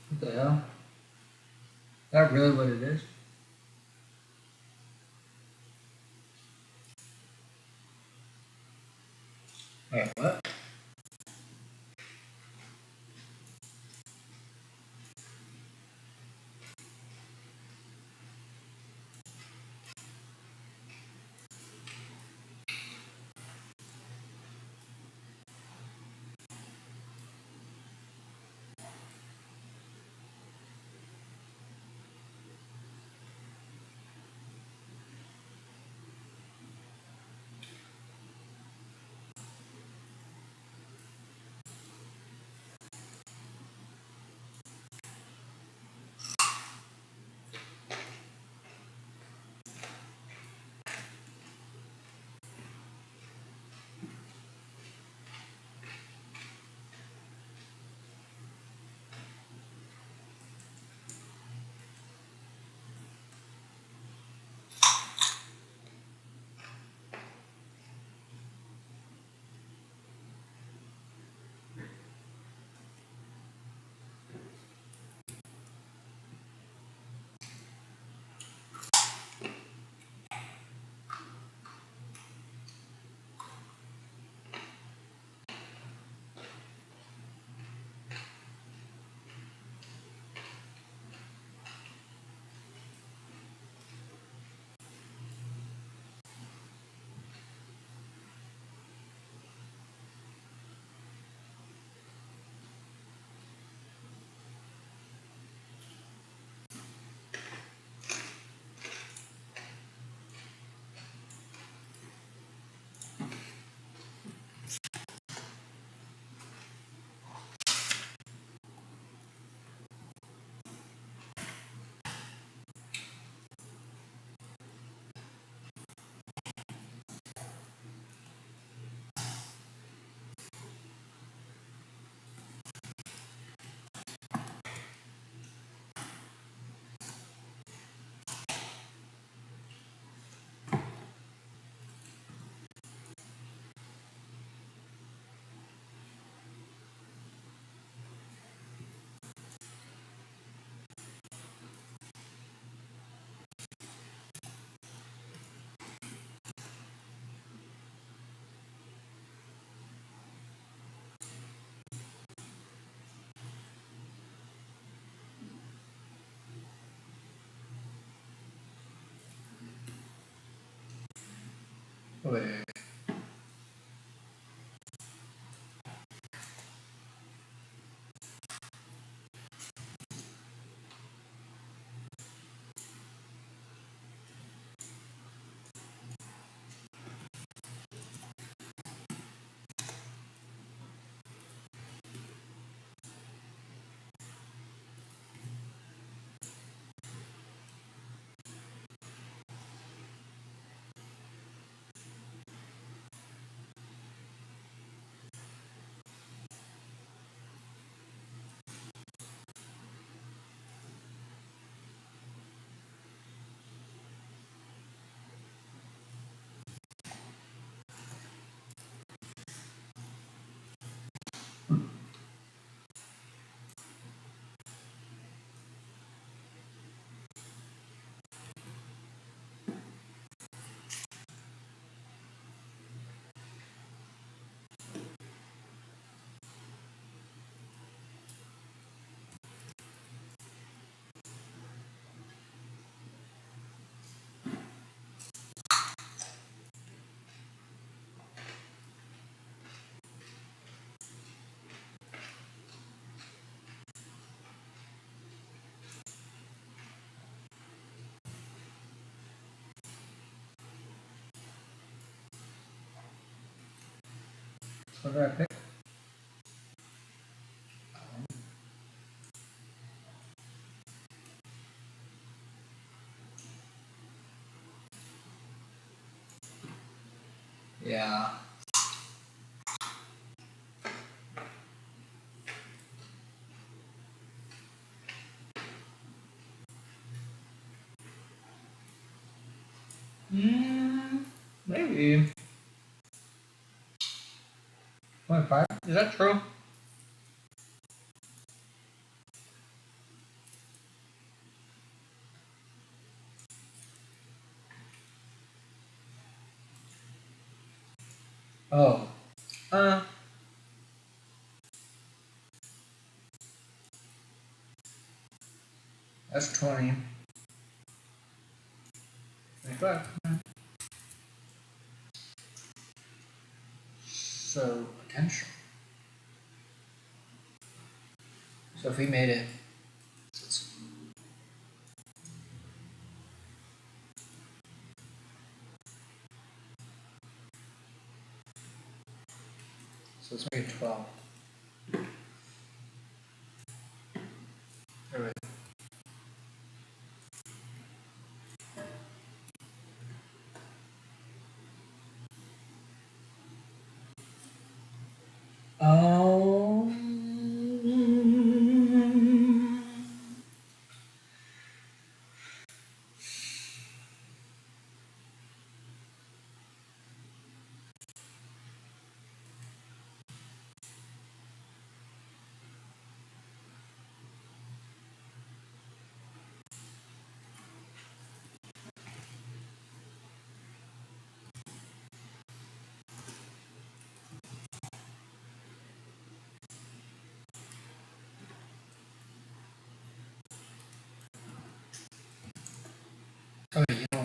what the hell? Is that really what it is? Wait, what? Wait. What did I pick? Yeah. Maybe. 25? Is that true? Oh. That's 20. 25. So, potential. So if we made it. So let's make it 12. All right. Oh. Okay, you know.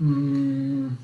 Mm.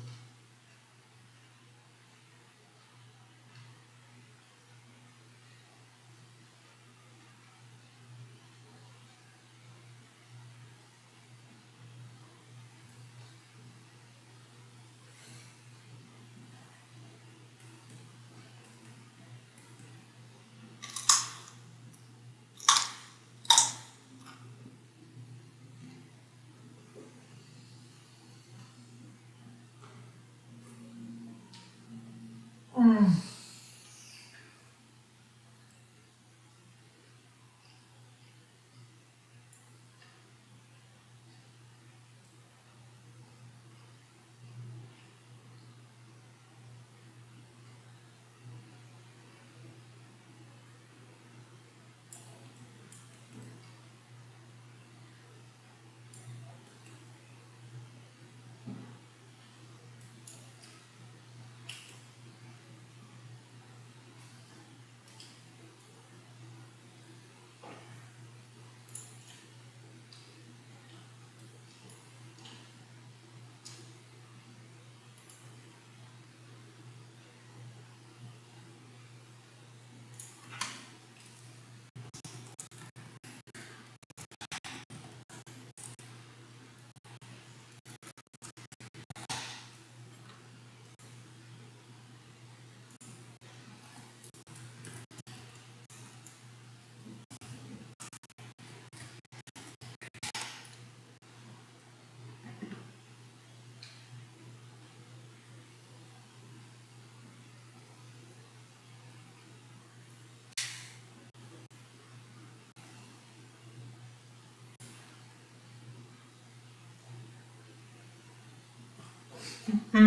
I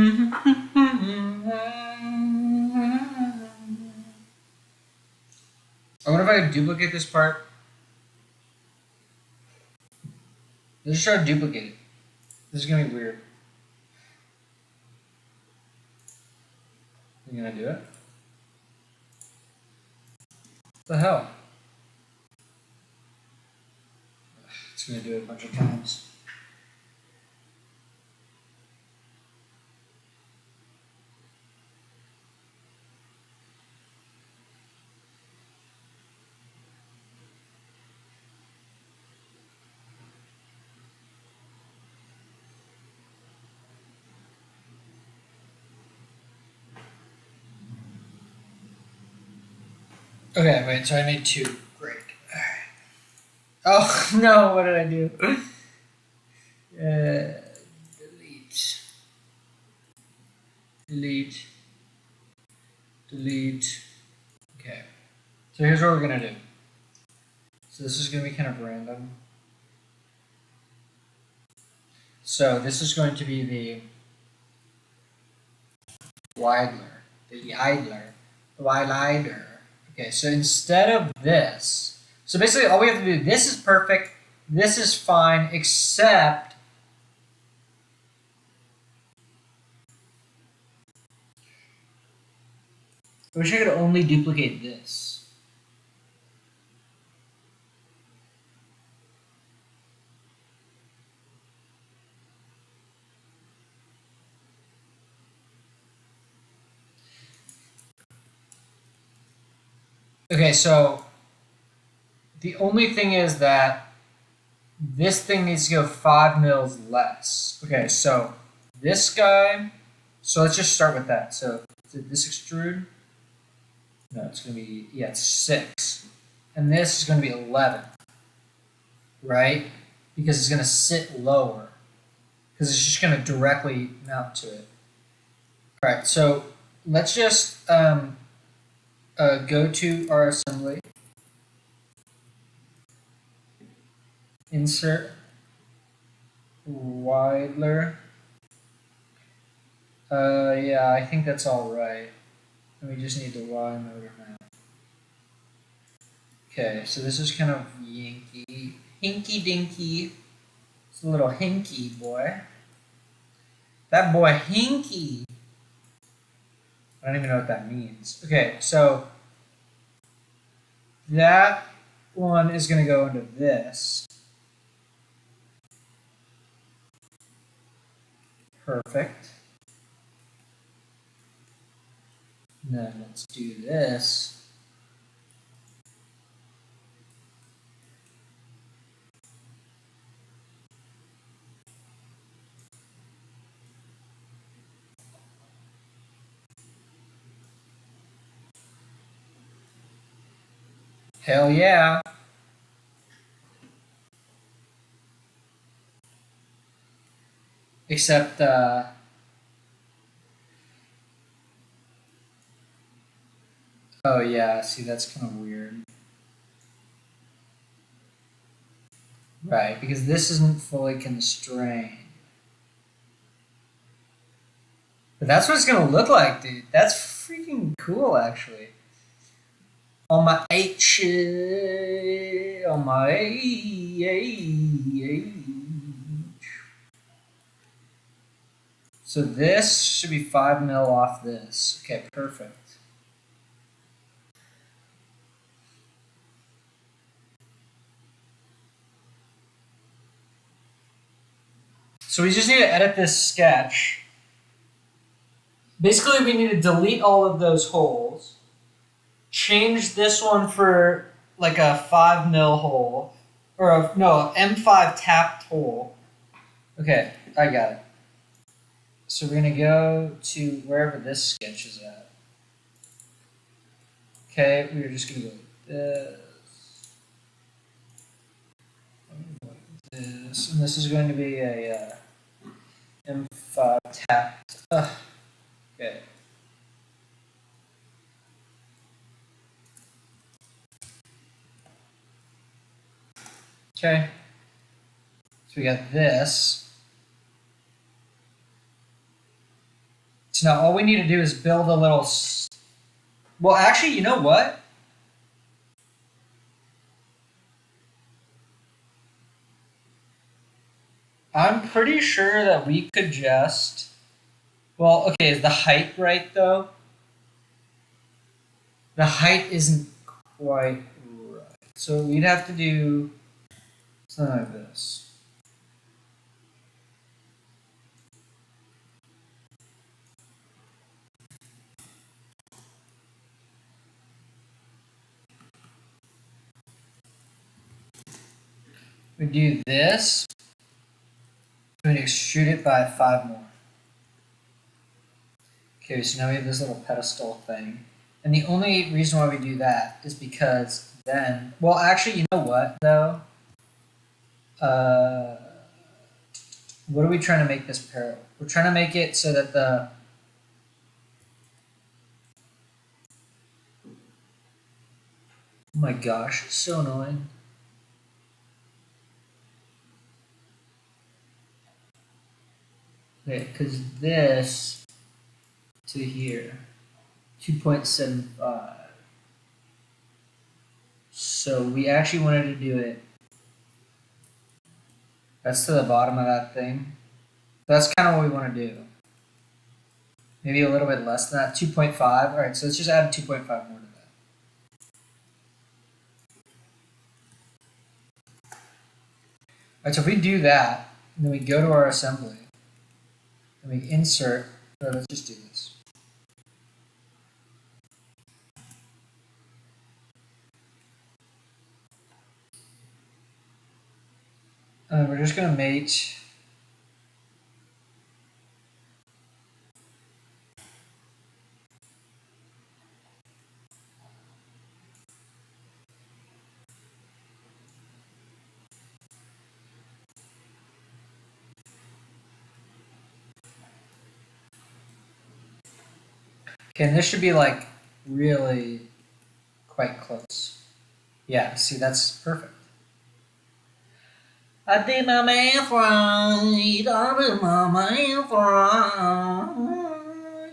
wonder if I could duplicate this part. Let's try to duplicate it. This is gonna be weird. You gonna do it? What the hell? It's gonna do it a bunch of times. Okay, wait, so I made 2. Great. Oh no, what did I do? Delete. Delete. Delete. Okay. So here's what we're gonna do. So this is gonna be kind of random. So this is going to be the Widler. The Idler. The Widler. Okay, so instead of this, so basically all we have to do, this is perfect, this is fine, except I wish I could only duplicate this. Okay, so the only thing is that this thing needs to go 5 mils less. Okay, so this guy, so let's just start with that. So did this extrude? No, it's gonna be, yeah, it's 6. And this is gonna be 11, right? Because it's gonna sit lower. Because it's just gonna directly mount to it. All right, so let's just go to our assembly. Insert Widler. Yeah, I think that's all right. And we just need the Y motor map. Okay, so this is kind of yanky, hinky dinky. It's a little hinky boy. That boy hinky. I don't even know what that means. Okay, so that one is going to go into this. Perfect. And then let's do this. Hell yeah. Except, oh yeah, see, that's kind of weird. Right, because this isn't fully constrained. But that's what it's gonna look like, dude. That's freaking cool, actually. On my H, on my H. So this should be 5 mil off this. Okay, perfect. So we just need to edit this sketch. Basically, we need to delete all of those holes. Change this one for like a 5 mil hole. Or a, no, M5 tapped hole. Okay, I got it. So we're gonna go to wherever this sketch is at. Okay, we're just gonna go like this, and this is going to be a M5 tapped. Okay. Okay. So we got this. So now all we need to do is build a little. Well, actually, you know what? I'm pretty sure that we could just. Well, okay, is the height right though? The height isn't quite right. So we'd have to do something like this. We do this. We extrude it by 5 more. Okay, so now we have this little pedestal thing. And the only reason why we do that is because then, well, actually, you know what, though? What are we trying to make this parallel? We're trying to make it so that the, oh my gosh, it's so annoying. Okay, because this to here, 2.75. So we actually wanted to do it. That's to the bottom of that thing. That's kind of what we want to do. Maybe a little bit less than that, 2.5. All right, so let's just add 2.5 more to that. All right, so if we do that, and then we go to our assembly, and we insert, or let's just do this. And we're just going to mate. Okay, and this should be like really quite close. Yeah, see, that's perfect. I did my math right. I did my math right.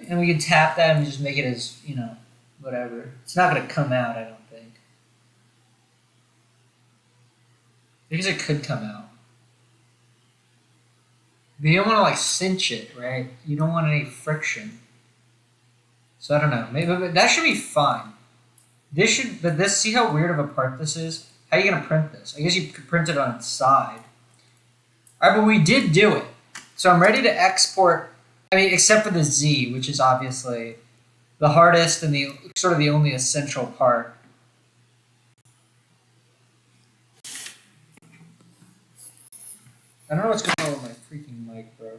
And we can tap that and just make it as, you know, whatever. It's not going to come out, I don't think. Because it could come out. But you don't want to like cinch it, right? You don't want any friction. So I don't know. Maybe but that should be fine. This should, but this, see how weird of a part this is? How are you going to print this? I guess you could print it on its side. All right, but we did do it. So I'm ready to export. I mean, except for the Z, which is obviously the hardest and the sort of the only essential part. I don't know what's going on with my freaking mic, bro.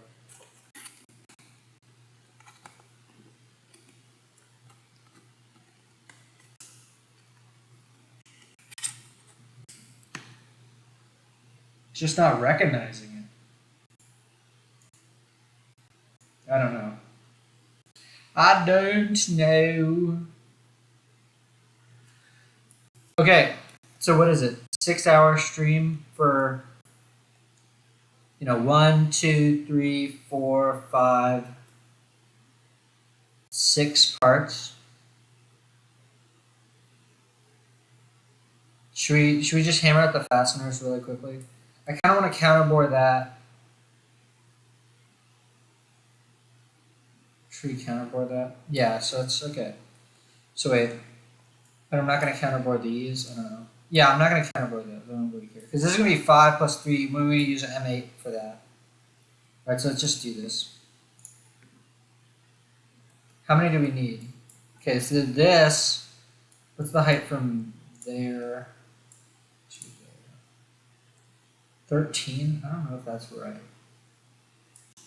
It's just not recognizing it. I don't know. I don't know. Okay, so what is it? 6-hour stream for 1, 2, 3, 4, 5, 6 parts. Should we just hammer out the fasteners really quickly? I kind of want to counterbore that. Should we counterbore that? Yeah, so it's okay. So wait, but I'm not going to counterbore these. I don't know. Yeah, I'm not going to counterbore those. I don't really care because this is going to be 5 plus 3. We're going to use an M8 for that. All right, so let's just do this. How many do we need? Okay, so this. What's the height from there to there? 13? I don't know if that's right.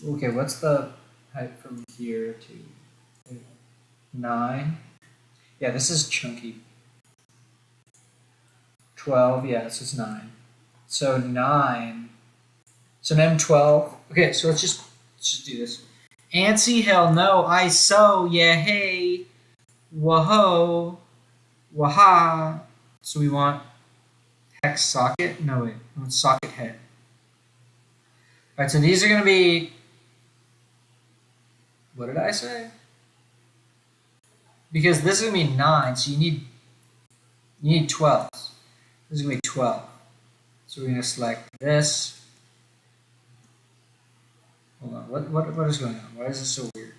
Okay, what's the height from here to 9? Yeah, this is chunky. 12, yeah, this is 9. So 9. So an M12. Okay, so let's just do this. Antsy, hell no. ISO, yeah, hey. Whoa. Waha. So we want hex socket? No, wait. We want socket head. Alright, so these are going to be. What did I say? Because this is going to be 9, so you need 12. This is going to be 12. So we're going to select this. Hold on. What is going on? Why is this so weird?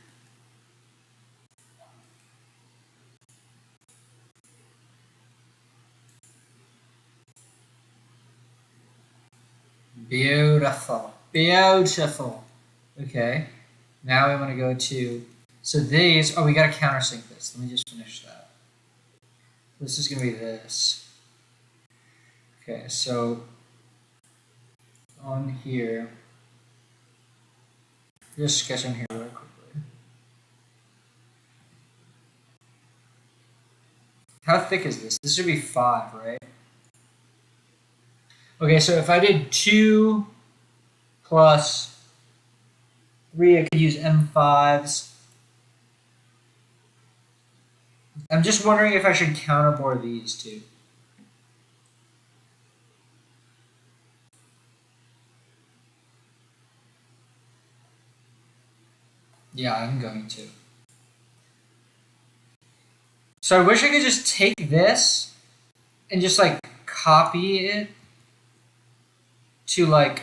Beautiful. Beautiful. Okay. Now we want to go to. So these. Oh, we got to countersink this. Let me just finish that. This is going to be this. Okay, so on here. Just sketch on here really quickly. How thick is this? This should be 5, right? Okay, so if I did 2 plus 3, I could use M5s. I'm just wondering if I should counterbore these two. Yeah, I'm going to. So I wish I could just take this and just like copy it to like.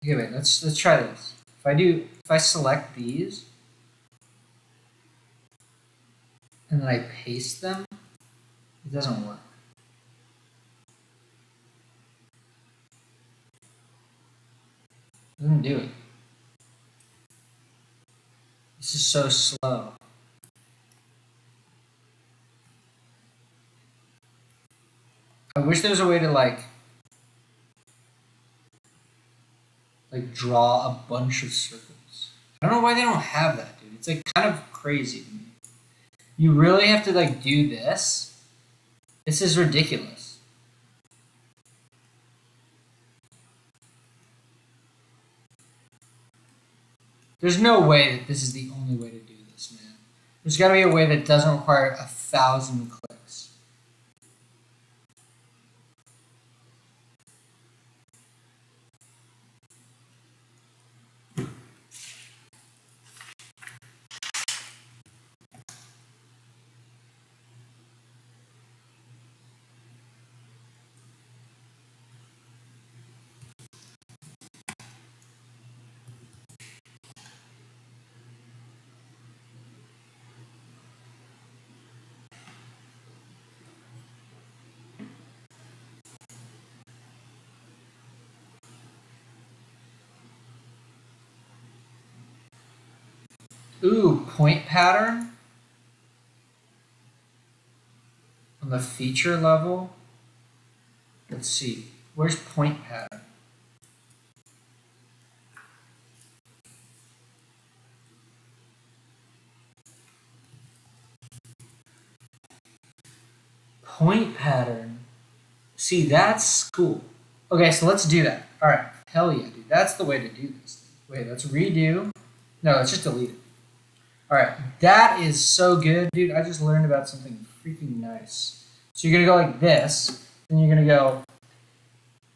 Okay, wait. Let's try this. If I select these and then I paste them, it doesn't work. It doesn't do it. This is so slow. I wish there was a way to like draw a bunch of circles. I don't know why they don't have that, dude. It's like kind of crazy to me. You really have to like do this? This is ridiculous. There's no way that this is the only way to do this, man. There's got to be a way that doesn't require 1,000 clicks. Ooh, point pattern on the feature level. Let's see. Where's point pattern? Point pattern. See, that's cool. Okay, so let's do that. All right. Hell yeah, dude. That's the way to do this. Wait, let's redo. No, let's just delete it. All right. That is so good, dude. I just learned about something freaking nice. So you're going to go like this. Then you're going to go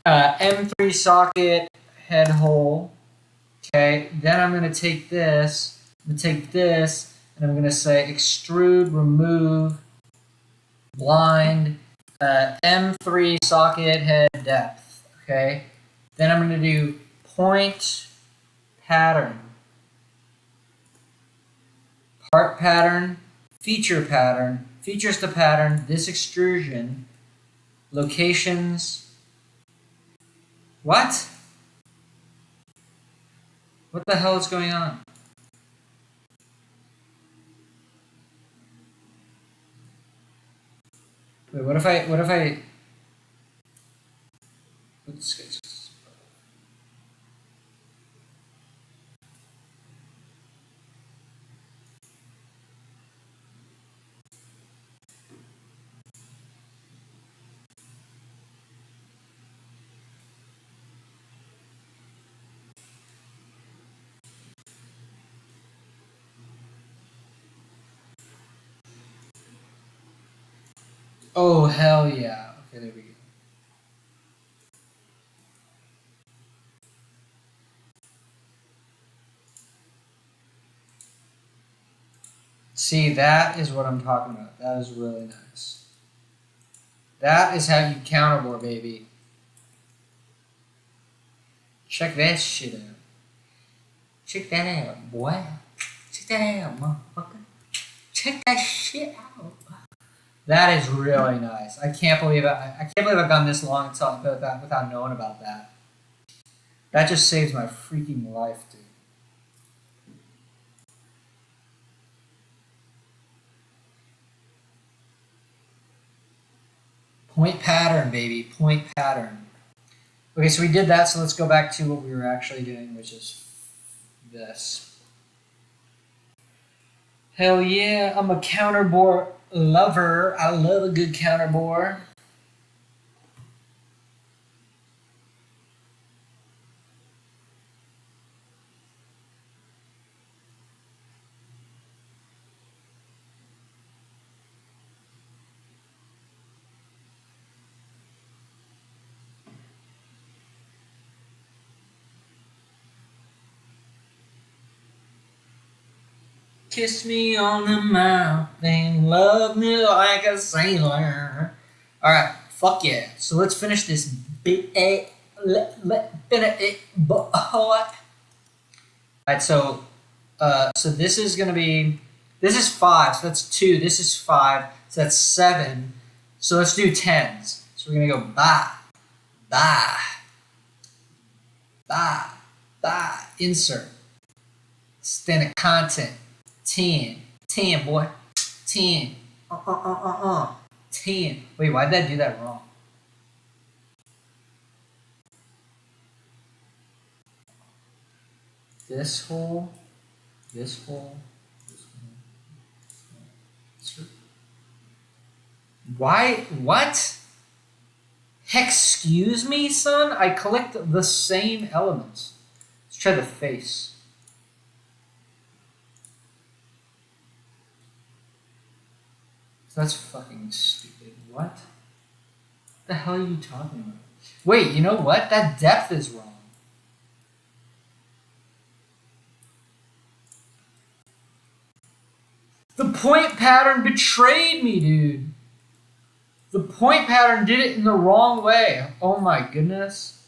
M3 socket, head hole. Okay. Then I'm going to take this. I'm going to take this. And I'm going to say extrude, remove, blind, M3 socket head depth, okay? Then I'm going to do point pattern, part pattern, features to pattern, this extrusion, locations. What? What the hell is going on? Wait, what if I, let's, oh, hell yeah. Okay, there we go. See, that is what I'm talking about. That is really nice. That is how you counterbore, baby. Check that shit out. Check that out, boy. Check that out, motherfucker. Check that shit out. That is really nice. I can't believe I can't believe I've gone this long without knowing about that. That just saves my freaking life, dude. Point pattern, baby. Point pattern. Okay, so we did that, so let's go back to what we were actually doing, which is this. Hell yeah, I'm a counterbore lover. I love a good counterbore. Kiss me on the mouth and love me like a sailor. Alright, fuck yeah. So let's finish this Alright, so this is gonna be, this is 5, so that's 2, this is 5, so that's 7. So let's do 10s. So we're gonna go ba, ba, ba, ba, insert, standard content, 10, 10 boy, 10, 10. Wait, why did I do that wrong? This hole, this hole, this hole. Why? What? Excuse me, son? I collect the same elements. Let's try the face. That's fucking stupid. What? The hell are you talking about? Wait, you know what? That depth is wrong. The point pattern betrayed me, dude. The point pattern did it in the wrong way. Oh my goodness.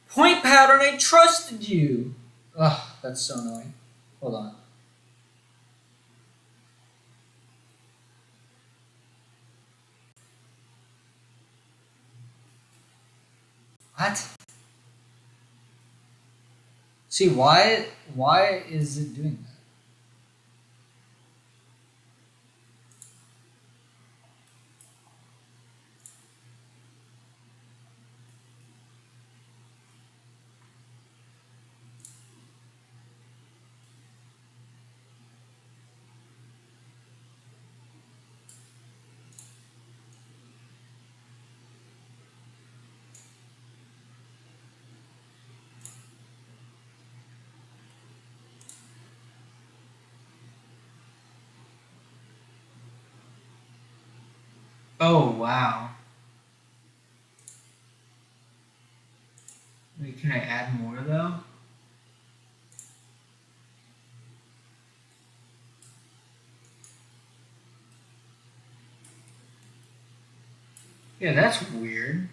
Point pattern, I trusted you. Ugh, that's so annoying. Hold on. What? See, why is it doing that? Oh, wow. Wait, can I add more though? Yeah, that's weird.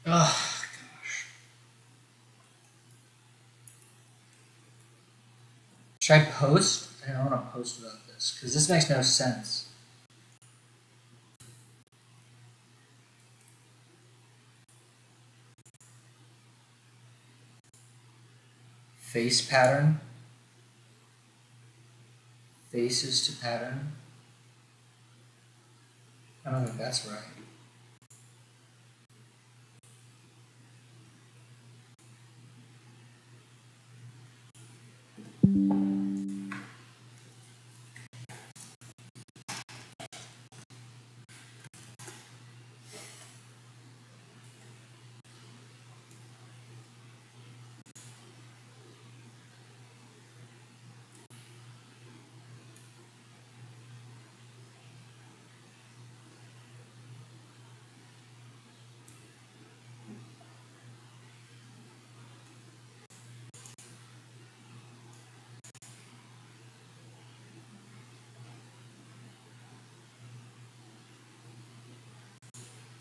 Ugh, gosh. Should I post? I don't want to post about this because this makes no sense. Face pattern. Faces to pattern. I don't think that's right.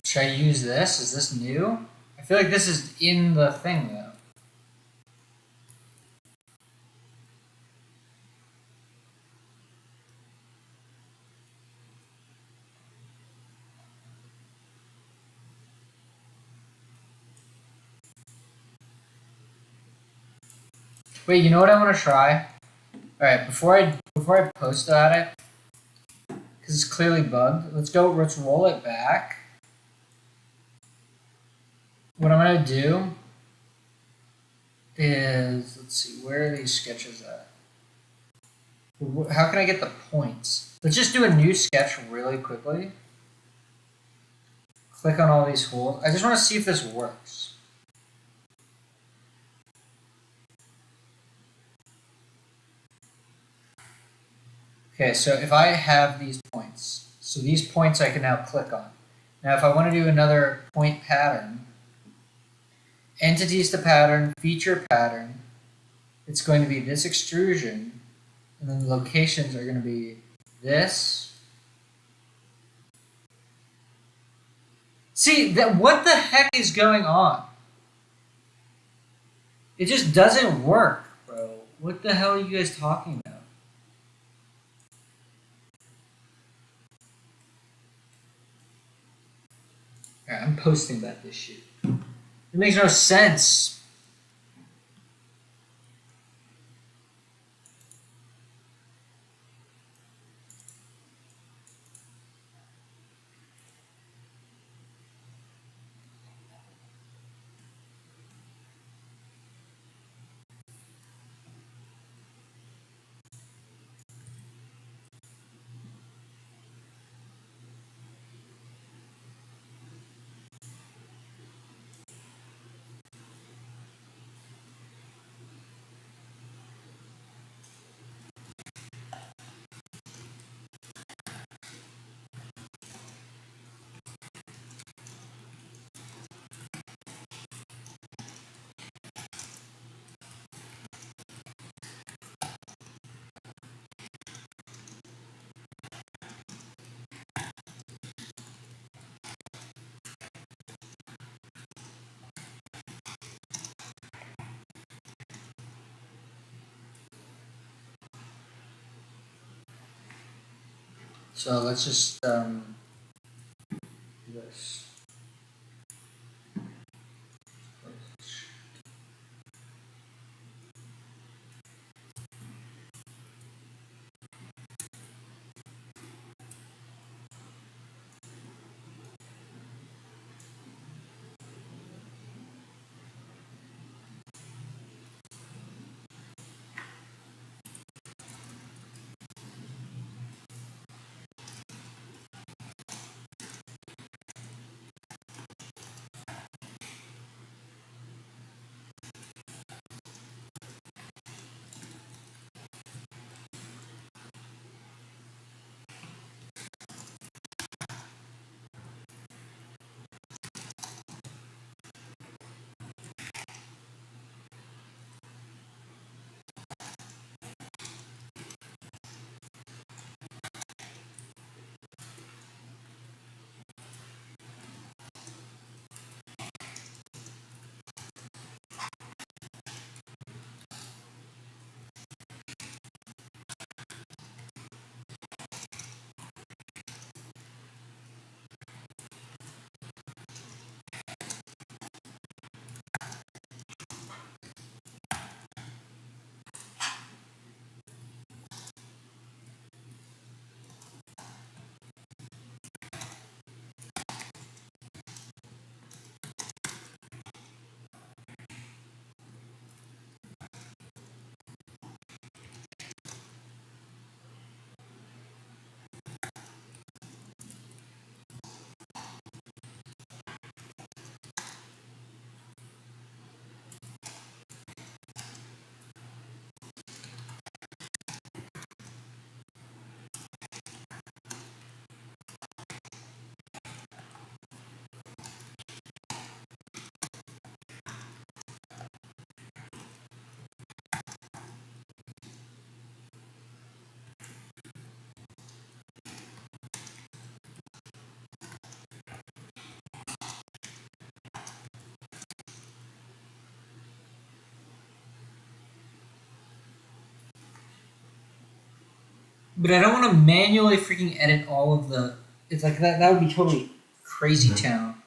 Should I use this? Is this new? I feel like this is in the thing though. Wait, you know what I want to try? All right, before I post about it, because it's clearly bugged. Let's roll it back. What I'm gonna do is let's see, where are these sketches at? How can I get the points? Let's just do a new sketch really quickly. Click on all these holes. I just want to see if this works. Okay, so if I have these points, so these points I can now click on. Now if I want to do another point pattern, entities to pattern, feature pattern, it's going to be this extrusion, and then the locations are going to be this. See, what the heck is going on? It just doesn't work, bro. What the hell are you guys talking about? Alright, I'm posting about this shit. It makes no sense. So let's just this. But I don't want to manually freaking edit all of the. It's like that. That would be totally crazy town.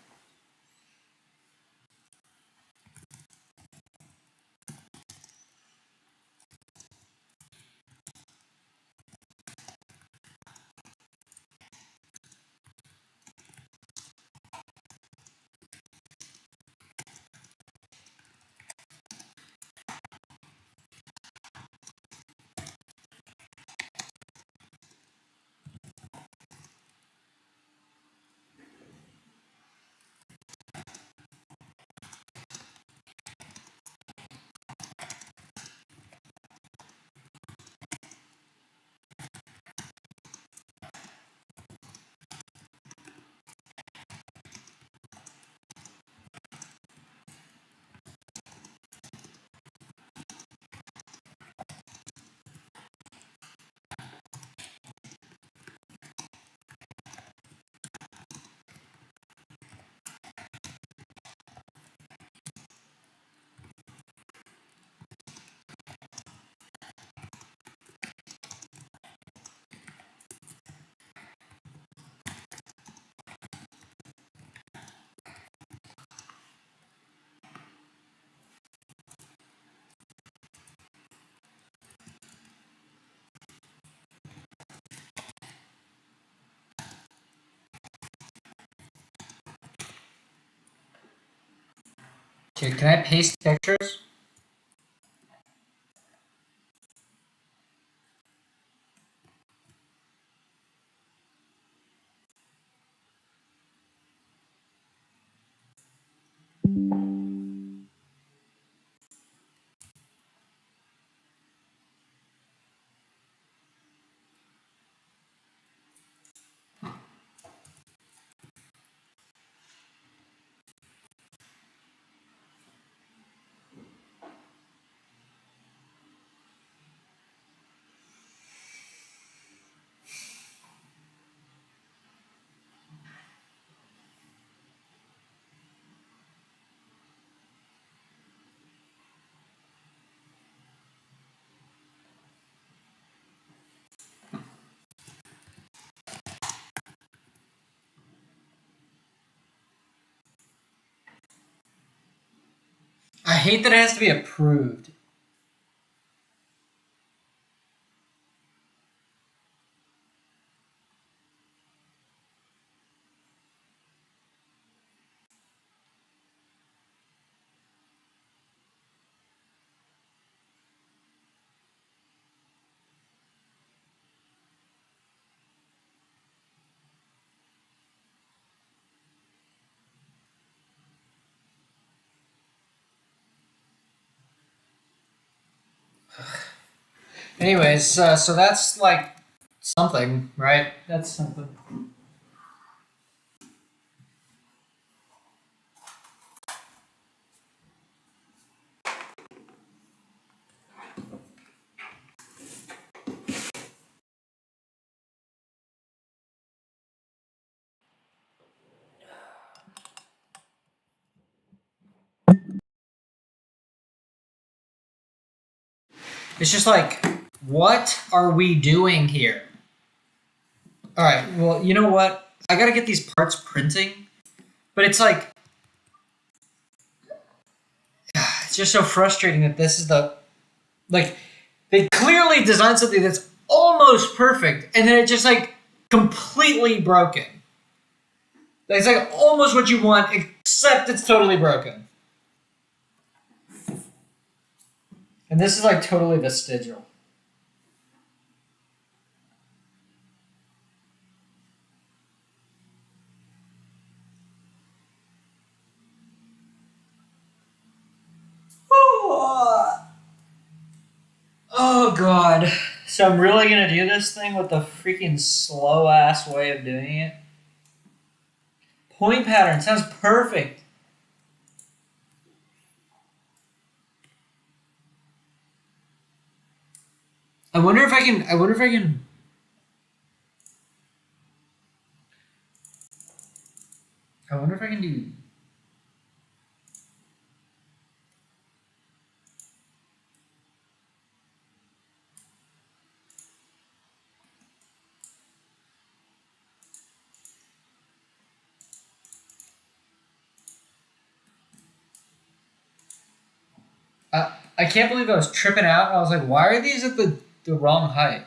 Okay, can I paste pictures? hate that it has to be approved. Anyways, so that's like something, right? That's something. It's just like, what are we doing here? All right, well, you know what? I gotta get these parts printing, but it's like, it's just so frustrating that this is like, they clearly designed something that's almost perfect, and then it just like completely broken. It's like almost what you want, except it's totally broken. And this is like totally vestigial. Oh god. So I'm really gonna do this thing with the freaking slow ass way of doing it. Point pattern sounds perfect. I wonder if I can I wonder if I can I wonder if I can do I can't believe I was tripping out. I was like, why are these at the wrong height?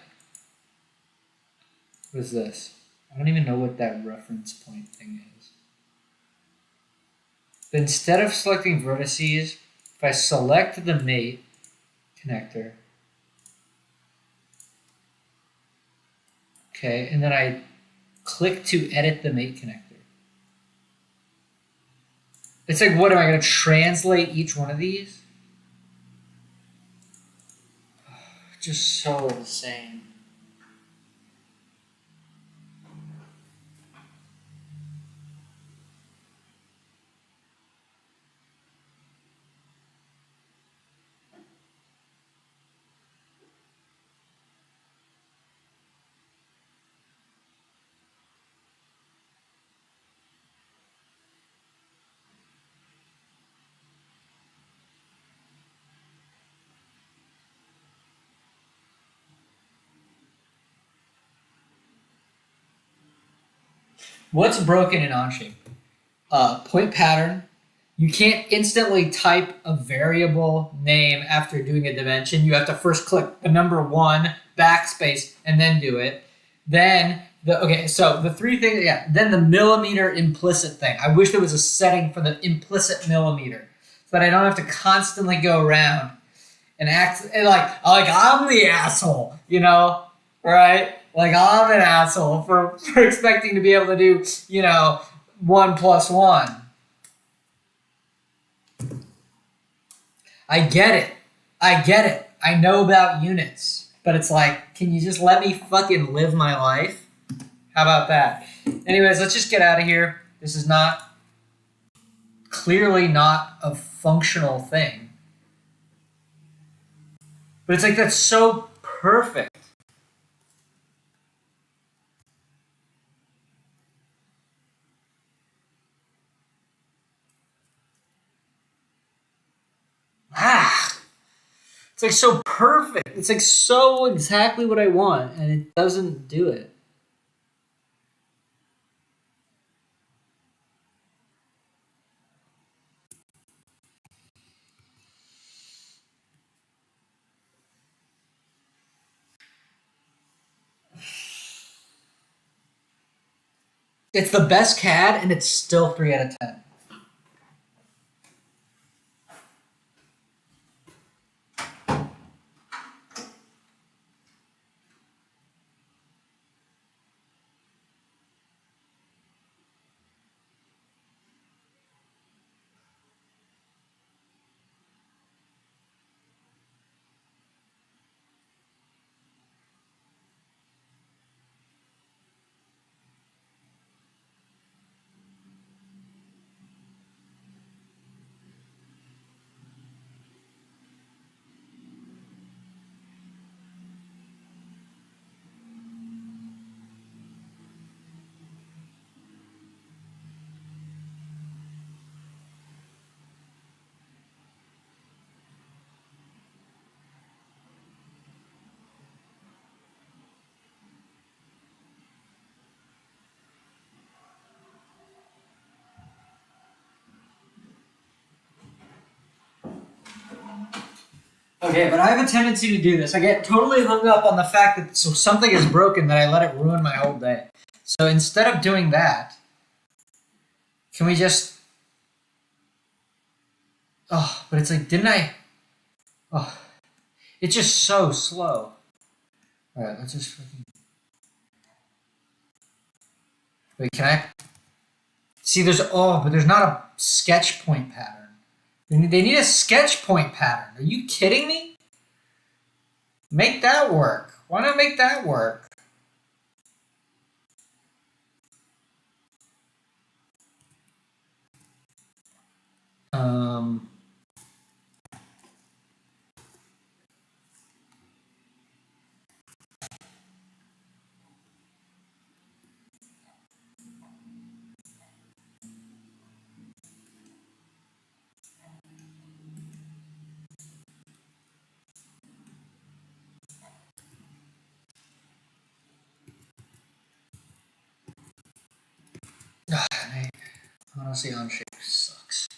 What is this? I don't even know what that reference point thing is. But instead of selecting vertices, if I select the mate connector, okay, and then I click to edit the mate connector. It's like, what am I going to translate each one of these? Just so insane. What's broken in Onshape? Point pattern. You can't instantly type a variable name after doing a dimension. You have to first click the number 1, backspace, and then do it. Then so the three things, yeah. Then the millimeter implicit thing. I wish there was a setting for the implicit millimeter, so that I don't have to constantly go around and act like I'm the asshole, right? Like I'm an asshole for expecting to be able to do, 1 plus 1. I get it. I know about units. But it's like, can you just let me fucking live my life? How about that? Anyways, let's just get out of here. This is clearly not a functional thing. But it's like, that's so perfect. It's like so perfect. It's like so exactly what I want, and it doesn't do it. It's the best CAD, and it's still 3 out of 10. Okay, but I have a tendency to do this. I get totally hung up on the fact that something is broken that I let it ruin my whole day. So instead of doing that, can we just... Oh, but it's like, didn't I... Oh, it's just so slow. All right, let's just freaking... Wait, can I... See, there's... Oh, but there's not a sketch point pattern. They need a sketch point pattern. Are you kidding me? Make that work. Why not make that work? Honestly, Onshape sucks.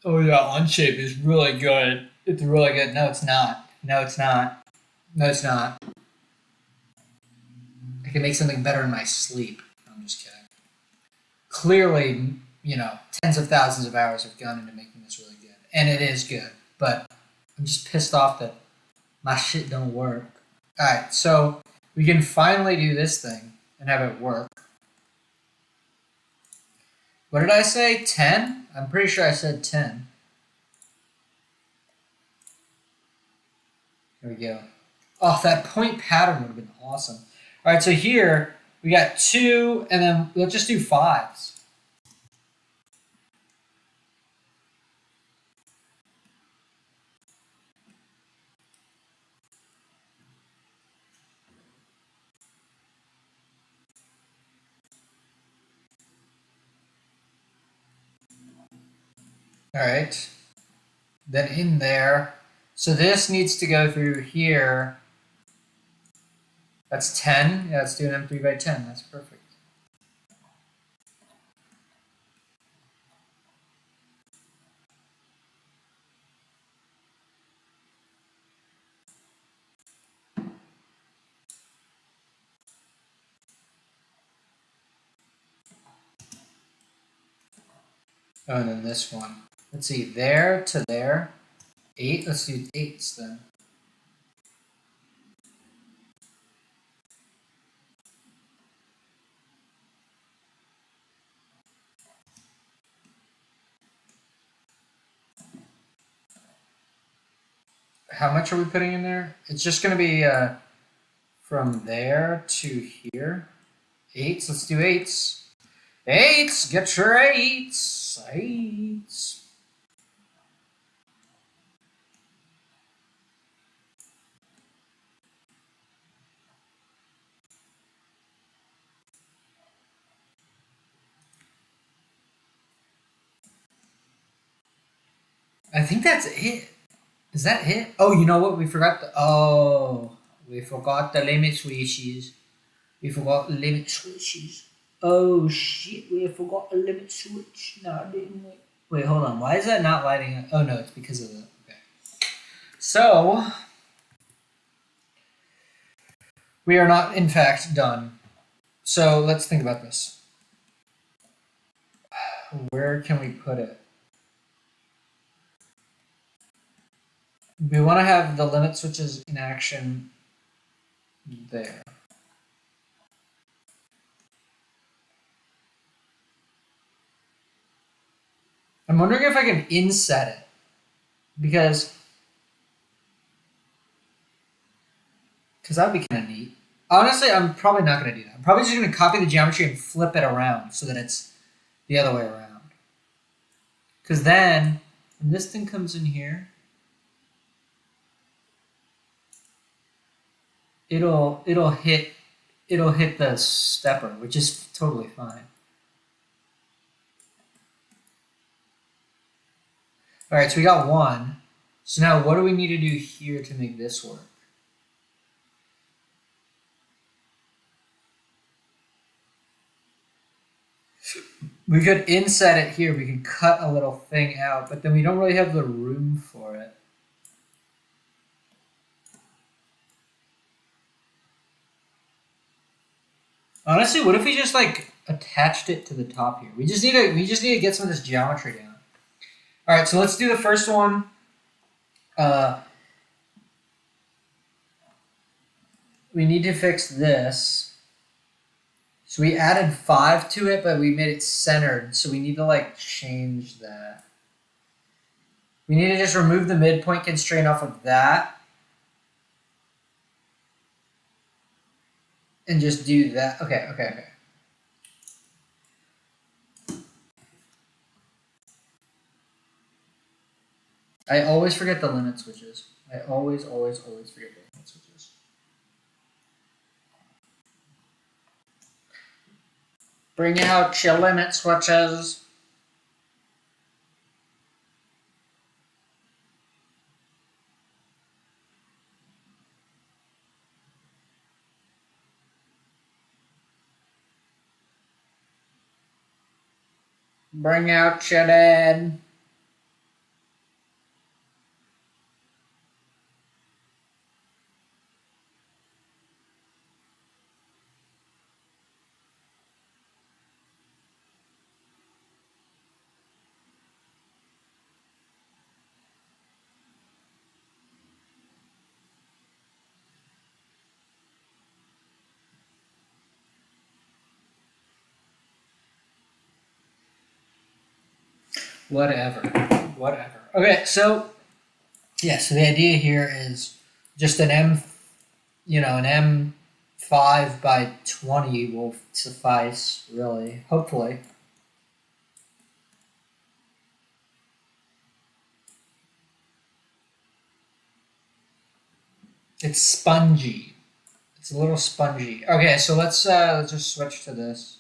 Oh yeah, Onshape is really good. It's really good. No, it's not. No, it's not. No, it's not. I can make something better in my sleep. I'm just kidding. Clearly, tens of thousands of hours have gone into making this really good. And it is good. But I'm just pissed off that my shit don't work. Alright, so we can finally do this thing and have it work. What did I say? 10? I'm pretty sure I said 10. There we go. Oh, that point pattern would have been awesome. All right, so here we got 2, and then let's just do 5s. All right. Then in there, so this needs to go through here. That's 10. Yeah, let's do an M3 by 10. That's perfect. Oh, and then this one. Let's see, there to there. 8. Let's do 8s then. How much are we putting in there? It's just going to be from there to here. 8s. Let's do 8s. 8s. Get your 8s. 8s. I think that's it. Is that it? Oh, you know what? We forgot we forgot the limit switches. We forgot the limit switches. Oh shit, we forgot the limit switch. No, didn't we? Wait, hold on. Why is that not lighting up? Oh no, it's because of the... Okay. So, We are not, in fact, done. So let's think about this. Where can we put it? We want to have the limit switches in action there. I'm wondering if I can inset it, because that'd be kind of neat. Honestly, I'm probably not going to do that. I'm probably just going to copy the geometry and flip it around so that it's the other way around. Because then, when this thing comes in here, it'll hit the stepper, which is totally fine. All right, so we got one. So now what do we need to do here to make this work? We could inset it here. We could cut a little thing out, but then we don't really have the room for it. Honestly, what if we just like attached it to the top here? We just need to get some of this geometry down. All right, so let's do the first one. We need to fix this. So we added 5 to it, but we made it centered. So we need to like change that. We need to just remove the midpoint constraint off of that. And just do that. Okay. I always forget the limit switches. I always forget the limit switches. Bring out your limit switches. Bring out your dad. Whatever. Okay, so yeah, so the idea here is just an an M5 by 20 will suffice, really, hopefully. It's spongy. It's a little spongy. Okay, so let's just switch to this.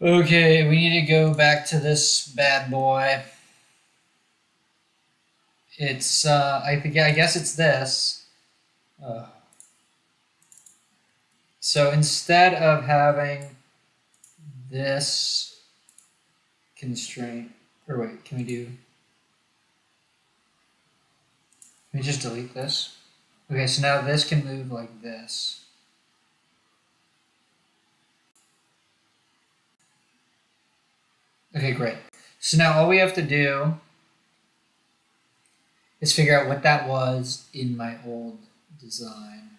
Okay, we need to go back to this bad boy. It's I guess it's this. So instead of having this constraint, or wait, can we just delete this? Okay, so now this can move like this. Okay, great. So now all we have to do is figure out what that was in my old design.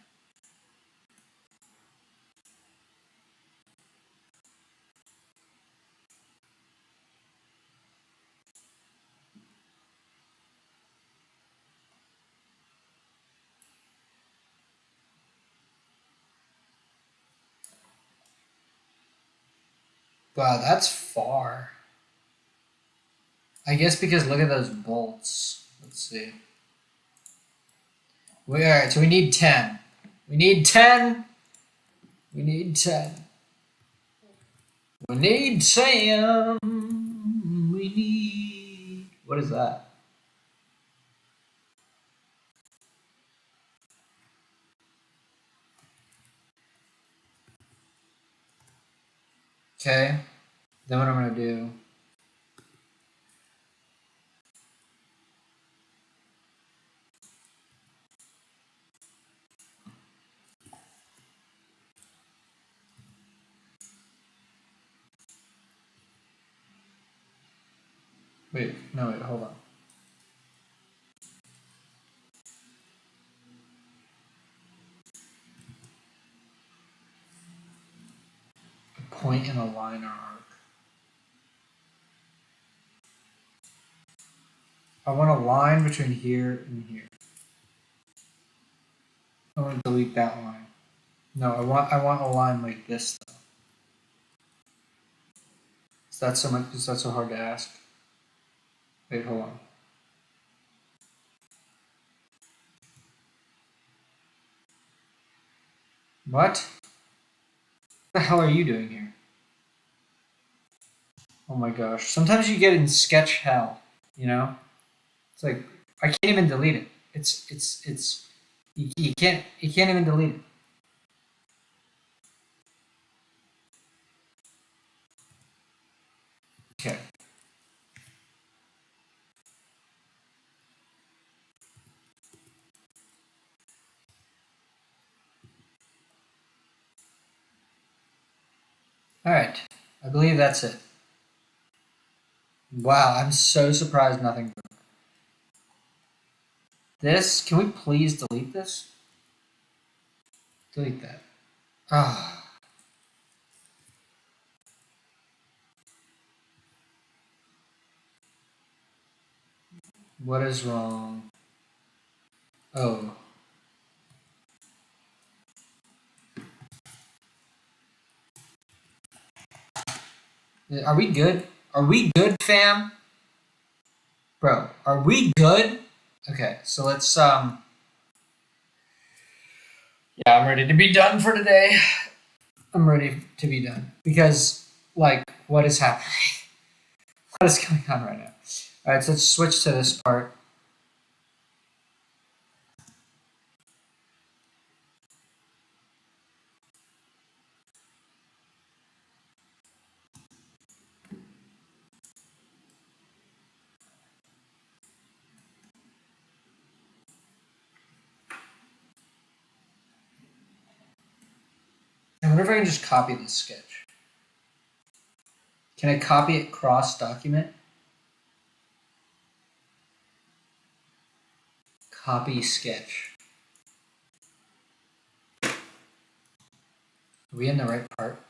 Wow, that's far. I guess because look at those bolts. Let's see. Alright, so we need 10. We need 10. We need 10. We need 10. We need. What is that? Okay. Then what I'm going to do. Wait, no, wait, hold on. A point in a line or arc. I want a line between here and here. I want to delete that line. No, I want a line like this though. Is that so hard to ask? Wait, hold on. What the hell are you doing here? Oh my gosh. Sometimes you get in sketch hell, you know? It's like I can't even delete it. It's you can't even delete it. Okay. Alright. I believe that's it. Wow, I'm so surprised nothing broke. This, can we please delete this? Delete that. Ah. What is wrong? Oh. Are we good? Are we good, fam? Bro, are we good? Okay, so let's yeah, I'm ready to be done for today. I'm ready to be done. Because like what is happening? What is going on right now? Alright, so let's switch to this part. I wonder if I can just copy this sketch. Can I copy it cross document? Copy sketch. Are we in the right part?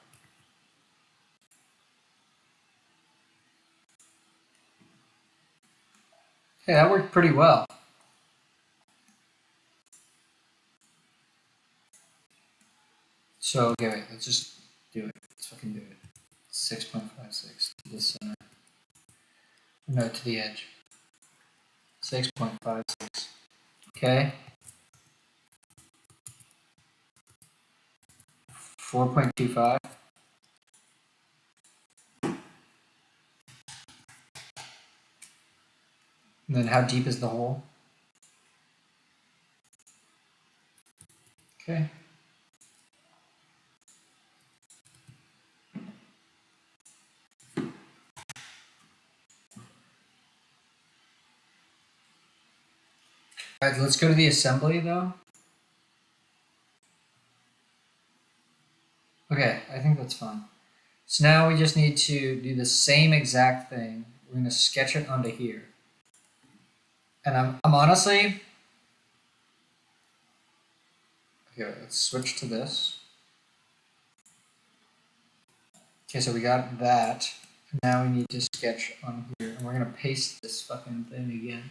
Hey, that worked pretty well. So, okay, wait, let's just do it. Let's fucking do it. 6.56 to the center. No, to the edge. 6.56. Okay. 4.25. And then how deep is the hole? Okay. Alright, let's go to the assembly though. Okay, I think that's fine. So now we just need to do the same exact thing. We're gonna sketch it onto here. And I'm honestly, okay, let's switch to this. Okay, so we got that. Now we need to sketch on here. And we're gonna paste this fucking thing again.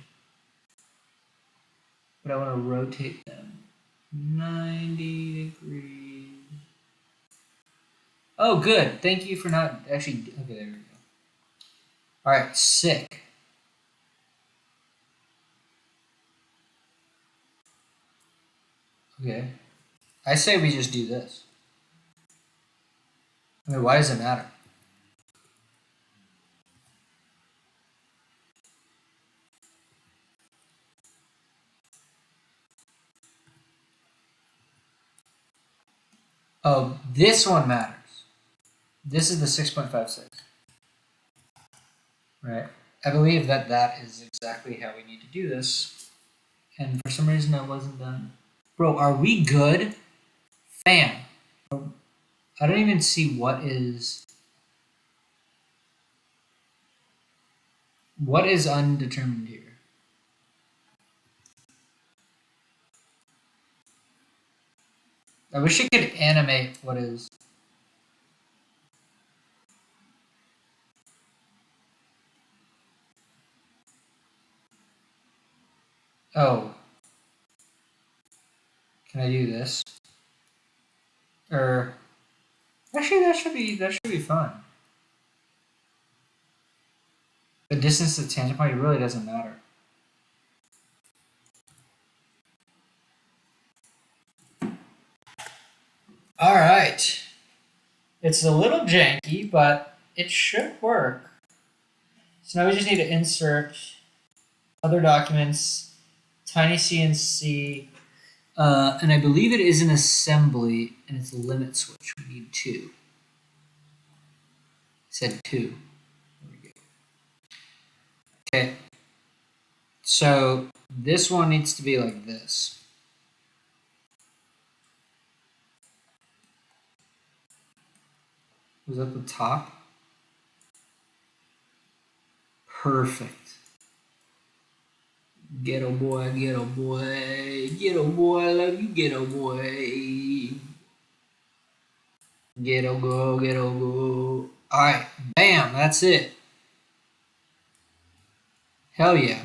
But I wanna rotate them 90 degrees. Oh, good. Thank you for not actually, okay, there we go. Alright, sick. Okay. I say we just do this. I mean, why does it matter? Oh, this one matters. This is the 6.56. Right? I believe that that is exactly how we need to do this. And for some reason I wasn't done. Bro, are we good? Fam. I don't even see what is... What is undetermined here? I wish it could animate what is. Oh. Can I do this? Or actually that should be fun. The distance to the tangent point really doesn't matter. Alright. It's a little janky, but it should work. So now we just need to insert other documents, tinycnc, and I believe it is an assembly, and it's a limit switch. We need 2. Said 2. There we go. Okay. So this one needs to be like this. Was that the top? Perfect. Ghetto boy, ghetto boy, ghetto boy, I love you, ghetto boy. Ghetto go, ghetto go. Alright, bam, that's it. Hell yeah.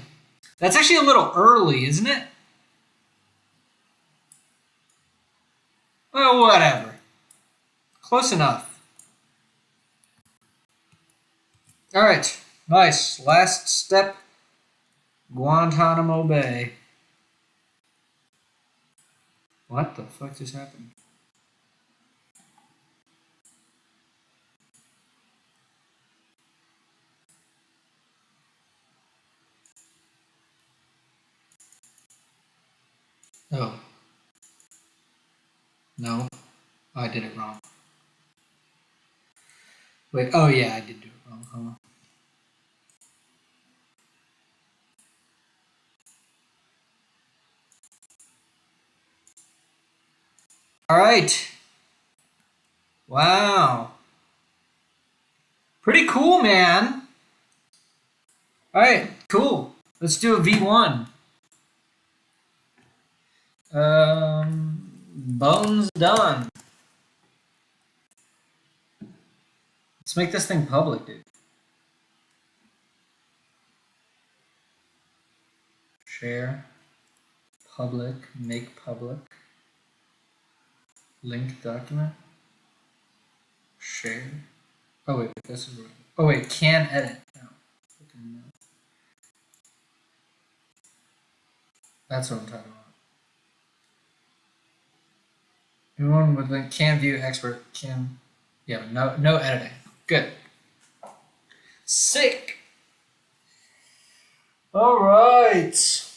That's actually a little early, isn't it? Well, whatever. Close enough. Alright, nice. Last step, Guantanamo Bay. What the fuck just happened? Oh. No, I did it wrong. Wait, oh yeah, I did do it wrong. Hold on. Alright. Wow. Pretty cool, man. Alright, cool. Let's do a V1. Bones done. Let's make this thing public, dude. Share. Public. Make public. Link document. Share. Oh wait, this is right. Oh wait, can edit. No. That's what I'm talking about. Anyone with the can view expert can. Yeah, no editing. Good. Sick. All right.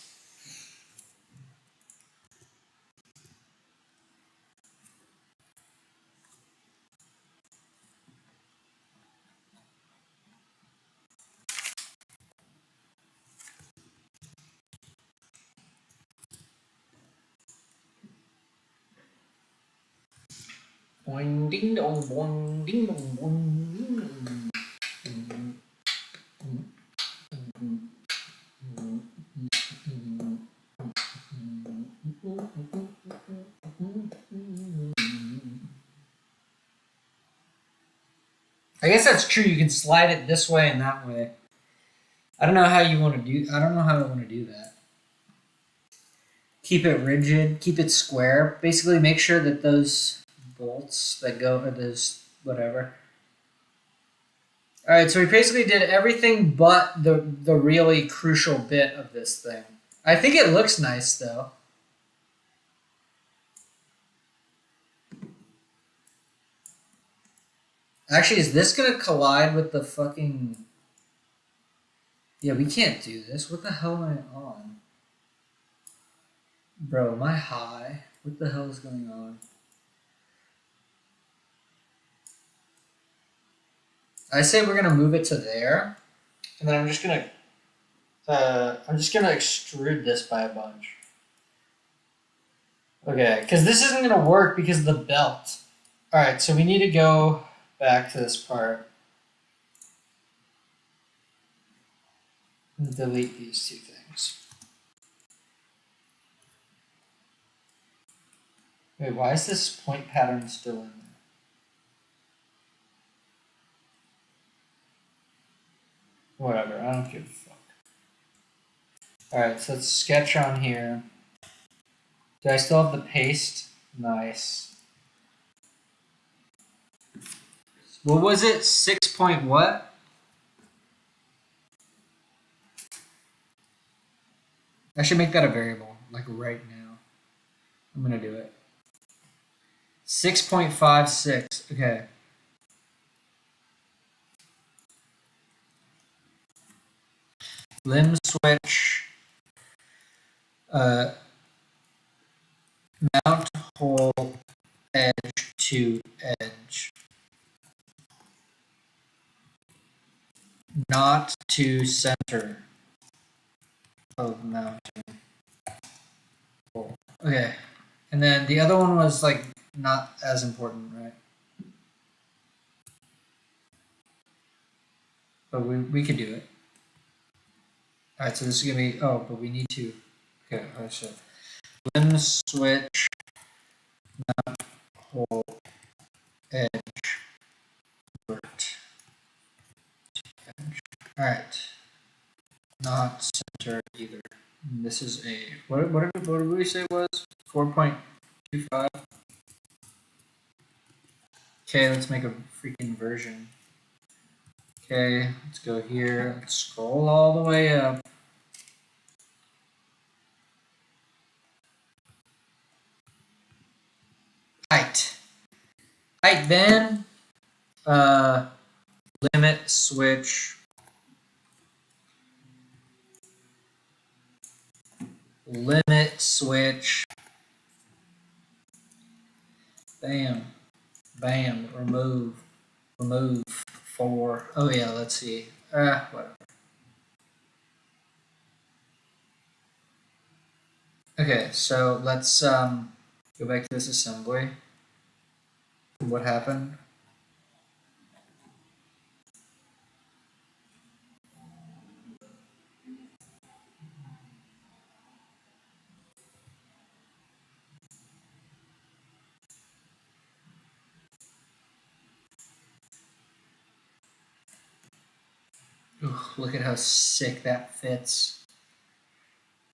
Boing ding dong, boing ding dong, boing ding dong. I guess that's true. You can slide it this way and that way. I don't know how you want to do. I don't know how I want to do that. Keep it rigid. Keep it square. Basically, make sure that those bolts that go or those whatever. All right, so we basically did everything but the really crucial bit of this thing. I think it looks nice though. Actually, is this gonna collide with the fucking? Yeah, we can't do this. What the hell am I on? Bro, am I high? What the hell is going on? I say we're gonna move it to there, and then I'm just gonna extrude this by a bunch. Okay, because this isn't gonna work because of the belt. All right, so we need to go back to this part. And delete these two things. Wait, why is this point pattern still in there? Whatever, I don't give a fuck. Alright, so let's sketch on here. Do I still have the paste? Nice. What was it? 6 point what? I should make that a variable, like right now. I'm gonna do it. 6.56, okay. Limb switch, mount hole edge to edge. Not to center of mounting hole. Okay. And then the other one was like not as important, right? But we could do it. Alright, so this is gonna be, oh, but we need to, okay, alright, so limb switch, mount hole edge, vert. Alright, not center either. And this is a, what did we say it was? 4.25? Okay, let's make a freaking version. Okay, let's go here, let's scroll all the way up. Height, Ben. Limit switch. Limit switch. Bam. Bam. Remove. Remove 4. Oh yeah, let's see. Whatever. Okay, so let's go back to this assembly. What happened? Ooh, look at how sick that fits.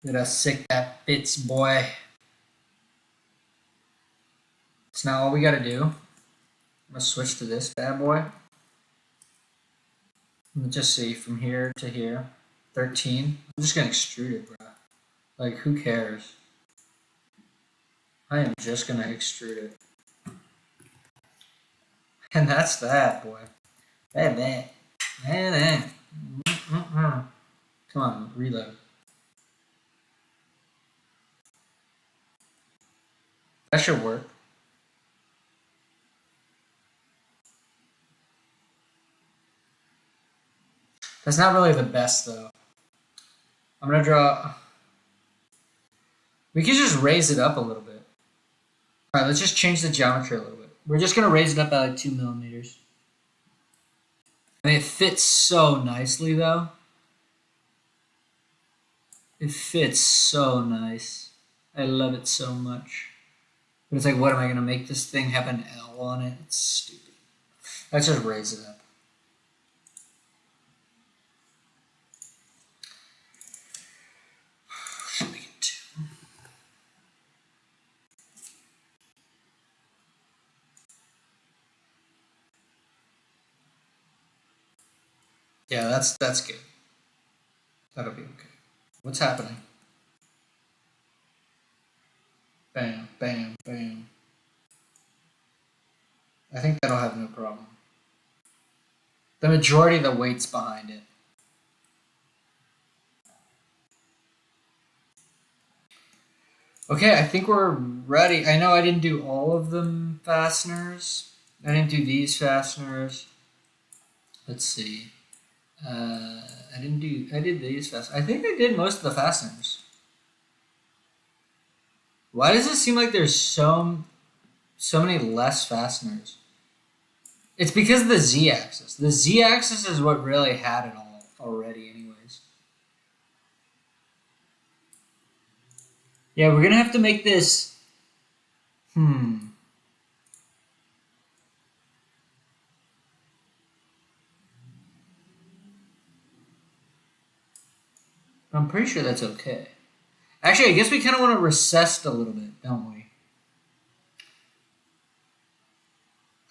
Look at how sick that fits, boy. So now all we gotta do, I'm gonna switch to this bad boy. Just see from here to here, 13. I'm just gonna extrude it, bro. Like, who cares? I am just gonna extrude it. And that's that, boy. Come on, reload. That should work. That's not really the best, though. I'm gonna draw. We could just raise it up a little bit. All right, let's just change the geometry a little bit. We're just gonna raise it up by like 2 millimeters. And it fits so nicely, though. It fits so nice. I love it so much. But it's like, what am I gonna make this thing have an L on it? It's stupid. Let's just raise it up. Should make it 2. Yeah, that's good. That'll be okay. What's happening? Bam, bam, bam. I think that'll have no problem. The majority of the weight's behind it. Okay, I think we're ready. I know I didn't do all of them fasteners. I didn't do these fasteners. Let's see. I did these fasteners. I think I did most of the fasteners. Why does it seem like there's so many less fasteners? It's because of the z-axis. The z-axis is what really had it all already anyways. Yeah, we're gonna have to make this. I'm pretty sure that's okay. Actually, I guess we kind of want to recess a little bit, don't we?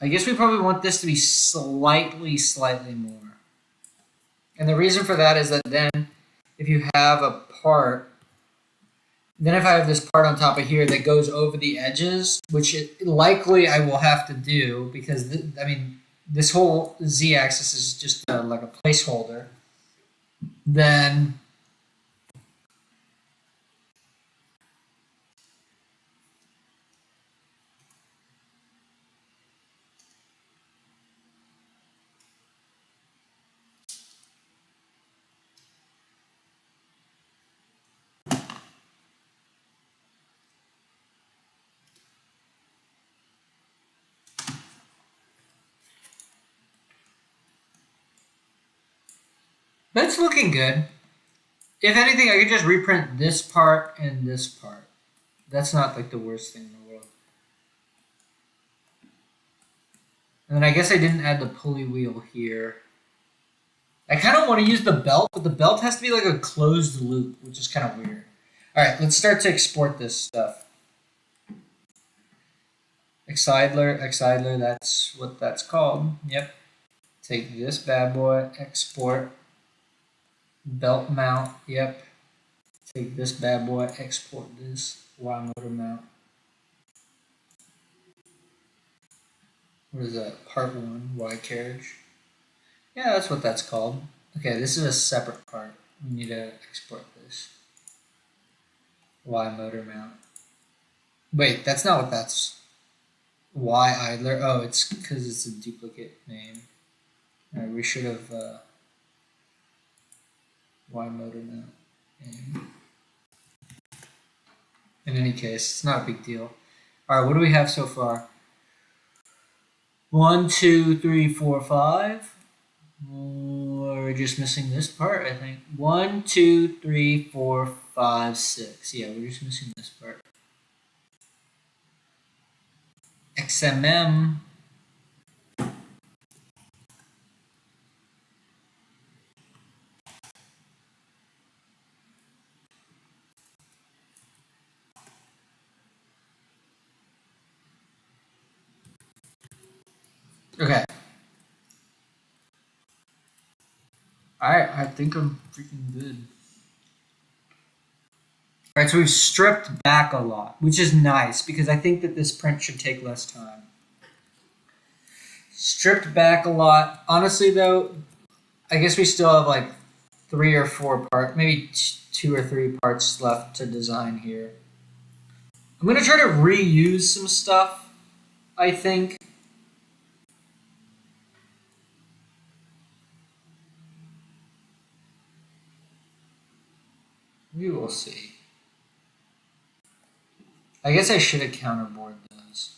I guess we probably want this to be slightly more. And the reason for that is that then if you have a part, then if I have this part on top of here that goes over the edges, which likely I will have to do because, this whole z-axis is just like a placeholder, then that's looking good. If anything, I could just reprint this part and this part. That's not like the worst thing in the world. And then I guess I didn't add the pulley wheel here. I kind of want to use the belt, but the belt has to be like a closed loop, which is kind of weird. All right, let's start to export this stuff. Excitler, that's what that's called. Yep. Take this bad boy, export. Belt mount, yep. Take this bad boy, export this Y motor mount. What is that? Part 1, Y carriage. Yeah, that's what that's called. Okay, this is a separate part. We need to export this. Y motor mount. Wait, that's not what that's. Y idler. Oh, it's because it's a duplicate name. Alright, we should have Y motor mount name. In any case, it's not a big deal. Alright, what do we have so far? 1, 2, 3, 4, 5. We're just missing this part, I think. 1, 2, 3, 4, 5, 6. Yeah, we're just missing this part. XMM. Okay. Alright, I think I'm freaking good. Alright, so we've stripped back a lot, which is nice because I think that this print should take less time. Stripped back a lot. Honestly, though, I guess we still have like 3 or 4 parts, maybe 2 or 3 parts left to design here. I'm going to try to reuse some stuff, I think. We will see. I guess I should have counterboard those.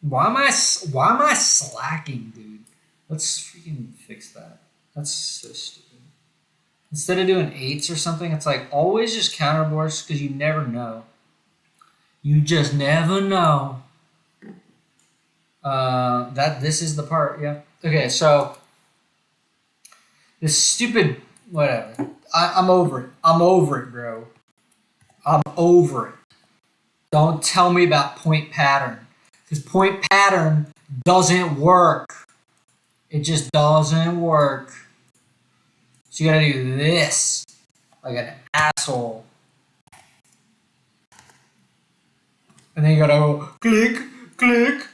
Why am I slacking, dude? Let's freaking fix that. That's so stupid. Instead of doing 8s or something, it's like always just counterboards because you never know. You just never know. This is the part, yeah. Okay, so this stupid whatever. I'm over it. I'm over it, bro. I'm over it. Don't tell me about point pattern. Because point pattern doesn't work. It just doesn't work. So you gotta do this. Like an asshole. And then you gotta go click, click,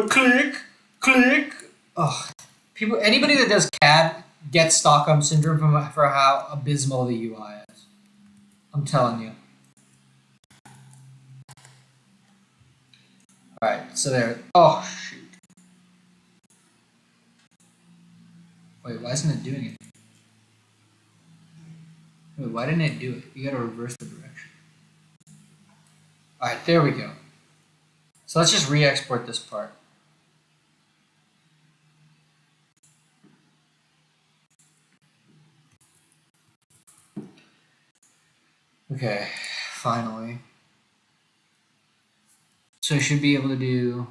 click, click. Ugh. Anybody that does CAD gets Stockholm Syndrome for how abysmal the UI is. I'm telling you. Alright, so there. Oh, shoot. Wait, why isn't it doing it? Wait, why didn't it do it? You gotta reverse the direction. Alright, there we go. So let's just re-export this part. Okay, finally. So I should be able to do.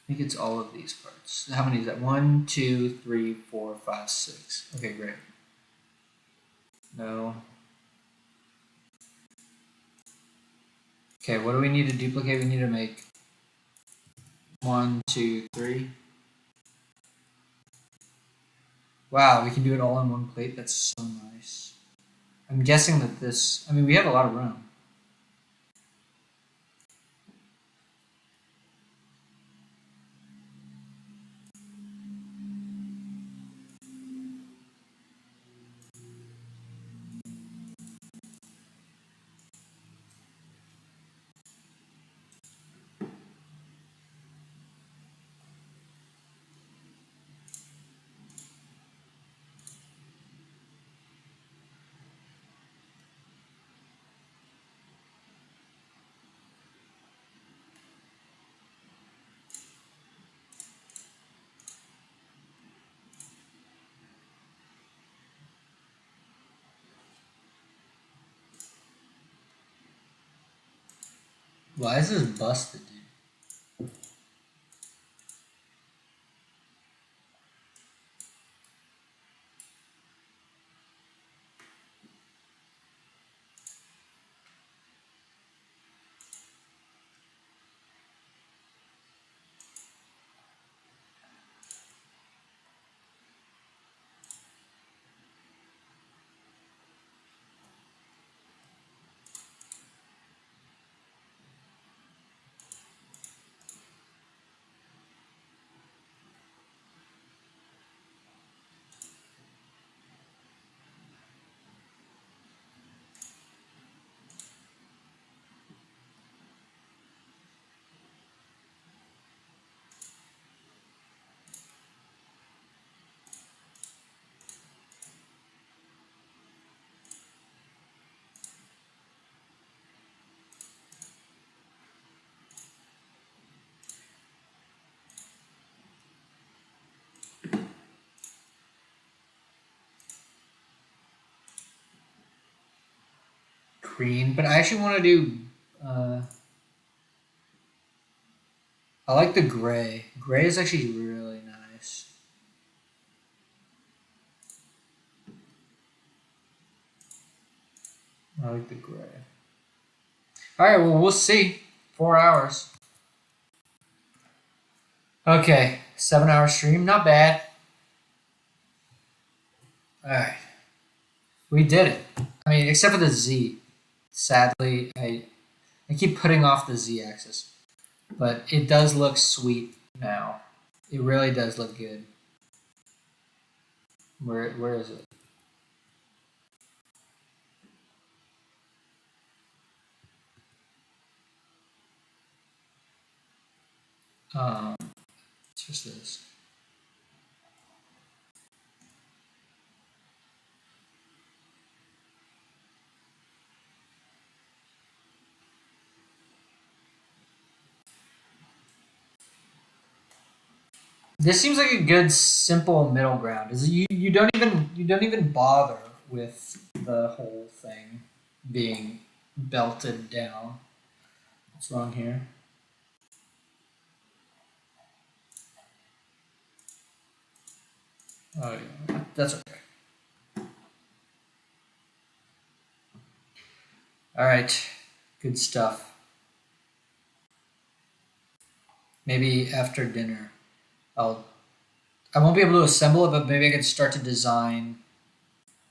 I think it's all of these parts. How many is that? 1, 2, 3, 4, 5, 6. Okay, great. No. Okay, what do we need to duplicate? We need to make 1, 2, 3. Wow, we can do it all on one plate. That's so nice. I'm guessing that this. I mean, we have a lot of room. Why is this busted, dude? Green, but I actually want to do. I like the gray. Gray is actually really nice. I like the gray. All right, well, we'll see. 4 hours. Okay, 7-hour stream, not bad. All right, we did it. I mean, except for the Z. Sadly, I keep putting off the Z axis, but it does look sweet now. It really does look good. Where is it? It's just this. This seems like a good simple middle ground. Is you don't even bother with the whole thing being belted down. What's wrong here? Oh yeah, that's okay. All right, good stuff. Maybe after dinner, I won't be able to assemble it, but maybe I can start to design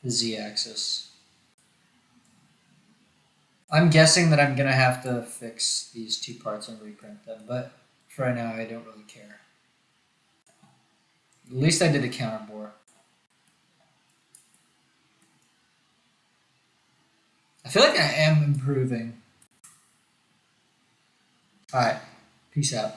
the Z-axis. I'm guessing that I'm gonna have to fix these two parts and reprint them, but for right now, I don't really care. At least I did a counter bore. I feel like I am improving. All right, peace out.